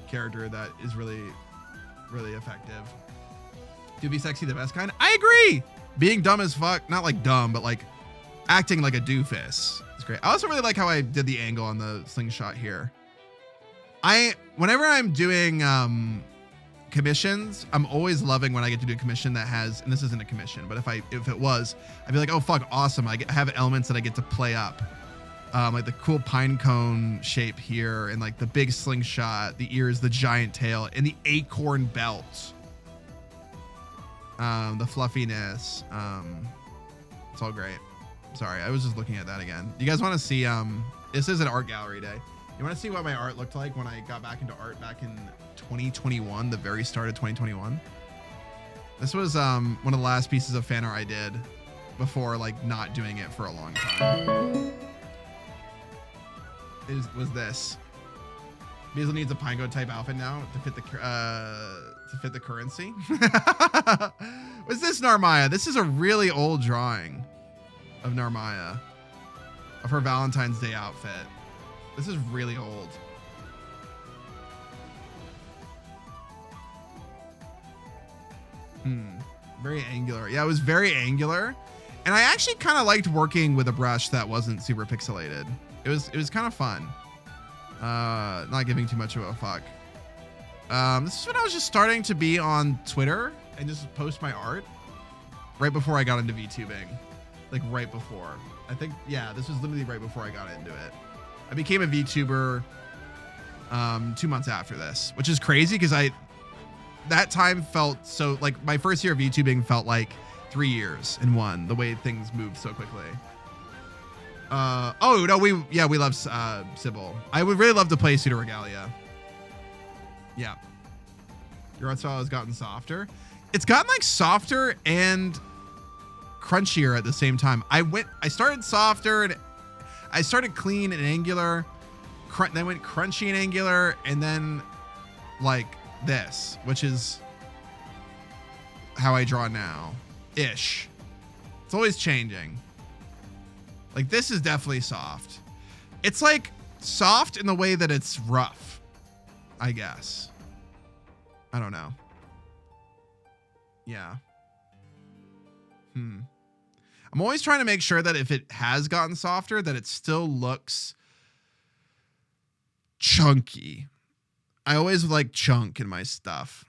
character that is really, really effective. To be sexy, the best kind. I agree. Being dumb as fuck, not like dumb, but like acting like a doofus. It's great. I also really like how I did the angle on the slingshot here. Whenever I'm doing commissions, I'm always loving when I get to do a commission that has, and this isn't a commission, but if it was, I'd be like, oh fuck, awesome. I have elements that I get to play up. Like the cool pine cone shape here, and like the big slingshot, the ears, the giant tail, and the acorn belt. The fluffiness. It's all great. Sorry, I was just looking at that again. You guys want to see, this is an art gallery day. You want to see what my art looked like when I got back into art back in 2021, the very start of 2021? This was one of the last pieces of fan art I did before like not doing it for a long time. Was this. Basil needs a Pingo type outfit now to fit the currency. What's this, Narmaya? This is a really old drawing of Narmaya, of her Valentine's Day outfit. This is really old. Very angular. Yeah, it was very angular. And I actually kind of liked working with a brush that wasn't super pixelated. It was kind of fun. Not giving too much of a fuck. This is when I was just starting to be on Twitter and just post my art right before I got into VTubing. Like right before. I think, yeah, this was literally right before I got into it. I became a VTuber 2 months after this, which is crazy because that time felt so, like my first year of VTubing felt like 3 years in one, the way things moved so quickly. Oh no, we love Sybil. I would really love to play Pseudo Regalia. Yeah. Your art style has gotten softer. It's gotten like softer and crunchier at the same time. I started softer and I started clean and angular, then went crunchy and angular, and then like this, which is how I draw now ish. It's always changing. Like this is definitely soft. It's like soft in the way that it's rough, I guess. I don't know. Yeah. I'm always trying to make sure that if it has gotten softer, that it still looks chunky. I always like chunk in my stuff.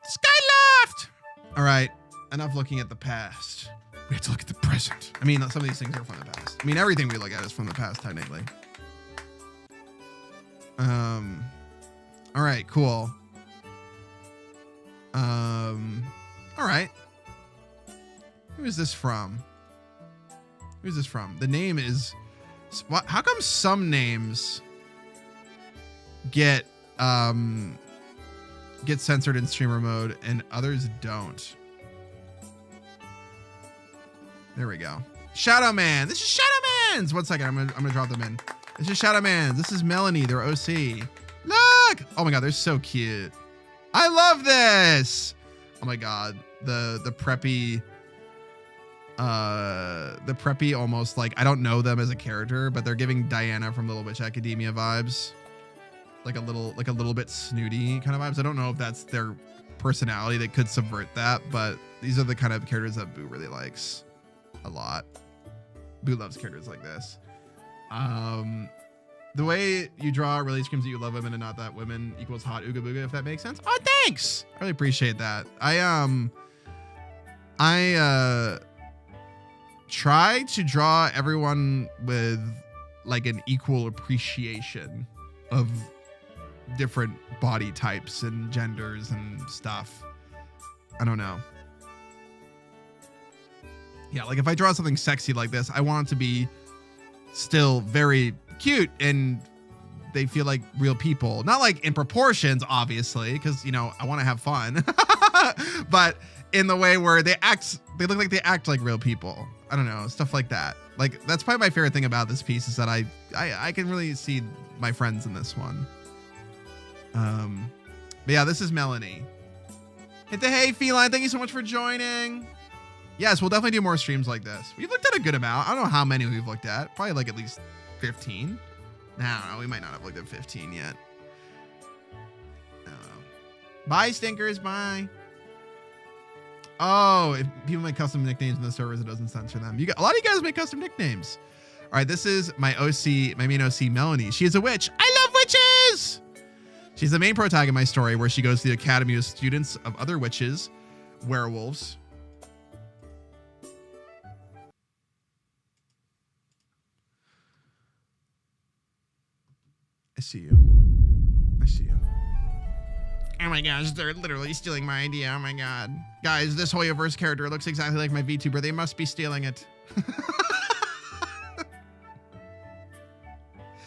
Skyloft! All right, enough looking at the past. We have to look at the present. I mean, some of these things are from the past. I mean, everything we look at is from the past, technically. All right, cool. All right. Who is this from? Who's this from? The name is... How come some names get censored in streamer mode and others don't? There we go. Shadow Man. This is Shadow Man's. 1 second. I'm gonna drop them in. This is Shadow Man. This is Melanie, their OC. Look! Oh my god, they're so cute. I love this. Oh my god, the preppy almost like, I don't know them as a character, but they're giving Diana from Little Witch Academia vibes. Like a little bit snooty kind of vibes. I don't know if that's their personality that could subvert that, but these are the kind of characters that Boo really likes a lot. Boo loves characters like this. The way you draw really screams that you love women and not that women equals hot ooga booga, if that makes sense. Oh, thanks. I really appreciate that. I try to draw everyone with like an equal appreciation of different body types and genders and stuff. I don't know. Yeah, like if I draw something sexy like this, I want it to be still very cute and they feel like real people. Not like in proportions, obviously, because, you know, I want to have fun. But in the way where they look like they act like real people. I don't know, stuff like that. Like, that's probably my favorite thing about this piece is that I can really see my friends in this one. But yeah, this is Melanie. Hit the hay, Feline. Thank you so much for joining. Yes, we'll definitely do more streams like this. We've looked at a good amount. I don't know how many we've looked at. Probably like at least 15. I don't know. We might not have looked at 15 yet. I don't know. Bye, stinkers. Bye. Oh, if people make custom nicknames in the servers, it doesn't censor them. A lot of you guys make custom nicknames. All right, this is my OC, my main OC, Melanie. She is a witch. I love witches. She's the main protagonist in my story, where she goes to the academy of students of other witches, werewolves. I see you. I see you. Oh my gosh, they're literally stealing my idea. Oh my god. Guys, this Hoyoverse character looks exactly like my VTuber. They must be stealing it.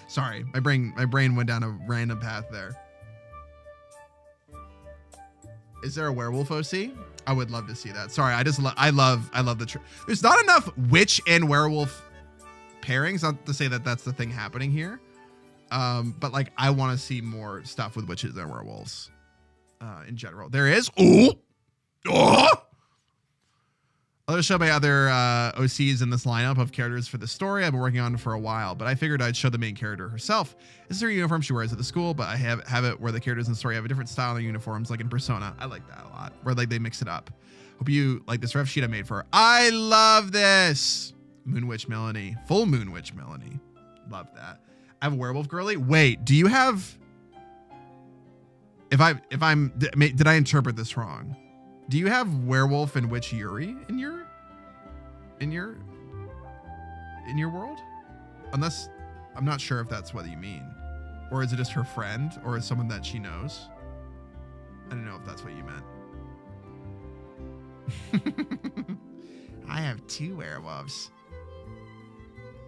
Sorry, my brain went down a random path there. Is there a werewolf OC? I would love to see that. Sorry, I love the there's not enough witch and werewolf pairings. Not to say that that's the thing happening here. But like, I want to see more stuff with witches and werewolves in general. There is. I'll show my other OCs in this lineup of characters for the story I've been working on for a while, but I figured I'd show the main character herself. This is her uniform she wears at the school, but I have it where the characters in the story have a different style in their uniforms, like in Persona. I like that a lot, where like they mix it up. Hope you like this ref sheet I made for her. I love this. Moon Witch Melanie. Full Moon Witch Melanie. Love that. I have a werewolf girly. Wait, do you have... Did I interpret this wrong? Do you have werewolf and witch Yuri in your world? Unless, I'm not sure if that's what you mean. Or is it just her friend or someone that she knows? I don't know if that's what you meant. I have 2 werewolves.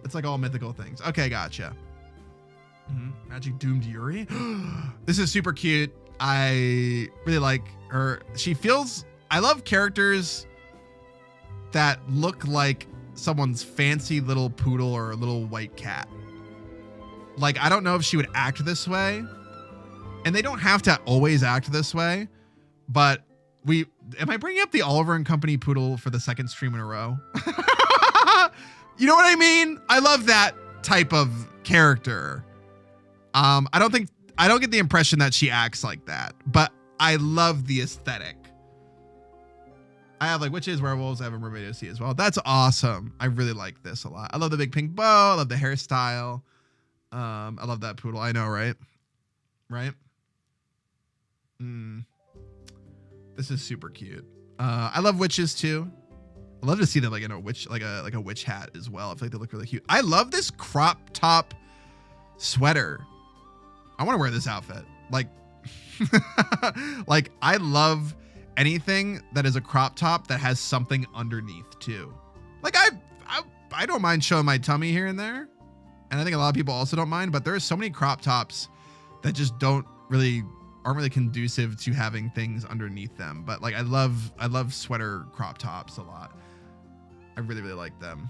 It's like all mythical things. Okay, gotcha. Magic Doomed Yuri. This is super cute. I really like her. I love characters that look like someone's fancy little poodle or a little white cat. Like, I don't know if she would act this way, and they don't have to always act this way, but am I bringing up the Oliver and Company poodle for the 2nd stream in a row? You know what I mean? I love that type of character. I don't get the impression that she acts like that, but I love the aesthetic. I have like witches, werewolves. I have a mermaid OC as well. That's awesome. I really like this a lot. I love the big pink bow. I love the hairstyle. I love that poodle. I know, right? Right? This is super cute. I love witches too. I love to see them like in a witch, like a witch hat as well. I feel like they look really cute. I love this crop top sweater. I want to wear this outfit. Like, like I love anything that is a crop top that has something underneath too. Like I don't mind showing my tummy here and there. And I think a lot of people also don't mind, but there are so many crop tops that just aren't really conducive to having things underneath them. But like, I love sweater crop tops a lot. I really, really like them.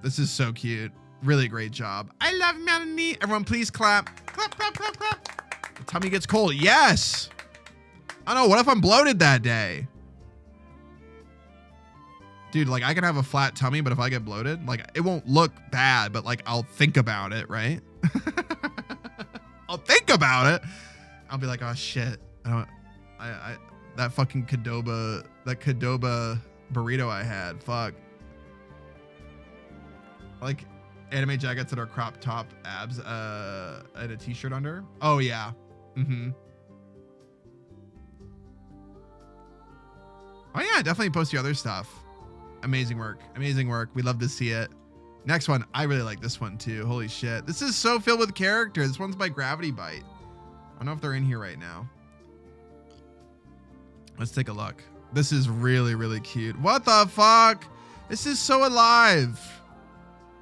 This is so cute. Really great job. I love Melanie. Everyone, please clap. Clap, clap, clap, clap. The tummy gets cold. Yes. I don't know. What if I'm bloated that day? Dude, like I can have a flat tummy, but if I get bloated, like it won't look bad, but like I'll think about it, right? I'll think about it. I'll be like, oh shit. That fucking Qdoba burrito I had. Fuck. Like anime jackets that are crop top abs and a t-shirt under. Oh yeah. Mm-hmm. Oh yeah, definitely post your other stuff. Amazing work. Amazing work. We love to see it. Next one. I really like this one too. Holy shit. This is so filled with characters. This one's by Gravity Bite. I don't know if they're in here right now. Let's take a look. This is really, really cute. What the fuck? This is so alive.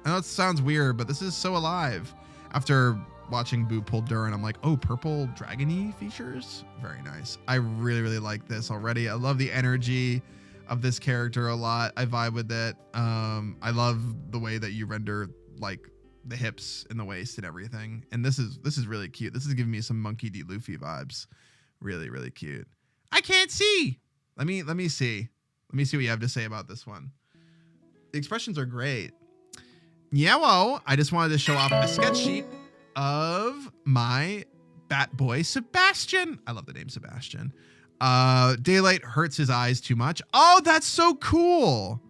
I know it sounds weird, but this is so alive. After watching Boo pull Durin, I'm like, oh, purple dragony features? Very nice. I really, really like this already. I love the energy of this character a lot. I vibe with it. I love the way that you render like the hips and the waist and everything. And this is really cute. This is giving me some Monkey D. Luffy vibes. Really, really cute. I can't see. Let me see. Let me see what you have to say about this one. The expressions are great. Yeah, well, I just wanted to show off a sketch sheet of my Bat Boy Sebastian. I love the name Sebastian. Daylight hurts his eyes too much. Oh, that's so cool.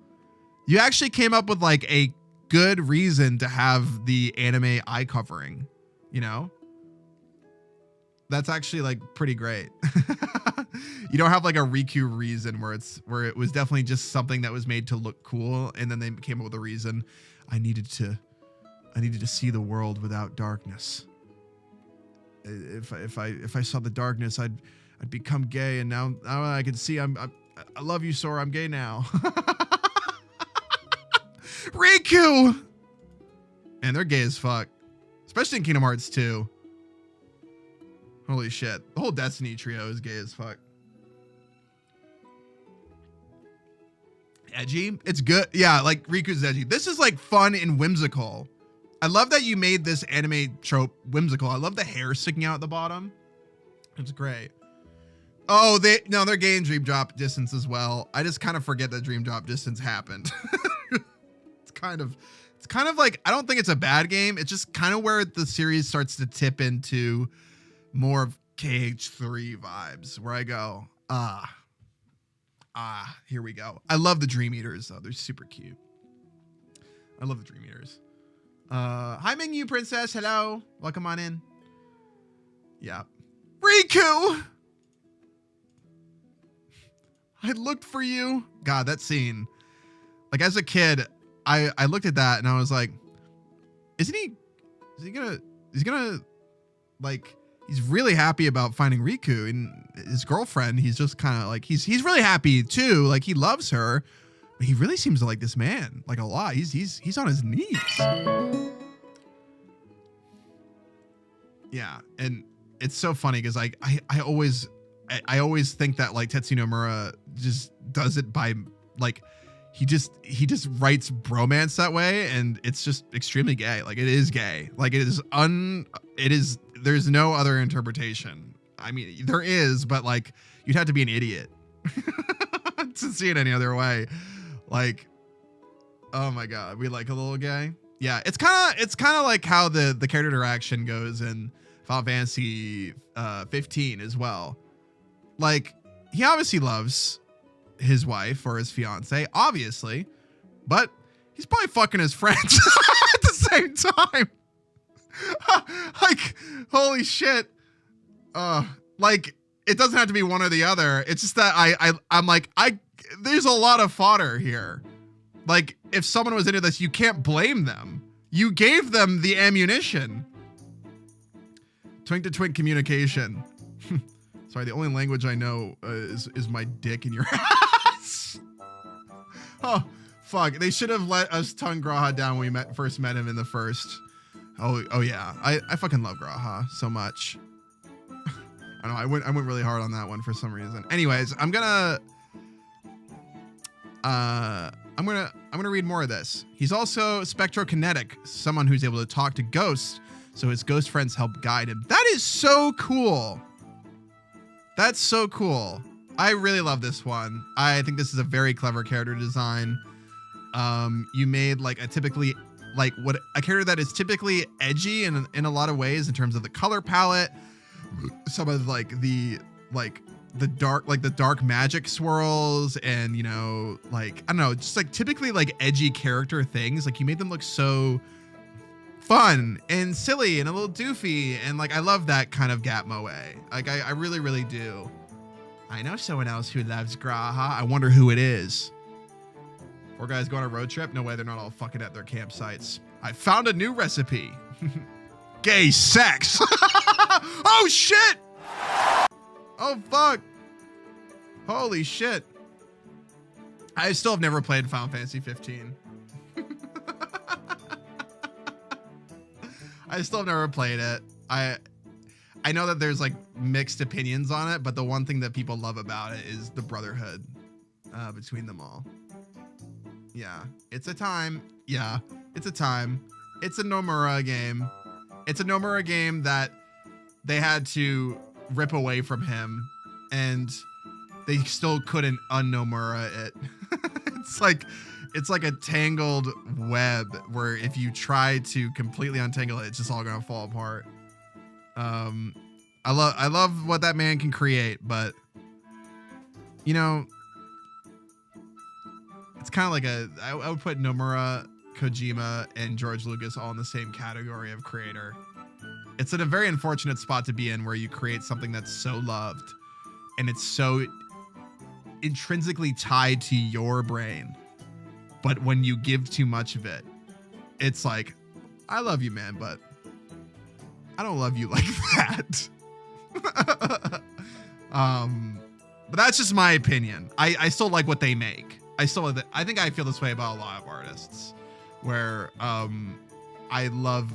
You actually came up with like a good reason to have the anime eye covering, you know? That's actually like pretty great. You don't have like a Riku reason where it was definitely just something that was made to look cool, and then they came up with a reason. I needed to see the world without darkness. If I saw the darkness, I'd become gay, and now I can see I love you, Sora. I'm gay now. Riku! And they're gay as fuck. Especially in Kingdom Hearts 2. Holy shit. The whole Destiny trio is gay as fuck. Edgy? It's good. Yeah, like Riku's edgy. This is like fun and whimsical. I love that you made this anime trope whimsical. I love the hair sticking out at the bottom. It's great. Oh, they're gay in Dream Drop Distance as well. I just kind of forget that Dream Drop Distance happened. It's kind of like, I don't think it's a bad game. It's just kind of where the series starts to tip into more of KH3 vibes, where I go, here we go. I love the Dream Eaters though. They're super cute. I love the Dream Eaters. Hi Mingyu Princess. Hello. Welcome on in. Yeah. Riku! I looked for you. God, that scene. Like as a kid, I looked at that and I was like, is he gonna like, he's really happy about finding Riku and his girlfriend. He's just kind of like, he's really happy too. Like he loves her, but he really seems to like this man like a lot. He's on his knees. Yeah. And it's so funny because I always think that like Tetsuya Nomura just does it by like, he just writes bromance that way, and it's just extremely gay. Like it is gay. Like there's no other interpretation. I mean, there is, but like you'd have to be an idiot to see it any other way. Like, oh my God, we like a little gay. Yeah, it's kind of like how the character interaction goes in Final Fantasy 15 as well. Like he obviously loves his wife or his fiance, obviously, but he's probably fucking his friends at the same time. Like, holy shit. Like it doesn't have to be one or the other. It's just that I'm like, there's a lot of fodder here. Like if someone was into this, you can't blame them. You gave them the ammunition. Twink to twink communication. Sorry, the only language I know is my dick in your ass. Oh, fuck. They should have let us tongue Graha down when we first met him in the first. Oh yeah. I fucking love Graha so much. I don't know. I went really hard on that one for some reason. Anyways, I'm gonna I'm gonna read more of this. He's also spectrokinetic, someone who's able to talk to ghosts, so his ghost friends help guide him. That is so cool. That's so cool. I really love this one. I think this is a very clever character design. You made like a character that is typically edgy in a lot of ways in terms of the color palette, some of the dark magic swirls, and I don't know, just like typically like edgy character things. Like you made them look so fun and silly and a little doofy, and like I love that kind of Gatmo way. Like I really, really do. I know someone else who loves Graha. I wonder who it is. 4 guys go on a road trip. No way, they're not all fucking at their campsites. I found a new recipe. Gay sex. Oh shit. Oh fuck. Holy shit. I still have never played Final Fantasy 15. I still have never played it. I know that there's like mixed opinions on it, but the one thing that people love about it is the brotherhood between them all. Yeah, it's a time. Yeah, it's a time. It's a Nomura game. It's a Nomura game that they had to rip away from him, and they still couldn't un-Nomura it. It's like a tangled web where if you try to completely untangle it, it's just all gonna fall apart. I love what that man can create, but it's kind of like I would put Nomura, Kojima, and George Lucas all in the same category of creator. It's in a very unfortunate spot to be in where you create something that's so loved and it's so intrinsically tied to your brain. But when you give too much of it, it's like, I love you, man, but I don't love you like that. But that's just my opinion. I still like what they make. I think I feel this way about a lot of artists where I love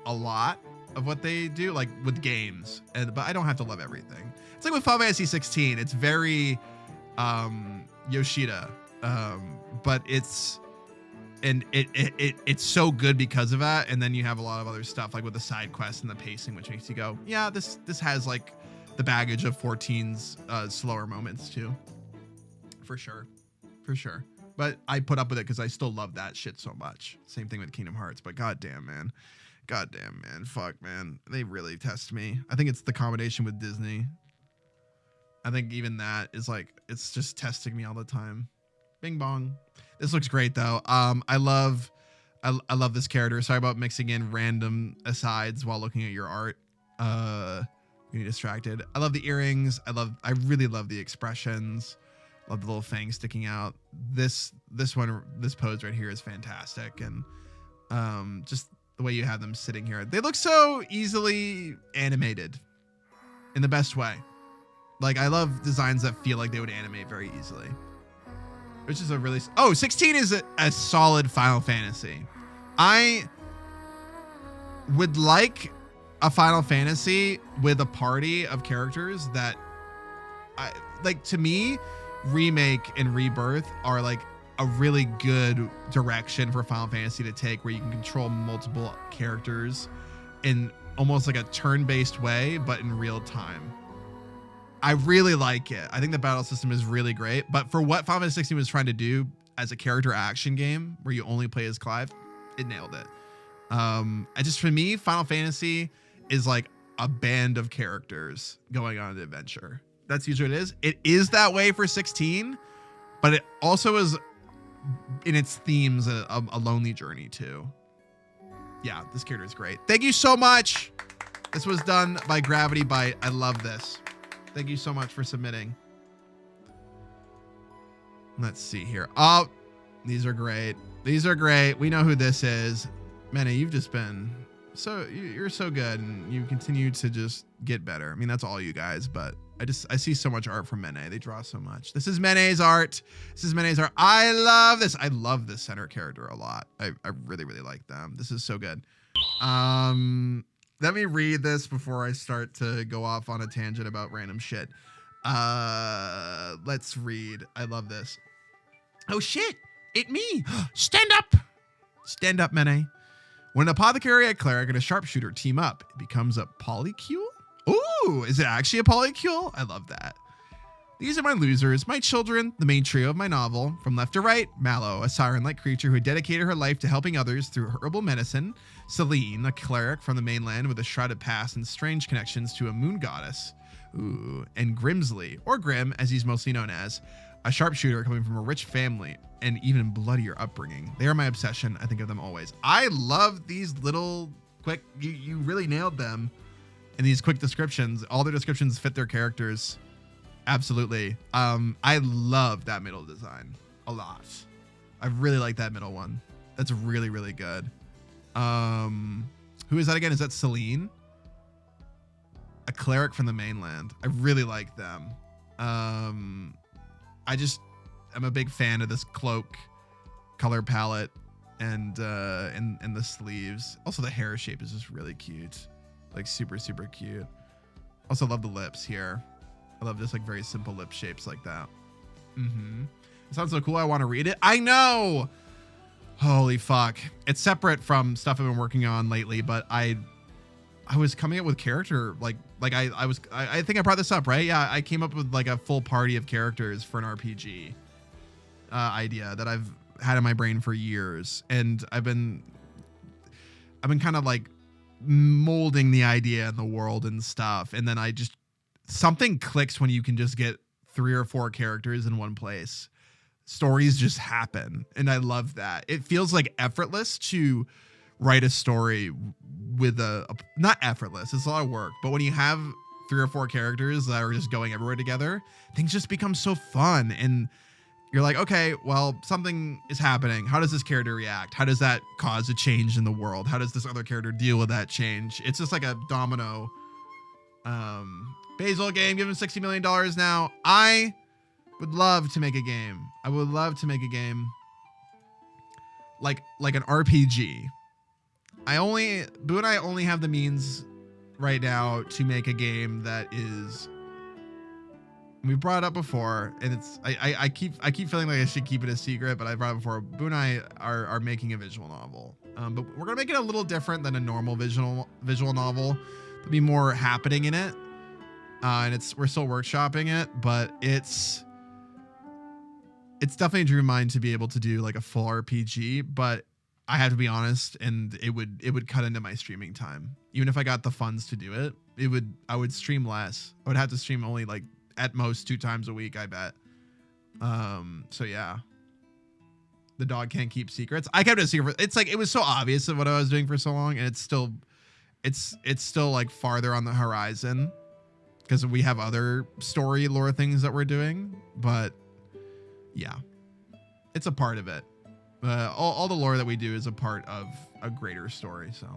a lot of what they do, like with games, but I don't have to love everything. It's like with Final Fantasy 16. It's very Yoshida, but it's so good because of that. And then you have a lot of other stuff like with the side quests and the pacing, which makes you go, yeah, this has like the baggage of 14's slower moments too, for sure. But I put up with it because I still love that shit so much. Same thing with Kingdom Hearts, but goddamn man, fuck man, they really test me. I think it's the combination with Disney. I think even that is like, it's just testing me all the time. Bing bong. This looks great though. I love this character. Sorry about mixing in random asides while looking at your art. Getting distracted. I love the earrings. I really love the expressions. Love the little fangs sticking out. This pose right here is fantastic, and just the way you have them sitting here. They look so easily animated in the best way. Like I love designs that feel like they would animate very easily. Which is a really 16 is a solid Final Fantasy. I would like a Final Fantasy with a party of characters that to me, Remake and Rebirth are like a really good direction for Final Fantasy to take, where you can control multiple characters in almost like a turn-based way, but in real time. I really like it. I think the battle system is really great, but for what Final Fantasy 16 was trying to do as a character action game where you only play as Clive, it nailed it. For me, Final Fantasy is like a band of characters going on an adventure. That's usually what it is. It is that way for 16, but it also is in its themes a lonely journey too. Yeah, this character is great. Thank you so much. This was done by Gravity Bite. I love this. Thank you so much for submitting. Let's see here. Oh, these are great. These are great. We know who this is. Mene, you've just been you're so good, and you continue to just get better. I mean, that's all you guys, but I see so much art from Mene. They draw so much. This is Mene's art. I love this. I love this center character a lot. I really, really like them. This is so good. Let me read this before I start to go off on a tangent about random shit. Let's read. I love this. Oh shit. It me. Stand up. Stand up, Mene. When an apothecary, a cleric, and a sharpshooter team up, it becomes a polycule? Ooh, is it actually a polycule? I love that. These are my losers, my children, the main trio of my novel. From left to right, Mallow, a siren-like creature who had dedicated her life to helping others through herbal medicine. Celine, a cleric from the mainland with a shrouded past and strange connections to a moon goddess. Ooh, and Grimsley, or Grim, as he's mostly known as, a sharpshooter coming from a rich family and even bloodier upbringing. They are my obsession. I think of them always. I love these little quick, you really nailed them in these quick descriptions. All their descriptions fit their characters. Absolutely. I love that middle design a lot. I really like that middle one. That's really, really good. Who is that again? Is that Celine? A cleric from the mainland. I really like them. I'm a big fan of this cloak color palette and the sleeves. Also, the hair shape is just really cute. Like super, super cute. Also love the lips here. I love just like very simple lip shapes like that. It sounds so cool. I want to read it. I know. Holy fuck. It's separate from stuff I've been working on lately, but I was coming up with character I think I brought this up, right? Yeah, I came up with like a full party of characters for an RPG idea that I've had in my brain for years, and I've been kind of like molding the idea in the world and stuff, and then something clicks when you can just get 3 or 4 characters in one place. Stories just happen, and I love that. It feels like effortless to write a story with not effortless, it's a lot of work, but when you have 3 or 4 characters that are just going everywhere together, things just become so fun, and you're like, okay, well, something is happening. How does this character react? How does that cause a change in the world? How does this other character deal with that change? It's just like a domino. Basil game, give him $60 million now. I would love to make a game. I would love to make a game like an RPG. Boo and I only have the means right now to make a game that is, we brought it up before, and it's I keep feeling like I should keep it a secret, but I brought it before. Boo and I are making a visual novel, but we're gonna make it a little different than a normal visual novel. There'll be more happening in it, and we're still workshopping it, but it's definitely a dream of mine to be able to do like a full RPG, but I have to be honest, and it would cut into my streaming time. Even if I got the funds to do it, I would stream less. I would have to stream only like at most 2 times a week, I bet. So yeah. The dog can't keep secrets. I kept it a secret. It's like, it was so obvious of what I was doing for so long, and it's still like farther on the horizon because we have other story lore things that we're doing, but yeah, it's a part of it. All the lore that we do is a part of a greater story. So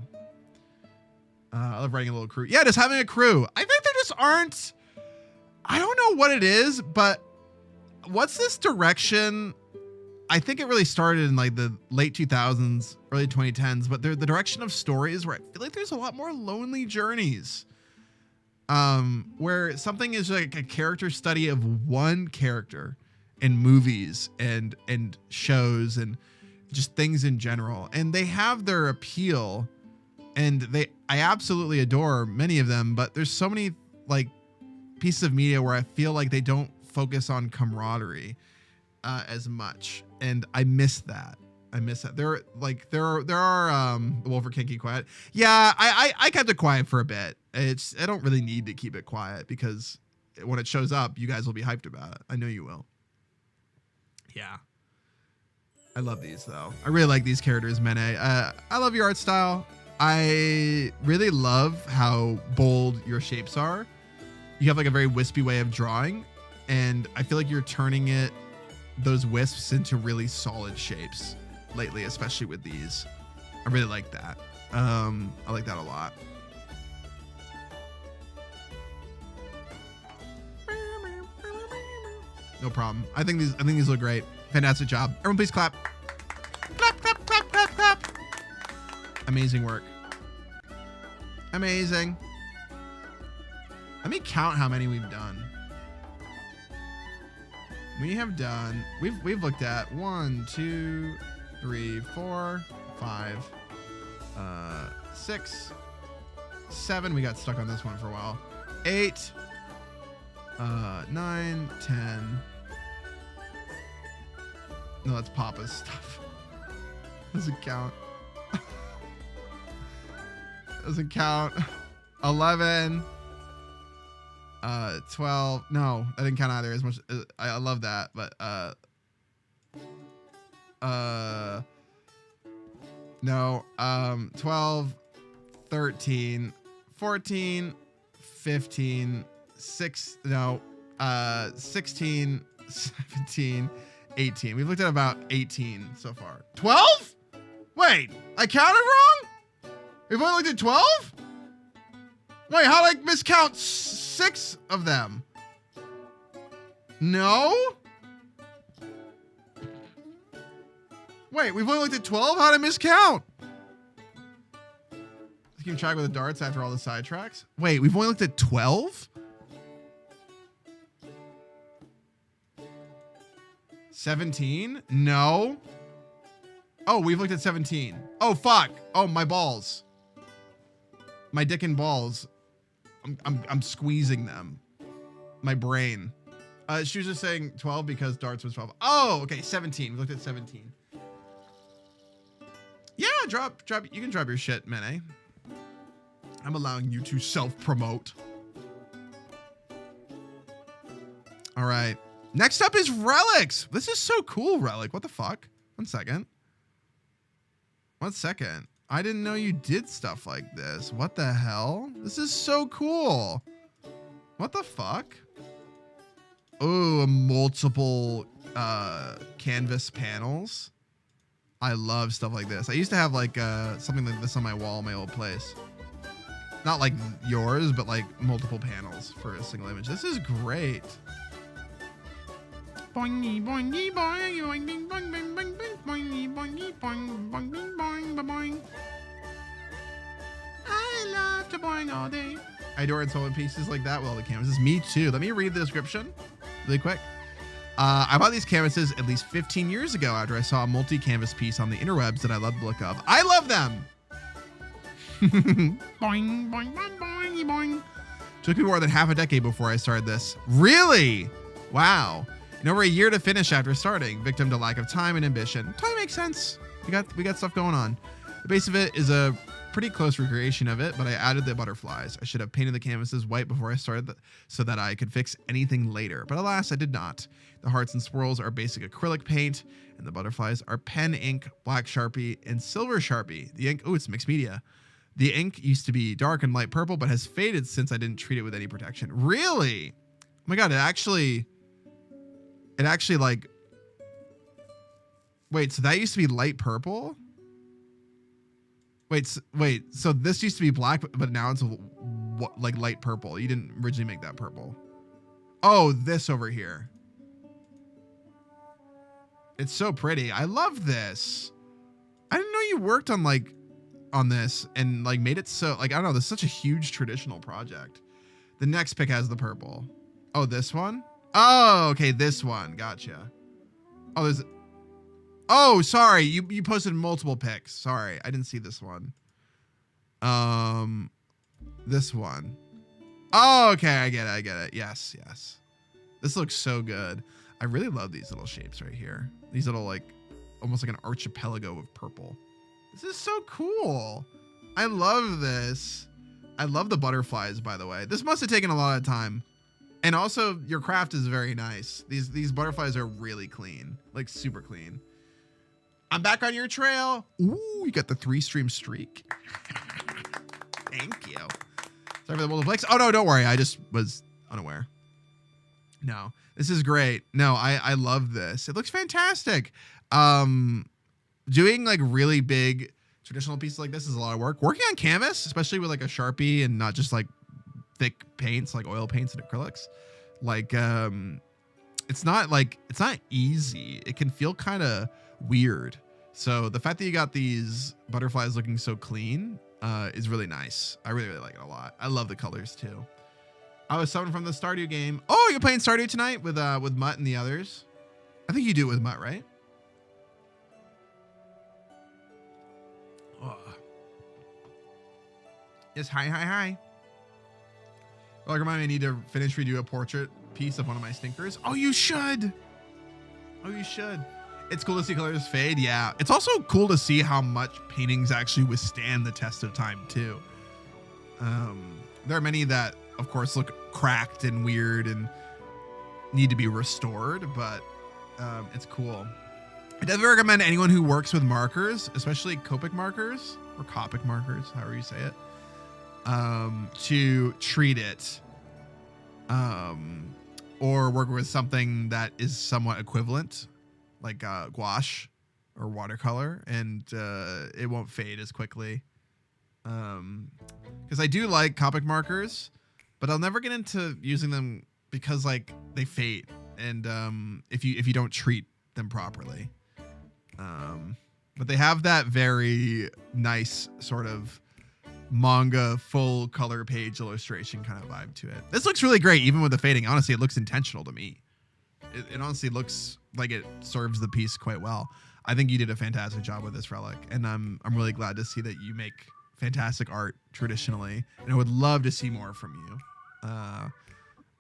I love writing a little crew. Yeah, just having a crew. I think there just aren't, I don't know what it is, but what's this direction? I think it really started in like the late 2000s, early 2010s, but the direction of stories where I feel like there's a lot more lonely journeys, where something is like a character study of one character in movies and shows and just things in general. And they have their appeal, and I absolutely adore many of them, but there's so many like pieces of media where I feel like they don't focus on camaraderie as much, and I miss that. There are the Wolfer Can't Keep Quiet. Yeah, I kept it quiet for a bit. I don't really need to keep it quiet because when it shows up, you guys will be hyped about it. I know you will. Yeah. I love these though. I really like these characters, Mene. I love your art style. I really love how bold your shapes are. You have like a very wispy way of drawing, and I feel like you're turning those wisps into really solid shapes lately, especially with these. I really like that. I like that a lot. No problem. I think these look great. Fantastic job. Everyone please clap. Clap, clap, clap, clap, clap. Amazing work. Amazing. Let me count how many we've done. We have done, we've looked at 1, 2, 3, 4, 5, 6, 7. We got stuck on this one for a while. 8, 9, 10. No, that's Papa's stuff. Doesn't count. Doesn't count. 11. 12. No, I didn't count either as much. I love that, but no. 12, 13, 14, 15, 16, 17, 18. We've looked at about 18 so far. 12? Wait, I counted wrong? We've only looked at 12? Wait, how did I miscount 6 of them? No? Wait, we've only looked at 12? How did I miscount? Keep track with the darts after all the sidetracks. Wait, we've only looked at 12? 17? No. Oh, we've looked at 17. Oh, fuck. Oh, my balls. My dick and balls. I'm squeezing them. My brain. She was just saying 12 because darts was 12. Oh, okay, 17. We looked at 17. Yeah, drop. You can drop your shit, Mene. I'm allowing you to self-promote. All right. Next up is relics. This is so cool, relic. What the fuck? 1 second. 1 second. I didn't know you did stuff like this. What the hell? This is so cool. What the fuck? Oh, multiple canvas panels. I love stuff like this. I used to have like something like this on my wall in my old place. Not like yours, but like multiple panels for a single image. This is great. Boingy, boingy, boing, boing, boing, boing, boing, boing, boingy, boing, boing, boing, boing, boing. I love to boing all day. I adore installment pieces like that with all the canvases. Me too. Let me read the description really quick. I bought these canvases at least 15 years ago after I saw a multi-canvas piece on the interwebs that I loved the look of. I love them. Boing, boing, boing, boing, boing. Took me more than half a decade before I started this. Really? Wow. And over a year to finish after starting, victim to lack of time and ambition. Totally makes sense. We got stuff going on. The base of it is a pretty close recreation of it, but I added the butterflies. I should have painted the canvases white before I started so that I could fix anything later. But alas, I did not. The hearts and swirls are basic acrylic paint, and the butterflies are pen ink, black Sharpie, and silver Sharpie. The ink, oh, it's mixed media. The ink used to be dark and light purple, but has faded since I didn't treat it with any protection. Really? Oh my God, it actually like, wait, so that used to be light purple? Wait, so this used to be black, but now it's like light purple. You didn't originally make that purple. Oh, this over here. It's so pretty. I love this. I didn't know you worked on this and like made it so, like, I don't know, this is such a huge traditional project. The next pick has the purple. Oh, this one? Oh, okay, this one. Gotcha. Oh, there's... Oh, sorry. You posted multiple pics. Sorry, I didn't see this one. This one. Oh, okay, I get it. Yes. This looks so good. I really love these little shapes right here. These little, like, almost like an archipelago of purple. This is so cool. I love this. I love the butterflies, by the way. This must have taken a lot of time. And also, your craft is very nice. These butterflies are really clean, like super clean. I'm back on your trail. Ooh, you got the 3-stream streak. Thank you. Sorry for the multiple likes. Oh, no, don't worry. I just was unaware. No, this is great. No, I love this. It looks fantastic. Doing like really big traditional pieces like this is a lot of work. Working on canvas, especially with like a Sharpie and not just like thick paints like oil paints and acrylics, like it's not easy. It can feel kind of weird. So the fact that you got these butterflies looking so clean is really nice. I really like it a lot. I love the colors too. I was summoned from the Stardew game. Oh, you're playing Stardew tonight with Mutt and the others. I think you do it with Mutt, right? Oh. Yes, hi. Well, remind me I need to redo a portrait piece of one of my stinkers. Oh, you should. It's cool to see colors fade. Yeah. It's also cool to see how much paintings actually withstand the test of time too. There are many that, of course, look cracked and weird and need to be restored, but it's cool. I definitely recommend anyone who works with markers, especially Copic markers or Copic markers, however you say it, to treat it or work with something that is somewhat equivalent, like gouache or watercolor, and it won't fade as quickly. Because I do like Copic markers, but I'll never get into using them because like they fade, and if you don't treat them properly. But they have that very nice sort of manga full color page illustration kind of vibe to it. This looks really great, even with the fading. Honestly, it looks intentional to me. It honestly looks like it serves the piece quite well. I think you did a fantastic job with this relic, and I'm really glad to see that you make fantastic art traditionally, and I would love to see more from you.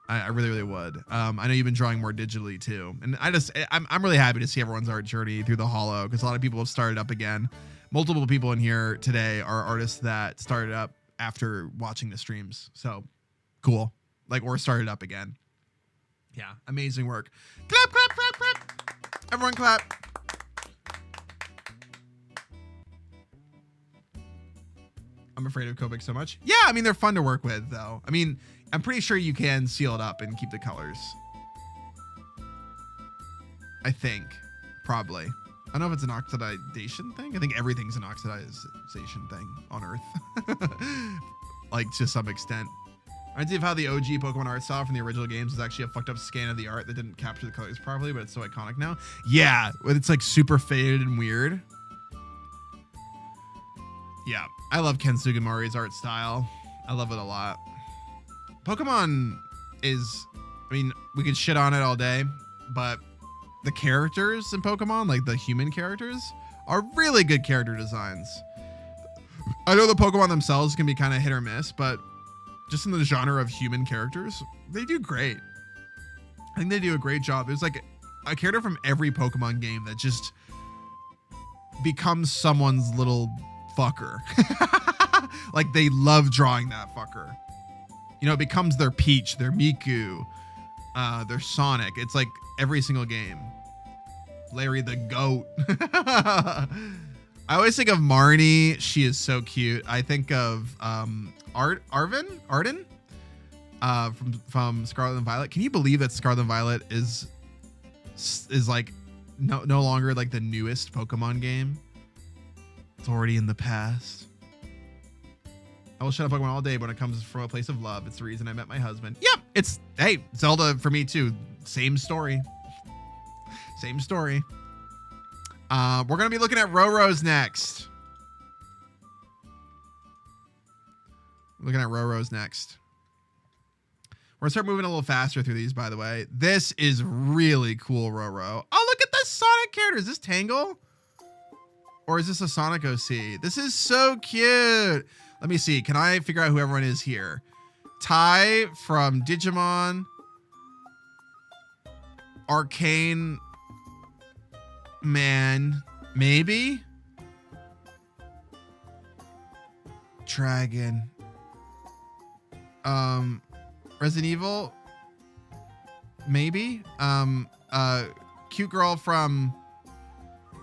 I really would. I know you've been drawing more digitally too, and I'm really happy to see everyone's art journey through the holo, because a lot of people have started up again. Multiple people in here today are artists that started up after watching the streams, so cool. Like, or started up again. Yeah, amazing work. Clap, clap, clap, clap. Everyone clap. I'm afraid of Copic so much. Yeah, I mean, they're fun to work with, though. I mean, I'm pretty sure you can seal it up and keep the colors. I think. Probably. I don't know if it's an oxidation thing. I think everything's an oxidization thing on Earth. Like, to some extent. Idea of how the OG Pokemon art style from the original games is actually a fucked up scan of the art that didn't capture the colors properly, but it's so iconic now. Yeah, it's like super faded and weird. Yeah, I love Ken Sugimori's art style. I love it a lot. Pokemon is, I mean, we could shit on it all day, but the characters in Pokemon, like the human characters, are really good character designs. I know the Pokemon themselves can be kind of hit or miss, but just in the genre of human characters, they do great. I think they do a great job. There's like a character from every Pokemon game that just becomes someone's little fucker. Like, they love drawing that fucker. You know, it becomes their Peach, their Miku, their Sonic. It's like every single game. Larry the Goat. I always think of Marnie. She is so cute. I think of Arden from Scarlet and Violet. Can you believe that Scarlet and Violet is like no longer like the newest Pokemon game? It's already in the past. I will shut up Pokemon all day, but when it comes from a place of love, it's the reason I met my husband. Yep, it's, hey, Zelda for me too. Same story. Same story. We're going to be looking at Roro's next. Looking at Roro's next. We're going to start moving a little faster through these, by the way. This is really cool, Roro. Oh, look at the Sonic character. Is this Tangle? Or is this a Sonic OC? This is so cute. Let me see. Can I figure out who everyone is here? Ty from Digimon. Arcane Man. Maybe? Dragon. Resident Evil? Maybe? Cute girl from...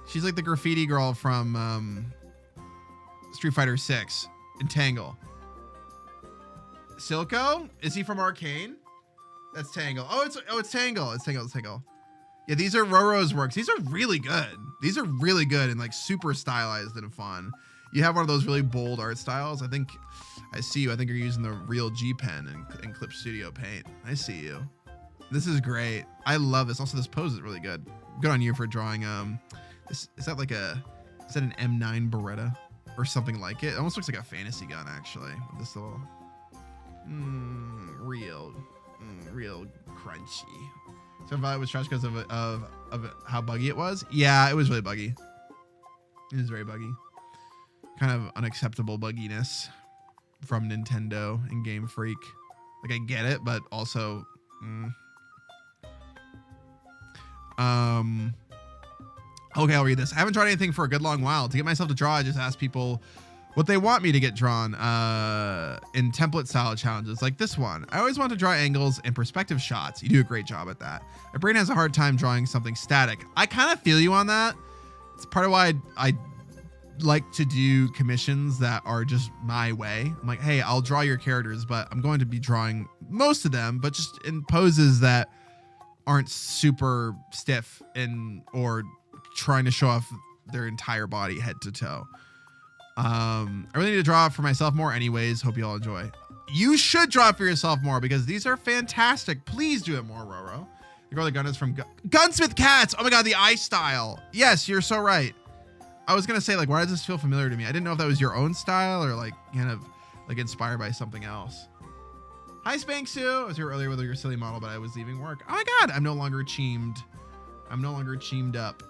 She's like the graffiti girl from Street Fighter 6 and Tangle. Silco? Is he from Arcane? That's Tangle. Oh, it's Tangle. It's Tangle. Yeah, these are Roro's works. These are really good. These are really good and like super stylized and fun. You have one of those really bold art styles. I think I see you. I think you're using the real G Pen and Clip Studio Paint. I see you. This is great. I love this. Also, this pose is really good. Good on you for drawing is that an M9 Beretta or something like it? It almost looks like a fantasy gun, actually. With this little real crunchy. So I thought it was trash because of how buggy it was. Yeah, it was really buggy. It was very buggy. Kind of unacceptable bugginess from Nintendo and Game Freak. Like, I get it, but also... Okay, I'll read this. I haven't drawn anything for a good long while. To get myself to draw, I just ask people what they want me to get drawn in template style challenges like this one. I always want to draw angles and perspective shots. You do a great job at that. My brain has a hard time drawing something static. I kind of feel you on that. It's part of why I like to do commissions that are just my way. I'm like, hey, I'll draw your characters, but I'm going to be drawing most of them, but just in poses that aren't super stiff or trying to show off their entire body head to toe. I really need to draw for myself more anyways. Hope you all enjoy. You should draw for yourself more because these are fantastic. Please do it more, Roro. The girl the gun is from Gunsmith Cats. Oh my God, the eye style. Yes, you're so right. I was going to say, like, why does this feel familiar to me? I didn't know if that was your own style or like kind of like inspired by something else. Hi, Spanksu. I was here earlier with your silly model, but I was leaving work. Oh my God, I'm no longer cheamed. I'm no longer cheamed up.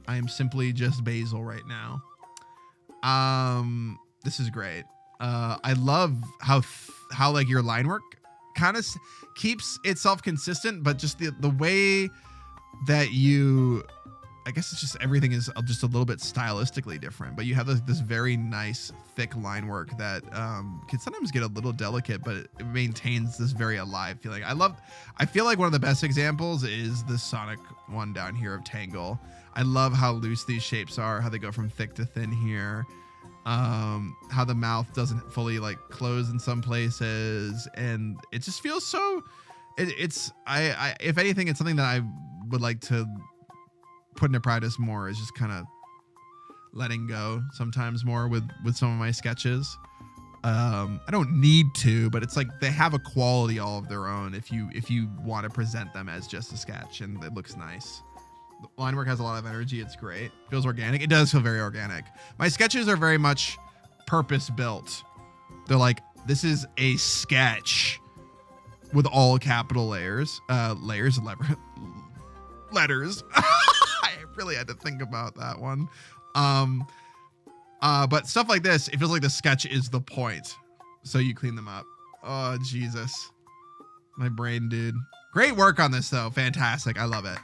I am simply just Basil right now. This is great. I love how like your line work kind of keeps itself consistent, but just the way that you, I guess it's just everything is just a little bit stylistically different, but you have this very nice thick line work that can sometimes get a little delicate, but it maintains this very alive feeling. I feel like one of the best examples is the Sonic one down here of Tangle. I love how loose these shapes are, how they go from thick to thin here. How the mouth doesn't fully like close in some places, and it just feels so. It's if anything, it's something that I would like to put into practice more. Is just kind of letting go sometimes more with some of my sketches. I don't need to, but it's like they have a quality all of their own. If you want to present them as just a sketch and it looks nice. Line work has a lot of energy. It's great. Feels organic. It does feel very organic. My sketches are very much purpose built. They're like, this is a sketch with all capital letters. Letters. I really had to think about that one. But stuff like this, it feels like the sketch is the point. So you clean them up. Oh, Jesus. My brain, dude. Great work on this, though. Fantastic. I love it.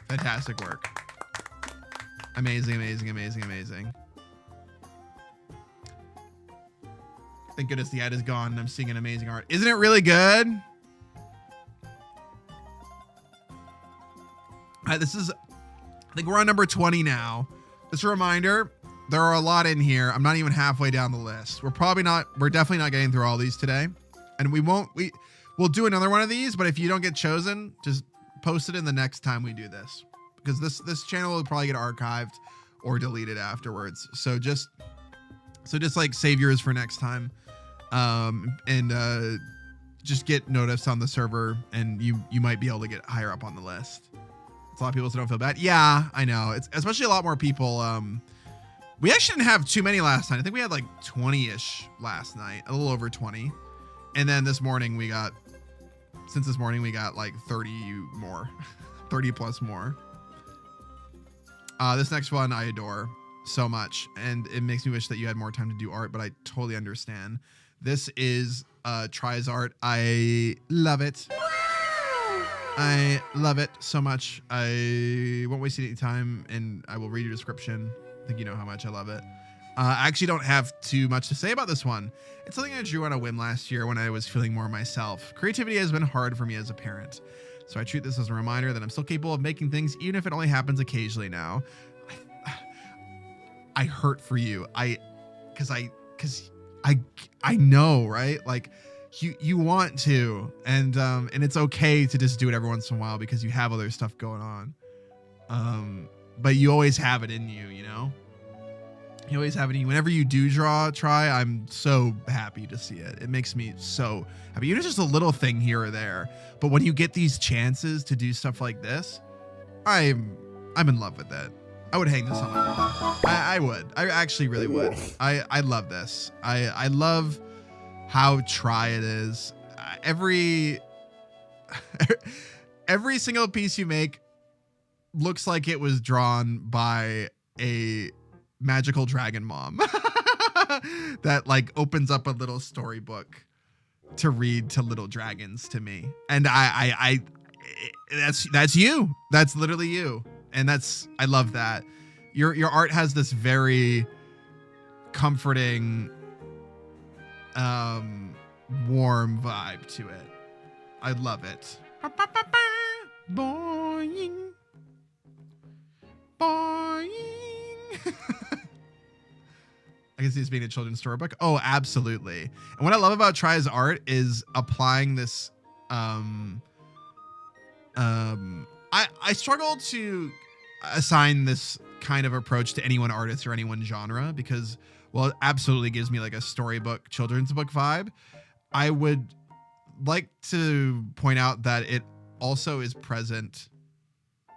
Fantastic work. Amazing, amazing, amazing, amazing. Thank goodness the ad is gone and I'm seeing an amazing art. Isn't it really good? This is, I think we're on number 20 now. Just a reminder, there are a lot in here. I'm not even halfway down the list. We're definitely not getting through all these today. And we'll do another one of these, but if you don't get chosen, just post it in the next time we do this, because this channel will probably get archived or deleted afterwards. So just like save yours for next time, and just get noticed on the server, and you might be able to get higher up on the list. It's a lot of people, so don't feel bad. Yeah, I know. It's especially a lot more people. We actually didn't have too many last night. I think we had like 20-ish last night, a little over 20, and then this morning we got. Since this morning, we got like 30 more, 30 plus more. This next one I adore so much, and it makes me wish that you had more time to do art, but I totally understand. This is Try's art. I love it. I love it so much. I won't waste any time, and I will read your description. I think you know how much I love it. I actually don't have too much to say about this one. It's something I drew on a whim last year when I was feeling more myself. Creativity has been hard for me as a parent, so I treat this as a reminder that I'm still capable of making things, even if it only happens occasionally now. I hurt for you. Cause I know, right? Like you want to, and it's okay to just do it every once in a while because you have other stuff going on. But you always have it in you, you know? You always have it in you. Whenever you do try, I'm so happy to see it. It makes me so happy. Even just a little thing here or there. But when you get these chances to do stuff like this, I'm in love with it. I would hang this on my wall. I would. I actually really would. I love this. I love how try it is. every single piece you make looks like it was drawn by a magical dragon mom that like opens up a little storybook to read to little dragons to me. And I that's you. That's literally you. And I love that. Your art has this very comforting, warm vibe to it. I love it. Boing. Boing. I can see this being a children's storybook. Oh, absolutely. And what I love about Try's art is applying this. I struggle to assign this kind of approach to any one artist or any one genre because, well, it absolutely gives me like a storybook, children's book vibe. I would like to point out that it also is present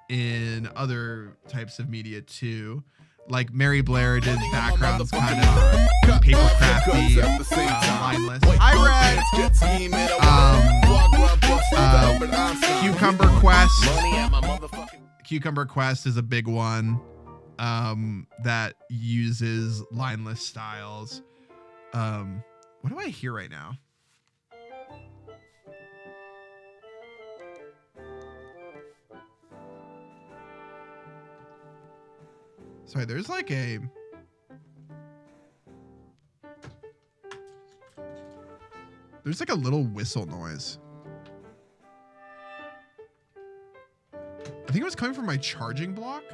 in other types of media too. Like Mary Blair did backgrounds kind of paper crafty, lineless. I read Cucumber Quest. Cucumber Quest is a big one that uses lineless styles. What do I hear right now? Sorry, there's like a... There's like a little whistle noise. I think it was coming from my charging block.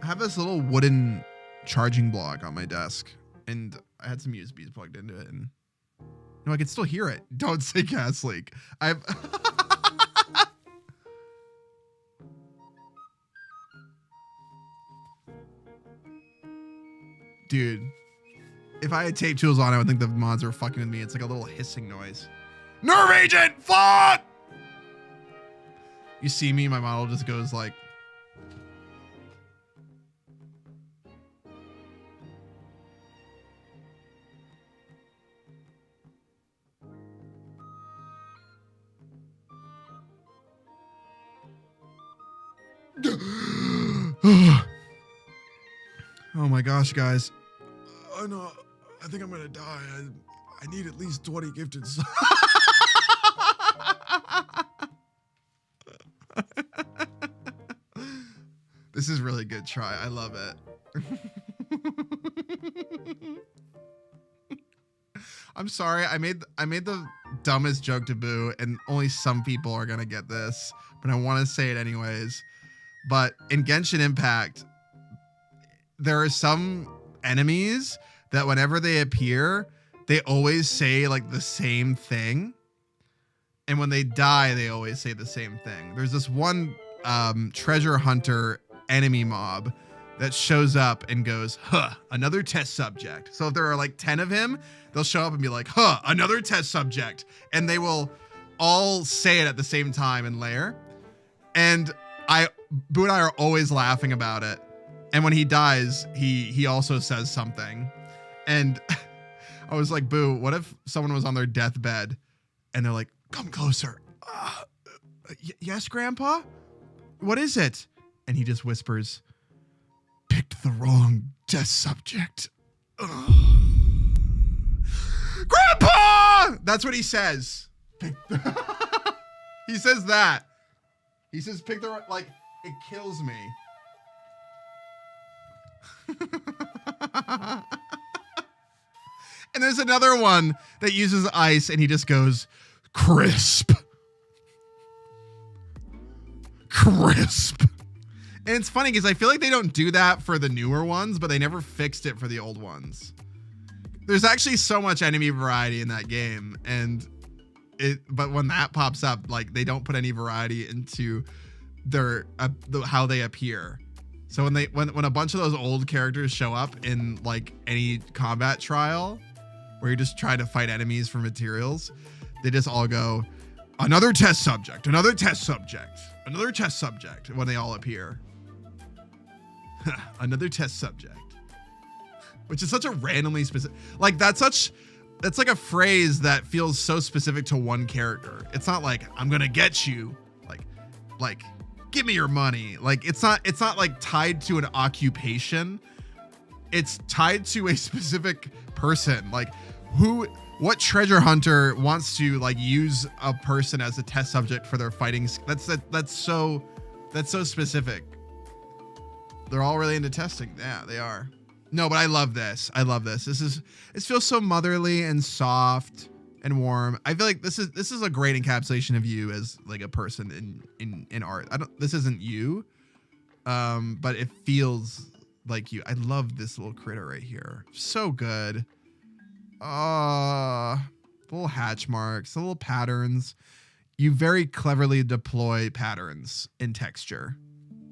I have this little wooden charging block on my desk, and I had some USBs plugged into it, and no, I can still hear it. Don't say gas leak. I've... Dude, if I had tape tools on, I would think the mods were fucking with me. It's like a little hissing noise. Nerve agent, fuck! You see me, my model just goes like... Oh my gosh, guys. Oh no, I think I'm gonna die. I need at least 20 gifted subs. This is really good try. I love it. I'm sorry. I made the dumbest joke to Boo, and only some people are gonna get this, but I want to say it anyways. But in Genshin Impact, there are some enemies that whenever they appear, they always say like the same thing. And when they die, they always say the same thing. There's this one treasure hunter enemy mob that shows up and goes, huh, another test subject. So if there are like 10 of him, they'll show up and be like, huh, another test subject. And they will all say it at the same time in layer. And Boo and I are always laughing about it. And when he dies, he also says something. And I was like, Boo, what if someone was on their deathbed and they're like, come closer. Yes, Grandpa? What is it? And he just whispers, picked the wrong test subject. Grandpa! That's what he says. He says that. He says, pick the right, like, it kills me. And there's another one that uses ice and he just goes, crisp. Crisp. And it's funny because I feel like they don't do that for the newer ones, but they never fixed it for the old ones. There's actually so much enemy variety in that game, but when that pops up, like they don't put any variety into their how they appear. So when a bunch of those old characters show up in like any combat trial where you're just trying to fight enemies for materials, they just all go, another test subject, another test subject, another test subject when they all appear. Another test subject. Which is such a randomly specific, like that's like a phrase that feels so specific to one character. It's not like, I'm gonna get you. Like, like, give me your money. Like, it's not like tied to an occupation. It's tied to a specific person. Like, what treasure hunter wants to like use a person as a test subject for their fighting? That's so specific. They're all really into testing. Yeah, they are. No, but I love this. It feels so motherly and soft and warm. I feel like this is a great encapsulation of you as like a person in art. This isn't you, but it feels like you. I love this little critter right here. So good. Little hatch marks, the little patterns. You very cleverly deploy patterns in texture.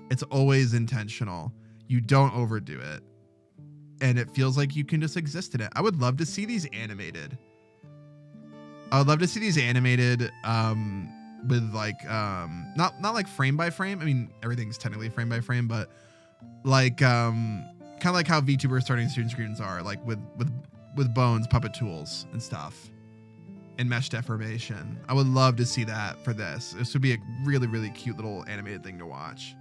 It's always intentional. You don't overdo it. And it feels like you can just exist in it. I would love to see these animated. I would love to see these animated with like not like frame by frame. I mean, everything's technically frame by frame, but like kind of like how VTuber starting student screens are, like with bones, puppet tools and stuff, and mesh deformation. I would love to see that for this. This would be a really, really cute little animated thing to watch.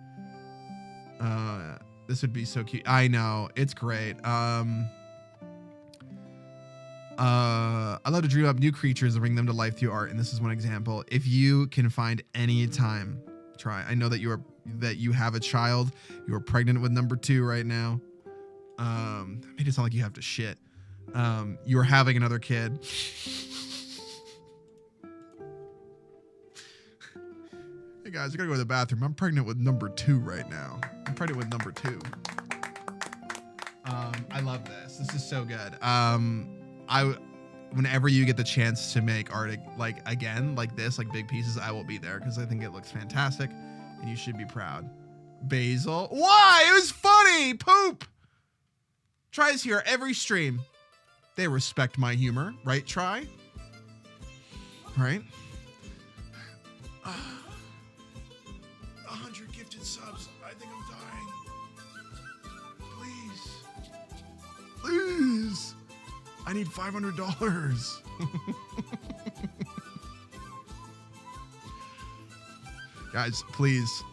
This would be so cute. I know, it's great. I love to dream up new creatures and bring them to life through art, and this is one example. If you can find any time, try. I know that you have a child. You are pregnant with number 2 right now. Made it sound like you have to shit. You're having another kid. Hey guys, I gotta go to the bathroom. I'm pregnant with number 2 right now. I'm pregnant with number 2. I love this. This is so good. Whenever you get the chance to make art like again, like this, like big pieces, I will be there because I think it looks fantastic and you should be proud. Basil. Why? It was funny. Poop. Tries here every stream. They respect my humor, right? Try. Right? 100 gifted subs. I think I'm dying. Please. I need $500. Guys, please.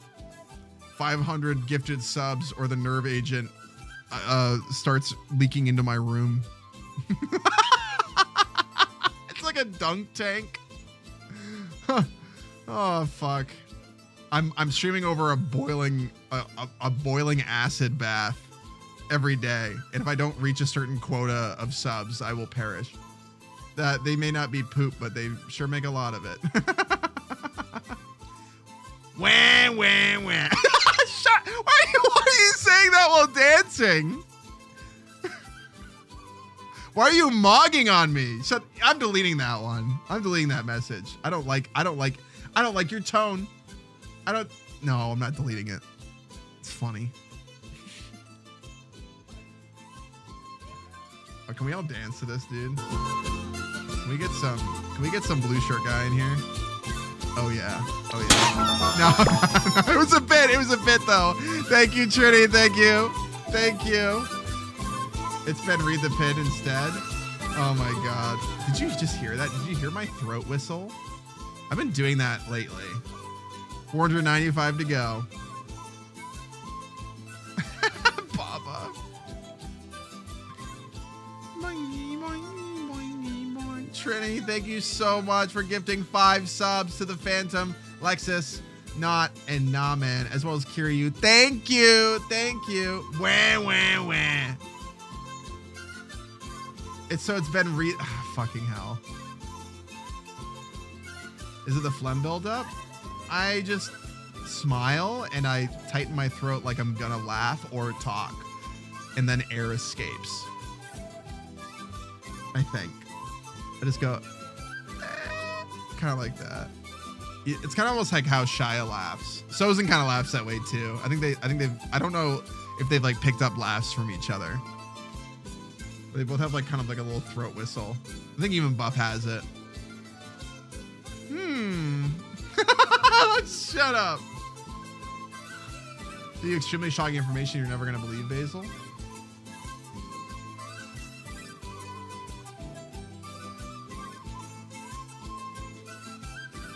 500 gifted subs or the nerve agent starts leaking into my room. It's like a dunk tank. Oh fuck. I'm streaming over a boiling acid bath every day, and if I don't reach a certain quota of subs, I will perish. That they may not be poop, but they sure make a lot of it. Wah, wah, wah. Why are you saying that while dancing? Why are you mogging on me? I'm deleting that one. I'm deleting that message. I don't like your tone. No, I'm not deleting it. It's funny. Oh, can we all dance to this, dude? Can we get some blue shirt guy in here? Oh yeah. No, it was a bit though. Thank you, Trinity. Thank you. It's been read the pin instead. Oh my god. Did you just hear that? Did you hear my throat whistle? I've been doing that lately. 495 to go. Baba. Trinity, thank you so much for gifting 5 subs to the Phantom, Lexus, Not, and Nah Man, as well as Kiryu. Thank you. Wah, wah, wah. It's been fucking hell. Is it the phlegm buildup? I just smile and I tighten my throat like I'm gonna laugh or talk, and then air escapes. I think. I just go kind of like that. It's kind of almost like how Shia laughs. Sozin kind of laughs that way too. I don't know if they've like picked up laughs from each other. They both have like kind of like a little throat whistle. I think even Buff has it. Shut up. The extremely shocking information you're never gonna believe, Basil.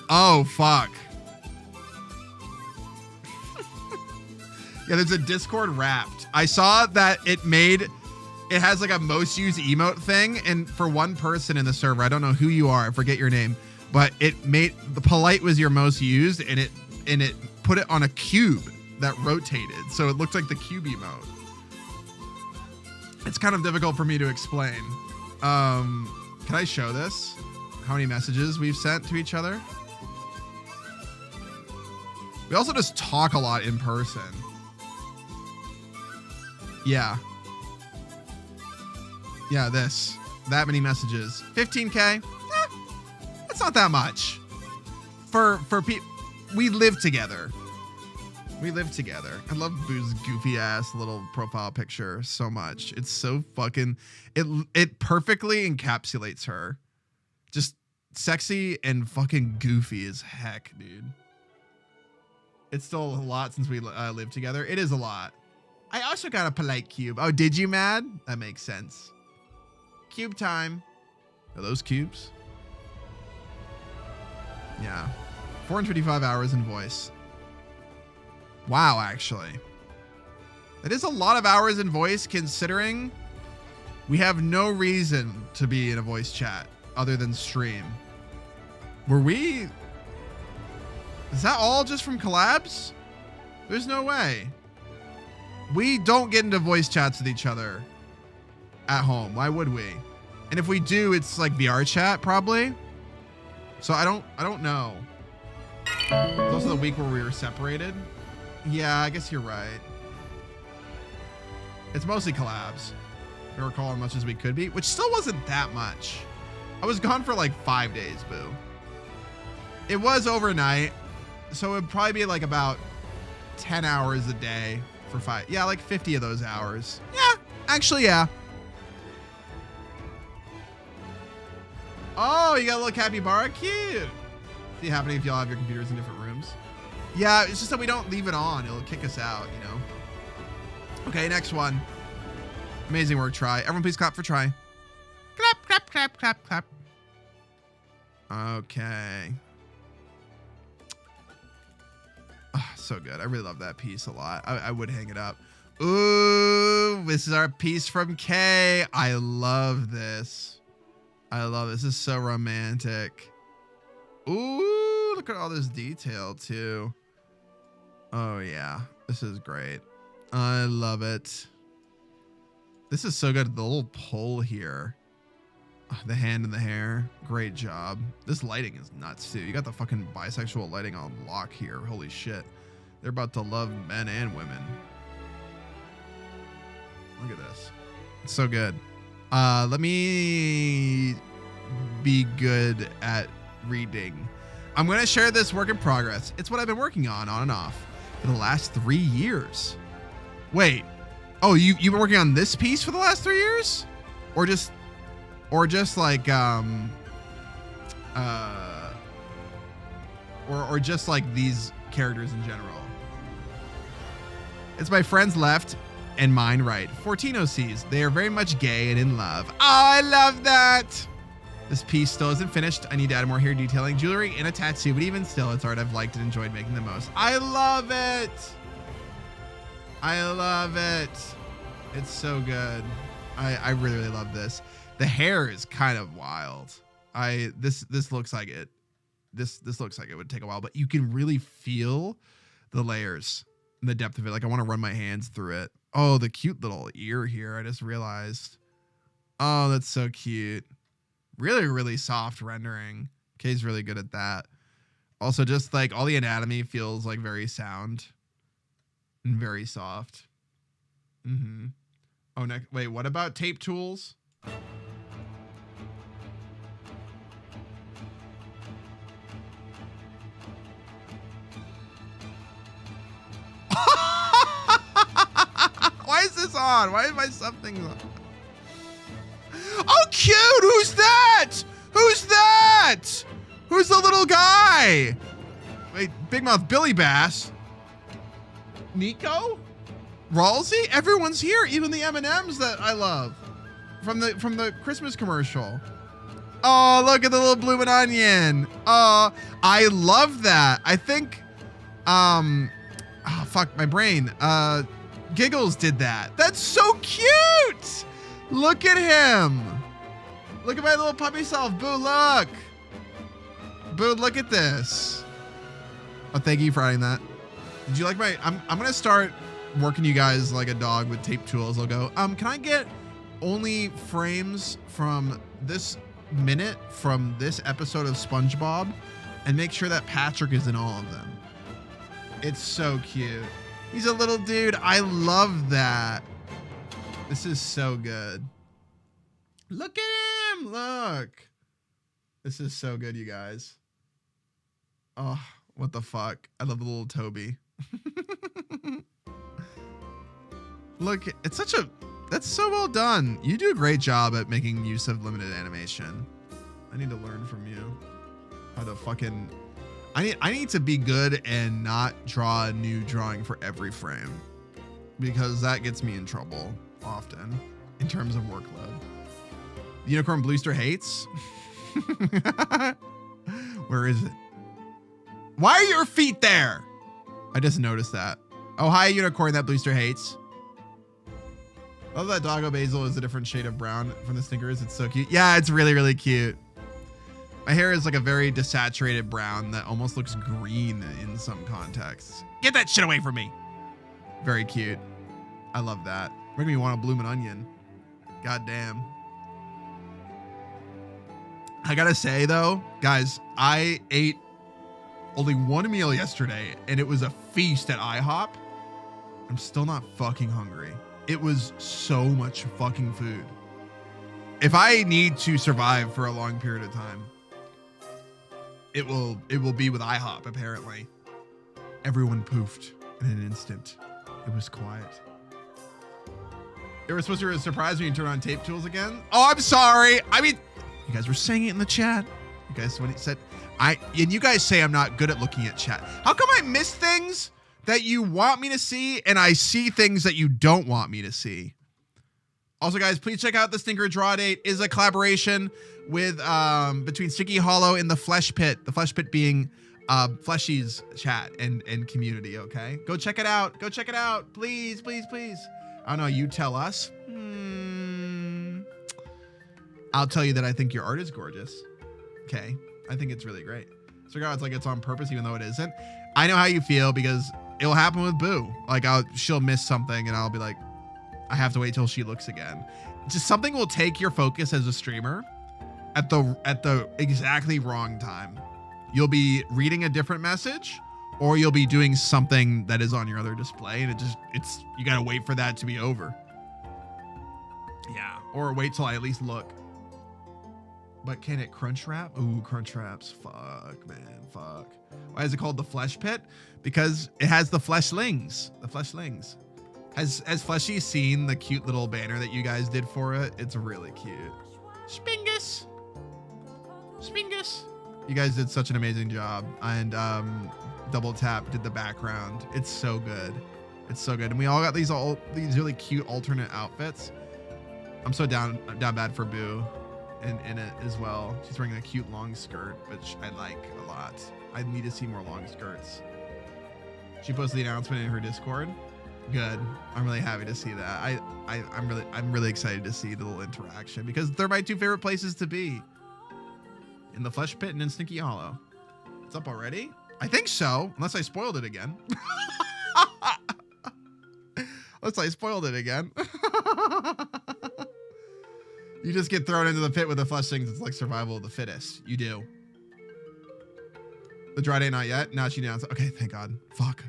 Oh fuck. Yeah, there's a Discord Wrapped. I saw that it has like a most used emote thing, and for one person in the server, I don't know who you are, I forget your name, but it made the polite was your most used, and it put it on a cube that rotated, so it looked like the cube emote. It's kind of difficult for me to explain. Can I show this? How many messages we've sent to each other? We also just talk a lot in person. Yeah. Yeah, that many messages. 15K. That's not that much. For people, we live together. We live together. I love Boo's goofy ass little profile picture so much. It's so fucking, it perfectly encapsulates her. Just sexy and fucking goofy as heck, dude. It's still a lot since we live together. It is a lot. I also got a polite cube. Oh, did you, Mad? That makes sense. Cube time. Are those cubes? Yeah. 455 hours in voice. Wow, actually. That is a lot of hours in voice considering we have no reason to be in a voice chat other than stream. Is that all just from collabs? There's no way. We don't get into voice chats with each other at home. Why would we? And if we do, it's like VR chat probably. So I don't know. It's also the week where we were separated. Yeah, I guess you're right. It's mostly collabs. We were calling as much as we could be, which still wasn't that much. I was gone for like 5 days, Boo. It was overnight, so it'd probably be like about 10 hours a day for 5. Yeah, like 50 of those hours. Yeah, actually, yeah. Oh, you got a little capybara? Cute. See happening if y'all have your computers in different rooms. Yeah, it's just that we don't leave it on. It'll kick us out, you know? Okay, next one. Amazing work, Try. Everyone please clap for Try. Clap, clap, clap, clap, clap. Okay. Oh, so good. I really love that piece a lot. I would hang it up. Ooh, this is our piece from Kay. I love this. I love this. This is so romantic. Ooh, look at all this detail too. Oh yeah, this is great. I love it. This is so good. The little pull here. Oh, the hand and the hair. Great job. This lighting is nuts too. You got the fucking bisexual lighting on lock here. Holy shit. They're about to love men and women. Look at this. It's so good. Let me be good at reading. I'm going to share this work in progress. It's what I've been working on and off for the last 3 years. Wait. Oh, you've been working on this piece for the last 3 years? Or just like or just like these characters in general. It's my friend's left and mine right. 14 OCs. They are very much gay and in love. Oh, I love that. This piece still isn't finished. I need to add more hair detailing, jewelry, and a tattoo, but even still, it's art I've liked and enjoyed making the most. I love it. I love it. It's so good. I really, really love this. The hair is kind of wild. This looks like it. This looks like it would take a while, but you can really feel the layers and the depth of it. Like I want to run my hands through it. Oh, the cute little ear here. I just realized. Oh, that's so cute. Really, really soft rendering. Kay's really good at that. Also, just like all the anatomy feels like very sound and very soft. Mm-hmm. Oh, next. Wait, what about tape tools? Why is this on? Why is my something on? Oh, cute! Who's that? Who's that? Who's the little guy? Wait, Big Mouth Billy Bass. Nico? Ralsei? Everyone's here, even the M&Ms that I love from the Christmas commercial. Oh, look at the little bloomin' onion. Oh, I love that. I think, oh fuck my brain. Giggles did that. That's so cute. Look at him. Look at my little puppy self. Boo, look. Boo, look at this. Oh, thank you for adding that. Did you like my, I'm gonna start working you guys like a dog with tape tools. I'll go, can I get only frames from this minute from this episode of SpongeBob and make sure that Patrick is in all of them? It's so cute. He's a little dude. I love that. This is so good. Look at him. Look. This is so good, you guys. Oh, what the fuck? I love the little Toby. Look, it's such a, that's so well done. You do a great job at making use of limited animation. I need to learn from you how to fucking, I need to be good and not draw a new drawing for every frame, because that gets me in trouble often in terms of workload. The unicorn Bluester hates. Where is it? Why are your feet there? I just noticed that. Oh, hi, unicorn that Bluester hates. I love that doggo Basil is a different shade of brown from the Stinkers. It's so cute. Yeah, it's really, really cute. My hair is like a very desaturated brown that almost looks green in some contexts. Get that shit away from me. Very cute. I love that. Making me want a bloomin' onion. God damn. I gotta say though, guys, I ate only one meal yesterday and it was a feast at IHOP. I'm still not fucking hungry. It was so much fucking food. If I need to survive for a long period of time, it will be with IHOP, apparently. Everyone poofed in an instant. It was quiet. They were supposed to surprise me and turn on tape tools again. Oh, I'm sorry. I mean, you guys were saying it in the chat. You guys, when it said, and you guys say I'm not good at looking at chat. How come I miss things that you want me to see and I see things that you don't want me to see? Also, guys, please check out the Stinker Draw Date. Is a collaboration with between Stinky Hollow and the Flesh Pit. The Flesh Pit being Fleshy's chat and community. Okay, go check it out. Go check it out, please, please, please. I don't know. You tell us. I'll tell you that I think your art is gorgeous. Okay, I think it's really great. So it's like it's on purpose, even though it isn't. I know how you feel because it'll happen with Boo. Like she'll miss something and I'll be like, I have to wait till she looks again. Just something will take your focus as a streamer at the exactly wrong time. You'll be reading a different message or you'll be doing something that is on your other display and you gotta wait for that to be over. Yeah, or wait till I at least look. But can it crunch wrap? Ooh, crunch wraps. Fuck, man, fuck. Why is it called the Flesh Pit? Because it has the fleshlings. The fleshlings. Has Fleshy seen the cute little banner that you guys did for it? It's really cute. Spingus. Spingus. You guys did such an amazing job. And Double Tap did the background. It's so good. It's so good. And we all got these really cute alternate outfits. I'm so down bad for Boo in it as well. She's wearing a cute long skirt, which I like a lot. I need to see more long skirts. She posted the announcement in her Discord. Good. I'm really happy to see that. I'm really excited to see the little interaction because they're my two favorite places to be. In the Flesh Pit and in Stinky Hollow. It's up already? I think so, unless I spoiled it again. Unless I spoiled it again. You just get thrown into the pit with the fleshlings. It's like survival of the fittest. You do. The dry day not yet. Now she announced. Okay, thank God. Fuck.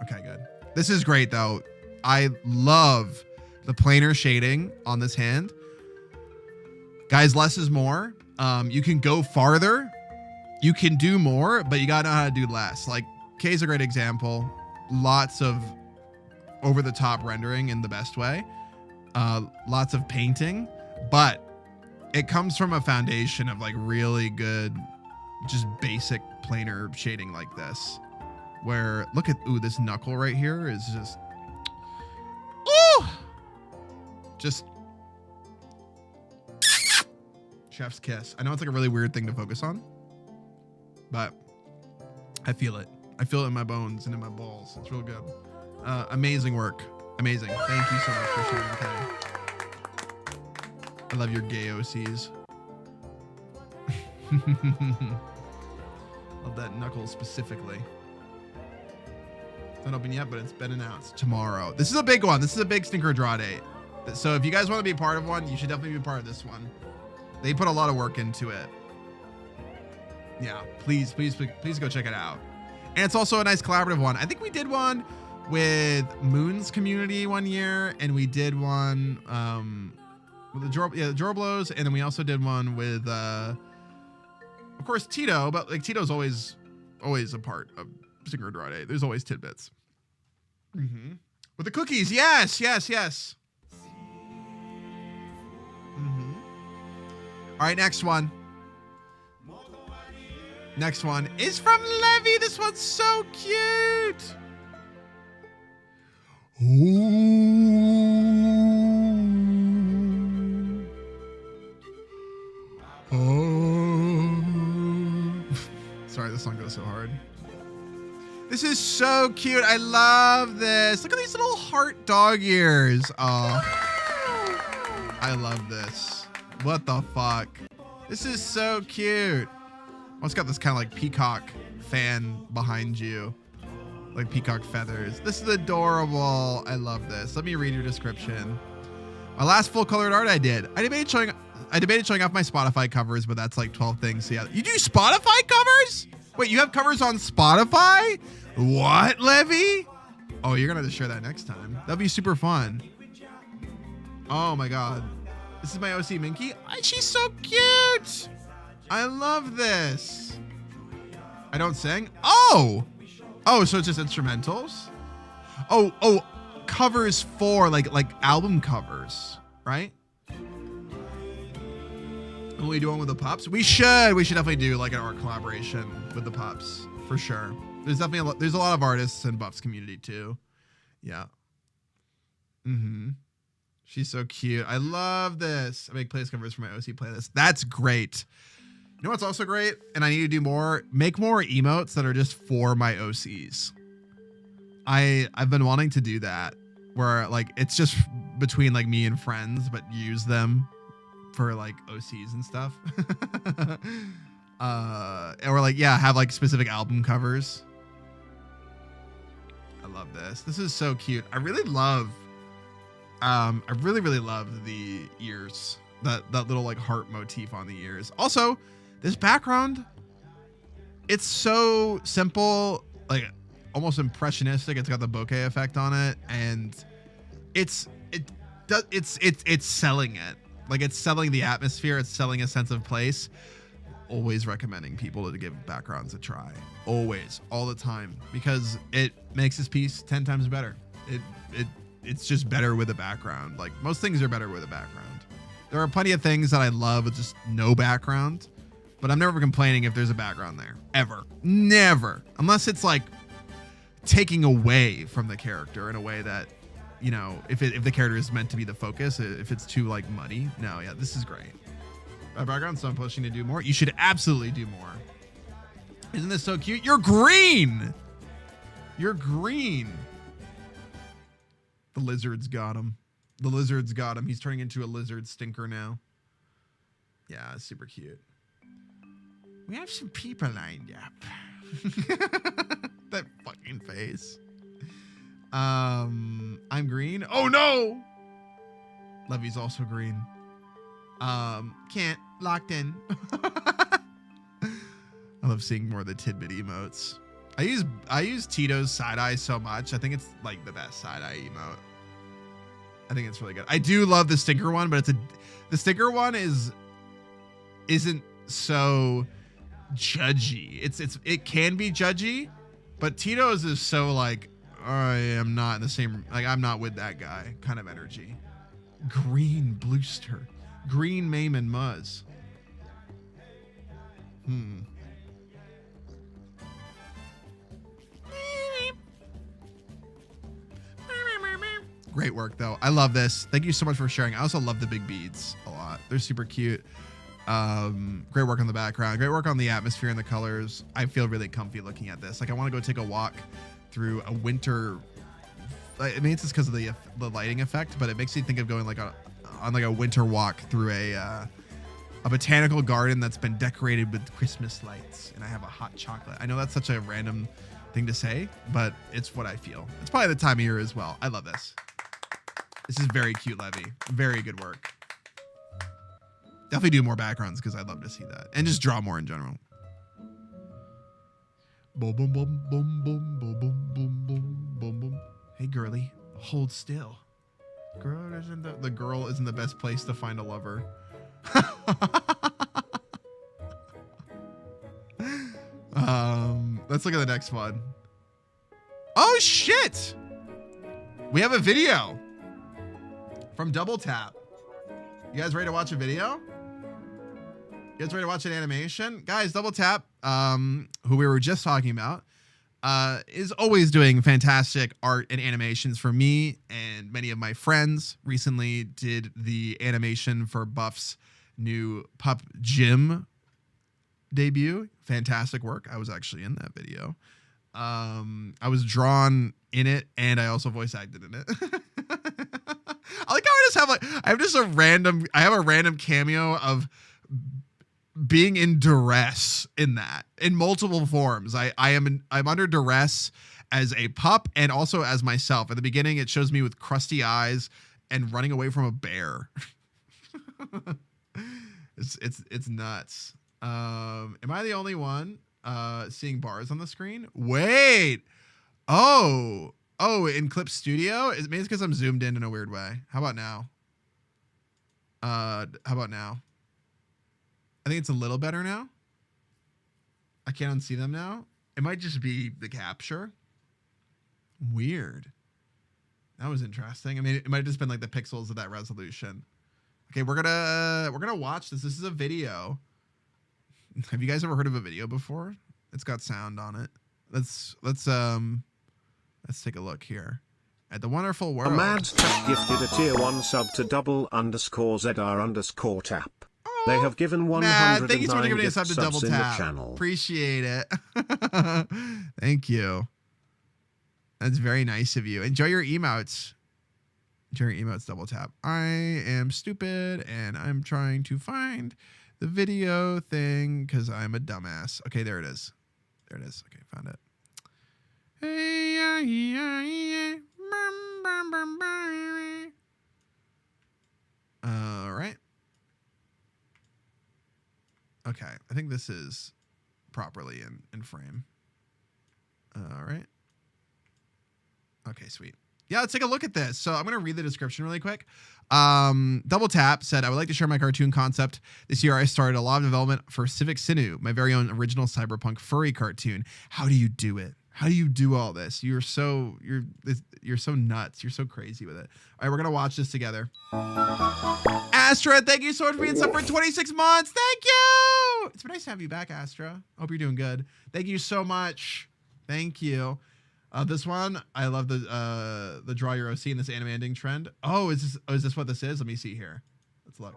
Okay, good. This is great though. I love the planar shading on this hand. Guys, less is more. You can go farther. You can do more, but you gotta know how to do less. Like Kay's a great example. Lots of over the top rendering in the best way. Lots of painting, but it comes from a foundation of like really good, just basic planar shading like this. Where look at this knuckle right here is just just chef's kiss. I know it's like a really weird thing to focus on, but I feel it. I feel it in my bones and in my balls. It's real good. Amazing work. Amazing. Thank you so much for sharing, Kenny. I love your gay OCs. Love that knuckle specifically. It's not open yet, but it's been announced tomorrow. This is a big one. This is a big stinker draw date. So if you guys want to be part of one, you should definitely be part of this one. They put a lot of work into it. Yeah, please go check it out. And it's also a nice collaborative one. I think we did one with Moon's community one year, and we did one with the Joroblos, and then we also did one with of course Tito, but like Tito's always a part of Stinker Draw Day. There's always tidbits. Mm-hmm. With the cookies, yes. Mm-hmm. All right, next one. Next one is from Levy. This one's so cute. Sorry, this song goes so hard. This is so cute. I love this. Look at these little heart dog ears. Oh, I love this. What the fuck? This is so cute. Oh, it's got this kind of like peacock fan behind you. Like peacock feathers. This is adorable. I love this. Let me read your description. My last full colored art I did. I debated showing off my Spotify covers, but that's like 12 things. So yeah, you do Spotify covers? Wait, you have covers on Spotify? What, Levy? Oh, you're gonna have to share that next time. That'd be super fun. Oh my God. This is my OC Minky. She's so cute. I love this. I don't sing. Oh, so it's just instrumentals. Oh, covers for like album covers, right? Will we do one with the pups? We should definitely do like an art collaboration with the pups for sure. There's definitely there's a lot of artists in Buff's community too. Yeah. Mm-hmm. She's so cute. I love this. I make playlist covers for my OC playlist. That's great. You know what's also great? And I need to do more. Make more emotes that are just for my OCs. I've been wanting to do that where like it's just between like me and friends, but use them for like OCs and stuff. Or like, yeah, have like specific album covers. I love this. This is so cute. I really love the ears. That little like heart motif on the ears. Also, this background, it's so simple, like almost impressionistic. It's got the bokeh effect on it, and it's selling it. Like it's selling the atmosphere. It's selling a sense of place. Always recommending people to give backgrounds a try. Always, all the time, because it makes this piece 10 times better. It's just better with a background. Like most things are better with a background. There are plenty of things that I love with just no background, but I'm never complaining if there's a background there. Ever. Never. Unless it's like taking away from the character in a way that, you know, if the character is meant to be the focus, if it's too like muddy. No, yeah, this is great. My background, so I'm pushing to do more. You should absolutely do more. Isn't this so cute? You're green. You're green. The lizard's got him. The lizard's got him. He's turning into a lizard stinker now. Yeah, it's super cute. We have some people lined up. That fucking face. I'm green. Oh no! Levy's also green. Can't. Locked in. I love seeing more of the tidbit emotes. I use Tito's side eye so much. I think it's like the best side eye emote. I think it's really good. I do love the stinker one, but the stinker one isn't so judgy. It can be judgy, but Tito's is so like, I am not in the same, like I'm not with that guy kind of energy. Green Bluester. Green Mame and Muzz. Great work though. I love this. Thank you so much for sharing. I also love the big beads a lot. They're super cute. Great work on the background. Great work on the atmosphere and the colors. I feel really comfy looking at this. Like I want to go take a walk through a winter. I mean, it's just because of the lighting effect, but it makes you think of going like on a winter walk through a botanical garden that's been decorated with Christmas lights, and I have a hot chocolate. I know that's such a random thing to say, but it's what I feel. It's probably the time of year as well. I love this. This is very cute, Levy. Very good work. Definitely do more backgrounds because I'd love to see that, and just draw more in general. Boom, boom, boom, boom, boom, boom, boom, boom, boom, boom, boom. Hey, girly, hold still. The girl isn't the best place to find a lover. Let's look at the next one. Oh shit! We have a video from Double Tap. You guys ready to watch a video? You guys ready to watch an animation? Guys, Double Tap, who we were just talking about, is always doing fantastic art and animations for me and many of my friends. Recently did the animation for Buff's new Pup Gym debut. Fantastic work. I was actually in that video. I was drawn in it, and I also voice acted in it. I like how I have a random cameo of being in duress in that, in multiple forms. I'm under duress as a pup and also as myself. At the beginning, it shows me with crusty eyes and running away from a bear. It's nuts. Am I the only one seeing bars on the screen? Wait. Oh, in Clip Studio? Maybe it's because I'm zoomed in a weird way. How about now? I think it's a little better now. I can't unsee them now. It might just be the capture. Weird. That was interesting. I mean, it might have just been like the pixels of that resolution. Okay, we're gonna watch this. This is a video. Have you guys ever heard of a video before? It's got sound on it. Let's take a look here at the wonderful world. Mad Tap gifted a tier 1 sub to double_ZR_tap. They have given 109 thank you so much for giving gift us up to Double subs in the Tap. channel. Appreciate it. Thank you. That's very nice of you. Enjoy your emotes. Enjoy your emotes, Double Tap. I am stupid and I'm trying to find the video thing because I'm a dumbass. Okay, there it is. There it is. Okay, found it. Hey, yeah, yeah, yeah. All right. Okay, I think this is properly in frame. All right. Okay, sweet. Yeah, let's take a look at this. So I'm going to read the description really quick. Double Tap said, I would like to share my cartoon concept. This year I started a lot of development for Civic Sinew, my very own original cyberpunk furry cartoon. How do you do it? How do you do all this? You're so nuts. You're so crazy with it. All right, we're going to watch this together. Astra, thank you so much for being sub for 26 months. Thank you. It's been nice to have you back, Astra. Hope you're doing good. Thank you so much. Thank you. This one, I love the draw your OC in this anime ending trend. Oh, is this what this is? Let me see here. Let's look.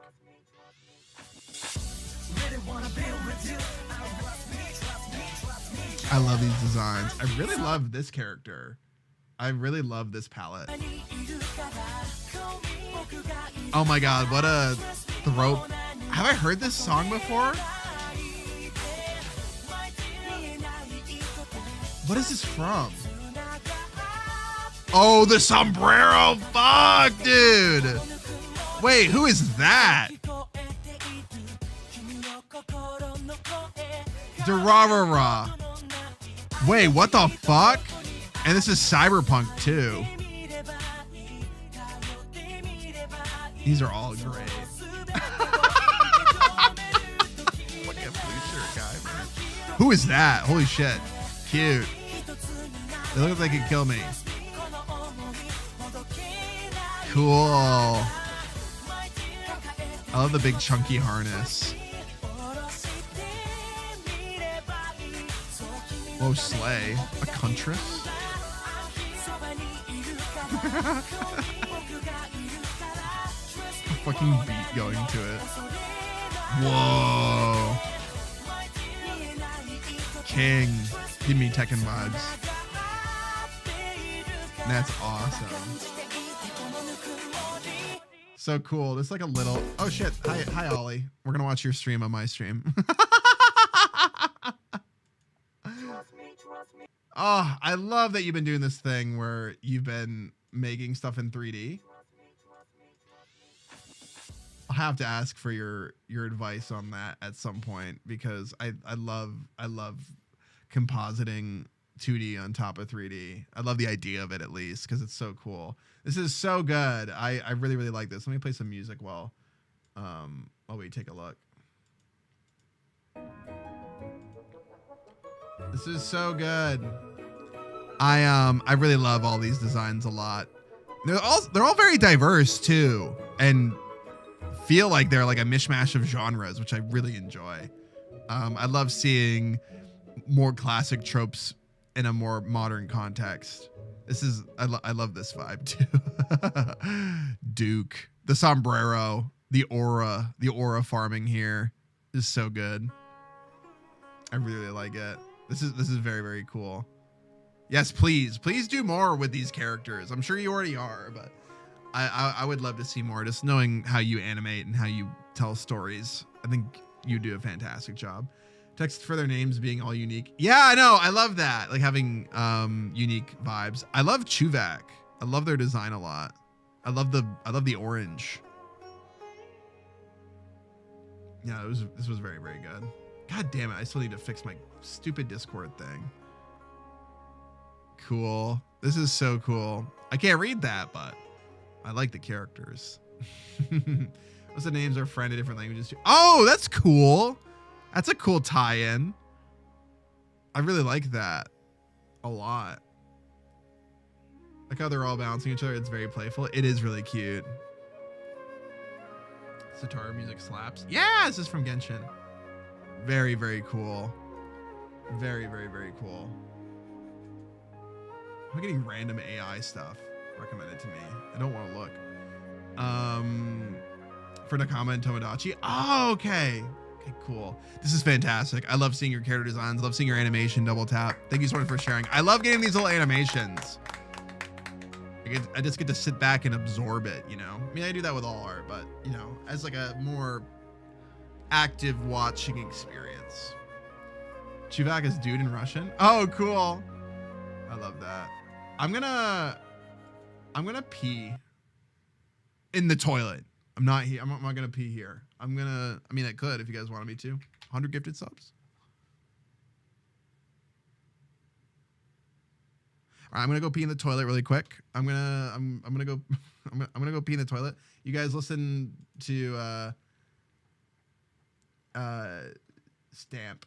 I love these designs. I really love this character. I really love this palette. Oh my god, what a throw. Have I heard this song before? What is this from? Oh, the sombrero. Fuck, dude. Wait, who is that? Durarara. Wait, what the fuck? And this is cyberpunk too. These are all great. Look at blue shirt guy, man. Who is that? Holy shit. Cute. They look like they could kill me. Cool. I love the big chunky harness. Whoa, slay. A Kuntress? A fucking beat going to it. Whoa. King. Give me Tekken vibes. That's awesome. So cool. This is like a little... Oh, shit. Hi, Ollie. We're going to watch your stream on my stream. Oh, I love that you've been doing this thing where you've been making stuff in 3D. I'll have to ask for your advice on that at some point, because I love compositing 2D on top of 3D. I love the idea of it, at least, because it's so cool. This is so good. I really, really like this. Let me play some music while we take a look. This is so good. I really love all these designs a lot. They're all very diverse too, and feel like they're like a mishmash of genres, which I really enjoy. I love seeing more classic tropes in a more modern context. I love this vibe too. Duke, the sombrero, the aura farming here is so good. I really like it. This is very, very cool. Yes, please do more with these characters. I'm sure you already are, but I would love to see more. Just knowing how you animate and how you tell stories, I think you do a fantastic job. Text for their names being all unique. Yeah, I know. I love that. Like having unique vibes. I love Chuvak. I love their design a lot. I love the orange. Yeah, this was very, very good. God damn it. I still need to fix my stupid Discord thing. Cool. This is so cool. I can't read that, but I like the characters. What's the names are friend in different languages too? Oh, that's cool. That's a cool tie-in. I really like that a lot. Like how they're all bouncing each other. It's very playful. It is really cute. Sitar music slaps. Yeah, this is from Genshin. Very, very cool. Very, very, very cool. I'm getting random AI stuff recommended to me. I don't want to look. For Nakama and Tomodachi. Oh, okay. Okay, cool. This is fantastic. I love seeing your character designs. I love seeing your animation double tap. Thank you so much for sharing. I love getting these little animations. I just get to sit back and absorb it, you know? I mean, I do that with all art, but, you know, as like a more active watching experience. Chuvak is dude in Russian. Oh, cool. I love that. I'm gonna pee in the toilet. I'm not here. I'm not gonna pee here. I mean, I could if you guys wanted me to. 100 gifted subs. All right, I'm gonna go pee in the toilet really quick. I'm gonna go pee in the toilet. You guys listen to Stamp.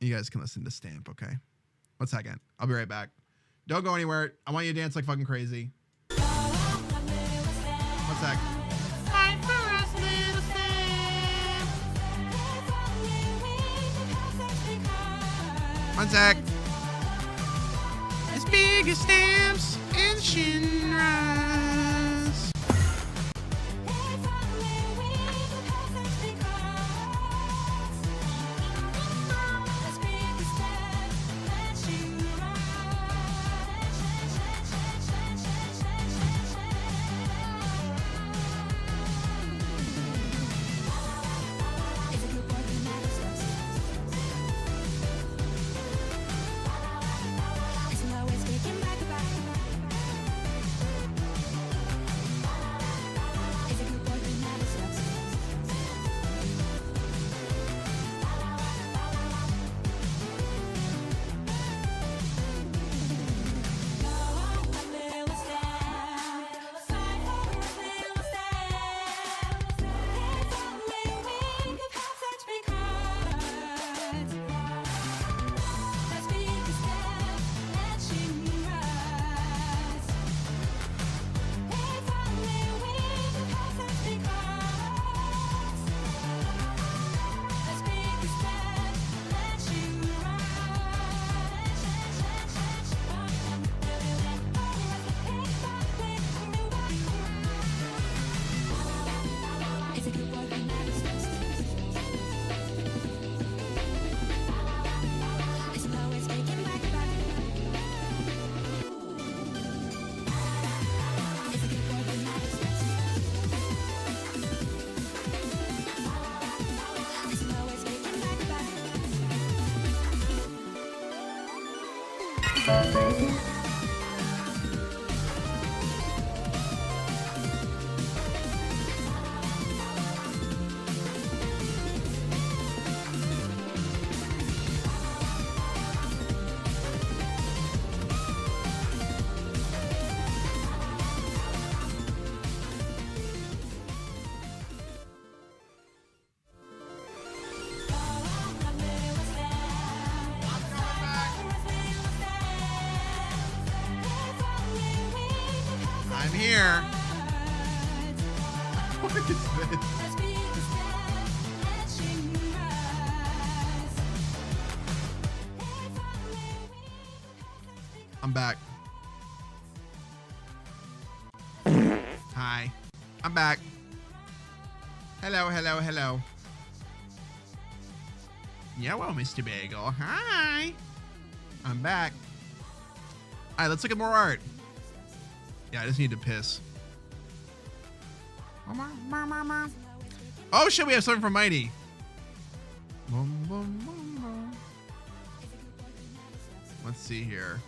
You guys can listen to Stamp, okay? 1 second. I'll be right back. Don't go anywhere. I want you to dance like fucking crazy. 1 sec. One sec. As big as stamps and Shinras. I'm here. What is this? I'm back. Hi. I'm back. Hello, hello, hello. Hello, Mr. Bagel. Hi. I'm back. All right, let's look at more art. Yeah, I just need to piss. Oh shit, we have something from Mighty. Let's see here.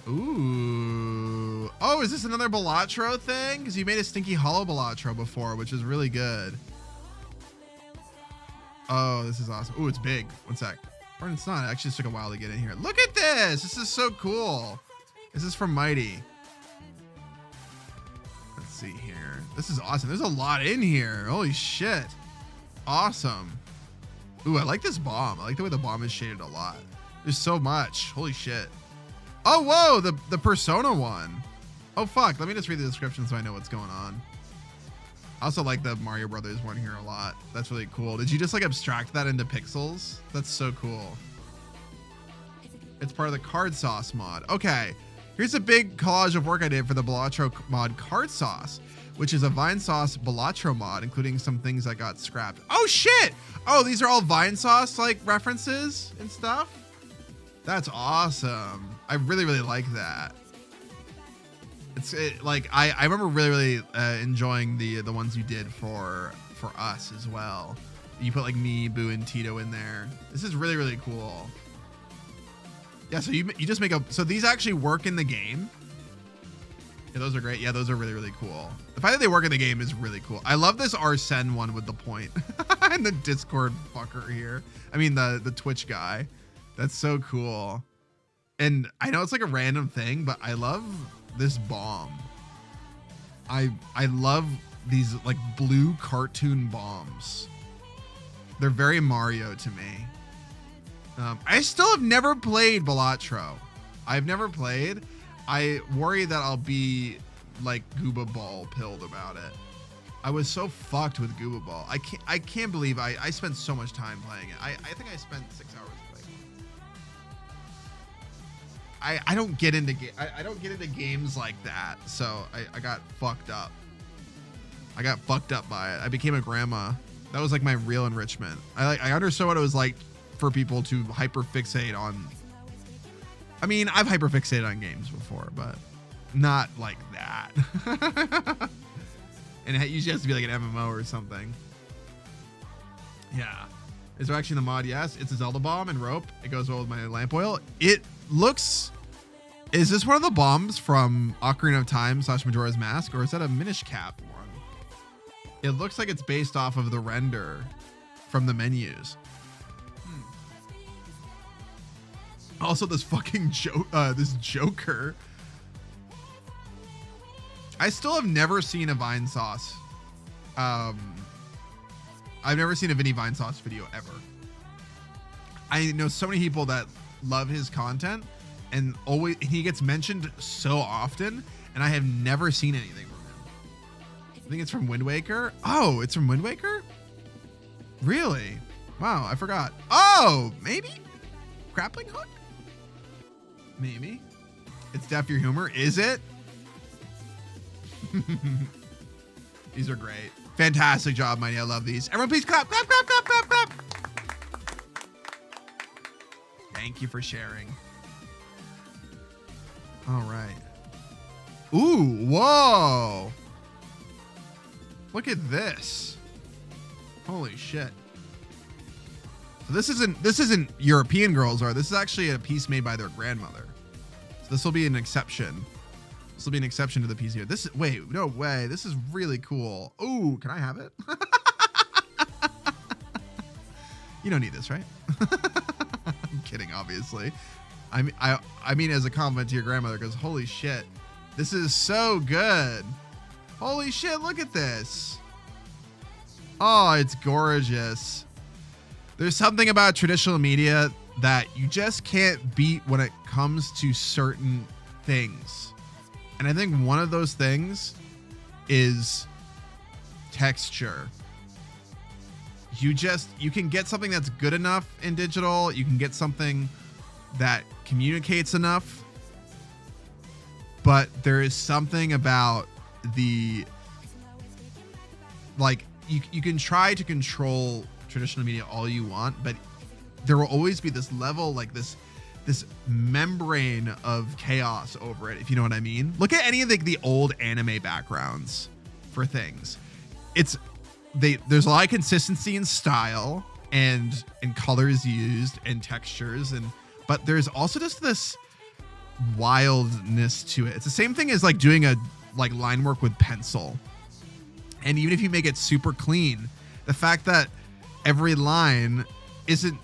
Ooh. Oh, is this another Balatro thing? Because you made a Stinky Hollow Balatro before, which is really good. Oh, this is awesome. Ooh, it's big. One sec. Or it's not. It actually just took a while to get in here. Look at this. This is so cool. This is from Mighty. Let's see here. This is awesome. There's a lot in here. Holy shit. Awesome. Ooh, I like this bomb. I like the way the bomb is shaded a lot. There's so much. Holy shit. Oh, whoa. The Persona one. Oh, fuck. Let me just read the description so I know what's going on. I also like the Mario Brothers one here a lot. That's really cool. Did you just like abstract that into pixels? That's so cool. It's part of the Card Sauce mod. Okay. Here's a big collage of work I did for the Balatro mod Card Sauce, which is a Vine Sauce Balatro mod, including some things that got scrapped. Oh, shit. Oh, these are all Vine Sauce like references and stuff. That's awesome. I really, really like that. Like I remember really enjoying the ones you did for us as well. You put like me, Boo, and Tito in there. This is really, really cool. Yeah, so you just make so these actually work in the game. Yeah, those are great. Yeah, those are really, really cool. The fact that they work in the game is really cool. I love this Arsene one with the point and the Discord fucker here. I mean the Twitch guy. That's so cool. And I know it's like a random thing, but I love this bomb. I love these like blue cartoon bombs. They're very Mario to me. I still have never played Balatro. I've never played. I worry that I'll be like Gooba Ball pilled about it. I was so fucked with Gooba Ball. I can't believe I spent so much time playing it. I think I spent 6 hours playing it. I don't get into I don't get into games like that, so I got fucked up. I got fucked up by it. I became a grandma. That was like my real enrichment. I understood what it was like for people to hyperfixate on. I mean, I've hyperfixated on games before, but not like that. And it usually has to be like an MMO or something. Yeah. Is there actually the mod? Yes. It's a Zelda bomb and rope. It goes well with my lamp oil. It looks... Is this one of the bombs from Ocarina of Time / Majora's Mask, or is that a Minish Cap one? It looks like it's based off of the render from the menus. Also, this fucking this Joker. I still have never seen a Vine Sauce. I've never seen a Vinny Vine Sauce video ever. I know so many people that love his content, and he gets mentioned so often, and I have never seen anything from him. I think it's from Wind Waker. Oh, it's from Wind Waker? Really? Wow, I forgot. Oh, maybe? Grappling Hook? Maybe. It's Deaf Your Humor. Is it? These are great. Fantastic job, Mighty. I love these. Everyone please clap, clap, clap, clap, clap, clap. Thank you for sharing. All right. Ooh, whoa. Look at this. Holy shit. So this isn't European Girls Are. This is actually a piece made by their grandmother. So this will be an exception. This will be an exception to the piece here. Wait, no way. This is really cool. Ooh, can I have it? You don't need this, right? I'm kidding, obviously. I mean as a compliment to your grandmother, because holy shit, this is so good. Holy shit, look at this. Oh, it's gorgeous. There's something about traditional media that you just can't beat when it comes to certain things. And I think one of those things is texture. You can get something that's good enough in digital. You can get something that communicates enough. But there is something about the, like, you can try to control traditional media all you want, but there will always be this level, like this membrane of chaos over it, if you know what I mean. Look at any of the old anime backgrounds for things. There's a lot of consistency in style and colors used and textures, but there's also just this wildness to it. It's the same thing as like doing a line work with pencil. And even if you make it super clean, the fact that every line isn't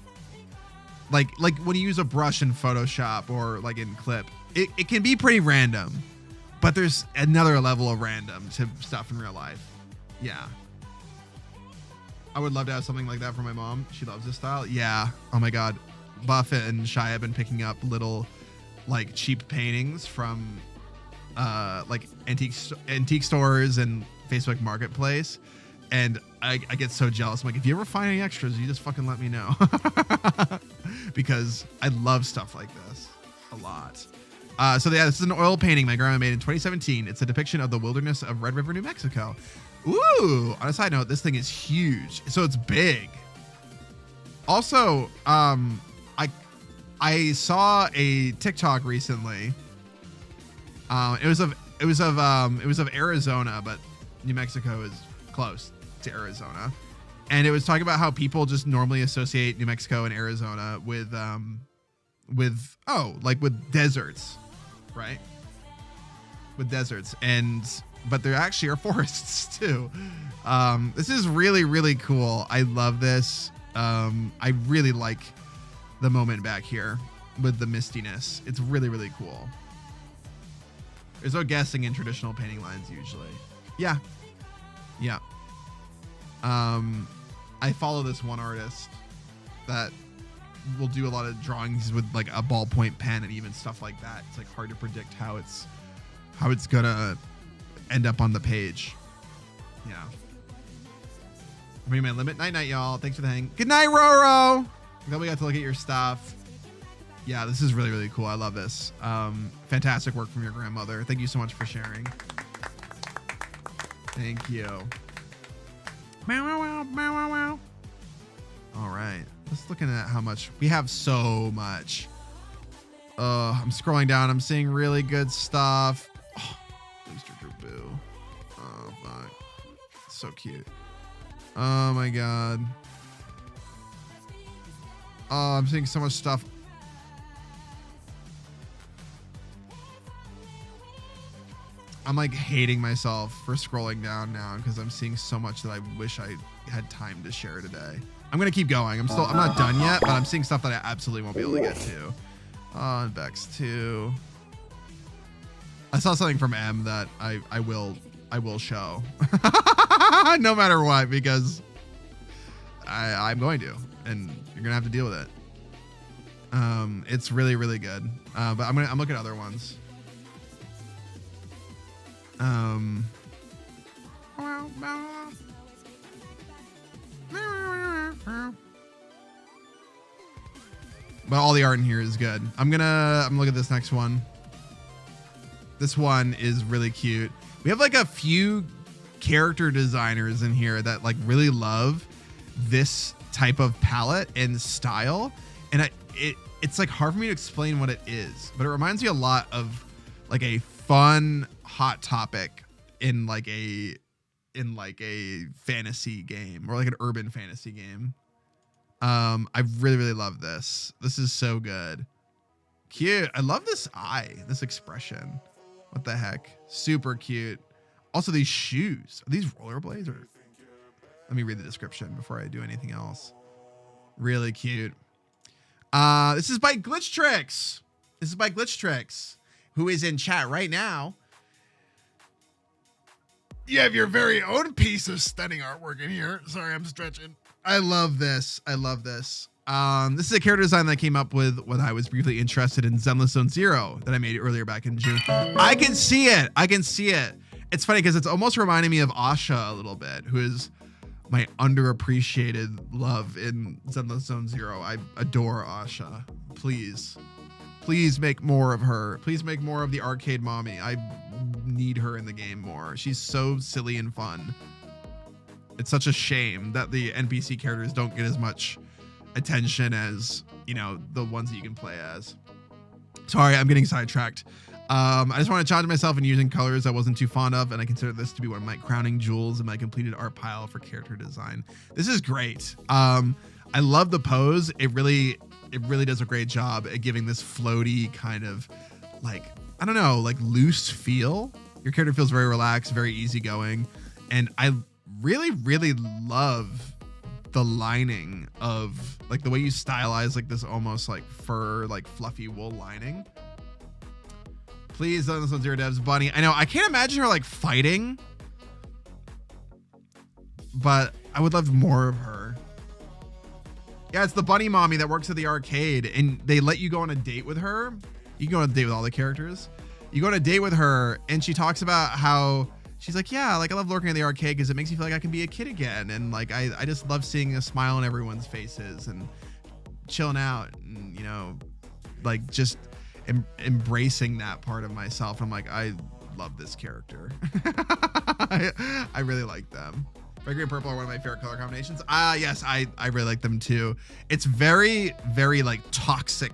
like when you use a brush in Photoshop or like in Clip, it can be pretty random, but there's another level of random to stuff in real life. Yeah. I would love to have something like that for my mom. She loves this style. Yeah. Oh my God. Buffett and Shai have been picking up little like cheap paintings from like antique stores and Facebook Marketplace. And I get so jealous. I'm like, if you ever find any extras, you just fucking let me know. Because I love stuff like this a lot. So yeah, this is an oil painting my grandma made in 2017. It's a depiction of the wilderness of Red River, New Mexico. Ooh, on a side note, this thing is huge. So it's big. Also, I saw a TikTok recently. It was of Arizona, but New Mexico is close to Arizona. And it was talking about how people just normally associate New Mexico and Arizona with deserts, right? With deserts, but there actually are forests too. This is really, really cool. I love this. I really like the moment back here with the mistiness. It's really, really cool. There's no guessing in traditional painting lines usually. Yeah. Yeah. I follow this one artist that will do a lot of drawings with like a ballpoint pen and even stuff like that. It's like hard to predict how it's gonna end up on the page. Yeah. I'm bringing my limit. Night night, y'all. Thanks for the hang. Good night, Roro. Glad we got to look at your stuff. Yeah, this is really, really cool. I love this. Fantastic work from your grandmother. Thank you so much for sharing. Thank you. All right. Just looking at how much we have. So much. I'm scrolling down. I'm seeing really good stuff. Oh, Mr. Boo. Oh, fuck. So cute. Oh, my God. Oh, I'm seeing so much stuff. I'm like hating myself for scrolling down now because I'm seeing so much that I wish I had time to share today. I'm gonna keep going. I'm not done yet, but I'm seeing stuff that I absolutely won't be able to get to. And Bex too. I saw something from M that I will show. No matter what, because I'm going to, and you're gonna have to deal with it. It's really, really good. But I'm looking at other ones. But all the art in here is good. I'm gonna look at this next one. This one is really cute. We have like a few character designers in here that like really love this type of palette and style, and it's like hard for me to explain what it is, but it reminds me a lot of like a fun hot topic in like a fantasy game or like an urban fantasy game. I really, really love this. This is so good. Cute. I love this eye, this expression. What the heck? Super cute. Also, these shoes. Are these rollerblades or? Let me read the description before I do anything else. Really cute. This is by Glitch Tricks. This is by Glitch Tricks, who is in chat right now. You have your very own piece of stunning artwork in here. Sorry, I'm stretching. I love this. I love this. This is a character design that came up with when I was briefly interested in Zenless Zone Zero that I made earlier back in June. I can see it. It's funny because it's almost reminding me of Asha a little bit, who is my underappreciated love in Zenless Zone Zero. I adore Asha. Please make more of her. Please make more of the arcade mommy. I need her in the game more. She's so silly and fun. It's such a shame that the NPC characters don't get as much attention as, you know, the ones that you can play as. Sorry, I'm getting sidetracked. I just want to challenge myself in using colors I wasn't too fond of, and I consider this to be one of my crowning jewels in my completed art pile for character design. This is great. I love the pose. It really does a great job at giving this floaty kind of, like, I don't know, like loose feel. Your character feels very relaxed, very easygoing, and I really love the lining of, like, the way you stylize like this almost like fur, like fluffy wool lining. Please don't listen to Zero Devs Bunny. I know I can't imagine her like fighting, but I would love more of her. Yeah, it's the bunny mommy that works at the arcade, and they let you go on a date with her. You can go on a date with all the characters. You go on a date with her, and she talks about how she's like, yeah, like I love working at the arcade because it makes me feel like I can be a kid again. And like, I just love seeing a smile on everyone's faces and chilling out and, you know, like just embracing that part of myself. I'm like, I love this character. I really like them. Red, green, purple are one of my favorite color combinations. Yes, I really like them too. It's very, very like toxic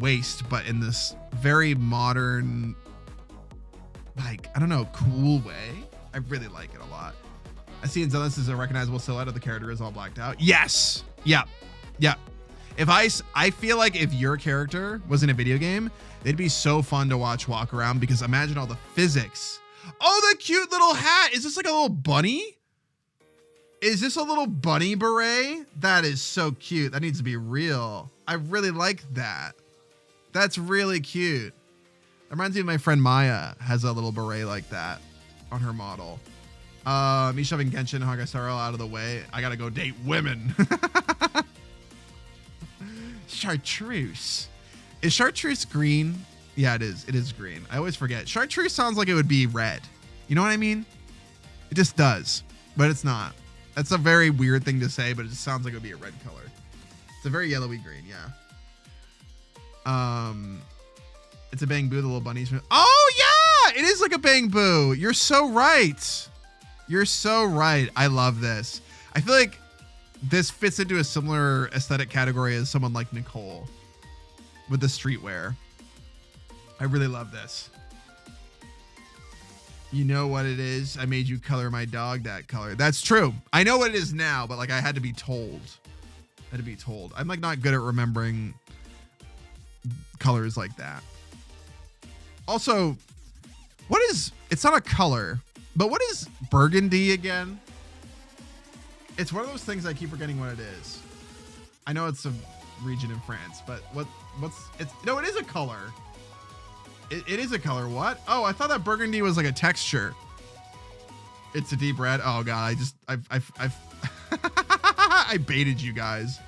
waste, but in this very modern, like, I don't know, cool way. I really like it a lot. I see in Zenless is a recognizable silhouette of the character is all blacked out. Yes. Yeah. If I feel like if your character was in a video game, they'd be so fun to watch walk around, because imagine all the physics. Oh, the cute little hat. Is this like a little bunny? Is this a little bunny beret? That is so cute. That needs to be real. I really like that. That's really cute. That reminds me of my friend Maya has a little beret like that on her model. Me shoving Genshin and Hagasaro out of the way. I gotta go date women. Chartreuse. Is chartreuse green? Yeah, it is. It is green. I always forget. Chartreuse sounds like it would be red. You know what I mean? It just does, but it's not. That's a very weird thing to say, but it just sounds like it would be a red color. It's a very yellowy green, yeah. It's a bang boo, the little bunnies. Oh yeah, it is like a bang boo. You're so right. You're so right. I love this. I feel like this fits into a similar aesthetic category as someone like Nicole with the streetwear. I really love this. You know what it is? I made you color my dog that color. That's true. I know what it is now, but like I had to be told. I'm like not good at remembering colors like that. Also, what is, it's not a color, but what is burgundy again? It's one of those things I keep forgetting what it is. I know it's a region in France, but no, it is a color. It is a color. What? Oh, I thought that burgundy was like a texture. It's a deep red. Oh god, I baited you guys.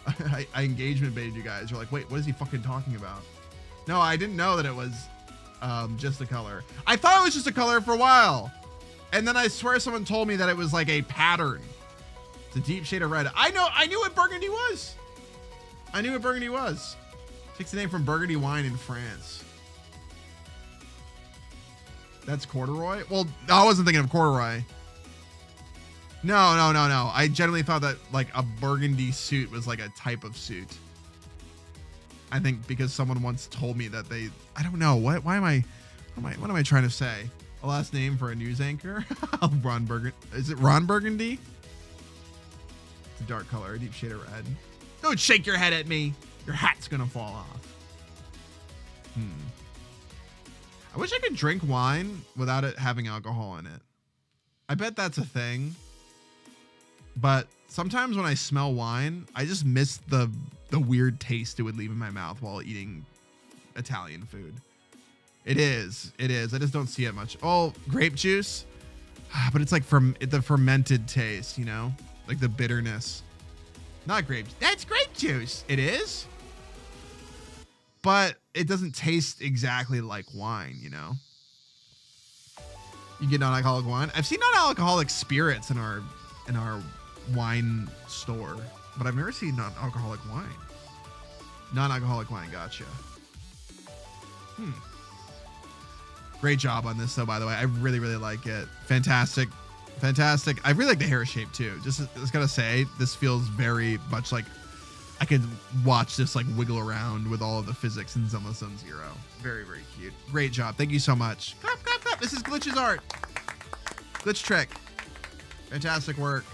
I engagement baited you guys. You're like, wait, what is he fucking talking about? No, I didn't know that it was just a color. I thought it was just a color for a while, and then I swear someone told me that it was like a pattern. It's a deep shade of red. I knew what burgundy was. Takes the name from Burgundy wine in France. That's corduroy? Well, I wasn't thinking of corduroy. No. I generally thought that like a burgundy suit was like a type of suit. I think because someone once told me that I don't know. What am I trying to say? A last name for a news anchor? Ron Burgundy. Is it Ron Burgundy? It's a dark color, a deep shade of red. Don't shake your head at me. Your hat's gonna fall off. I wish I could drink wine without it having alcohol in it. I bet that's a thing. But sometimes when I smell wine, I just miss the weird taste it would leave in my mouth while eating Italian food. It is. I just don't see it much. Oh, grape juice. But it's like from the fermented taste, you know, like the bitterness. Not grape. That's grape juice. It is. But it doesn't taste exactly like wine, you know? You get non-alcoholic wine. I've seen non-alcoholic spirits in our wine store, but I've never seen non-alcoholic wine. Non-alcoholic wine, gotcha. Great job on this, though, by the way. I really, really like it. Fantastic. Fantastic. I really like the hair shape, too. Just gotta say, this feels very much like I could watch this like wiggle around with all of the physics in Zone Zero. Very, very cute. Great job. Thank you so much. Clap, clap, clap. This is Glitch's art. Glitch Trick. Fantastic work.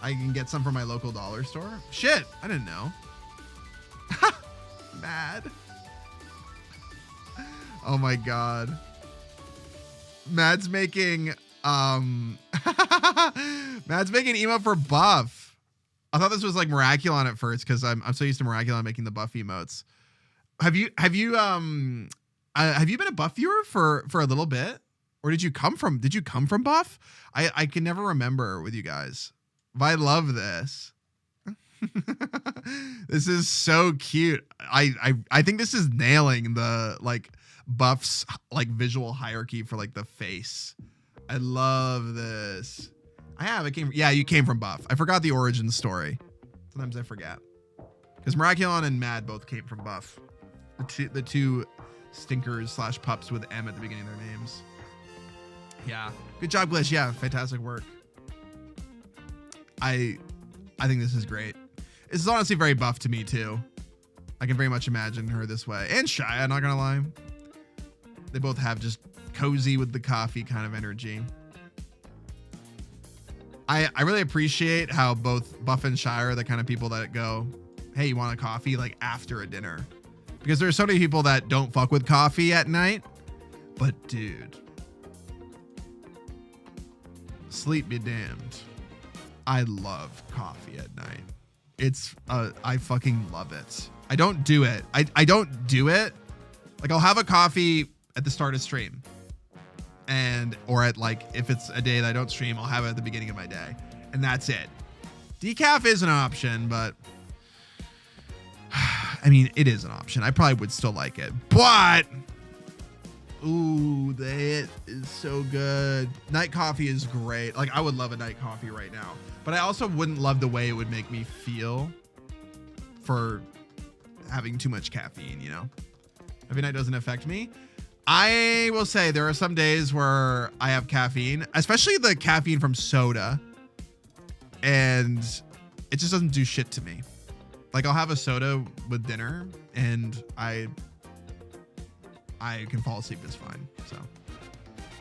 I can get some from my local dollar store. Shit, I didn't know. Mad. Oh my god. Mad's making Mad's making emote for Buff. I thought this was like Miraculon at first because I'm so used to Miraculon making the Buff emotes. Have you been a Buff viewer for a little bit? Or did you come from Buff? I can never remember with you guys. But I love this. This is so cute. I think this is nailing the like Buff's like visual hierarchy for like the face. I love this. You came from Buff. I forgot the origin story. Sometimes I forget. Because Miraculon and Mad both came from Buff. The two stinkers / pups with M at the beginning of their names. Yeah. Good job, Glitch. Yeah, fantastic work. I think this is great. This is honestly very Buff to me too. I can very much imagine her this way. And Shia, not gonna lie. They both have just cozy with the coffee kind of energy. I really appreciate how both Buff and Shire are the kind of people that go, hey, you want a coffee like after a dinner? Because there's so many people that don't fuck with coffee at night. But dude, sleep be damned. I love coffee at night. It's I fucking love it. I don't do it. I don't do it. Like I'll have a coffee at the start of stream. Or at like, if it's a day that I don't stream, I'll have it at the beginning of my day. And that's it. Decaf is an option, but I mean, it is an option. I probably would still like it, but ooh, that is so good. Night coffee is great. Like I would love a night coffee right now, but I also wouldn't love the way it would make me feel for having too much caffeine, you know? Every night doesn't affect me. I will say there are some days where I have caffeine, especially the caffeine from soda, and it just doesn't do shit to me. Like I'll have a soda with dinner and I can fall asleep just fine. So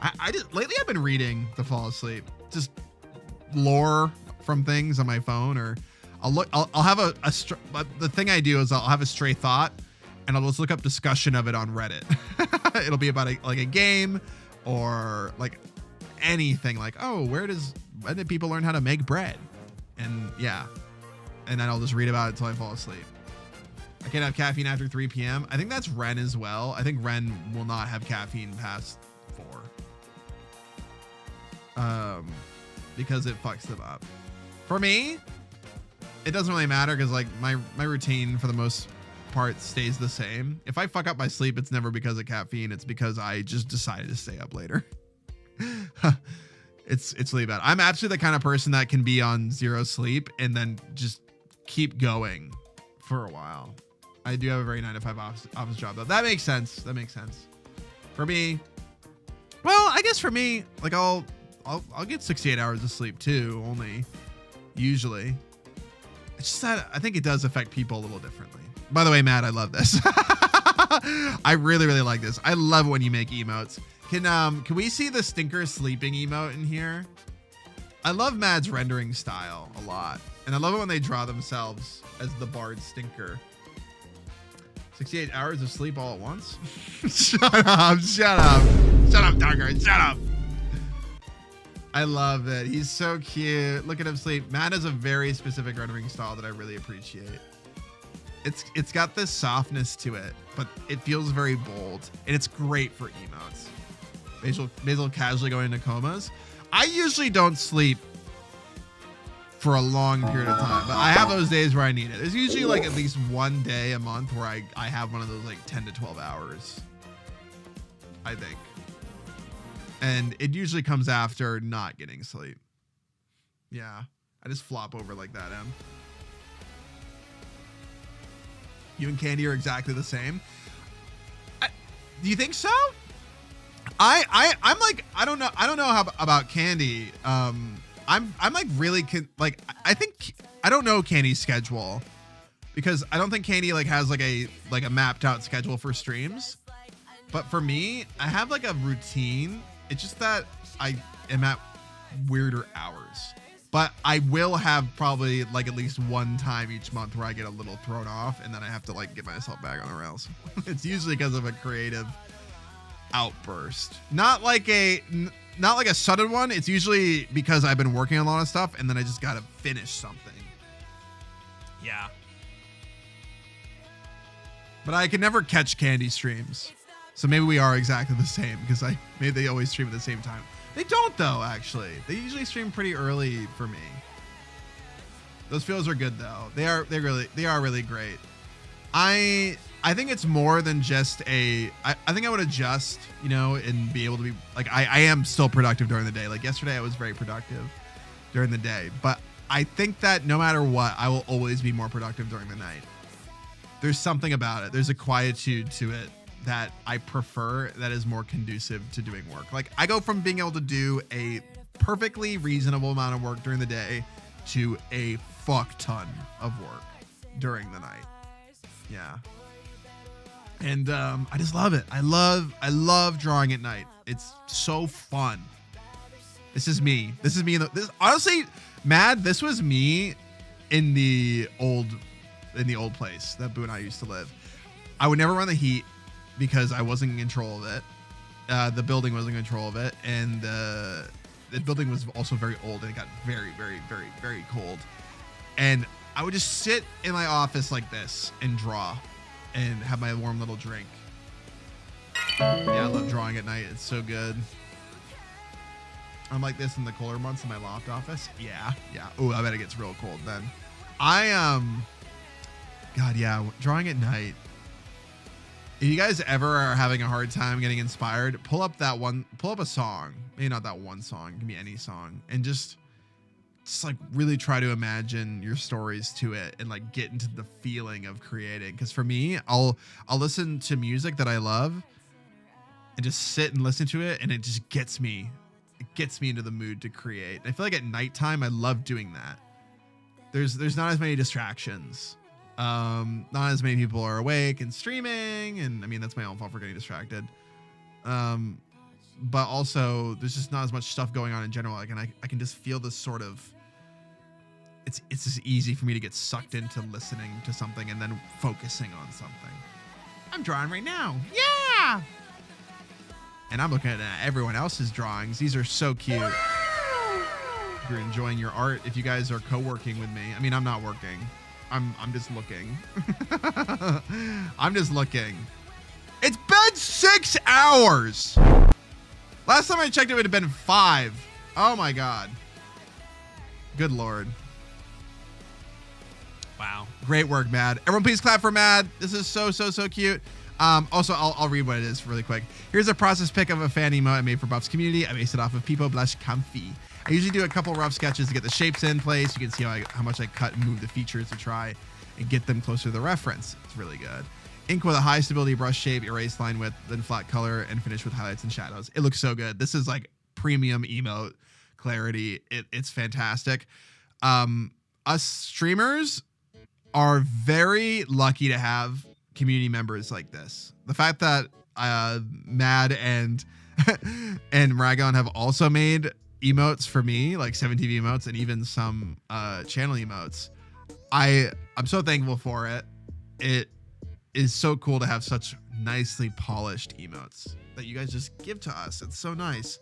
I just lately I've been reading to fall asleep, just lore from things on my phone, or I'll have the thing I do is I'll have a stray thought and I'll just look up discussion of it on Reddit. It'll be about like a game or like anything like, oh, when did people learn how to make bread? And yeah. And then I'll just read about it until I fall asleep. I can't have caffeine after 3 p.m. I think that's Ren as well. I think Ren will not have caffeine past 4. Because it fucks them up. For me, it doesn't really matter because like my routine for the most part stays the same. If I fuck up my sleep, it's never because of caffeine. It's because I just decided to stay up later. It's really bad. I'm actually the kind of person that can be on 0 sleep and then just keep going for a while. I do have a very 9-to-5 office job though. That makes sense. That makes sense. For me, well, I guess for me, like I'll get 68 hours of sleep too, only usually. It's just that I think it does affect people a little differently. By the way, Matt, I love this. I really, really like this. I love it when you make emotes. Can we see the stinker sleeping emote in here? I love Mad's rendering style a lot. And I love it when they draw themselves as the bard stinker. 68 hours of sleep all at once? Shut up, shut up. Shut up, Darker, shut up. I love it. He's so cute. Look at him sleep. Matt has a very specific rendering style that I really appreciate. It's got this softness to it, but it feels very bold. And it's great for emotes. Basil casually going into comas. I usually don't sleep for a long period of time. But I have those days where I need it. There's usually like at least one day a month where I have one of those like 10 to 12 hours, I think. And it usually comes after not getting sleep. Yeah, I just flop over like that, Em. You and Candy are exactly the same. Do you think so? I'm like, I don't know how about Candy. I'm like really I don't know Candy's schedule, because I don't think Candy like has like a mapped out schedule for streams. But for me, I have like a routine. It's just that I am at weirder hours. But I will have probably like at least one time each month where I get a little thrown off, and then I have to like get myself back on the rails. It's usually because of a creative outburst, not like a sudden one. It's usually because I've been working on a lot of stuff, and then I just gotta finish something. Yeah. But I can never catch Candy streams, so maybe we are exactly the same, because maybe they always stream at the same time. They don't though, actually. They usually stream pretty early for me. Those feels are good though. They are really great. I think it's more than just I think I would adjust, you know, and be able to be like, I am still productive during the day. Like yesterday I was very productive during the day, but I think that no matter what, I will always be more productive during the night. There's something about it. There's a quietude to it that I prefer, that is more conducive to doing work. Like I go from being able to do a perfectly reasonable amount of work during the day to a fuck ton of work during the night. Yeah. And I just love it. I love drawing at night. It's so fun. This is me. This honestly, Mad, this was me in the old place that Boo and I used to live. I would never run the heat because I wasn't in control of it. The building wasn't in control of it, and the building was also very old, and it got very, very, very, very cold. And I would just sit in my office like this and draw and have my warm little drink. Yeah, I love drawing at night. It's so good. I'm like this in the colder months in my loft office. Yeah. Oh, I bet it gets real cold then. God, yeah, drawing at night. If you guys ever are having a hard time getting inspired, pull up a song. Maybe not that one song, it can be any song, and just like really try to imagine your stories to it and like get into the feeling of creating. Because for me, I'll listen to music that I love and just sit and listen to it, and it just gets me. It gets me into the mood to create. I feel like at nighttime, I love doing that. There's not as many distractions. Not as many people are awake and streaming, and I mean that's my own fault for getting distracted. But also there's just not as much stuff going on in general. Like, and I can just feel this sort of. It's just easy for me to get sucked into listening to something and then focusing on something. I'm drawing right now. Yeah. And I'm looking at everyone else's drawings. These are so cute. If you're enjoying your art, if you guys are co-working with me, I mean, I'm not working. I'm just looking. I'm just looking. It's been 6 hours. Last time I checked, it would have been 5. Oh my God. Good Lord. Wow. Great work, Mad. Everyone please clap for Mad. This is so cute. Also, I'll read what it is really quick. Here's a process pic of a fan emote I made for Buff's community. I based it off of Peepo Blush Comfy. I usually do a couple rough sketches to get the shapes in place. You can see how much I cut and move the features to try and get them closer to the reference. It's really good. Ink with a high stability brush shape, erase line width, then flat color, and finish with highlights and shadows. It looks so good. This is like premium emote clarity. It's fantastic. Us streamers are very lucky to have community members like this. The fact that Mad and Ragon have also made emotes for me, like 7TV emotes and even some channel emotes. I'm so thankful for it. It is so cool to have such nicely polished emotes that you guys just give to us. It's so nice.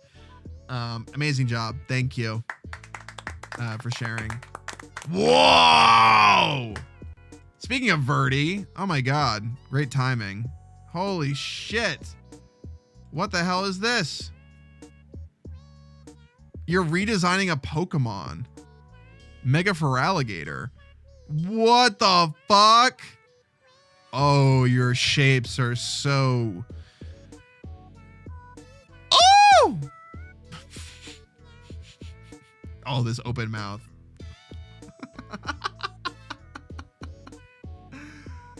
Amazing job. Thank you for sharing. Whoa! Speaking of Verdi, oh my God, great timing. Holy shit. What the hell is this? You're redesigning a Pokemon. Mega Feraligator. What the fuck? Oh, your shapes are so... Oh! Oh, this open mouth.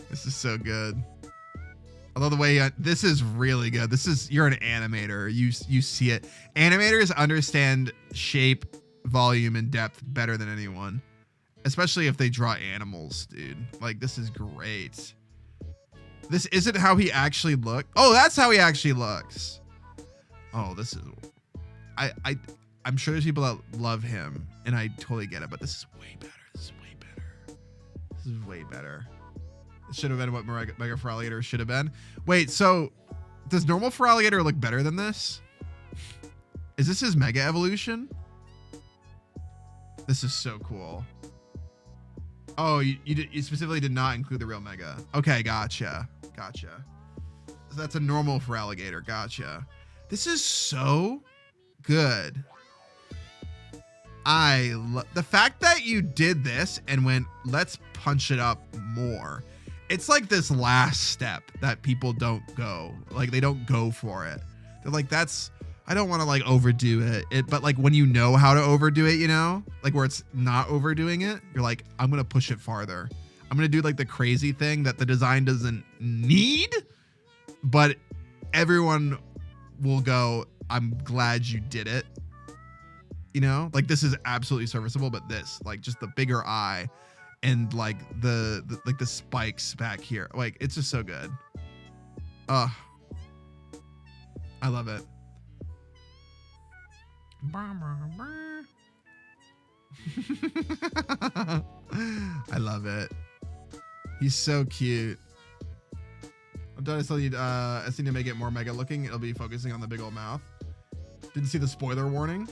This is so good. I love the way this is really good. This is, you're an animator. You see it. Animators understand shape, volume, and depth better than anyone, especially if they draw animals, dude. Like, this is great. This isn't how he actually looked. Oh, that's how he actually looks. Oh, this is, I'm sure there's people that love him, and I totally get it, but this is way better. This is way better. This is way better. It should have been what Mega Feraligator should have been. Wait, so does normal Feraligator look better than this? Is this his Mega Evolution? This is so cool. Oh, you specifically did not include the real Mega. Okay, gotcha. Gotcha. So that's a normal Feraligator. Gotcha. This is so good. The fact that you did this and went, let's punch it up more. It's like this last step that people don't go. Like, they don't go for it. They're like, I don't want to like overdo it. But like when you know how to overdo it, you know, like where it's not overdoing it, you're like, I'm going to push it farther. I'm going to do like the crazy thing that the design doesn't need, but everyone will go, I'm glad you did it. You know, like this is absolutely serviceable, but this, like just the bigger eye and like the spikes back here, like it's just so good. I love it. I love it. He's so cute. I'm done. I still need to make it more mega looking. It'll be focusing on the big old mouth. Didn't see the spoiler warning.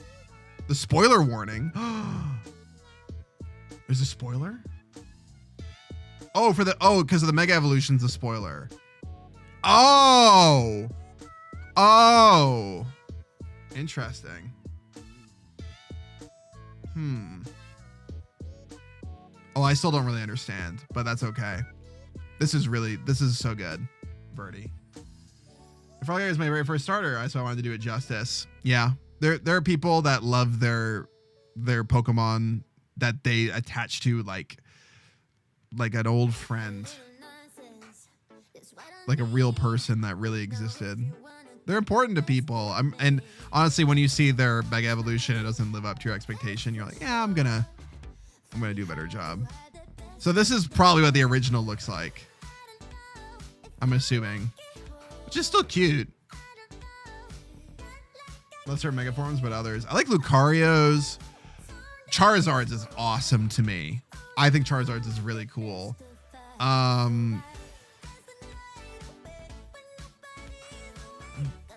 The spoiler warning. There's a spoiler? Oh, because of the Mega Evolution's a spoiler. Oh. Interesting. Oh, I still don't really understand, but that's okay. This is so good. Birdie. The Frog is my very first starter, so I wanted to do it justice. Yeah. There are people that love their Pokemon that they attach to like an old friend, like a real person that really existed. They're important to people. And honestly, when you see their Mega Evolution, it doesn't live up to your expectation. You're like, yeah, I'm gonna do a better job. So this is probably what the original looks like, I'm assuming, which is still cute. Not certain mega forms, but others. I like Lucario's. Charizard's is awesome to me. I think Charizard's is really cool.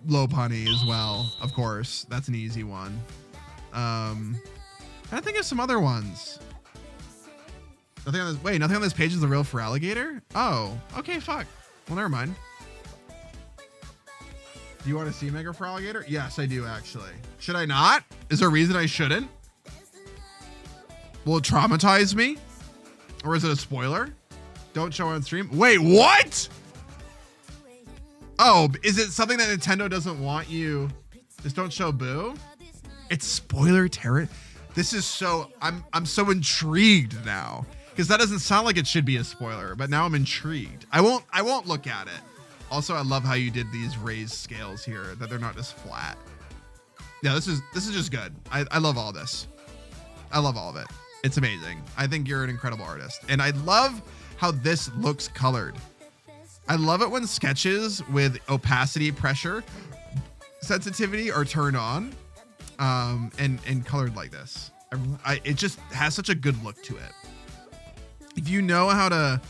Lopunny as well, of course. That's an easy one. I think of some other ones. Nothing on this page is the real Feraligator? Oh, okay, fuck. Well, never mind. Do you want to see Mega Feraligator? Yes, I do, actually. Should I not? Is there a reason I shouldn't? Will it traumatize me? Or is it a spoiler? Don't show on stream. Wait, what? Oh, is it something that Nintendo doesn't want you? Just don't show Boo? It's spoiler territory. This is so, I'm so intrigued now, because that doesn't sound like it should be a spoiler, but now I'm intrigued. I won't look at it. Also, I love how you did these raised scales here, that they're not just flat. Yeah, this is just good. I love all this. I love all of it. It's amazing. I think you're an incredible artist. And I love how this looks colored. I love it when sketches with opacity, pressure, sensitivity are turned on, and colored like this. It just has such a good look to it. If you know how to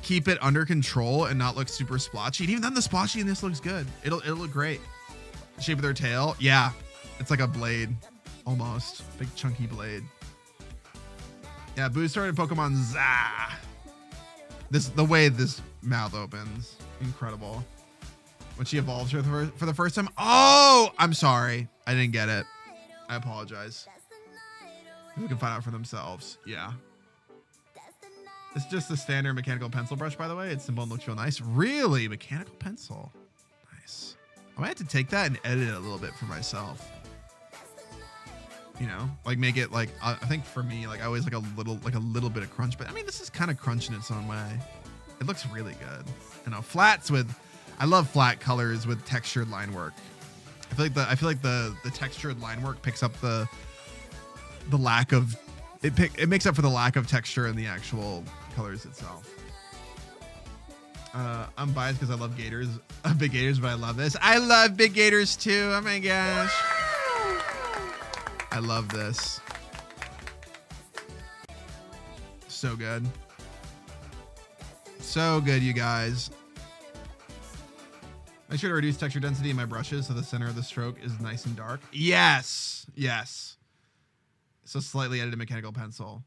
keep it under control and not look super splotchy, and even then the splotchy in this looks good. It'll look great. The shape of their tail, yeah, it's like a blade, almost big chunky blade. Yeah, Boo started Pokemon Zah. The way this mouth opens, incredible. When she evolves for the first time. Oh, I'm sorry, I didn't get it. I apologize. Who can find out for themselves. Yeah. It's just the standard mechanical pencil brush, by the way. It's simple and looks real nice. Really? Mechanical pencil. Nice. I might have to take that and edit it a little bit for myself. You know, like make it like, I think for me, like I always like a little bit of crunch, but I mean, this is kind of crunch in its own way. It looks really good. You know, flats with, I love flat colors with textured line work. I feel like the textured line work picks up the lack of, it makes up for the lack of texture in the actual colors itself. I'm biased because I love gators. Big gators, but I love this. I love big gators too. Oh my gosh. I love this. So good. So good, you guys. Make sure to reduce texture density in my brushes so the center of the stroke is nice and dark. Yes. Yes. So slightly edited mechanical pencil.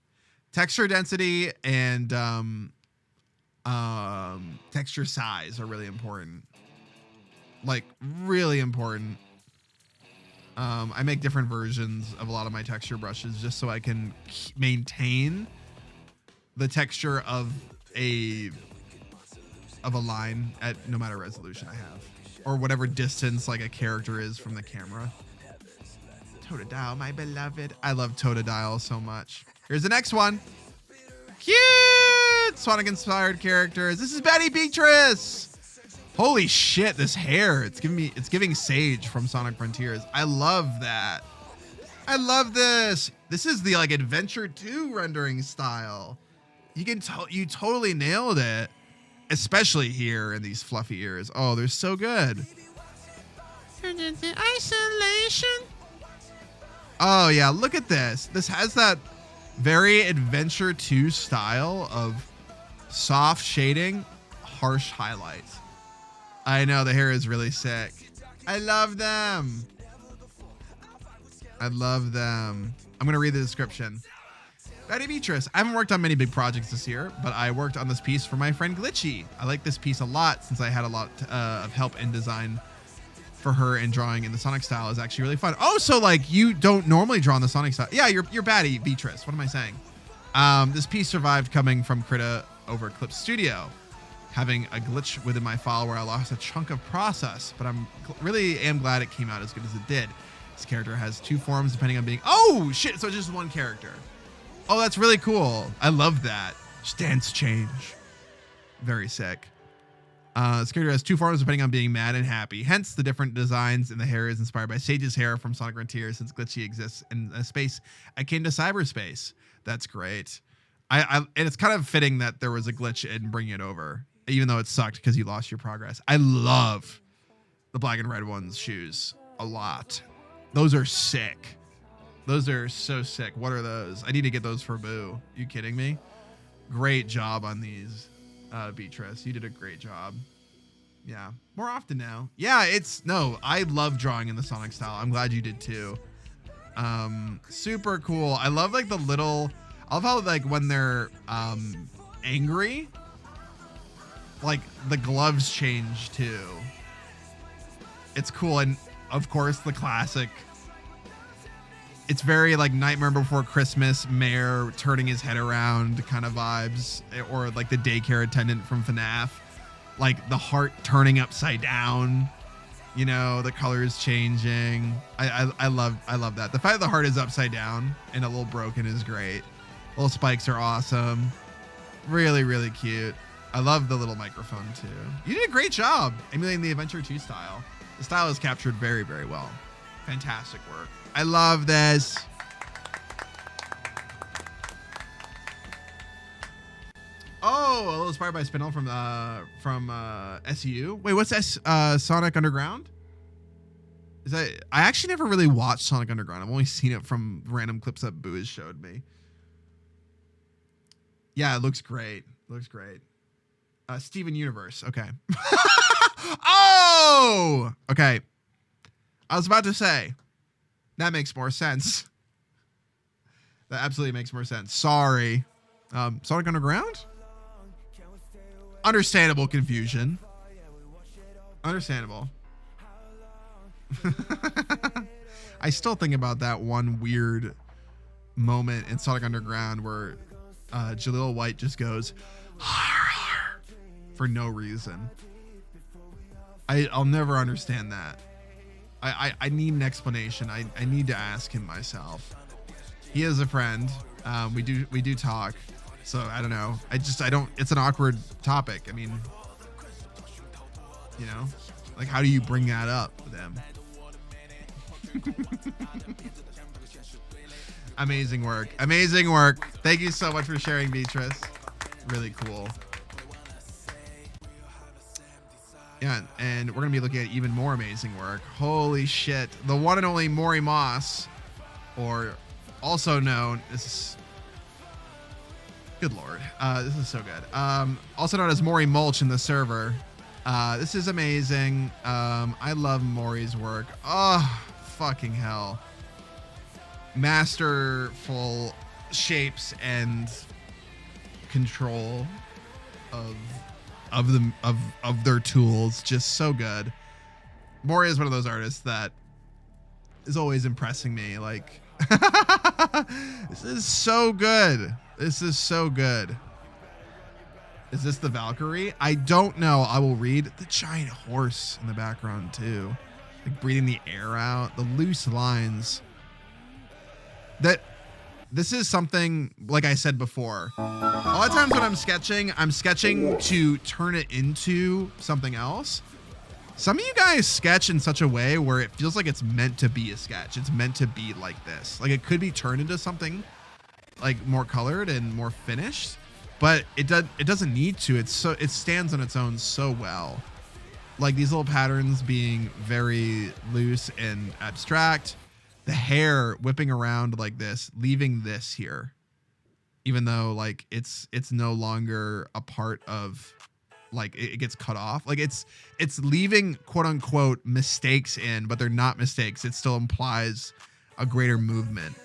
Texture density and texture size are really important. Like really important. I make different versions of a lot of my texture brushes just so I can maintain the texture of a line at no matter resolution I have, or whatever distance like a character is from the camera. Totodile, my beloved. I love Totodile so much. Here's the next one. Cute Sonic inspired characters. This is Betty Beatrice. Holy shit, this hair. It's giving Sage from Sonic Frontiers. I love that. I love this. This is the like Adventure 2 rendering style. You totally nailed it. Especially here in these fluffy ears. Oh, they're so good. Isolation. Oh yeah, look at this. This has that very Adventure 2 style of soft shading, harsh highlights. I know, the hair is really sick. I love them. I love them. I'm going to read the description. Betty Beatrice. I haven't worked on many big projects this year, but I worked on this piece for my friend Glitchy. I like this piece a lot since I had a lot of help in design for her, and drawing in the Sonic style is actually really fun. Oh, so like you don't normally draw in the Sonic style. Yeah, you're Betty Beatrice. What am I saying? This piece survived coming from Krita over Eclipse Studio, having a glitch within my file where I lost a chunk of process, but I'm really am glad it came out as good as it did. This character has 2 forms depending on being, oh shit, so it's just 1 character. Oh, that's really cool. I love that. Stance change. Very sick. This character has 2 forms depending on being mad and happy. Hence, the different designs, and the hair is inspired by Sage's hair from Sonic Frontiers, since Glitchy exists in a space akin to cyberspace. That's great. And it's kind of fitting that there was a glitch in bringing it over, even though it sucked because you lost your progress. I love the black and red ones shoes a lot. Those are sick. Those are so sick. What are those? I need to get those for Boo. You kidding me? Great job on these, Beatrice. You did a great job. Yeah, more often now. Yeah, I love drawing in the Sonic style. I'm glad you did too. Super cool. I love like I love how like when they're angry, like the gloves change too. It's cool. And of course the classic, it's very like Nightmare Before Christmas, Mayor turning his head around kind of vibes, or like the daycare attendant from FNAF, like the heart turning upside down, you know, the colors changing. I love that. The fact that the heart is upside down and a little broken is great. Little spikes are awesome. Really, really cute. I love the little microphone too. You did a great job emulating the Adventure 2 style. The style is captured very, very well. Fantastic work. I love this. Oh, a little inspired by Spinel from SU. Wait, what's Sonic Underground? Is that? I actually never really watched Sonic Underground. I've only seen it from random clips that Boo has showed me. Yeah, it looks great. Looks great. Steven Universe. Okay. Oh, okay. I was about to say, that makes more sense. That absolutely makes more sense. Sorry. Sonic Underground? Understandable confusion. Understandable. I still think about that one weird moment in Sonic Underground where Jaleel White just goes for no reason. I'll never understand that. I need an explanation. I need to ask him myself. He is a friend. We do talk. So I don't know. I don't. It's an awkward topic. I mean, you know, like how do you bring that up with him? Amazing work. Amazing work. Thank you so much for sharing, Beatrice. Really cool. Yeah, and we're gonna be looking at even more amazing work. Holy shit. The one and only Maury Moss, or also known, this is, good lord, this is so good. Also known as Maury Mulch in the server. This is amazing. I love Maury's work. Oh, fucking hell. Masterful shapes and control of their tools. Just so good. Maury is one of those artists that is always impressing me. Like, this is so good. This is so good. Is this the Valkyrie? I don't know. I will read. The giant horse in the background too, like breathing the air out. The loose lines. That this is something, like I said before, a lot of times when I'm sketching to turn it into something else. Some of you guys sketch in such a way where it feels like it's meant to be a sketch. It's meant to be like this. Like it could be turned into something like more colored and more finished, but it doesn't need to. It stands on its own so well. Like these little patterns being very loose and abstract. The hair whipping around like this, leaving this here, even though like it's no longer a part of, like it gets cut off. Like it's leaving quote unquote mistakes in, but they're not mistakes. It still implies a greater movement.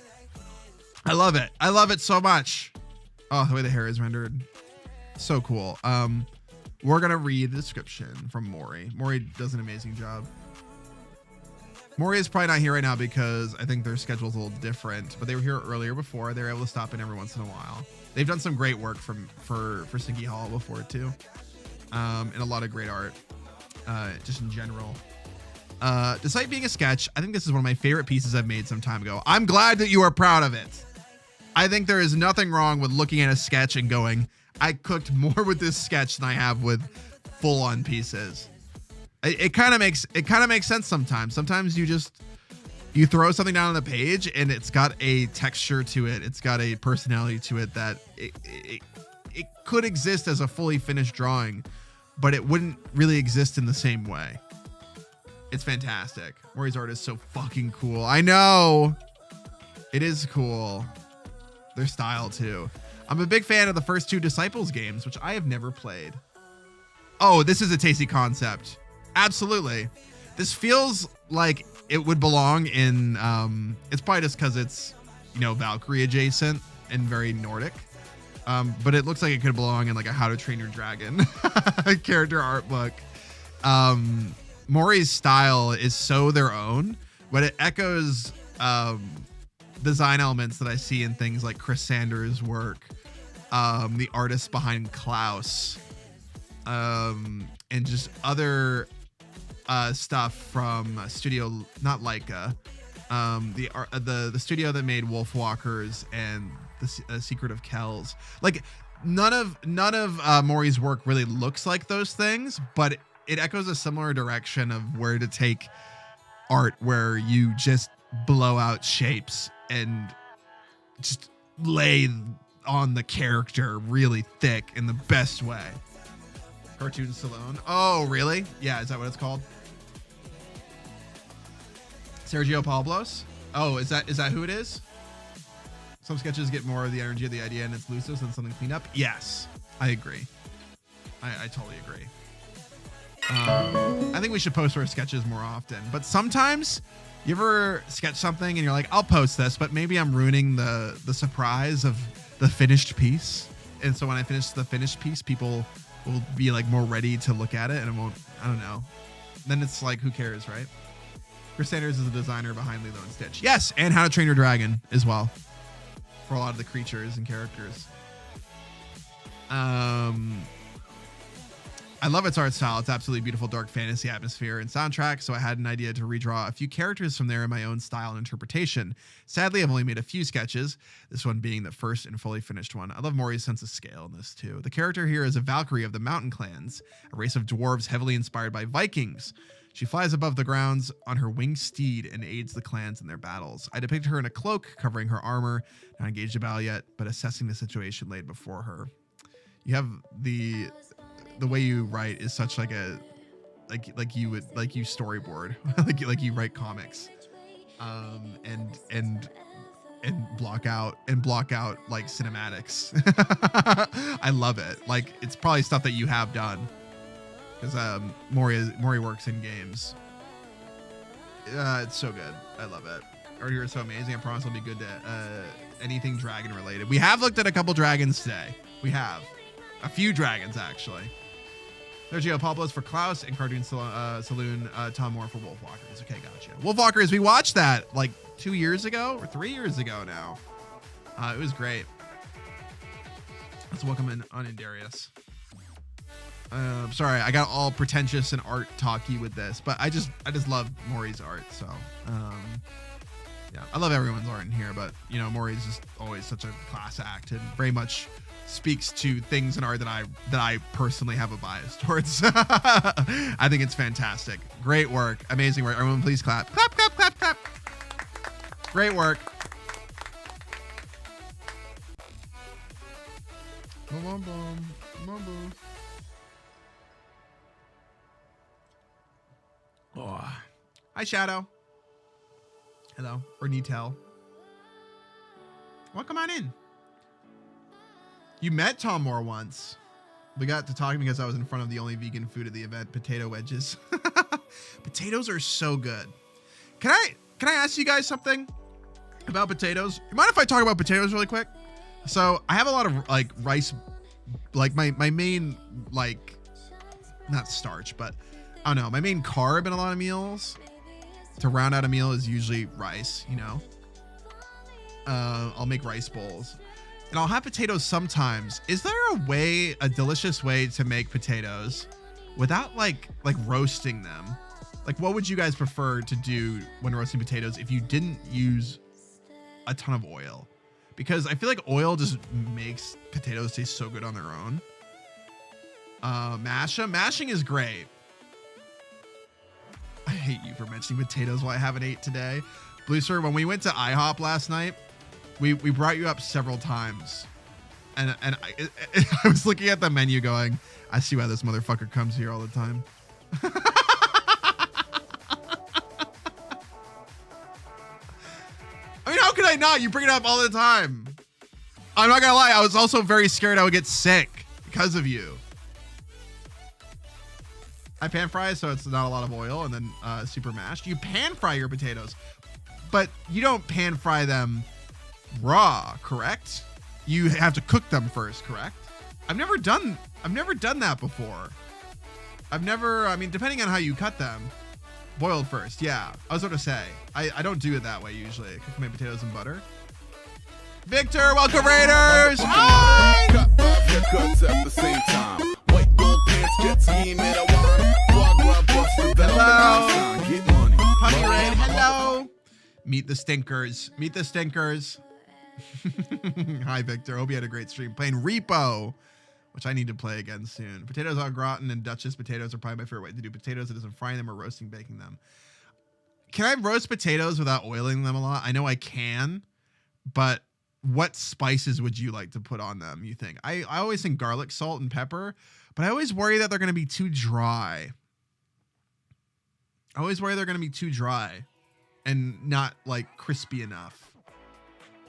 I love it. I love it so much. Oh, the way the hair is rendered, so cool. We're gonna read the description from Maury. Maury does an amazing job. Maury is probably not here right now because I think their schedule's a little different, but they were here earlier before. They were able to stop in every once in a while. They've done some great work for Stinky Hall before too, and a lot of great art, just in general. Despite being a sketch, I think this is one of my favorite pieces I've made some time ago. I'm glad that you are proud of it. I think there is nothing wrong with looking at a sketch and going, I cooked more with this sketch than I have with full-on pieces. It kind of makes sense sometimes. Sometimes you throw something down on the page and it's got a texture to it. It's got a personality to it that it could exist as a fully finished drawing, but it wouldn't really exist in the same way. It's fantastic. Maury's art is so fucking cool. I know. It is cool. Their style too. I'm a big fan of the first two Disciples games, which I have never played. Oh, this is a tasty concept. Absolutely. This feels like it would belong in, it's probably just because it's, you know, Valkyrie adjacent and very Nordic. But it looks like it could belong in like a How to Train Your Dragon character art book. Maury's style is so their own, but it echoes design elements that I see in things like Chris Sanders' work, the artists behind Klaus, and just other stuff from studio, not Leica, the studio that made Wolfwalkers and the Secret of Kells. Like none of Maury's work really looks like those things, but it echoes a similar direction of where to take art, where you just blow out shapes and just lay on the character really thick in the best way. Cartoon Stallone. Oh, really? Yeah, is that what it's called? Sergio Pablos? Oh, is that who it is? Some sketches get more of the energy of the idea and it's looser than something cleaned up. Yes, I agree. I totally agree. I think we should post our sketches more often, but sometimes you ever sketch something and you're like, I'll post this, but maybe I'm ruining the surprise of the finished piece. And so when I finish the finished piece, people will be like more ready to look at it, and it won't, I don't know. Then it's like, who cares, right? Chris Sanders is the designer behind Lilo and Stitch. Yes, and How to Train Your Dragon as well. for a lot of the creatures and characters. I love its art style. It's absolutely beautiful, dark fantasy atmosphere and soundtrack. So I had an idea to redraw a few characters from there in my own style and interpretation. Sadly, I've only made a few sketches, this one being the first and fully finished one. I love Mori's sense of scale in this too. The character here is a Valkyrie of the Mountain Clans, a race of dwarves heavily inspired by Vikings. She flies above the grounds on her winged steed and aids the clans in their battles. I depict her in a cloak covering her armor, not engaged in battle yet, but assessing the situation laid before her. You have the way you write is such like a like you storyboard like you write comics and block out like cinematics. I love it. Like it's probably stuff that you have done because Mori works in games. It's so good. I love it. Art here is so amazing. I promise it'll be good to anything dragon related. We have looked at a couple dragons today. We have a few dragons actually. There's Geopopoulos for Klaus and Cartoon Saloon, Tom Moore for Wolfwalkers. Okay, gotcha. Wolfwalkers, we watched that like 2 years ago or 3 years ago now. It was great. Let's welcome in Darius. Sorry, I got all pretentious and art talky with this, but I just love Mori's art. So, yeah, I love everyone's art in here, but you know, Mori's just always such a class act and very much speaks to things in art that I personally have a bias towards. I think it's fantastic. Great work. Amazing work. Everyone please clap. Clap, clap, clap, clap. Great work. Boom, boom, boom. Boom, boom. Oh. Hi, Shadow. Hello. Or Nitel. Well, come on in. You met Tom Moore once. We got to talking because I was in front of the only vegan food at the event, potato wedges. Potatoes are so good. Can I ask you guys something about potatoes? You mind if I talk about potatoes really quick? So I have a lot of like rice, like my main, like not starch, but I don't know, my main carb in a lot of meals to round out a meal is usually rice, you know. I'll make rice bowls. And I'll have potatoes sometimes. Is there a delicious way to make potatoes without like roasting them? Like what would you guys prefer to do when roasting potatoes if you didn't use a ton of oil? Because I feel like oil just makes potatoes taste so good on their own. Mashing is great. I hate you for mentioning potatoes while I haven't ate today. Blue Sir, when we went to IHOP last night, we brought you up several times, and I was looking at the menu going, I see why this motherfucker comes here all the time. I mean, how could I not? You bring it up all the time. I'm not gonna lie, I was also very scared I would get sick because of you. I pan fry, so it's not a lot of oil, and then super mashed. You pan fry your potatoes, but you don't pan fry them raw, correct? You have to cook them first, correct? I've never done that before. I mean, depending on how you cut them, boiled first. Yeah, I was going to say, I don't do it that way usually. I cook my potatoes in butter. Victor, welcome Raiders! Hi! Hello. Honey Raid, hello. Meet the stinkers. Meet the stinkers. Hi, Victor. Hope you had a great stream. Playing Repo, which I need to play again soon. Potatoes au gratin and Duchess potatoes are probably my favorite way to do potatoes. It isn't frying them or roasting, baking them. Can I roast potatoes without oiling them a lot? I know I can, but what spices would you like to put on them, you think? I always think garlic, salt, and pepper, but I always worry that they're going to be too dry. And not like crispy enough.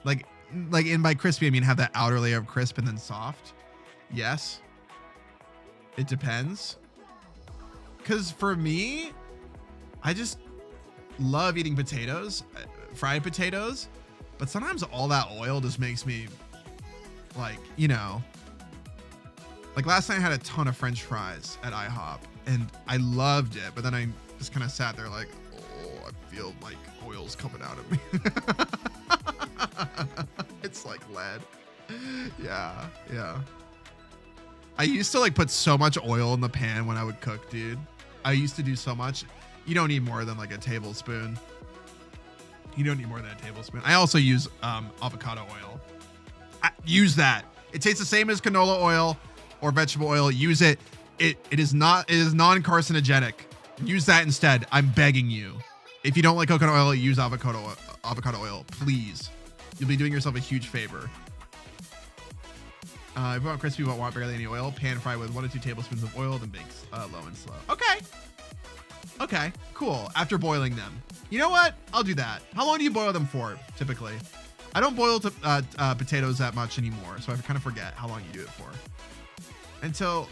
Like and by crispy I mean have that outer layer of crisp and then soft. Yes. It depends. Cause for me, I just love eating potatoes, fried potatoes, but sometimes all that oil just makes me like, you know, like last night I had a ton of French fries at IHOP and I loved it, but then I just kind of sat there like, oh, I feel like oil's coming out of me. It's like lead. Yeah, yeah. I used to like put so much oil in the pan when I would cook, dude. I used to do so much. You don't need more than like a tablespoon. You don't need more than a tablespoon. I also use avocado oil. Use that. It tastes the same as canola oil or vegetable oil. Use it. It is non-carcinogenic. Use that instead. I'm begging you. If you don't like coconut oil, use avocado oil, please. You'll be doing yourself a huge favor. If you want crispy but want barely any oil, pan fry with 1 to 2 tablespoons of oil, then bake low and slow. Okay. Okay, cool. After boiling them. You know what? I'll do that. How long do you boil them for, typically? I don't boil potatoes that much anymore, so I kind of forget how long you do it for. Until,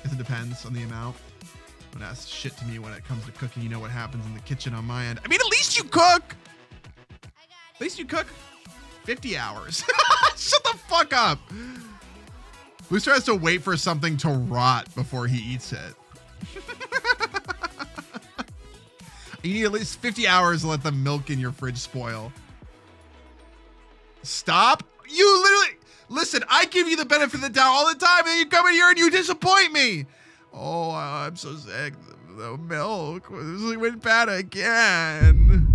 guess it depends on the amount. Don't ask shit to me when it comes to cooking. You know what happens in the kitchen on my end. I mean, at least you cook. At least you cook 50 hours. Shut the fuck up. Booster has to wait for something to rot before he eats it. You need at least 50 hours to let the milk in your fridge spoil. Stop. You literally, listen, I give you the benefit of the doubt all the time, and you come in here and you disappoint me. Oh, I'm so sick. The milk went bad again.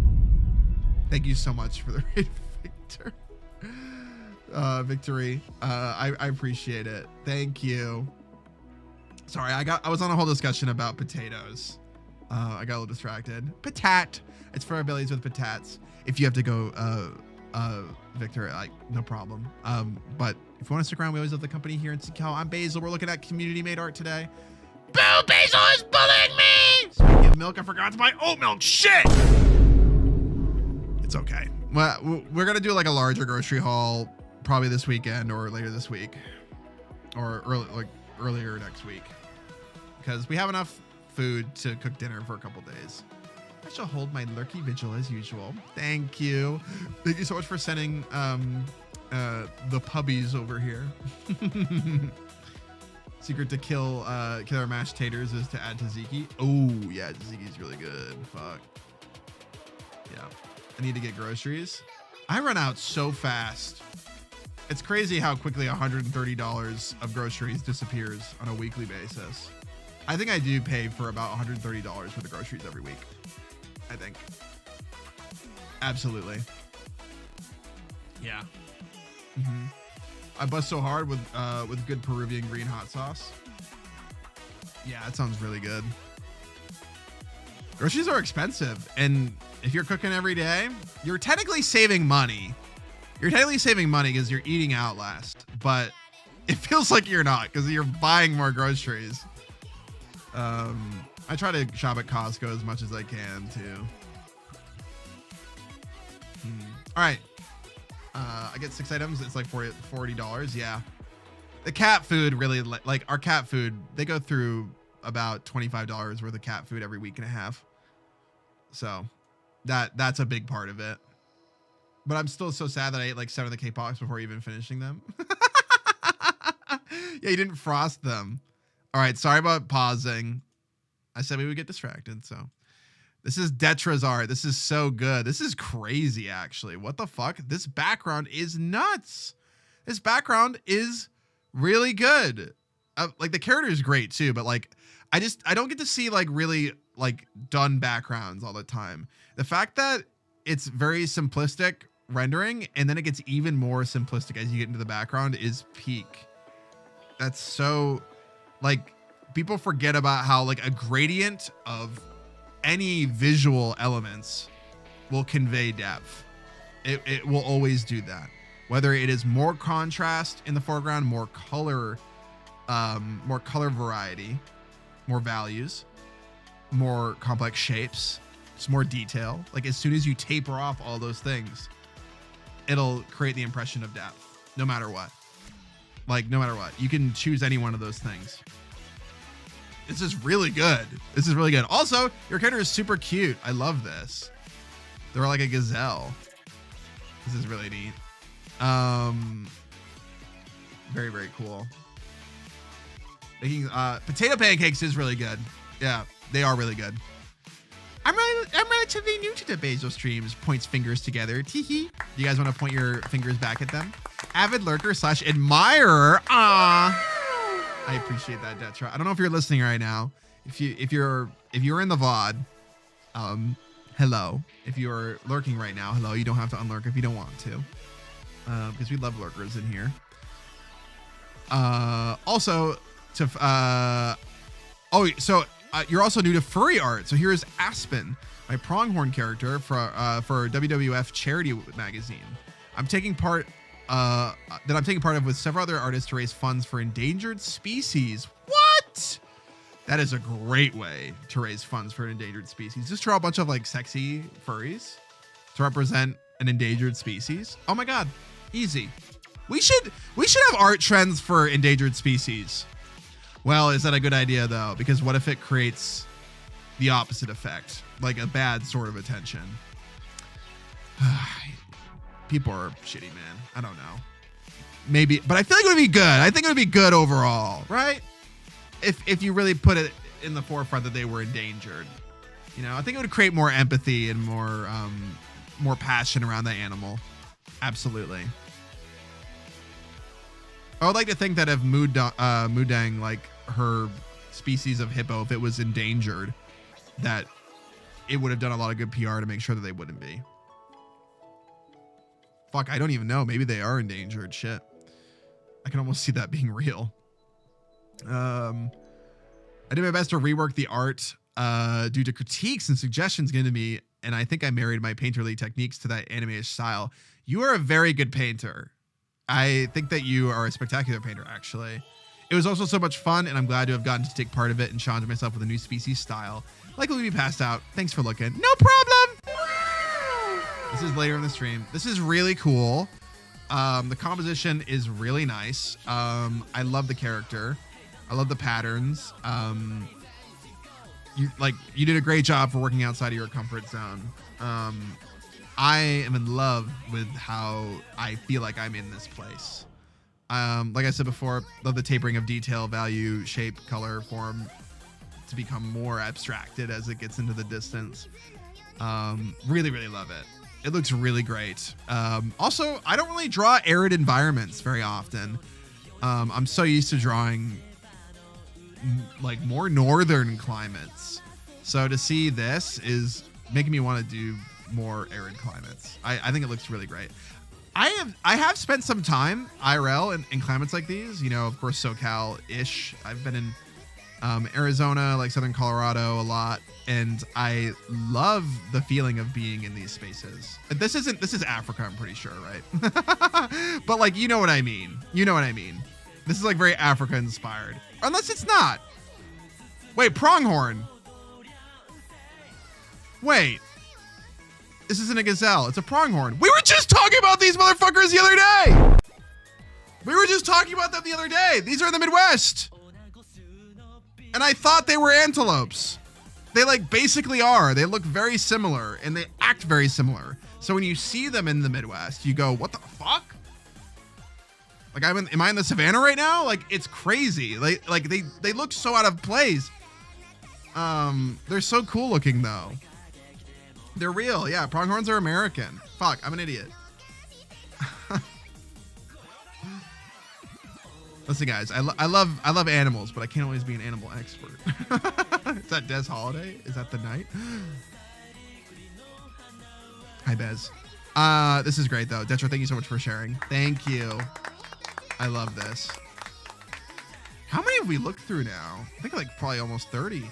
Thank you so much for the raid, Victor. Victory. I appreciate it. Thank you. Sorry, I was on a whole discussion about potatoes. I got a little distracted. Patat. It's for our bellies with patats. If you have to go, Victor, like, no problem. But if you want to stick around, we always love the company here in SoCal. I'm Basil. We're looking at community-made art today. Boo! Basil is bullying me! Speaking of milk, I forgot to buy oat milk. Shit! It's okay. Well, we're gonna do like a larger grocery haul probably this weekend or later this week, or earlier next week, because we have enough food to cook dinner for a couple days. I shall hold my lurky vigil as usual. Thank you. Thank you so much for sending the puppies over here. Secret to kill killer mashed taters is to add tzatziki. Oh yeah, tzatziki's really good. Fuck. Yeah. I need to get groceries. I run out so fast. It's crazy how quickly $130 of groceries disappears on a weekly basis. I think I do pay for about $130 for the groceries every week. I think. Absolutely. Yeah. I bust so hard with good Peruvian green hot sauce. Yeah, that sounds really good. Groceries are expensive, and if you're cooking every day, you're technically saving money. You're technically saving money because you're eating out last, but it feels like you're not because you're buying more groceries. I try to shop at Costco as much as I can too. All right. I get 6 items. It's like $40. Yeah. The cat food really, like our cat food, they go through about $25 worth of cat food every week and a half. So that's a big part of it. But I'm still so sad that I ate like 7 of the K-Pops before even finishing them. Yeah, you didn't frost them. All right, sorry about pausing. I said we would get distracted, so. This is Detra's art. This is so good. This is crazy, actually. What the fuck? This background is nuts. This background is really good. Like the character is great too, but like I don't get to see like really like done backgrounds all the time. The fact that it's very simplistic rendering and then it gets even more simplistic as you get into the background is peak. That's so like people forget about how like a gradient of any visual elements will convey depth. It will always do that. Whether it is more contrast in the foreground, more color variety, more values, more complex shapes, just more detail. Like as soon as you taper off all those things, it'll create the impression of depth, no matter what. Like no matter what, you can choose any one of those things. This is really good. This is really good. Also, your character is super cute. I love this. They're like a gazelle. This is really neat. Very, very cool. Making potato pancakes is really good. Yeah, they are really good. I'm relatively new to the Basil streams. Points fingers together. Teehee. You guys want to point your fingers back at them? Avid lurker / admirer. Ah, I appreciate that, Detra. I don't know if you're listening right now. If you're in the VOD, hello. If you're lurking right now, hello. You don't have to unlurk if you don't want to, because we love lurkers in here. Also, you're also new to furry art. So here's Aspen, my pronghorn character for WWF charity magazine. I'm taking part of with several other artists to raise funds for endangered species. What? That is a great way to raise funds for an endangered species. Just draw a bunch of like sexy furries to represent an endangered species. Oh my God, easy. We should have art trends for endangered species. Well, is that a good idea though? Because what if it creates the opposite effect, like a bad sort of attention? People are shitty, man. I don't know. Maybe, but I feel like it would be good. I think it would be good overall, right? If you really put it in the forefront that they were endangered, you know, I think it would create more empathy and more passion around the animal. Absolutely. I would like to think that if Mudang, like her species of hippo, if it was endangered, that it would have done a lot of good PR to make sure that they wouldn't be. Fuck, I don't even know. Maybe they are endangered. Shit. I can almost see that being real. I did my best to rework the art due to critiques and suggestions given to me, and I think I married my painterly techniques to that anime-ish style. You are a very good painter. I think that you are a spectacular painter, actually. It was also so much fun, and I'm glad to have gotten to take part of it and challenge myself with a new species style. Likely be passed out. Thanks for looking. No problem! This is later in the stream. This is really cool. The composition is really nice. I love the character. I love the patterns. You did a great job for working outside of your comfort zone. I am in love with how I feel like I'm in this place. Like I said before, love the tapering of detail, value, shape, color, form to become more abstracted as it gets into the distance. Really, really love it. It looks really great. Also, I don't really draw arid environments very often. I'm so used to drawing like more northern climates. So to see this is making me want to do more arid climates. I think it looks really great. I have spent some time IRL in climates like these, you know, of course SoCal-ish. I've been in Arizona, like southern Colorado a lot, and I love the feeling of being in these spaces. This is Africa, I'm pretty sure, right? But like, you know what I mean. You know what I mean. This is like very Africa inspired. Unless it's not. Wait, pronghorn. Wait. This isn't a gazelle. It's a pronghorn. We were just talking about these motherfuckers the other day. We were just talking about them the other day. These are in the Midwest. And I thought they were antelopes. They like basically are. They look very similar and they act very similar. So when you see them in the Midwest, you go, what the fuck? Like am I in the savannah right now? Like it's crazy. Like they look so out of place. They're so cool looking though. They're real. Yeah, pronghorns are American. Fuck, I'm an idiot. Listen, guys, I love animals, but I can't always be an animal expert. Is that Des Holiday? Is that the night? Hi, Bez. This is great though. Detra, thank you so much for sharing. Thank you. I love this. How many have we looked through now? I think like probably almost 30.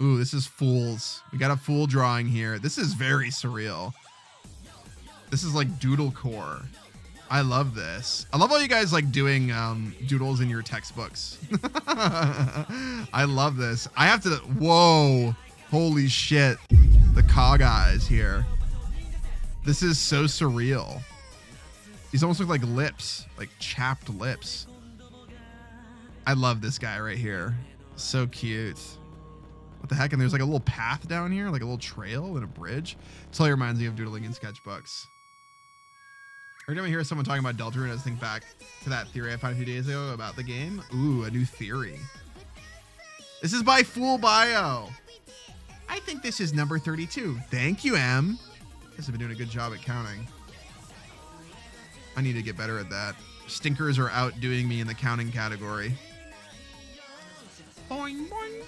Ooh, this is fools. We got a fool drawing here. This is very surreal. This is like doodlecore. I love this. I love all you guys like doing doodles in your textbooks. I love this. I have to, whoa, holy shit. The cog eyes here. This is so surreal. These almost look like lips, like chapped lips. I love this guy right here. So cute. What the heck? And there's like a little path down here, like a little trail and a bridge. It totally reminds me of doodling in sketchbooks. Every time I hear someone talking about Deltarune, I just think back to that theory I found a few days ago about the game. Ooh, a new theory. This is by Fool Bio. I think this is number 32. Thank you, M. Guess I've been doing a good job at counting. I need to get better at that. Stinkers are outdoing me in the counting category. Boing, boing,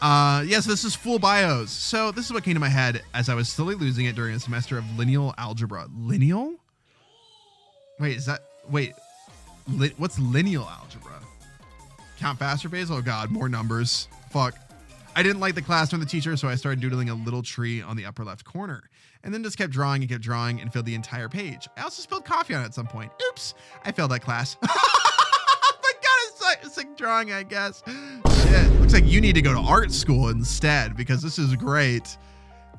boing. Yes, this is Fool Bios. So this is what came to my head as I was slowly losing it during a semester of lineal algebra. Lineal? Wait, what's lineal algebra? Count faster, Basil? Oh God, more numbers. Fuck. I didn't like the class from the teacher, so I started doodling a little tree on the upper left corner, and then just kept drawing and filled the entire page. I also spilled coffee on it at some point. Oops, I failed that class. My God, it's sick drawing, I guess. Shit, looks like you need to go to art school instead, because this is great.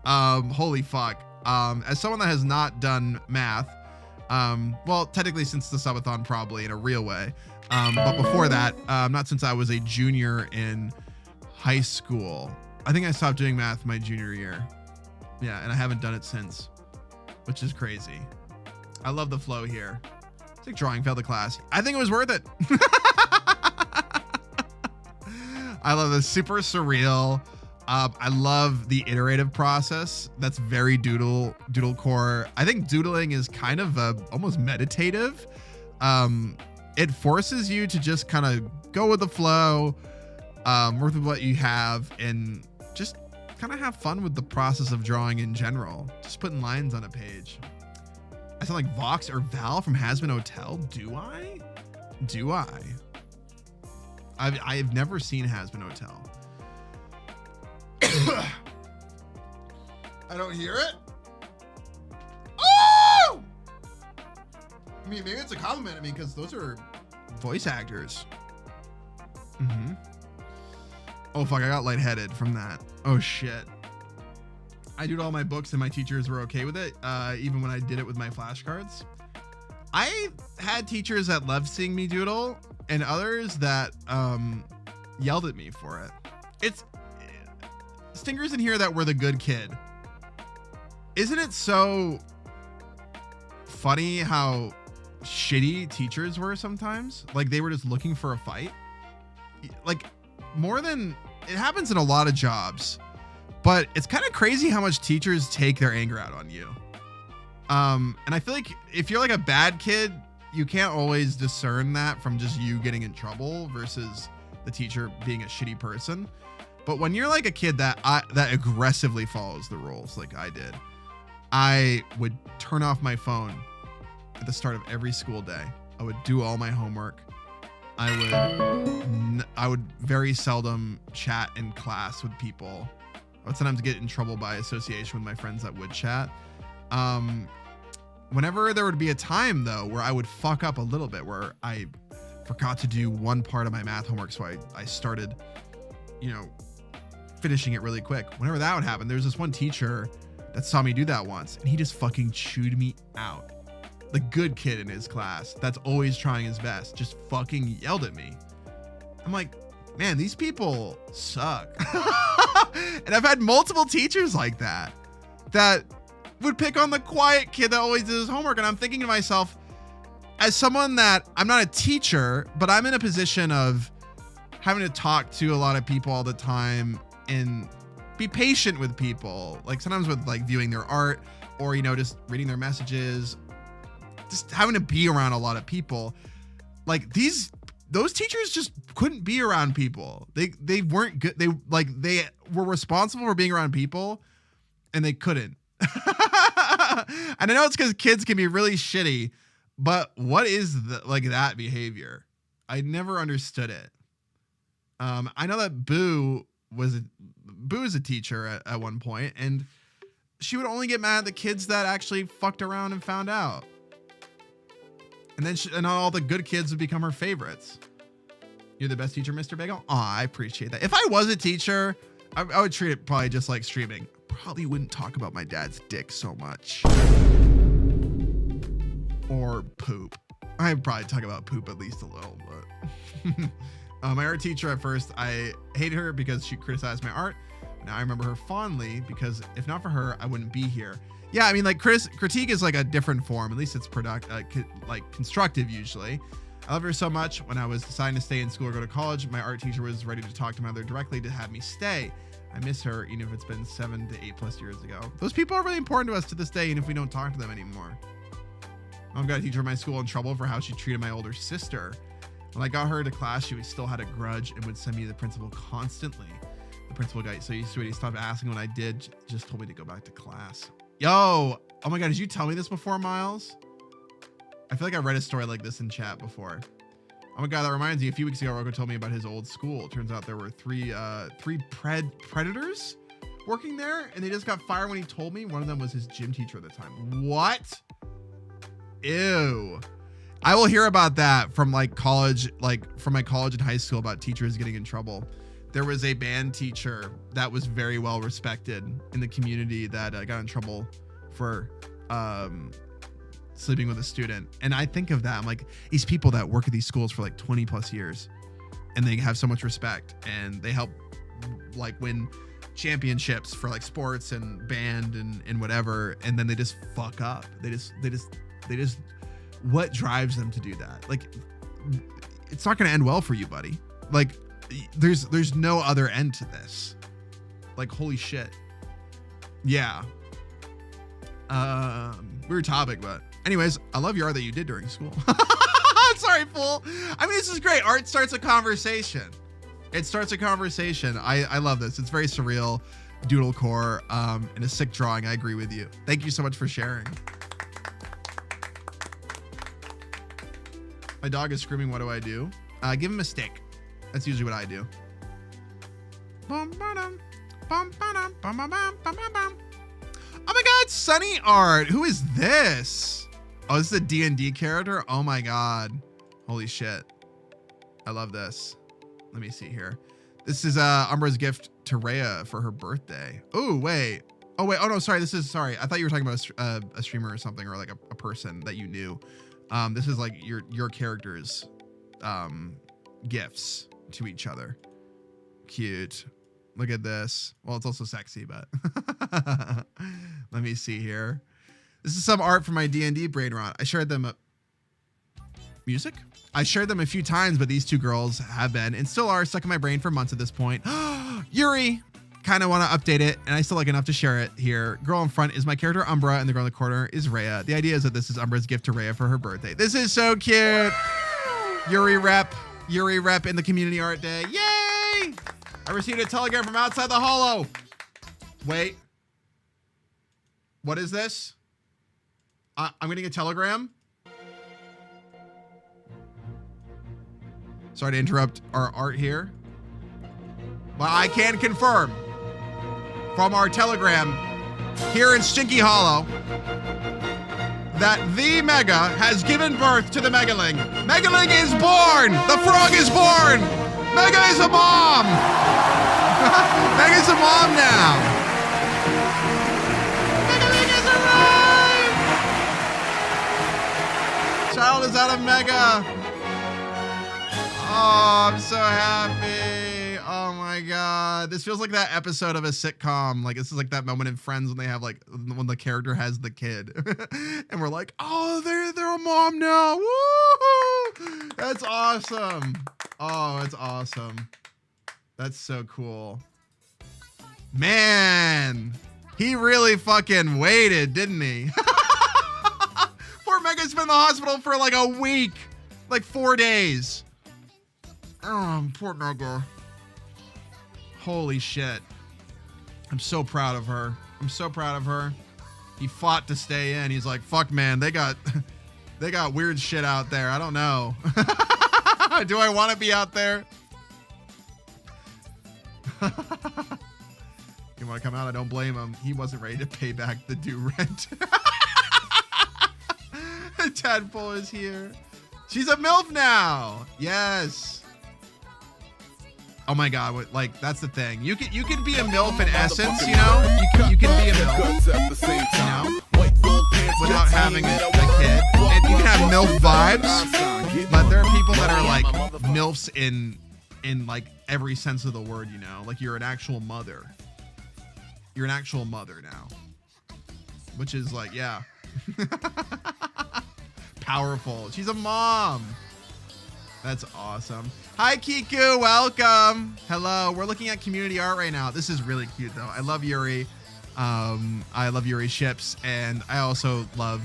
Holy fuck. As someone that has not done math, well, technically since the subathon, probably in a real way, but before that, not since I was a junior in high school. I think I stopped doing math my junior year. Yeah, and I haven't done it since, which is crazy. I love the flow here. It's like drawing failed the class. I think it was worth it. I love this, super surreal. I love the iterative process. That's very doodle core. I think doodling is kind of almost meditative. It forces you to just kind of go with the flow, work with what you have, and just kind of have fun with the process of drawing in general. Just putting lines on a page. I sound like Vox or Val from Has-Been Hotel. Do I? I've never seen Has-Been Hotel. I don't hear it. Oh! I mean, maybe it's a compliment. I mean, because those are voice actors. Oh, fuck. I got lightheaded from that. Oh, shit. I did all my books and my teachers were okay with it, even when I did it with my flashcards. I had teachers that loved seeing me doodle and others that yelled at me for it. It's stinkers in here that were the good kid. Isn't it so funny how shitty teachers were sometimes? Like they were just looking for a fight. Like more than it happens in a lot of jobs, but it's kind of crazy how much teachers take their anger out on you. And I feel like if you're like a bad kid, you can't always discern that from just you getting in trouble versus the teacher being a shitty person. But when you're like a kid that aggressively follows the rules, like I did, I would turn off my phone at the start of every school day. I would do all my homework. I would very seldom chat in class with people. I would sometimes get in trouble by association with my friends that would chat. Whenever there would be a time though where I would fuck up a little bit, where I forgot to do one part of my math homework, so I started, finishing it really quick. Whenever that would happen, there's this one teacher that saw me do that once, and he just fucking chewed me out. The good kid in his class that's always trying his best just fucking yelled at me. I'm like, man, these people suck. And I've had multiple teachers like that would pick on the quiet kid that always does his homework. And I'm thinking to myself, as someone that I'm not a teacher, but I'm in a position of having to talk to a lot of people all the time and be patient with people, like sometimes with like viewing their art or, just reading their messages, just having to be around a lot of people. Like those teachers just couldn't be around people. They weren't good. They were responsible for being around people and they couldn't. And I know it's because kids can be really shitty, but what is that behavior? I never understood it. I know that Boo was a teacher at one point, and she would only get mad at the kids that actually fucked around and found out. And then and all the good kids would become her favorites. You're the best teacher, Mr. Bagel. Aw, I appreciate that. If I was a teacher, I would treat it probably just like streaming. Probably wouldn't talk about my dad's dick so much. Or poop. I'd probably talk about poop at least a little, but my art teacher at first, I hated her because she criticized my art. Now I remember her fondly because if not for her, I wouldn't be here. Yeah, I mean, like critique is like a different form. At least it's constructive usually. I love her so much. When I was deciding to stay in school or go to college, my art teacher was ready to talk to my mother directly to have me stay. I miss her, even if it's been 7 to 8+ years ago. Those people are really important to us to this day, even if we don't talk to them anymore. Mom got a teacher in my school in trouble for how she treated my older sister. When I got her to class, she still had a grudge and would send me to the principal constantly. The principal got so used to it, he stopped asking when I did, just told me to go back to class. Yo, oh my God, did you tell me this before, Miles? I feel like I read a story like this in chat before. Oh my God, that reminds me, a few weeks ago, Rocco told me about his old school. It turns out there were three predators working there, and they just got fired when he told me. One of them was his gym teacher at the time. What? Ew. I will hear about that from like college, like from my college and high school about teachers getting in trouble. There was a band teacher that was very well respected in the community that got in trouble for sleeping with a student. And I think of that, I'm like, these people that work at these schools for like 20+ years and they have so much respect and they help like win championships for like sports and band and whatever, and then they just fuck up. They just what drives them to do that? Like, it's not going to end well for you, buddy. Like, there's no other end to this. Like, holy shit. Yeah. Weird topic, but anyways, I love your art that you did during school. Sorry, fool. I mean, this is great. Art starts a conversation. It starts a conversation. I love this. It's very surreal, doodlecore, and a sick drawing. I agree with you. Thank you so much for sharing. My dog is screaming, what do I do? Give him a stick. That's usually what I do. Oh my God, Sunny art. Who is this? Oh, this is a D&D character? Oh my God. Holy shit. I love this. Let me see here. This is Umbra's gift to Rhea for her birthday. Oh, wait. Oh, wait. Oh, no, sorry. Sorry. I thought you were talking about a streamer or something, or like a person that you knew. This is like your character's gifts to each other. Cute. Look at this. Well, it's also sexy, but let me see here. This is some art from my D&D brain rot. I shared them. Music? I shared them a few times, but these two girls have been and still are stuck in my brain for months at this point. Yuri! Kind of want to update it, and I still like enough to share it here. Girl in front is my character Umbra, and the girl in the corner is Rhea. The idea is that this is Umbra's gift to Rhea for her birthday. This is so cute. Yuri rep in the community art day. Yay! I received a telegram from outside the holo. Wait. What is this? I'm getting a telegram. Sorry to interrupt our art here, but I can confirm from our telegram here in Stinky Hollow that the Mega has given birth to the Megaling. Megaling is born! The frog is born! Mega is a mom! Mega's a mom now! Megaling is alive! Child is out of Mega! Oh, I'm so happy. Oh my God. This feels like that episode of a sitcom. Like, this is like that moment in Friends when they have like, when the character has the kid. And we're like, oh, they're a mom now. Woo! That's awesome. Oh, it's awesome. That's so cool. Man, he really fucking waited, didn't he? Poor Mega's been in the hospital for like a week, like 4 days. Oh, poor Mega. Holy shit. I'm so proud of her. I'm so proud of her. He fought to stay in. He's like, fuck, man, they got weird shit out there. I don't know. Do I want to be out there? You want to come out? I don't blame him. He wasn't ready to pay back the due rent. Tadpole is here. She's a MILF now. Yes. Oh my God, like that's the thing. You can be a MILF in essence, you know? You can be a MILF, you know? Without having a kid. And you can have MILF vibes, but there are people that are like MILFs in like every sense of the word, you know? Like you're an actual mother. You're an actual mother now. Which is like, yeah. Powerful. She's a mom. That's awesome. Hi, Kiku. Welcome. Hello. We're looking at community art right now. This is really cute, though. I love Yuri. I love Yuri ships, and I also love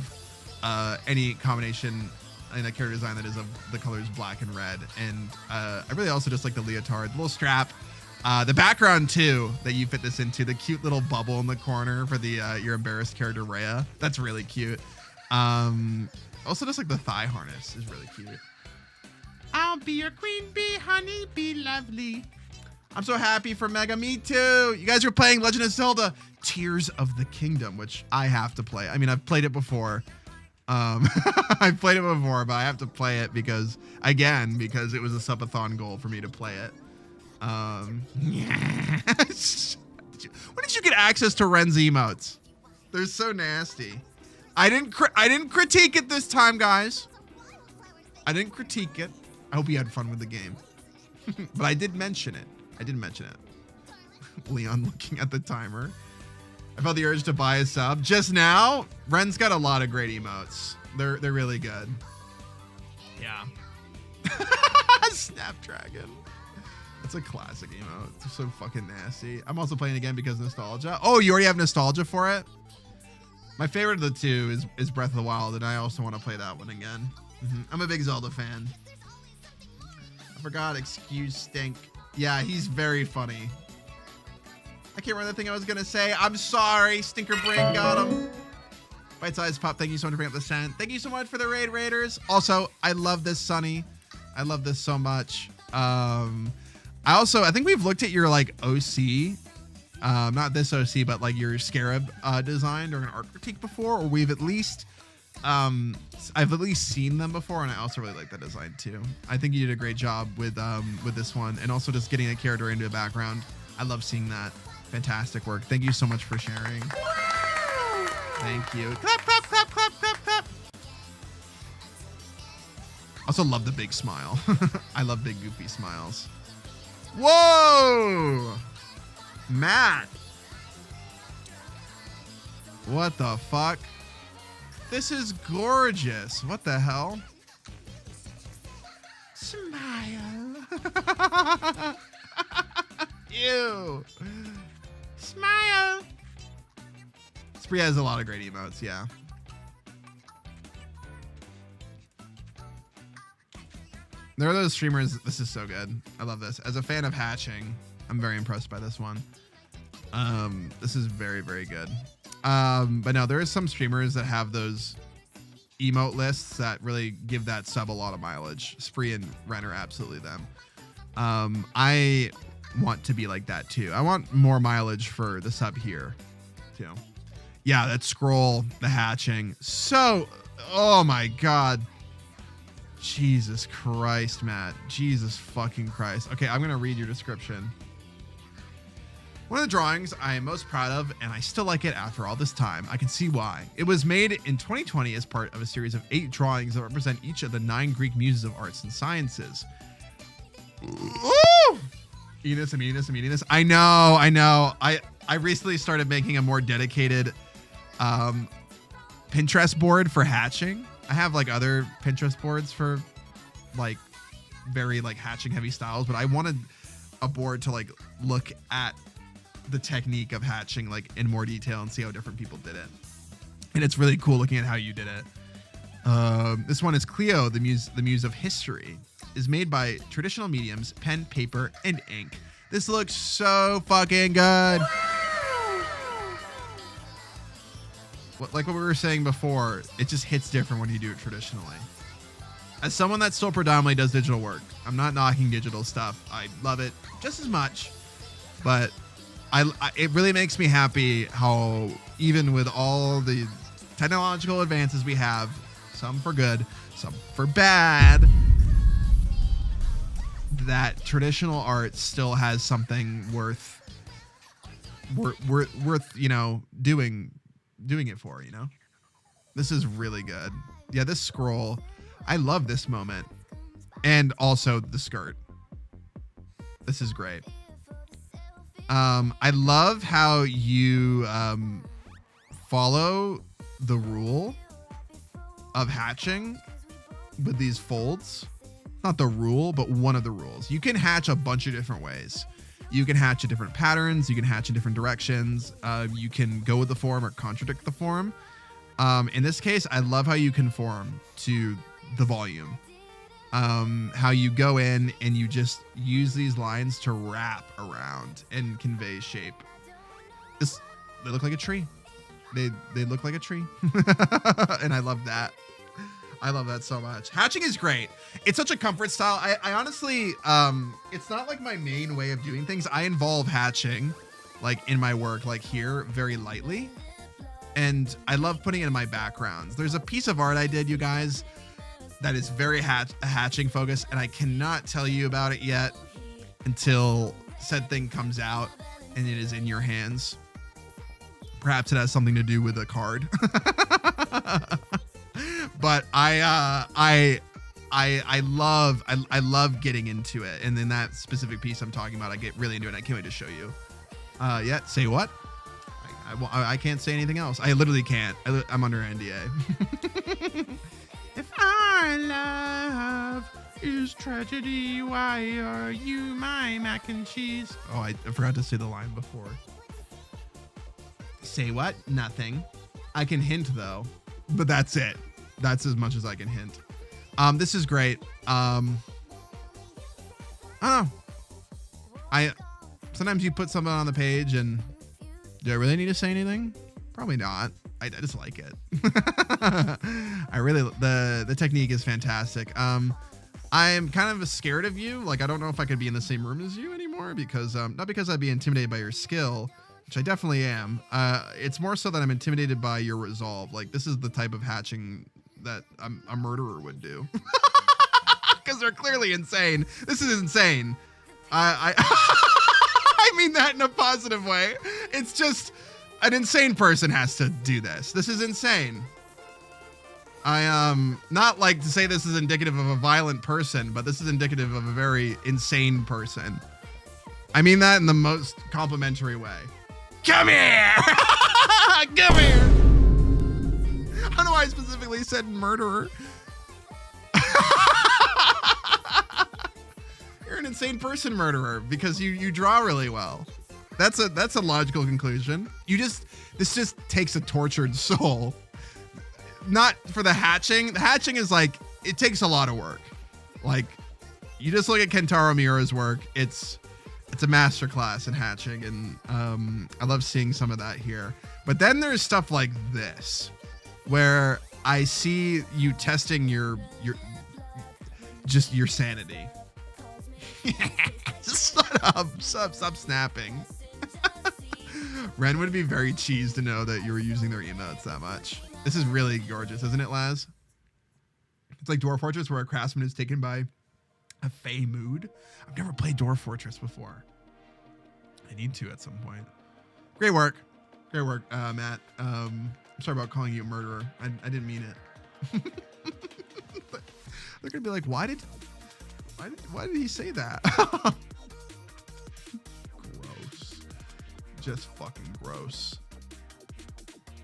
any combination in a character design that is of the colors black and red. And I really also just like the leotard, the little strap, the background too that you fit this into, the cute little bubble in the corner for the your embarrassed character Rhea. That's really cute. Also just like the thigh harness is really cute. I'll be your queen bee, honey, be lovely. I'm so happy for Mega. Me too. You guys are playing Legend of Zelda Tears of the Kingdom, which I have to play. I mean, I've played it before. I've played it before, but I have to play it because it was a subathon goal for me to play it. Yes. When did you get access to Ren's emotes? They're so nasty. I didn't critique it this time, guys. I didn't critique it. I hope you had fun with the game. But I did mention it. Leon looking at the timer. I felt the urge to buy a sub just now. Ren's got a lot of great emotes. They're really good. Yeah. Snapdragon. That's a classic emote. It's so fucking nasty. I'm also playing again because nostalgia. Oh, you already have nostalgia for it? My favorite of the two is Breath of the Wild, and I also want to play that one again. I'm a big Zelda fan. I forgot, excuse Stink. Yeah, he's very funny. I can't remember the thing I was going to say. I'm sorry. Stinker Brain got him. Bite Size Pop, thank you so much for bringing up the scent. Thank you so much for the raid raiders. Also, I love this, Sunny. I love this so much. I think we've looked at your like OC. Not this OC, but like your Scarab design during an art critique before, or we've at least I've at least seen them before, and I also really like that design too. I think you did a great job with this one, and also just getting a character into a background. I love seeing that. Fantastic work. Thank you so much for sharing. Thank you. Clap, clap, clap, clap, clap, clap. Also love the big smile. I love big goofy smiles. Whoa! Matt. What the fuck? This is gorgeous. What the hell? Smile. Ew. Smile. Spree has a lot of great emotes, yeah. There are those streamers. This is so good. I love this. As a fan of hatching, I'm very impressed by this one. This is very, very good. But no, there are some streamers that have those emote lists that really give that sub a lot of mileage. Spree and Ren are absolutely them. I want to be like that too. I want more mileage for the sub here too. Yeah, that scroll, the hatching. So, oh my God. Jesus Christ, Matt. Jesus fucking Christ. Okay, I'm going to read your description. One of the drawings I am most proud of, and I still like it after all this time. I can see why. It was made in 2020 as part of a series of 8 drawings that represent each of the 9 Greek muses of arts and sciences. Ooh! Eating this, I'm eating this, I'm eating this. I know. I recently started making a more dedicated Pinterest board for hatching. I have like other Pinterest boards for like very like hatching heavy styles, but I wanted a board to like look at the technique of hatching like in more detail and see how different people did it. And it's really cool looking at how you did it. This one is Cleo, the muse of history, is made by traditional mediums, pen, paper, and ink. This looks so fucking good. Like what we were saying before, it just hits different when you do it traditionally. As someone that still predominantly does digital work, I'm not knocking digital stuff. I love it just as much, but it really makes me happy how even with all the technological advances we have, some for good, some for bad, that traditional art still has something worth you know, doing it for, you know. This is really good. Yeah, this scroll, I love this moment, and also the skirt. This is great. I love how you follow the rule of hatching with these folds. Not the rule, but one of the rules. You can hatch a bunch of different ways. You can hatch in different patterns. You can hatch in different directions. You can go with the form or contradict the form. In this case, I love how you conform to the volume. How you go in and you just use these lines to wrap around and convey shape. They look like a tree. They look like a tree. And I love that. I love that so much. Hatching is great. It's such a comfort style. I honestly, it's not like my main way of doing things. I involve hatching like in my work, like here, very lightly. And I love putting it in my backgrounds. There's a piece of art I did, you guys, that is very hatching focused, and I cannot tell you about it yet until said thing comes out and it is in your hands. Perhaps it has something to do with a card. But I love getting into it, and then that specific piece I'm talking about, I get really into it. And I can't wait to show you. Yeah, say what? I can't say anything else. I literally can't. I'm under NDA. If our love is tragedy, why are you my mac and cheese? Oh, I forgot to say the line before. Say what? Nothing. I can hint though, but that's it. That's as much as I can hint. This is great. I don't know. Sometimes you put something on the page and do I really need to say anything? Probably not. I just like it. The technique is fantastic. I'm kind of scared of you. Like, I don't know if I could be in the same room as you anymore because, not because I'd be intimidated by your skill, which I definitely am. It's more so that I'm intimidated by your resolve. Like, this is the type of hatching that a murderer would do. Because they're clearly insane. This is insane. I mean that in a positive way. It's just an insane person has to do this. This is insane. I not like to say this is indicative of a violent person, but this is indicative of a very insane person. I mean that in the most complimentary way. Come here! Come here! I don't know why I specifically said murderer. You're an insane person murderer because you draw really well. That's a logical conclusion. This just takes a tortured soul. Not for the hatching. The hatching is like, it takes a lot of work. Like, you just look at Kentaro Miura's work. It's a masterclass in hatching, and I love seeing some of that here. But then there's stuff like this, where I see you testing your sanity. Just stop snapping. Ren would be very cheesed to know that you were using their emotes that much. This is really gorgeous, isn't it, Laz? It's like Dwarf Fortress, where a craftsman is taken by a fey mood. I've never played Dwarf Fortress before. I need to at some point. Great work. Great work, Matt. I'm sorry about calling you a murderer. I didn't mean it. They're gonna be like, why did he say that? Gross. Just fucking gross.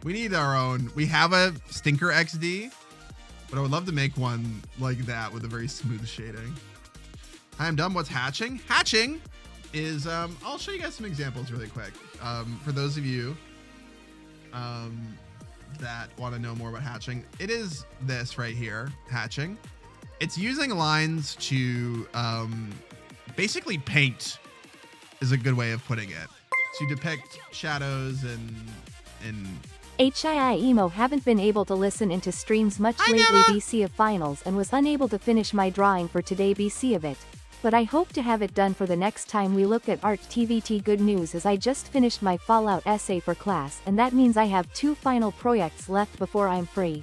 We need our own. We have a Stinker XD, but I would love to make one like that with a very smooth shading. Hi, I'm done. What's hatching? Hatching is, I'll show you guys some examples really quick. For those of you that want to know more about hatching, it is this right here, hatching. It's using lines to basically paint is a good way of putting it. To depict shadows and HII emo haven't been able to listen into streams much lately BC of finals and was unable to finish my drawing for today BC of it. But I hope to have it done for the next time we look at art TVT. Good news is I just finished my Fallout essay for class, and that means I have 2 final projects left before I'm free.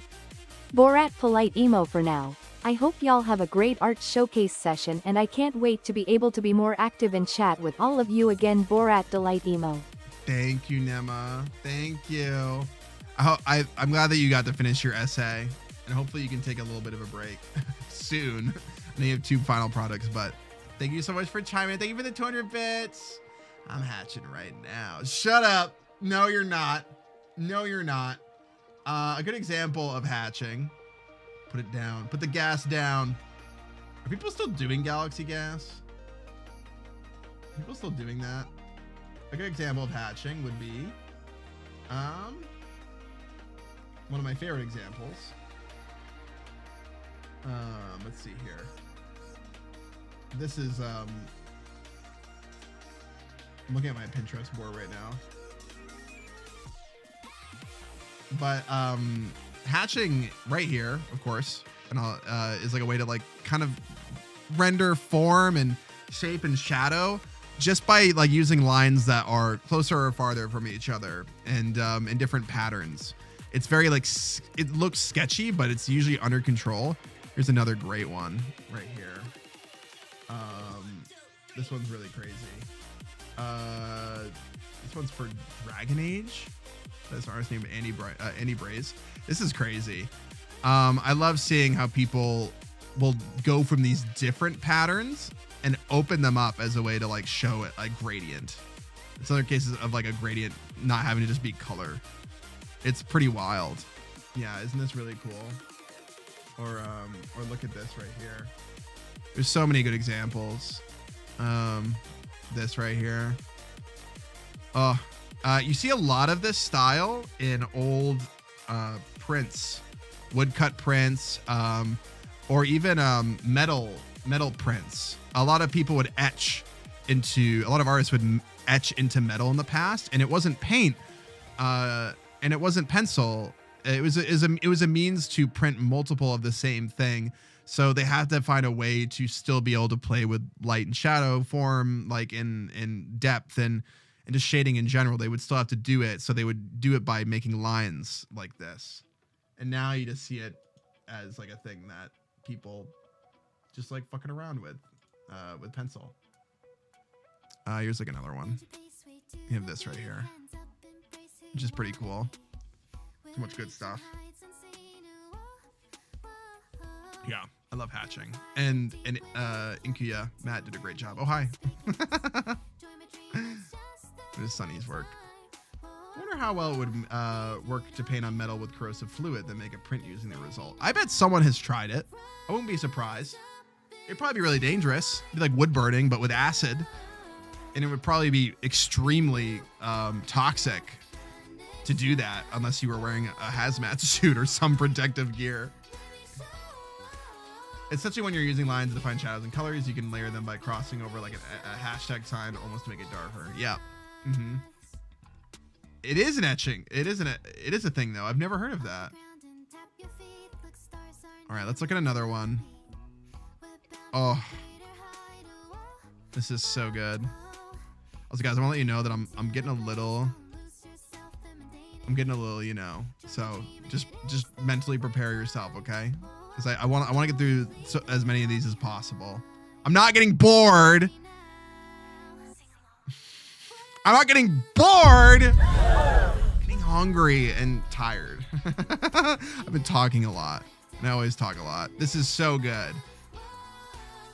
Borat polite emo for now. I hope y'all have a great art showcase session, and I can't wait to be able to be more active in chat with all of you again. Borat delight emo. Thank you, Nema. Thank you. I'm glad that you got to finish your essay, and hopefully you can take a little bit of a break soon. I know you have 2 final products, but thank you so much for chiming in. Thank you for the 200 bits. I'm hatching right now. Shut up. No, you're not. No, you're not. A good example of hatching. Put it down. Put the gas down. Are people still doing galaxy gas? Are people still doing that? A good example of hatching would be one of my favorite examples. Let's see here. This is I'm looking at my Pinterest board right now. But hatching right here, of course, and is like a way to like kind of render form and shape and shadow just by like using lines that are closer or farther from each other and in different patterns. It's very like it looks sketchy, but it's usually under control. Here's another great one right here. This one's really crazy. This one's for Dragon Age. That's artist named Andy Braze. This is crazy. I love seeing how people will go from these different patterns and open them up as a way to like show it like gradient. It's other cases of like a gradient not having to just be color. It's pretty wild. Yeah, isn't this really cool? Or look at this right here. There's so many good examples. This right here. Oh, you see a lot of this style in old prints, woodcut prints, or even metal prints. A lot of people would etch into, a lot of artists would etch into metal in the past, and it wasn't paint, and it wasn't pencil. It was a means to print multiple of the same thing. So they had to find a way to still be able to play with light and shadow form, like in depth and just shading in general. They would still have to do it. So they would do it by making lines like this. And now you just see it as like a thing that people just like fucking around with pencil. Here's like another one. You have this right here, which is pretty cool. So much good stuff. Yeah, I love hatching. And Inkuya, Matt did a great job. Oh, hi. This is Sunny's work. I wonder how well it would work to paint on metal with corrosive fluid, then make a print using the result. I bet someone has tried it. I wouldn't be surprised. It'd probably be really dangerous. It'd be like wood burning, but with acid. And it would probably be extremely toxic to do that unless you were wearing a hazmat suit or some protective gear. Especially when you're using lines to define shadows and colors, you can layer them by crossing over like a hashtag sign almost to make it darker. Yeah. Mm-hmm. It is an etching. It is a thing though. I've never heard of that. All right, let's look at another one. Oh, this is so good. Also, guys, I want to let you know that I'm getting a little, you know, so just mentally prepare yourself, okay? Because I want to get through as many of these as possible. I'm not getting bored. I'm not getting bored. I'm getting hungry and tired. I've been talking a lot, and I always talk a lot. This is so good.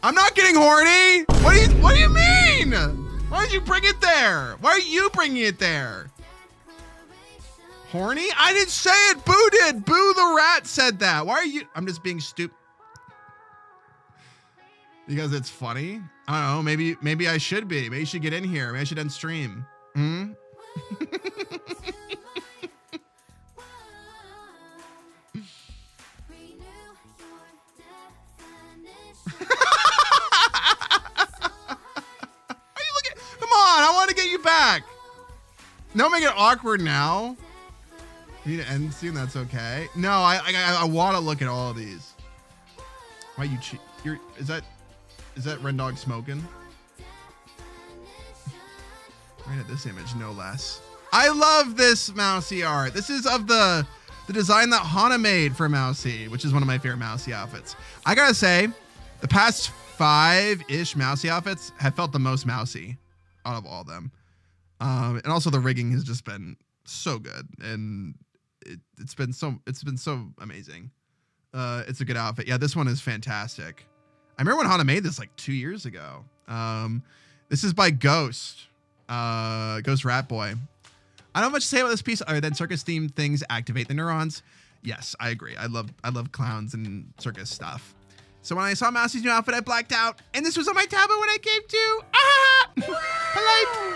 I'm not getting horny. What do you mean? Why did you bring it there? Why are you bringing it there? Horny? I didn't say it. Boo did. Boo the rat said that. Why are you? I'm just being stupid. Because it's funny? I don't know. Maybe I should be. Maybe you should get in here. Maybe I should end stream. Hmm? Come on, I want to get you back. Don't make it awkward now. You need to end soon. That's okay. No, I want to look at all of these. Why you cheat? Is that Red Dog smoking? Right at this image, no less. I love this Mousy art. This is of the design that Hana made for Mousy, which is one of my favorite Mousy outfits. I gotta say, the past 5-ish Mousy outfits have felt the most Mousy out of all of them. And also the rigging has just been so good, and it's been so amazing. It's a good outfit. Yeah, this one is fantastic. I remember when Hana made this like 2 years ago. This is by Ghost. Ghost Rat Boy. I don't have much to say about this piece other than circus themed things activate the neurons. Yes, I agree. I love clowns and circus stuff. So when I saw Mousy's new outfit, I blacked out, and this was on my tablet when I came to. Hello.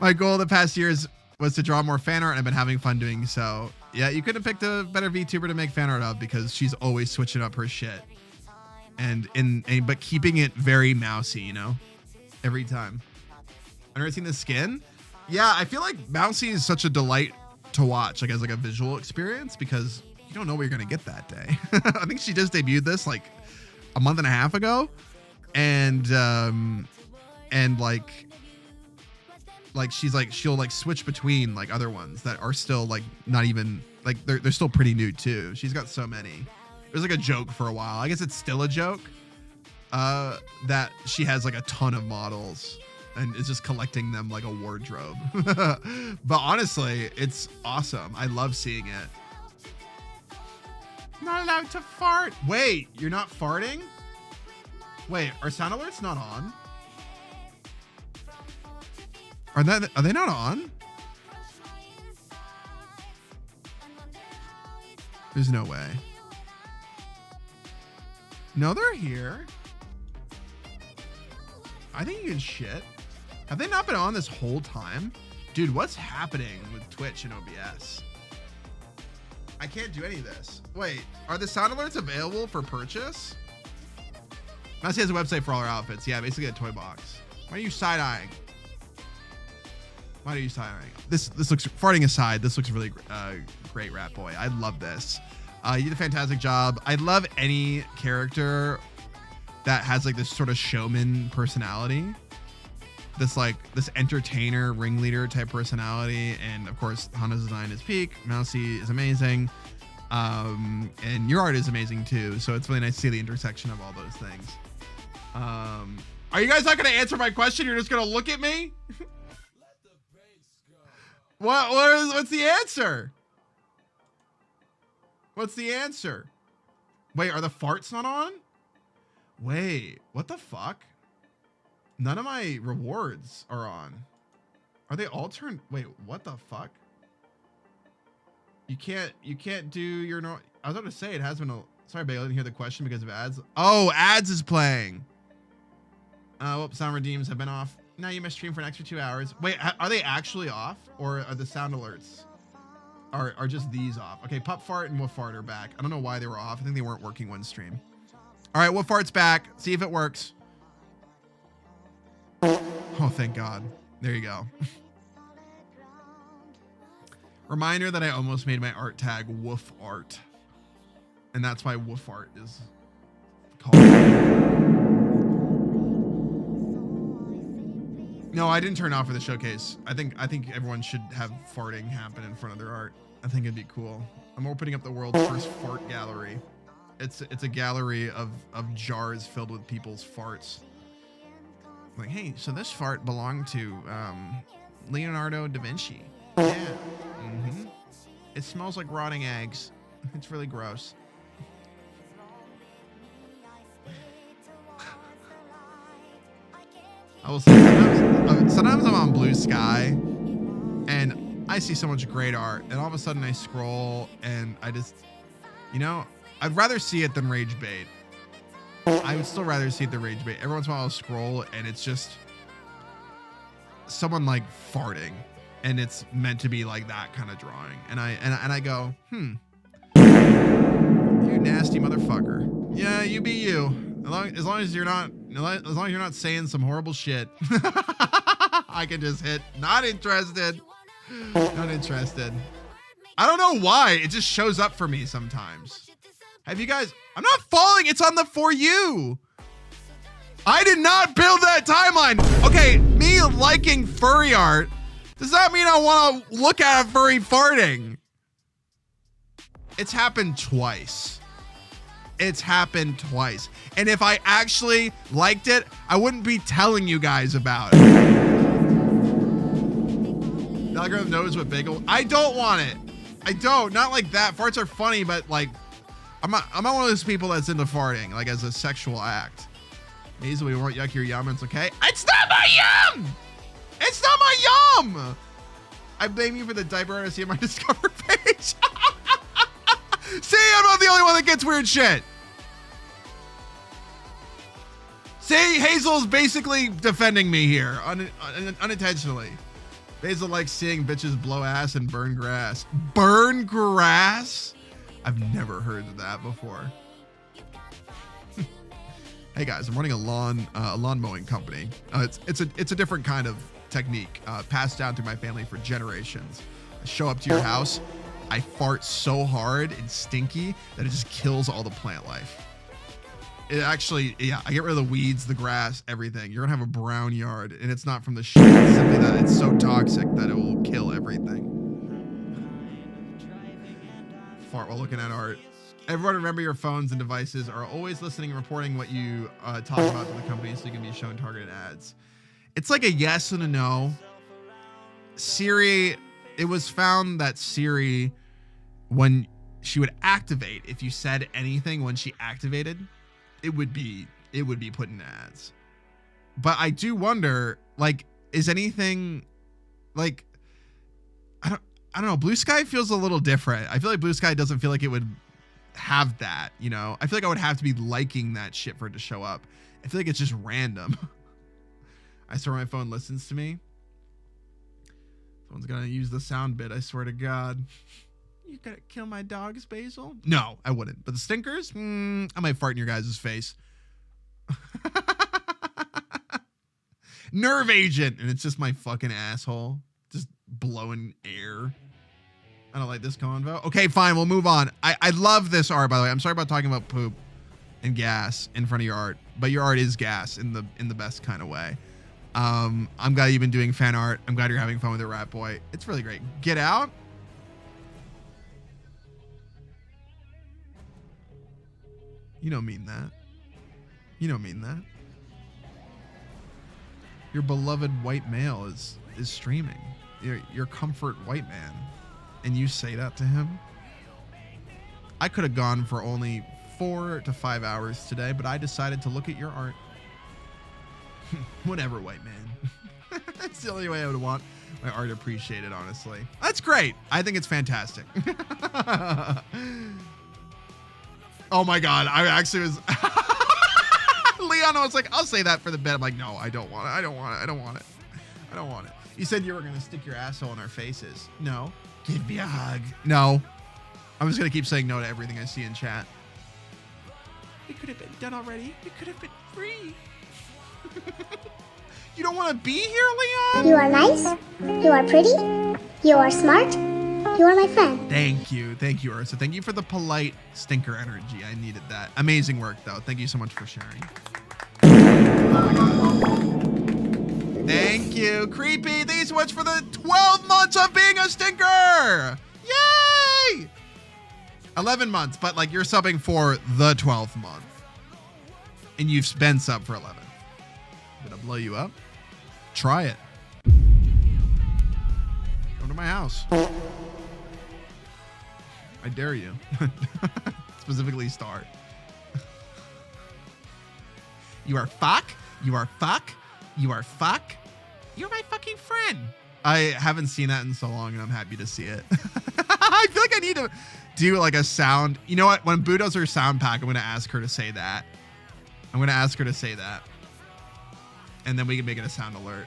My goal the past years was to draw more fan art, and I've been having fun doing so. Yeah, you could have picked a better VTuber to make fan art of because she's always switching up her shit, but keeping it very mousy, you know, every time. I've never seen the skin. Yeah, I feel like Mousy is such a delight to watch, like as like a visual experience, because you don't know what you're gonna get that day. I think she just debuted this like a month and a half ago, and she's like she'll like switch between like other ones that are still like not even like they're still pretty new too. She's got so many. It was like a joke for a while. I guess it's still a joke that she has like a ton of models and is just collecting them like a wardrobe. But honestly, it's awesome. I love seeing it. Not allowed to fart. Wait, you're not farting? Wait, are sound alerts not on? Are they not on? There's no way. No, they're here. I think you can shit. Have they not been on this whole time? Dude, what's happening with Twitch and OBS? I can't do any of this. Wait, are the sound alerts available for purchase? Mousy has a website for all her outfits. Yeah, basically a toy box. Why are you side-eyeing? Why are you side-eyeing? This looks, farting aside, this looks really great, Rat Boy. I love this. You did a fantastic job. I love any character that has like this sort of showman personality. This entertainer, ringleader type personality. And of course, Hana's design is peak. Mousy is amazing. And your art is amazing too. So it's really nice to see the intersection of all those things. Are you guys not going to answer my question? You're just going to look at me? What's the answer? What's the answer? Wait, are the farts not on? Wait, what the fuck? None of my rewards are on. Are they all turned? Wait, what the fuck? You can't do your no. I was about to say it has been a. Sorry, Basil, I didn't hear the question because of ads. Oh, ads is playing. Whoops, sound redeems have been off. Now you must stream for an extra 2 hours. Wait, are they actually off, or are the sound alerts are just these off? Okay, Pup Fart and Woof Fart are back. I don't know why they were off. I think they weren't working one stream. All right, Woof Fart's back. See if it works. Oh, thank God. There you go. Reminder that I almost made my art tag Woof Art, and that's why Woof Art is called. No, I didn't turn off for the showcase. I think everyone should have farting happen in front of their art. I think it'd be cool. I'm opening up the world's first fart gallery. It's a gallery of jars filled with people's farts. Like, hey, so this fart belonged to Leonardo da Vinci. Yeah. Mm-hmm. It smells like rotting eggs. It's really gross. I will say sometimes I'm on Bluesky and I see so much great art, and all of a sudden I scroll and I just, you know, I'd rather see it than rage bait. I would still rather see it than rage bait. Every once in a while I'll scroll and it's just someone like farting, and it's meant to be like that kind of drawing, and I go, you nasty motherfucker. Yeah, you be you. As long as you're not saying some horrible shit, I can just hit not interested. Not interested. I don't know why it just shows up for me sometimes. Have you guys? I'm not falling. It's on the For You. I did not build that timeline. Okay, me liking furry art does not mean I want to look at a furry farting. It's happened twice. It's happened twice. And if I actually liked it, I wouldn't be telling you guys about it. The algorithm knows what bagel. I don't want it. I don't. Not like that. Farts are funny, but like, I'm not one of those people that's into farting, like as a sexual act. Easily, we won't yuck your yum. It's okay. It's not my yum! It's not my yum! I blame you for the diaper artist on my Discover page. See, I'm not the only one that gets weird shit. See, Hazel's basically defending me here, unintentionally. Basil likes seeing bitches blow ass and burn grass. Burn grass? I've never heard of that before. Hey guys, I'm running a lawn mowing company. It's a different kind of technique passed down through my family for generations. I show up to your house, I fart so hard and stinky that it just kills all the plant life. It actually, yeah, I get rid of the weeds, the grass, everything. You're gonna have a brown yard, and it's not from the shit. It's simply that it's so toxic that it will kill everything. Fart while looking at art. Everyone remember your phones and devices are always listening and reporting what you talk about to the company so you can be shown targeted ads. It's like a yes and a no. Siri, it was found that Siri, when she would activate, if you said anything when she activated, it would be put in ads. But I do wonder, like, is anything like, I don't know, Bluesky feels a little different. I feel like Bluesky doesn't feel like it would have that, you know? I feel like I would have to be liking that shit for it to show up. I feel like it's just random. I swear my phone listens to me. Someone's gonna use the sound bit, I swear to God. You gonna kill my dogs, Basil? No, I wouldn't. But the stinkers? I might fart in your guys' face. Nerve agent. And it's just my fucking asshole. Just blowing air. I don't like this convo. Okay, fine. We'll move on. I love this art, by the way. I'm sorry about talking about poop and gas in front of your art. But your art is gas in the best kind of way. I'm glad you've been doing fan art. I'm glad you're having fun with it, Rat Boy. It's really great. Get out. You don't mean that. You don't mean that. Your beloved white male is streaming. Your comfort white man. And you say that to him? I could have gone for only 4 to 5 hours today, but I decided to look at your art. Whatever, white man. That's the only way I would want my art appreciated, honestly. That's great. I think it's fantastic. Oh my God. I actually was... Leon was like, I'll say that for the bit. I'm like, no, I don't want it. I don't want it. I don't want it. I don't want it. You said you were going to stick your asshole in our faces. No. Give me a hug. No. I'm just going to keep saying no to everything I see in chat. It could have been done already. It could have been free. You don't want to be here, Leon? You are nice. You are pretty. You are smart. You are my friend. Thank you. Thank you, Ursa. Thank you for the polite stinker energy. I needed that. Amazing work, though. Thank you so much for sharing. Oh, my God. Thank you. Creepy. Thank you so much for the 12 months of being a stinker. Yay! 11 months, but like you're subbing for the 12th month. And you've been sub for 11. I'm gonna blow you up. Try it. Come to my house. I dare you. Specifically Star. You are fuck. You are fuck. You are fuck. You're my fucking friend. I haven't seen that in so long and I'm happy to see it. I feel like I need to do like a sound. You know what? When Boo does her sound pack, I'm going to ask her to say that. I'm going to ask her to say that. And then we can make it a sound alert.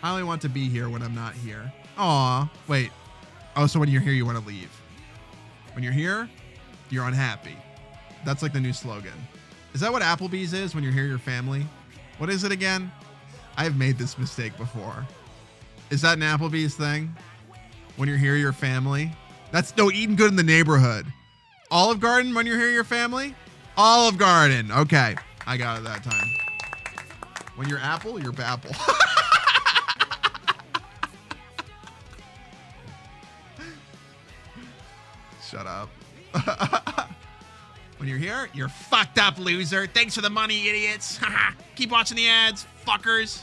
I only want to be here when I'm not here. Aw, wait. Oh, so when you're here, you want to leave. When you're here, you're unhappy. That's like the new slogan. Is that what Applebee's is? When you're here, your family? What is it again? I've made this mistake before. Is that an Applebee's thing? When you're here, your family? That's no eating good in the neighborhood. Olive Garden, when you're here, your family? Olive Garden. Okay. I got it that time. When you're Apple, you're Bapple. Shut up. When you're here, you're fucked up, loser. Thanks for the money, idiots. Keep watching the ads, fuckers.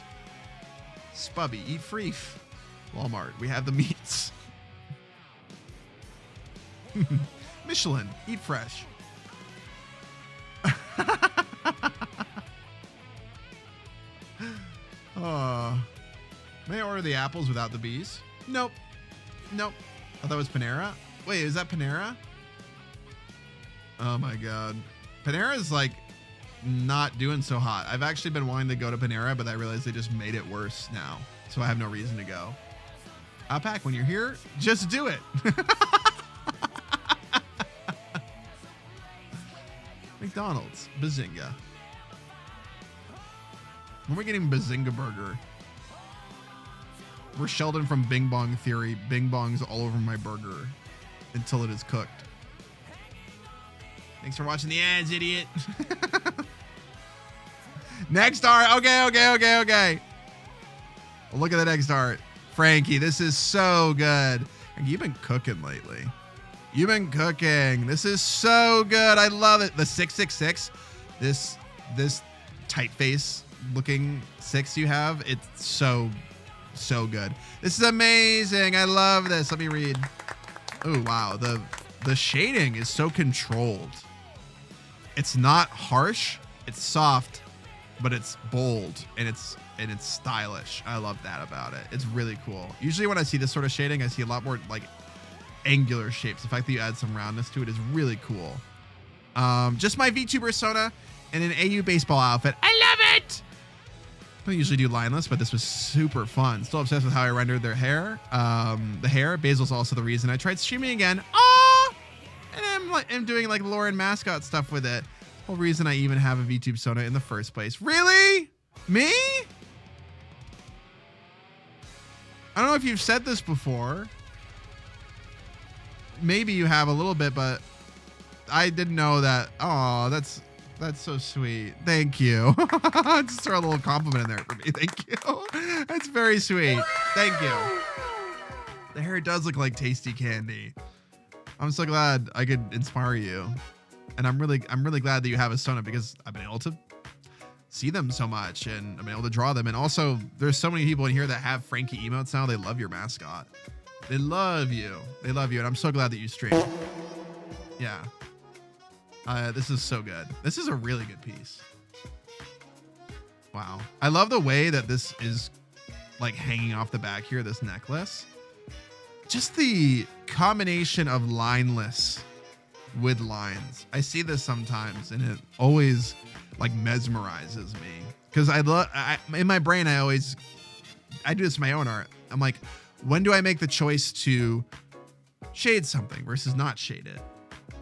Spubby, eat free. Walmart, we have the meats. Michelin, eat fresh. May I order the apples without the bees? Nope. Nope. Oh, that was Panera? Wait, is that Panera? Oh my God. Panera is like not doing so hot. I've actually been wanting to go to Panera, but I realized they just made it worse now. So I have no reason to go. Outpack, when you're here, just do it. McDonald's, Bazinga. When we're getting Bazinga Burger. We're Sheldon from Bing Bong Theory. Bing Bong's all over my burger until it is cooked. Thanks for watching the ads, idiot. Next art. Okay. Well, look at the next art. Frankie, this is so good. And you've been cooking lately. You've been cooking. This is so good. I love it. The 666. This tight face looking 6 you have. It's so good. This is amazing. I love this. Let me read. Oh, wow. The shading is so controlled. It's not harsh. It's soft, but it's bold and it's stylish. I love that about it. It's really cool. Usually when I see this sort of shading, I see a lot more like angular shapes. The fact that you add some roundness to it is really cool. Just my VTuber persona in an AU baseball outfit. I love it. I don't usually do lineless, but this was super fun. Still obsessed with how I rendered their hair. The hair. Basil's also the reason I tried streaming again. Oh, and I'm doing like Lauren mascot stuff with it. Whole reason I even have a VTube persona in the first place. Really? Me? I don't know if you've said this before. Maybe you have a little bit, but I didn't know that. Oh, that's so sweet. Thank you. Just throw a little compliment in there for me. Thank you. That's very sweet. Thank you. The hair does look like tasty candy. I'm so glad I could inspire you. And I'm really glad that you have a Sona because I've been able to see them so much and I've been able to draw them. And also there's so many people in here that have Frankie emotes now. They love your mascot. They love you. They love you. And I'm so glad that you stream. Yeah. This is so good. This is a really good piece. Wow. I love the way that this is like hanging off the back here, this necklace. Just the combination of lineless with lines. I see this sometimes and it always like mesmerizes me because in my brain, I do this in my own art. I'm like, when do I make the choice to shade something versus not shade it?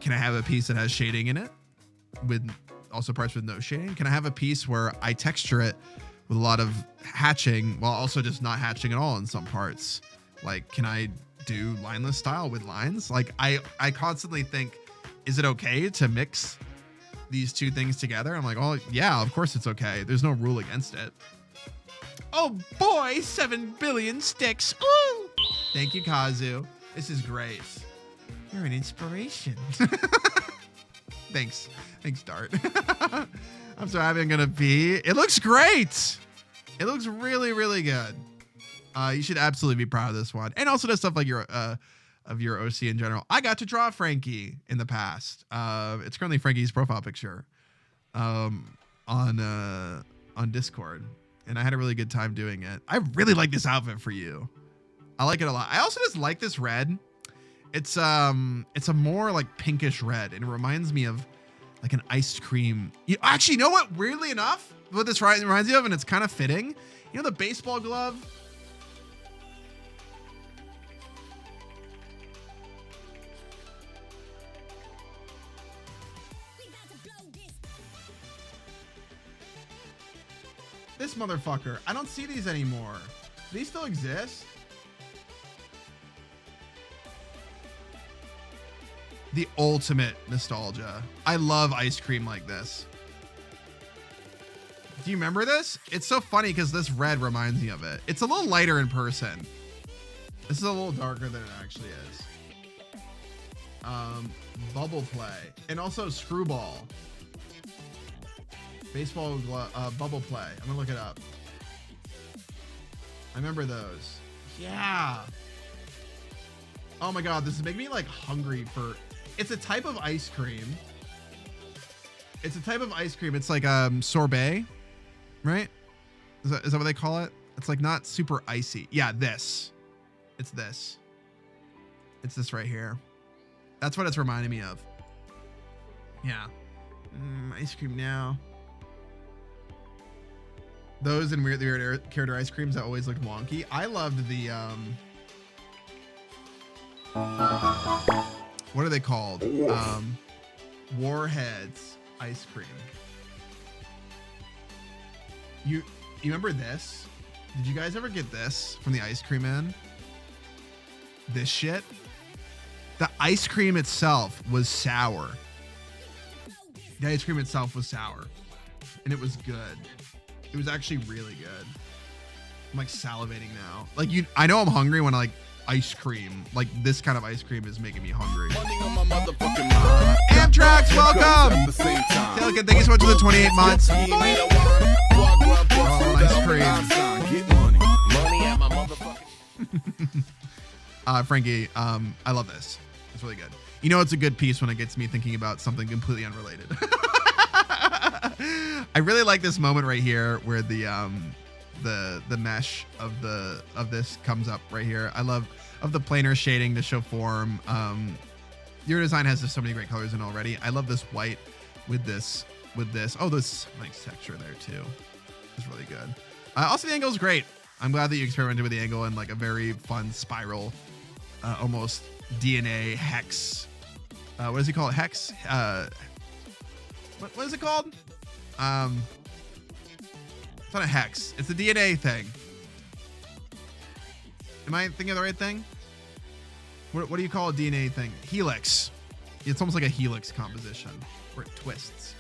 Can I have a piece that has shading in it with also parts with no shading? Can I have a piece where I texture it with a lot of hatching while also just not hatching at all in some parts? Like, can I do lineless style with lines? Like I constantly think, is it okay to mix these two things together? I'm like, oh yeah, of course it's okay. There's no rule against it. Oh boy, 7 billion sticks. Ooh! Thank you, Kazu. This is great. You're an inspiration. Thanks, Dart. I'm so happy I'm gonna pee. It looks great. It looks really, really good. You should absolutely be proud of this one. And also does stuff like your OC in general. I got to draw Frankie in the past. It's currently Frankie's profile picture on Discord. And I had a really good time doing it. I really like this outfit for you. I like it a lot. I also just like this red. It's a more like pinkish red, and it reminds me of like an ice cream. Actually, you know what? Weirdly enough, what this reminds you of, and it's kind of fitting. You know the baseball glove? This motherfucker. I don't see these anymore. Do these still exist? The ultimate nostalgia. I love ice cream like this. Do you remember this? It's so funny because this red reminds me of it. It's a little lighter in person. This is a little darker than it actually is. Bubble play. And also screwball. Baseball bubble play. I'm gonna look it up. I remember those. Yeah. Oh my god, this is making me like hungry for. It's a type of ice cream. It's a type of ice cream. It's like sorbet, right? Is that what they call it? It's like not super icy. Yeah, this. It's this. It's this right here. That's what it's reminding me of. Yeah. Ice cream now. Those and weird character ice creams that always looked wonky. I loved the what are they called? Warheads ice cream. You remember this? Did you guys ever get this from the ice cream man? This shit? The ice cream itself was sour. The ice cream itself was sour. And it was good. It was actually really good. I'm like salivating now. Like I know I'm hungry when I like ice cream. Like this kind of ice cream is making me hungry. Amtrax, welcome! Tailkin, thank you so much for the 28 months. Oh, ice cream. Frankie, I love this. It's really good. You know, it's a good piece when it gets me thinking about something completely unrelated. I really like this moment right here where the mesh of this comes up right here. I love the planar shading to show form. Your design has just so many great colors in already. I love this white with this. Oh, this nice texture there too. It's really good. Also, the angle is great. I'm glad that you experimented with the angle in like a very fun spiral, almost DNA hex. What does he call it? Hex? What is it called? It's not a hex. It's a DNA thing. Am I thinking of the right thing? What do you call a DNA thing? Helix. It's almost like a helix composition where it twists.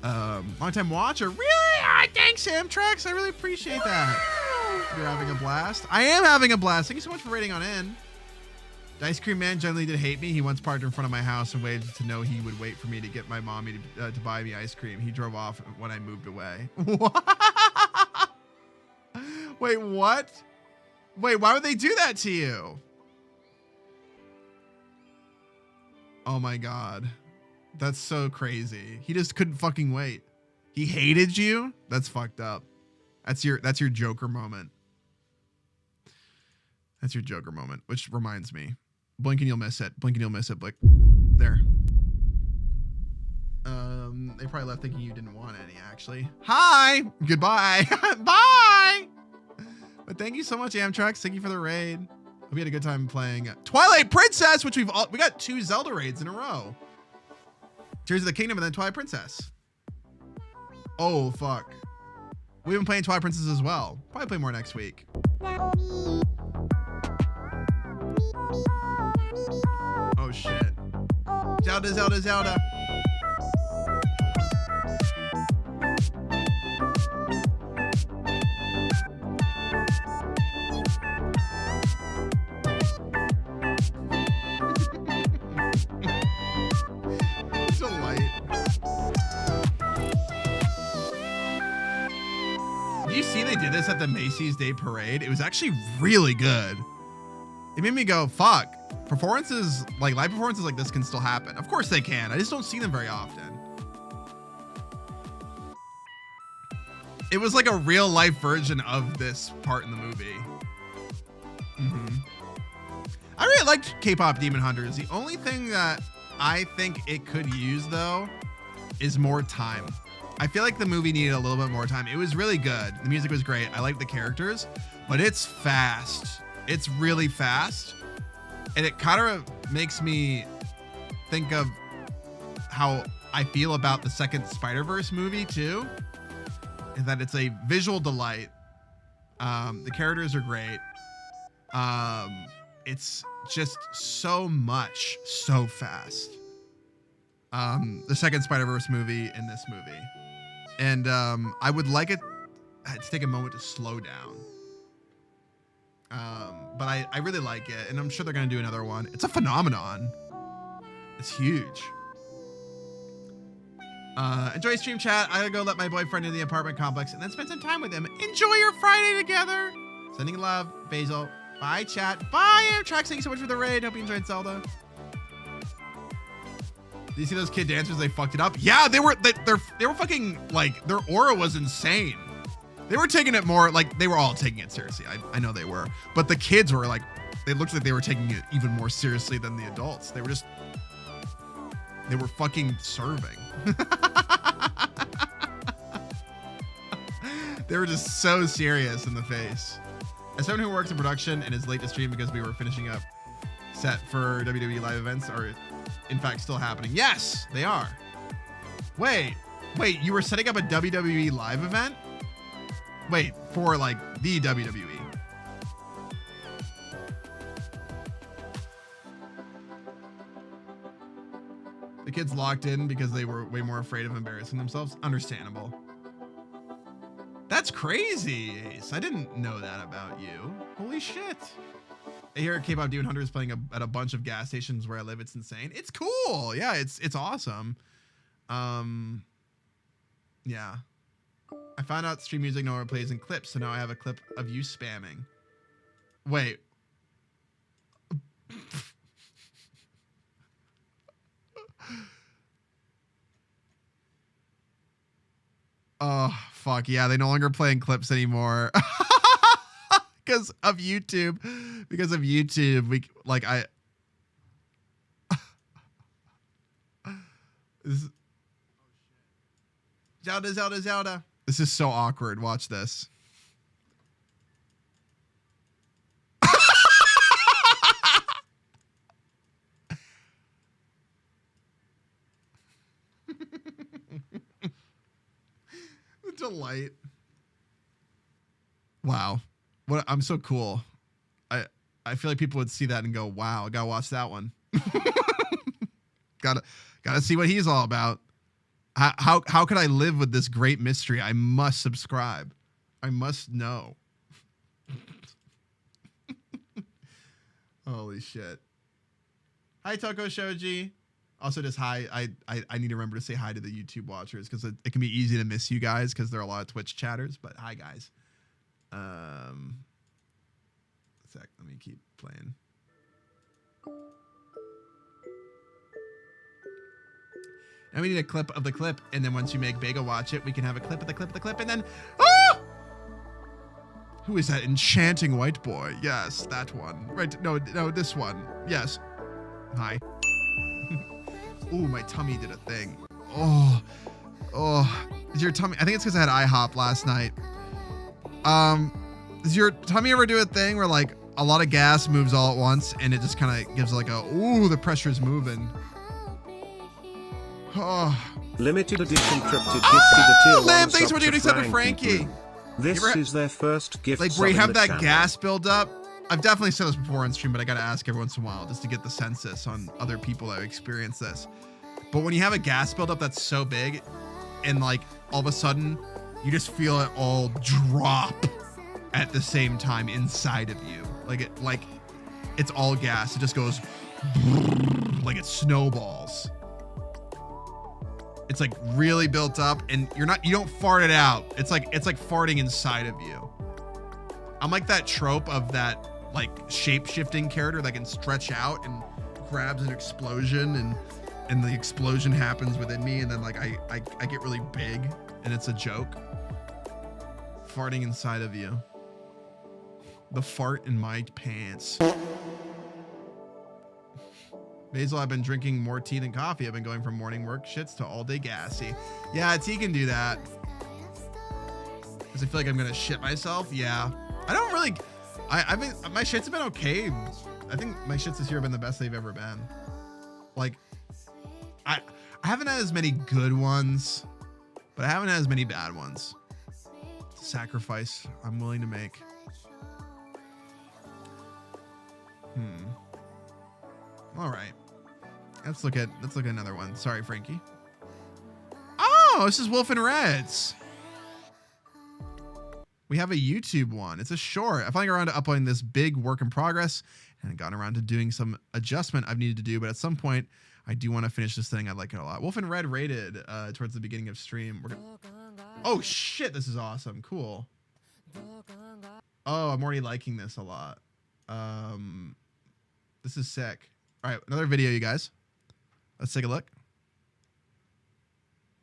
Long time watcher. Really? Thanks, Amtrax. I really appreciate that. You're having a blast. I am having a blast. Thank you so much for rating on in. The ice cream man generally did hate me. He once parked in front of my house and waited to know he would wait for me to get my mommy to buy me ice cream. He drove off when I moved away. What? Wait, what? Wait, why would they do that to you? Oh my God. That's so crazy. He just couldn't fucking wait. He hated you? That's fucked up. That's your Joker moment. That's your Joker moment, which reminds me. Blink and you'll miss it. Blink and you'll miss it. Blink. There. They probably left thinking you didn't want any, actually. Hi! Goodbye. Bye! But thank you so much, Amtrax. Thank you for the raid. Hope you had a good time playing Twilight Princess, which we got 2 Zelda raids in a row. Tears of the Kingdom and then Twilight Princess. Oh, fuck. We've been playing Twilight Princess as well. Probably play more next week. Oh, shit. Zelda, Zelda, Zelda. Did you see they did this at the Macy's Day Parade? It was actually really good. It made me go, fuck. Performances, like live performances like this can still happen. Of course they can. I just don't see them very often. It was like a real life version of this part in the movie. I really liked K-pop Demon Hunters. The only thing that I think it could use though is more time. I feel like the movie needed a little bit more time. It was really good. The music was great. I like the characters, but it's fast. It's really fast. And it kind of makes me think of how I feel about the second Spider-Verse movie too. Is that it's a visual delight. The characters are great. It's just so much, so fast. The second Spider-Verse movie and this movie. And I would like it to take a moment to slow down. But I really like it, and I'm sure they're gonna do another one. It's a phenomenon. It's huge. Enjoy stream chat. I gotta go let my boyfriend in the apartment complex and then spend some time with him. Enjoy your Friday together. Sending love, Basil. Bye, chat. Bye, Amtrax. Thank you so much for the raid. Hope you enjoyed Zelda. Did you see those kid dancers? They fucked it up. Yeah, they were fucking like their aura was insane. They were taking it more like they were all taking it seriously. I know they were, but the kids were like, they looked like they were taking it even more seriously than the adults. They were fucking serving. They were just so serious in the face. As someone who works in production and is late to stream because we were finishing up set for WWE live events are in fact still happening. Yes, they are. Wait, you were setting up a WWE live event? Wait, for like the WWE. The kids locked in because they were way more afraid of embarrassing themselves. Understandable. That's crazy, Ace. I didn't know that about you. Holy shit. I hear K-pop Demon Hunter is playing at a bunch of gas stations where I live. It's insane. It's cool. Yeah, it's awesome. Yeah. I found out stream music no one plays in clips, so now I have a clip of you spamming. Wait. Oh, fuck. Yeah, they no longer play in clips anymore. Because of YouTube. Because of YouTube. Zelda. This is so awkward. Watch this. Delight. Wow. What, I'm so cool. I feel like people would see that and go, wow, I gotta watch that one. gotta see what he's all about. How could I live with this great mystery? I must subscribe. I must know. Holy shit. Hi, Toko Shoji. Also, just hi. I need to remember to say hi to the YouTube watchers because it can be easy to miss you guys because there are a lot of Twitch chatters. But hi, guys. Sec. Let me keep playing. And we need a clip of the clip, and then once you make Bega watch it, we can have a clip of the clip of the clip, and then who is that enchanting white boy? Yes, that one. Right? No, this one. Yes. Hi. Ooh, my tummy did a thing. Oh, is your tummy? I think it's because I had IHOP last night. Does your tummy ever do a thing where like a lot of gas moves all at once, and it just kind of gives like a the pressure is moving. Oh. Limited edition cryptid gifted a tier 1 thanks for doing something, Frankie. This is their first gift. Like where you have that gas build up. I've definitely said this before on stream, but I got to ask every once in a while just to get the census on other people that have experienced this. But when you have a gas buildup that's so big and like all of a sudden you just feel it all drop at the same time inside of you. Like it's all gas. It just goes like it snowballs. It's like really built up and you don't fart it out. It's like farting inside of you. I'm like that trope of that like shape-shifting character that can stretch out and grabs an explosion and the explosion happens within me and then like I get really big and it's a joke. Farting inside of you. The fart in my pants. Basil, I've been drinking more tea than coffee. I've been going from morning work shits to all day gassy. Yeah, tea can do that. Does it feel like I'm gonna shit myself? Yeah. I don't really. I've been, my shits have been okay. I think my shits this year have been the best they've ever been. Like, I haven't had as many good ones, but I haven't had as many bad ones. It's a sacrifice I'm willing to make. All right. Let's look at another one. Sorry, Frankie. Oh, this is Wolf and Reds. We have a YouTube one. It's a short. I finally got around to uploading this big work in progress and gotten around to doing some adjustment I've needed to do, but at some point I do want to finish this thing. I like it a lot. Wolf and Red rated towards the beginning of stream. Oh shit, this is awesome. Cool. Oh, I'm already liking this a lot. This is sick. All right, another video, you guys. Let's take a look.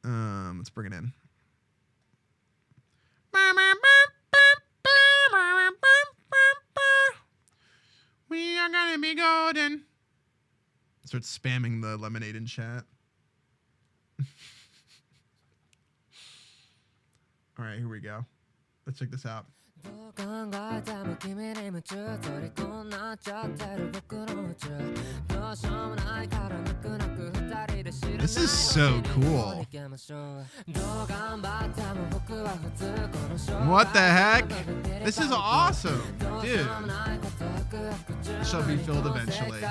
Let's bring it in. Jordan. Start spamming the lemonade in chat. All right, here we go. Let's check this out. This is so cool. What the heck? This is awesome, dude. Shall be filled eventually.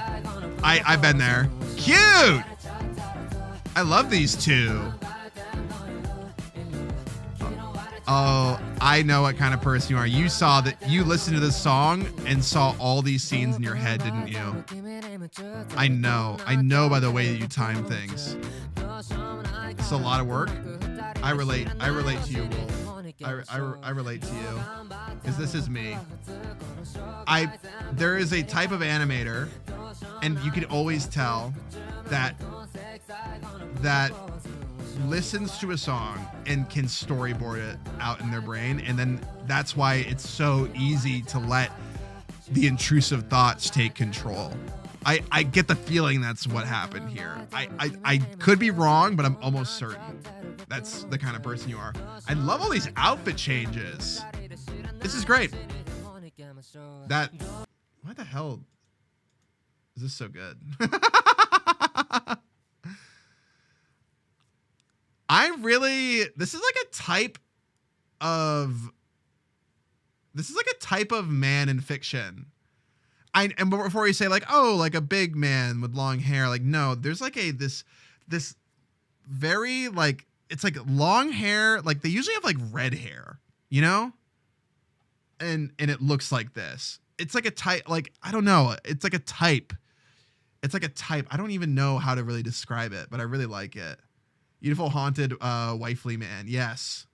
I've been there. Cute. I love these two. Oh, I know what kind of person you are. You saw that, you listened to this song and saw all these scenes in your head, didn't you? I know by the way that you time things. It's a lot of work. I relate to you, Wolf. I relate to you. Because this is me. There is a type of animator, and you can always tell that listens to a song and can storyboard it out in their brain, and then that's why it's so easy to let the intrusive thoughts take control. I get the feeling that's what happened here. I could be wrong, but I'm almost certain that's the kind of person you are. I love all these outfit changes. This is great. Why the hell is this so good? This is like a type of man in fiction. And before you say like, oh, like a big man with long hair, like, no, there's like this very like, it's like long hair, like they usually have like red hair, you know? And it looks like this. It's like a type, like, I don't know. It's like a type. I don't even know how to really describe it, but I really like it. Beautiful, haunted, wifely man. Yes.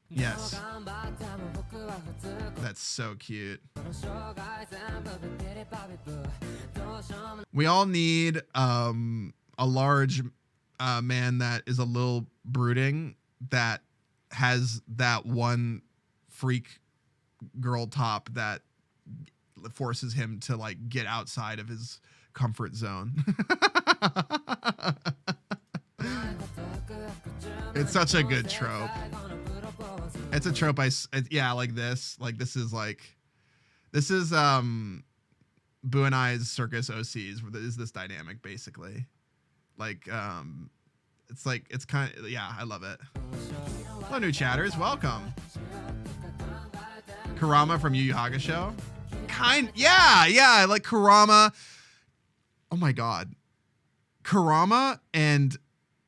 That's so cute. We all need a large man that is a little brooding, that has that one freak girl top that forces him to like get outside of his comfort zone. It's such a good trope. It's a trope. Yeah, like this. Like this is Boo and I's circus OCs. Where is this dynamic basically? Like it's kind of, yeah, I love it. Hello, new chatters, welcome. Kurama from Yu Yu Hakusho. Yeah, like Kurama. Oh my god, Kurama and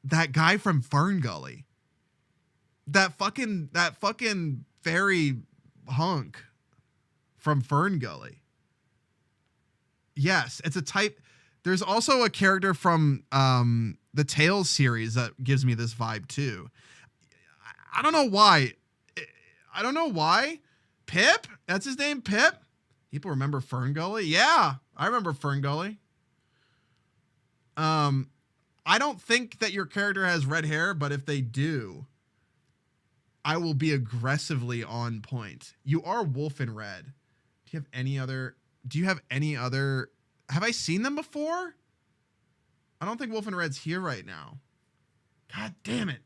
that guy from Fern Gully. That fucking fairy hunk from Fern Gully. Yes, it's a type. There's also a character from the Tales series that gives me this vibe too. I don't know why. Pip? That's his name, Pip? People remember Fern Gully? Yeah, I remember Fern Gully. I don't think that your character has red hair, but if they do, I will be aggressively on point. You are Wolf in Red. Do you have any other? Have I seen them before? I don't think Wolf in Red's here right now. God damn it.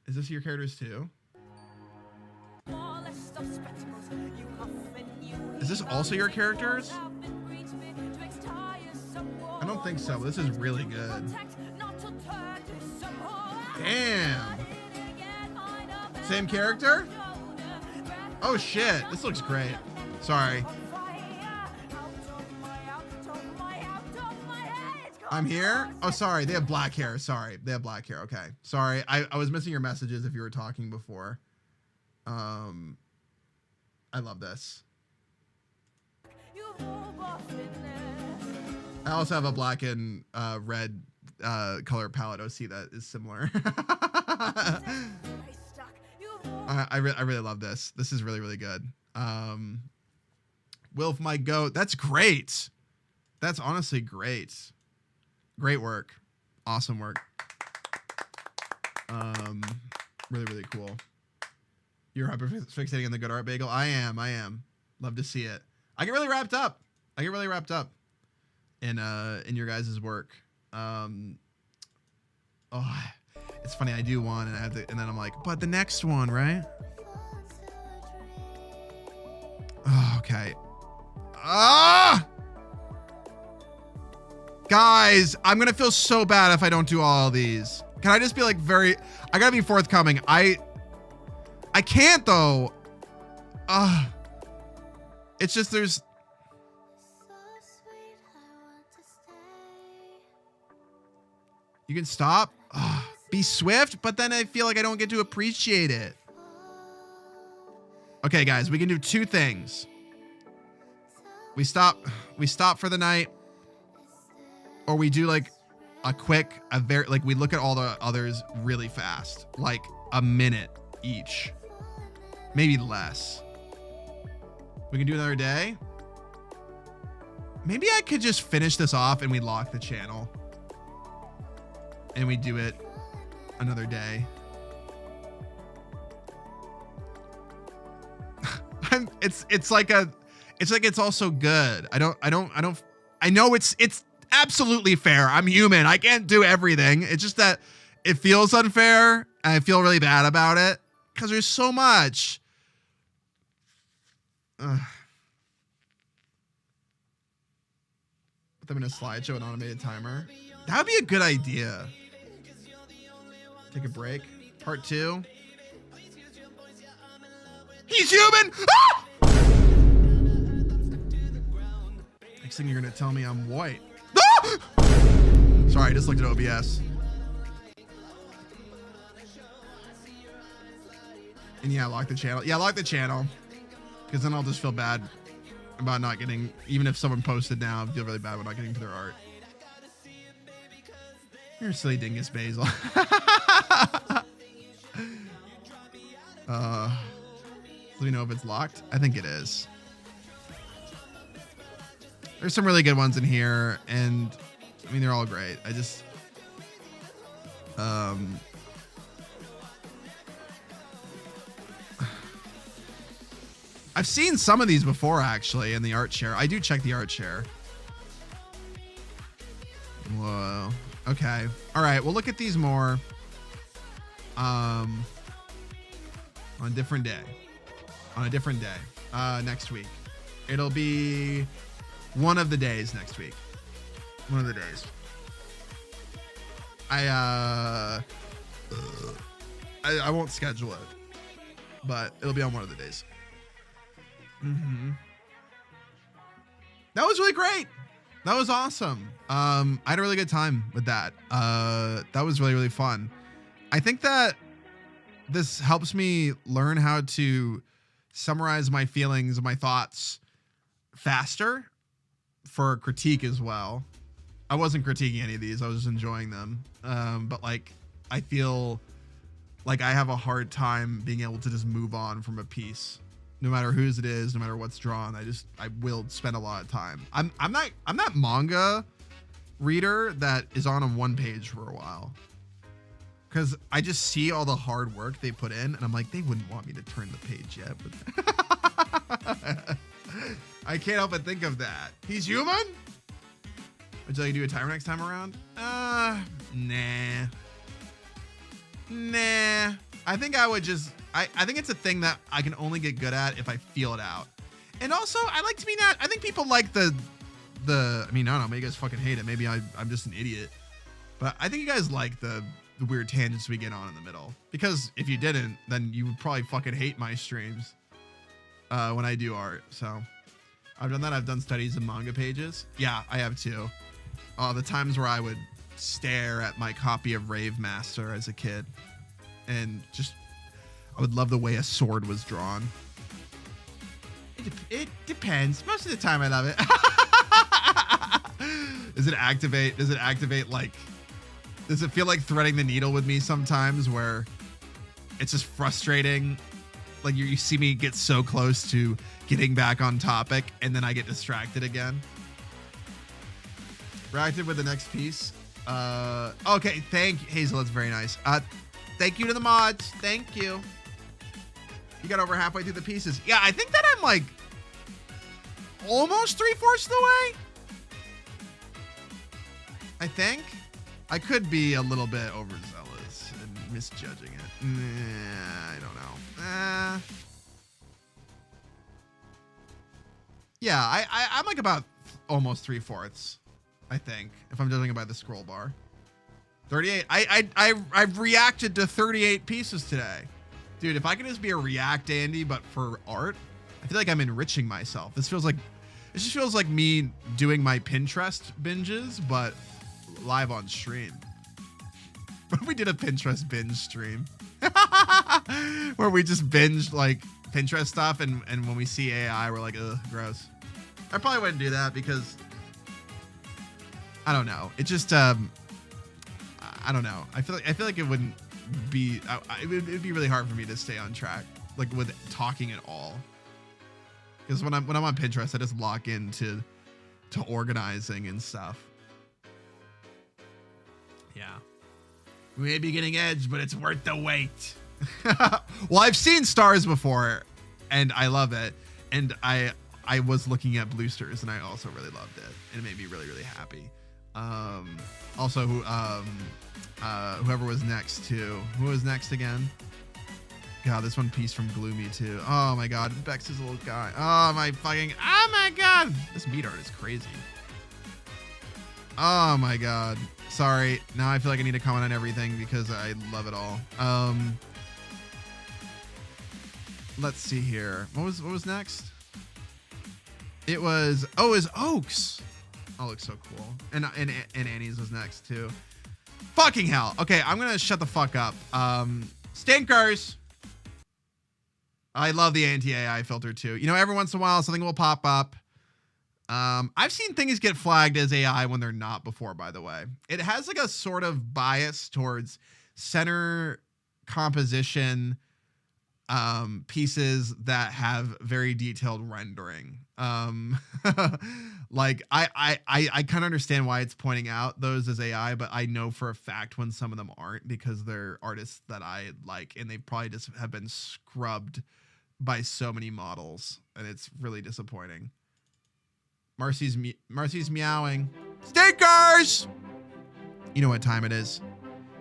Is this your characters too? Is this also your characters? I don't think so. This is really good. Damn. Same character? Oh shit. This looks great. Sorry. I'm here? Oh, sorry. They have black hair. Sorry. They have black hair. Okay. Sorry. I was missing your messages if you were talking before. I love this. I also have a black and red color palette OC that is similar. I really love this. This is really, really good. Wilf, my goat. That's great. That's honestly great. Great work. Awesome work. Really, really cool. You're hyper fixating on the good art bagel. I am. Love to see it. I get really wrapped up. In your guys' work. It's funny. I do one, and I have to, and then I'm like, but the next one, right? Oh, okay. Guys, I'm gonna feel so bad if I don't do all of these. Can I just be like I gotta be forthcoming. I can't though. It's just there's. You can stop. Be swift, but then I feel like I don't get to appreciate it. Okay, guys, we can do two things. We stop for the night, or we do like we look at all the others really fast, like a minute each, maybe less. We can do another day. Maybe I could just finish this off and we lock the channel and we do it another day. It's also good. I know it's absolutely fair. I'm human. I can't do everything. It's just that it feels unfair and I feel really bad about it because there's so much. Put them in a slideshow, an automated timer. That would be a good idea. Take a break. Part 2. He's human! Ah! Next thing you're gonna tell me I'm white. Ah! Sorry, I just looked at OBS. And yeah, lock the channel. Yeah, lock the channel. Because then I'll just feel bad about not getting, even if someone posted now, I feel really bad about not getting to their art. You're a silly dingus, Basil. Let me know if it's locked. I think it is. There's some really good ones in here, and I mean, they're all great. I just, I've seen some of these before, actually, in the art share. I do check the art share. Whoa. Okay. All right. We'll look at these more on a different day. Next week. It'll be one of the days next week. One of the days. I won't schedule it, but it'll be on one of the days. That was really great. That was awesome. I had a really good time with that. That was really, really fun. I think that this helps me learn how to summarize my feelings, my thoughts faster for critique as well. I wasn't critiquing any of these. I was just enjoying them. But like, I feel like I have a hard time being able to just move on from a piece. No matter whose it is, no matter what's drawn, I will spend a lot of time. I'm that manga reader that is on one page for a while. Because I just see all the hard work they put in, and I'm like, they wouldn't want me to turn the page yet. But I can't help but think of that. He's human? Would you like to do a timer next time around? Nah. I think I would just... I think it's a thing that I can only get good at if I feel it out. And also, I like to be not... I think people like the... I mean, I don't know. Maybe you guys fucking hate it. Maybe I'm just an idiot. But I think you guys like the weird tangents we get on in the middle. Because if you didn't, then you would probably fucking hate my streams when I do art. So I've done that. I've done studies of manga pages. Yeah, I have too. The times where I would stare at my copy of Rave Master as a kid. And just... I would love the way a sword was drawn. It depends. Most of the time I love it. Does it activate like... Does it feel like threading the needle with me sometimes where it's just frustrating? Like you see me get so close to getting back on topic and then I get distracted again. Reacted with the next piece. Okay, thank you, Hazel. That's very nice. Thank you to the mods. Thank you. You got over halfway through the pieces. Yeah, I think that I'm like... almost 3/4 of the way. I think. I could be a little bit overzealous and misjudging it. I don't know. Yeah, I'm like about almost 3/4, I think, if I'm judging it by the scroll bar. 38. I've reacted to 38 pieces today. Dude, if I could just be a React Andy, but for art, I feel like I'm enriching myself. This just feels like me doing my Pinterest binges, but live on stream. What if we did a Pinterest binge stream? Where we just binge like Pinterest stuff, and when we see AI, we're like, ugh, gross. I probably wouldn't do that because I don't know. It just I don't know. I feel like it wouldn't be. It'd be really hard for me to stay on track, like with talking at all. Because when I'm on Pinterest, I just lock into organizing and stuff. Yeah. We may be getting edged, but it's worth the wait. Well, I've seen stars before, and I love it. And I was looking at Bloosters, and I also really loved it, and it made me really, really happy. Also, whoever was next too. Who was next again? God, this one piece from Gloomy too. Oh my God, Bex is a little guy. Oh my God, this meat art is crazy. Oh my God. Sorry. Now I feel like I need to comment on everything because I love it all. Let's see here. What was next? It was Oaks. Oh, looks so cool. And Annie's was next too. Fucking hell. Okay, I'm gonna shut the fuck up. Stinkers. I love the anti-AI filter too. You know, every once in a while something will pop up. I've seen things get flagged as AI when they're not before, by the way. It has like a sort of bias towards center composition pieces that have very detailed rendering. Like I kind of understand why it's pointing out those as AI, but I know for a fact when some of them aren't because they're artists that I like and they probably just have been scrubbed by so many models, and it's really disappointing. Marcy's meowing. Stinkers! You know what time it is.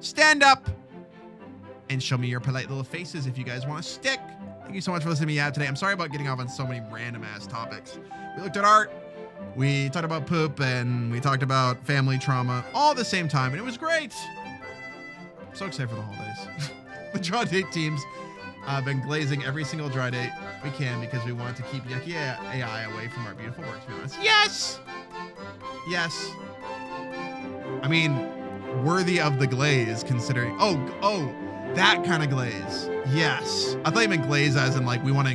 Stand up and show me your polite little faces if you guys want to stick. Thank you so much for listening to me out today. I'm sorry about getting off on so many random ass topics. We looked at art, we talked about poop, and we talked about family trauma all at the same time, and it was great. I'm so excited for the holidays. The draw date teams have been glazing every single dry date we can because we want to keep yucky AI away from our beautiful work, to be honest. Yes! Yes. I mean, worthy of the glaze considering, oh, that kind of glaze. Yes. I thought you meant glaze as in like, we want to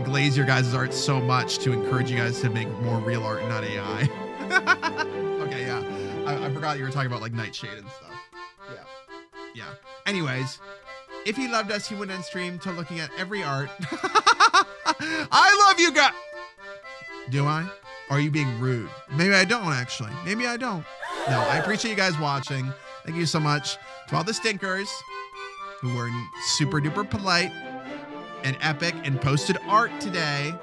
glaze your guys' art so much to encourage you guys to make more real art and not AI. Okay, yeah. I forgot you were talking about like Nightshade and stuff. Yeah. Anyways, if he loved us, he would end stream to looking at every art. I love you guys. Do I? Or are you being rude? Maybe I don't, actually. Maybe I don't. No, I appreciate you guys watching. Thank you so much to all the stinkers who were super duper polite and epic and posted art today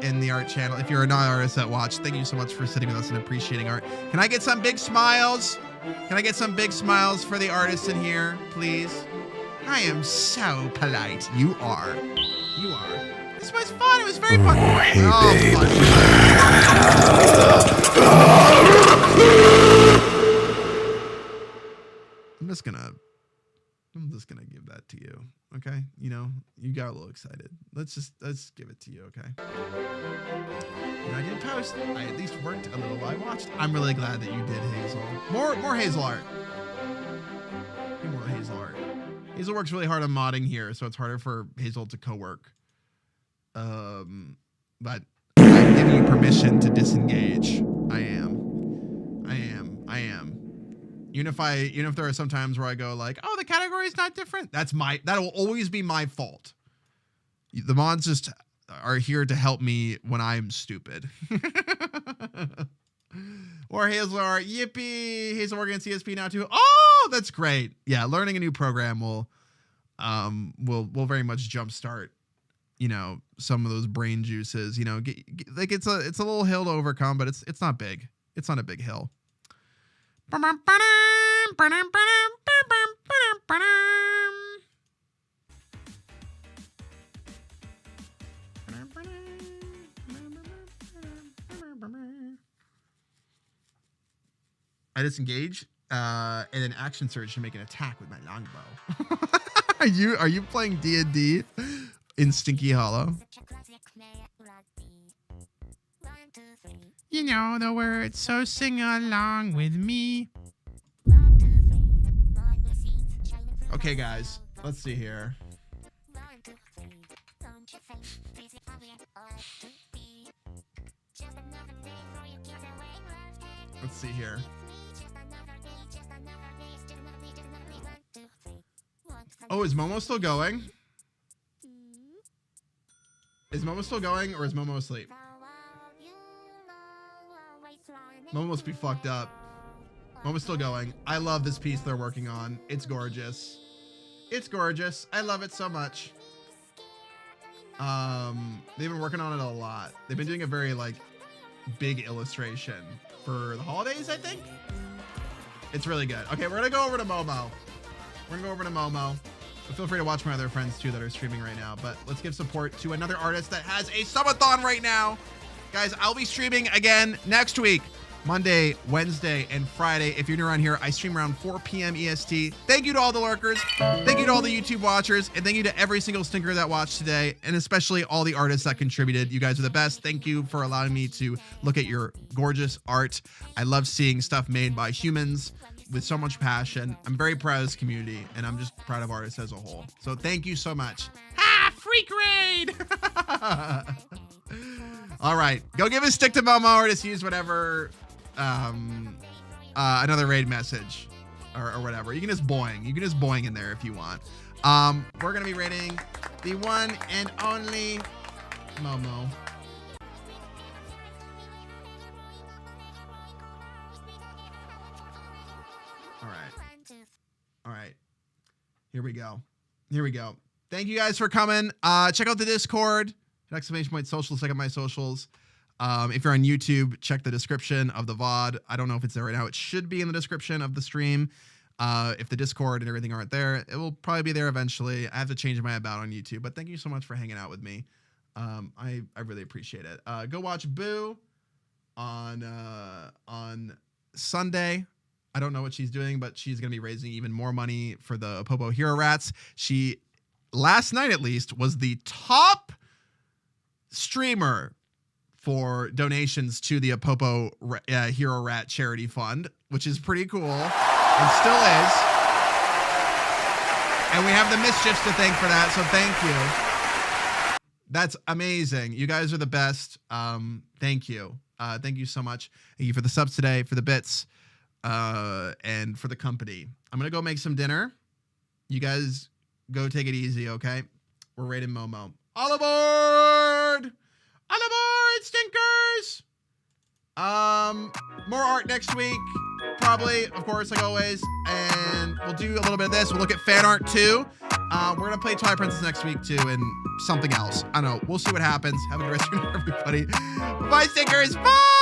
in the art channel. If you're a non-artist that watched, thank you so much for sitting with us and appreciating art. Can I get some big smiles? Can I get some big smiles for the artists in here, please? I am so polite. You are. You are. This was fun. It was very fun. I'm just gonna give that to you. Okay? You know, you got a little excited. Let's give it to you, okay? You know, I didn't post. I at least worked a little while I watched. I'm really glad that you did, Hazel. More Hazel art. More Hazel art. Hazel works really hard on modding here, so it's harder for Hazel to co-work. But I'm giving you permission to disengage. I am. Even if there are some times where I go like, oh, the category is not different. That'll always be my fault. The mods just are here to help me when I'm stupid. Or Hazel art, yippee! Hazel working at CSP now too. Oh, that's great. Yeah, learning a new program will very much jumpstart, you know, some of those brain juices, you know, like it's a little hill to overcome, but it's not big. It's not a big hill. I disengage and then action surge to make an attack with my longbow. Are you playing D&D in Stinky Hollow? You know the words, so sing along with me. Okay, guys, let's see here. Let's see here. Oh, is Momo still going? Is Momo still going, or is Momo asleep? Momo must be fucked up. Momo's still going. I love this piece they're working on. It's gorgeous. It's gorgeous. I love it so much. They've been working on it a lot. They've been doing a very like big illustration for the holidays, I think. It's really good. Okay, we're gonna go over to Momo. We're gonna go over to Momo. But feel free to watch my other friends too that are streaming right now. But let's give support to another artist that has a subathon right now. Guys, I'll be streaming again next week. Monday, Wednesday, and Friday. If you're new around here, I stream around 4 p.m. EST. Thank you to all the lurkers. Thank you to all the YouTube watchers. And thank you to every single stinker that watched today. And especially all the artists that contributed. You guys are the best. Thank you for allowing me to look at your gorgeous art. I love seeing stuff made by humans with so much passion. I'm very proud of this community. And I'm just proud of artists as a whole. So thank you so much. Ha! Freak raid! All right. Go give a stick to Momo or just use whatever... another raid message or whatever. You can just boing in there if you want. We're gonna be raiding the one and only Momo. All right, here we go. Thank you guys for coming. Check out the Discord, !social, check out my socials. If you're on YouTube, check the description of the VOD. I don't know if it's there right now. It should be in the description of the stream. If the Discord and everything aren't there, it will probably be there eventually. I have to change my about on YouTube, but thank you so much for hanging out with me. I really appreciate it. Go watch Boo on Sunday. I don't know what she's doing, but she's going to be raising even more money for the Popo Hero Rats. She, last night at least, was the top streamer for donations to the Popo Hero Rat Charity Fund, which is pretty cool, and still is. And we have the Mischiefs to thank for that, so thank you. That's amazing. You guys are the best. Thank you. Thank you so much. Thank you for the subs today, for the bits, and for the company. I'm going to go make some dinner. You guys go take it easy, okay? We're raiding Momo. All aboard! All aboard, stinkers! More art next week, probably, of course, like always. And we'll do a little bit of this. We'll look at fan art too. We're gonna play Twilight Princess next week too, and something else. I don't know. We'll see what happens. Have a good rest of your night, everybody. Bye, stinkers. Bye!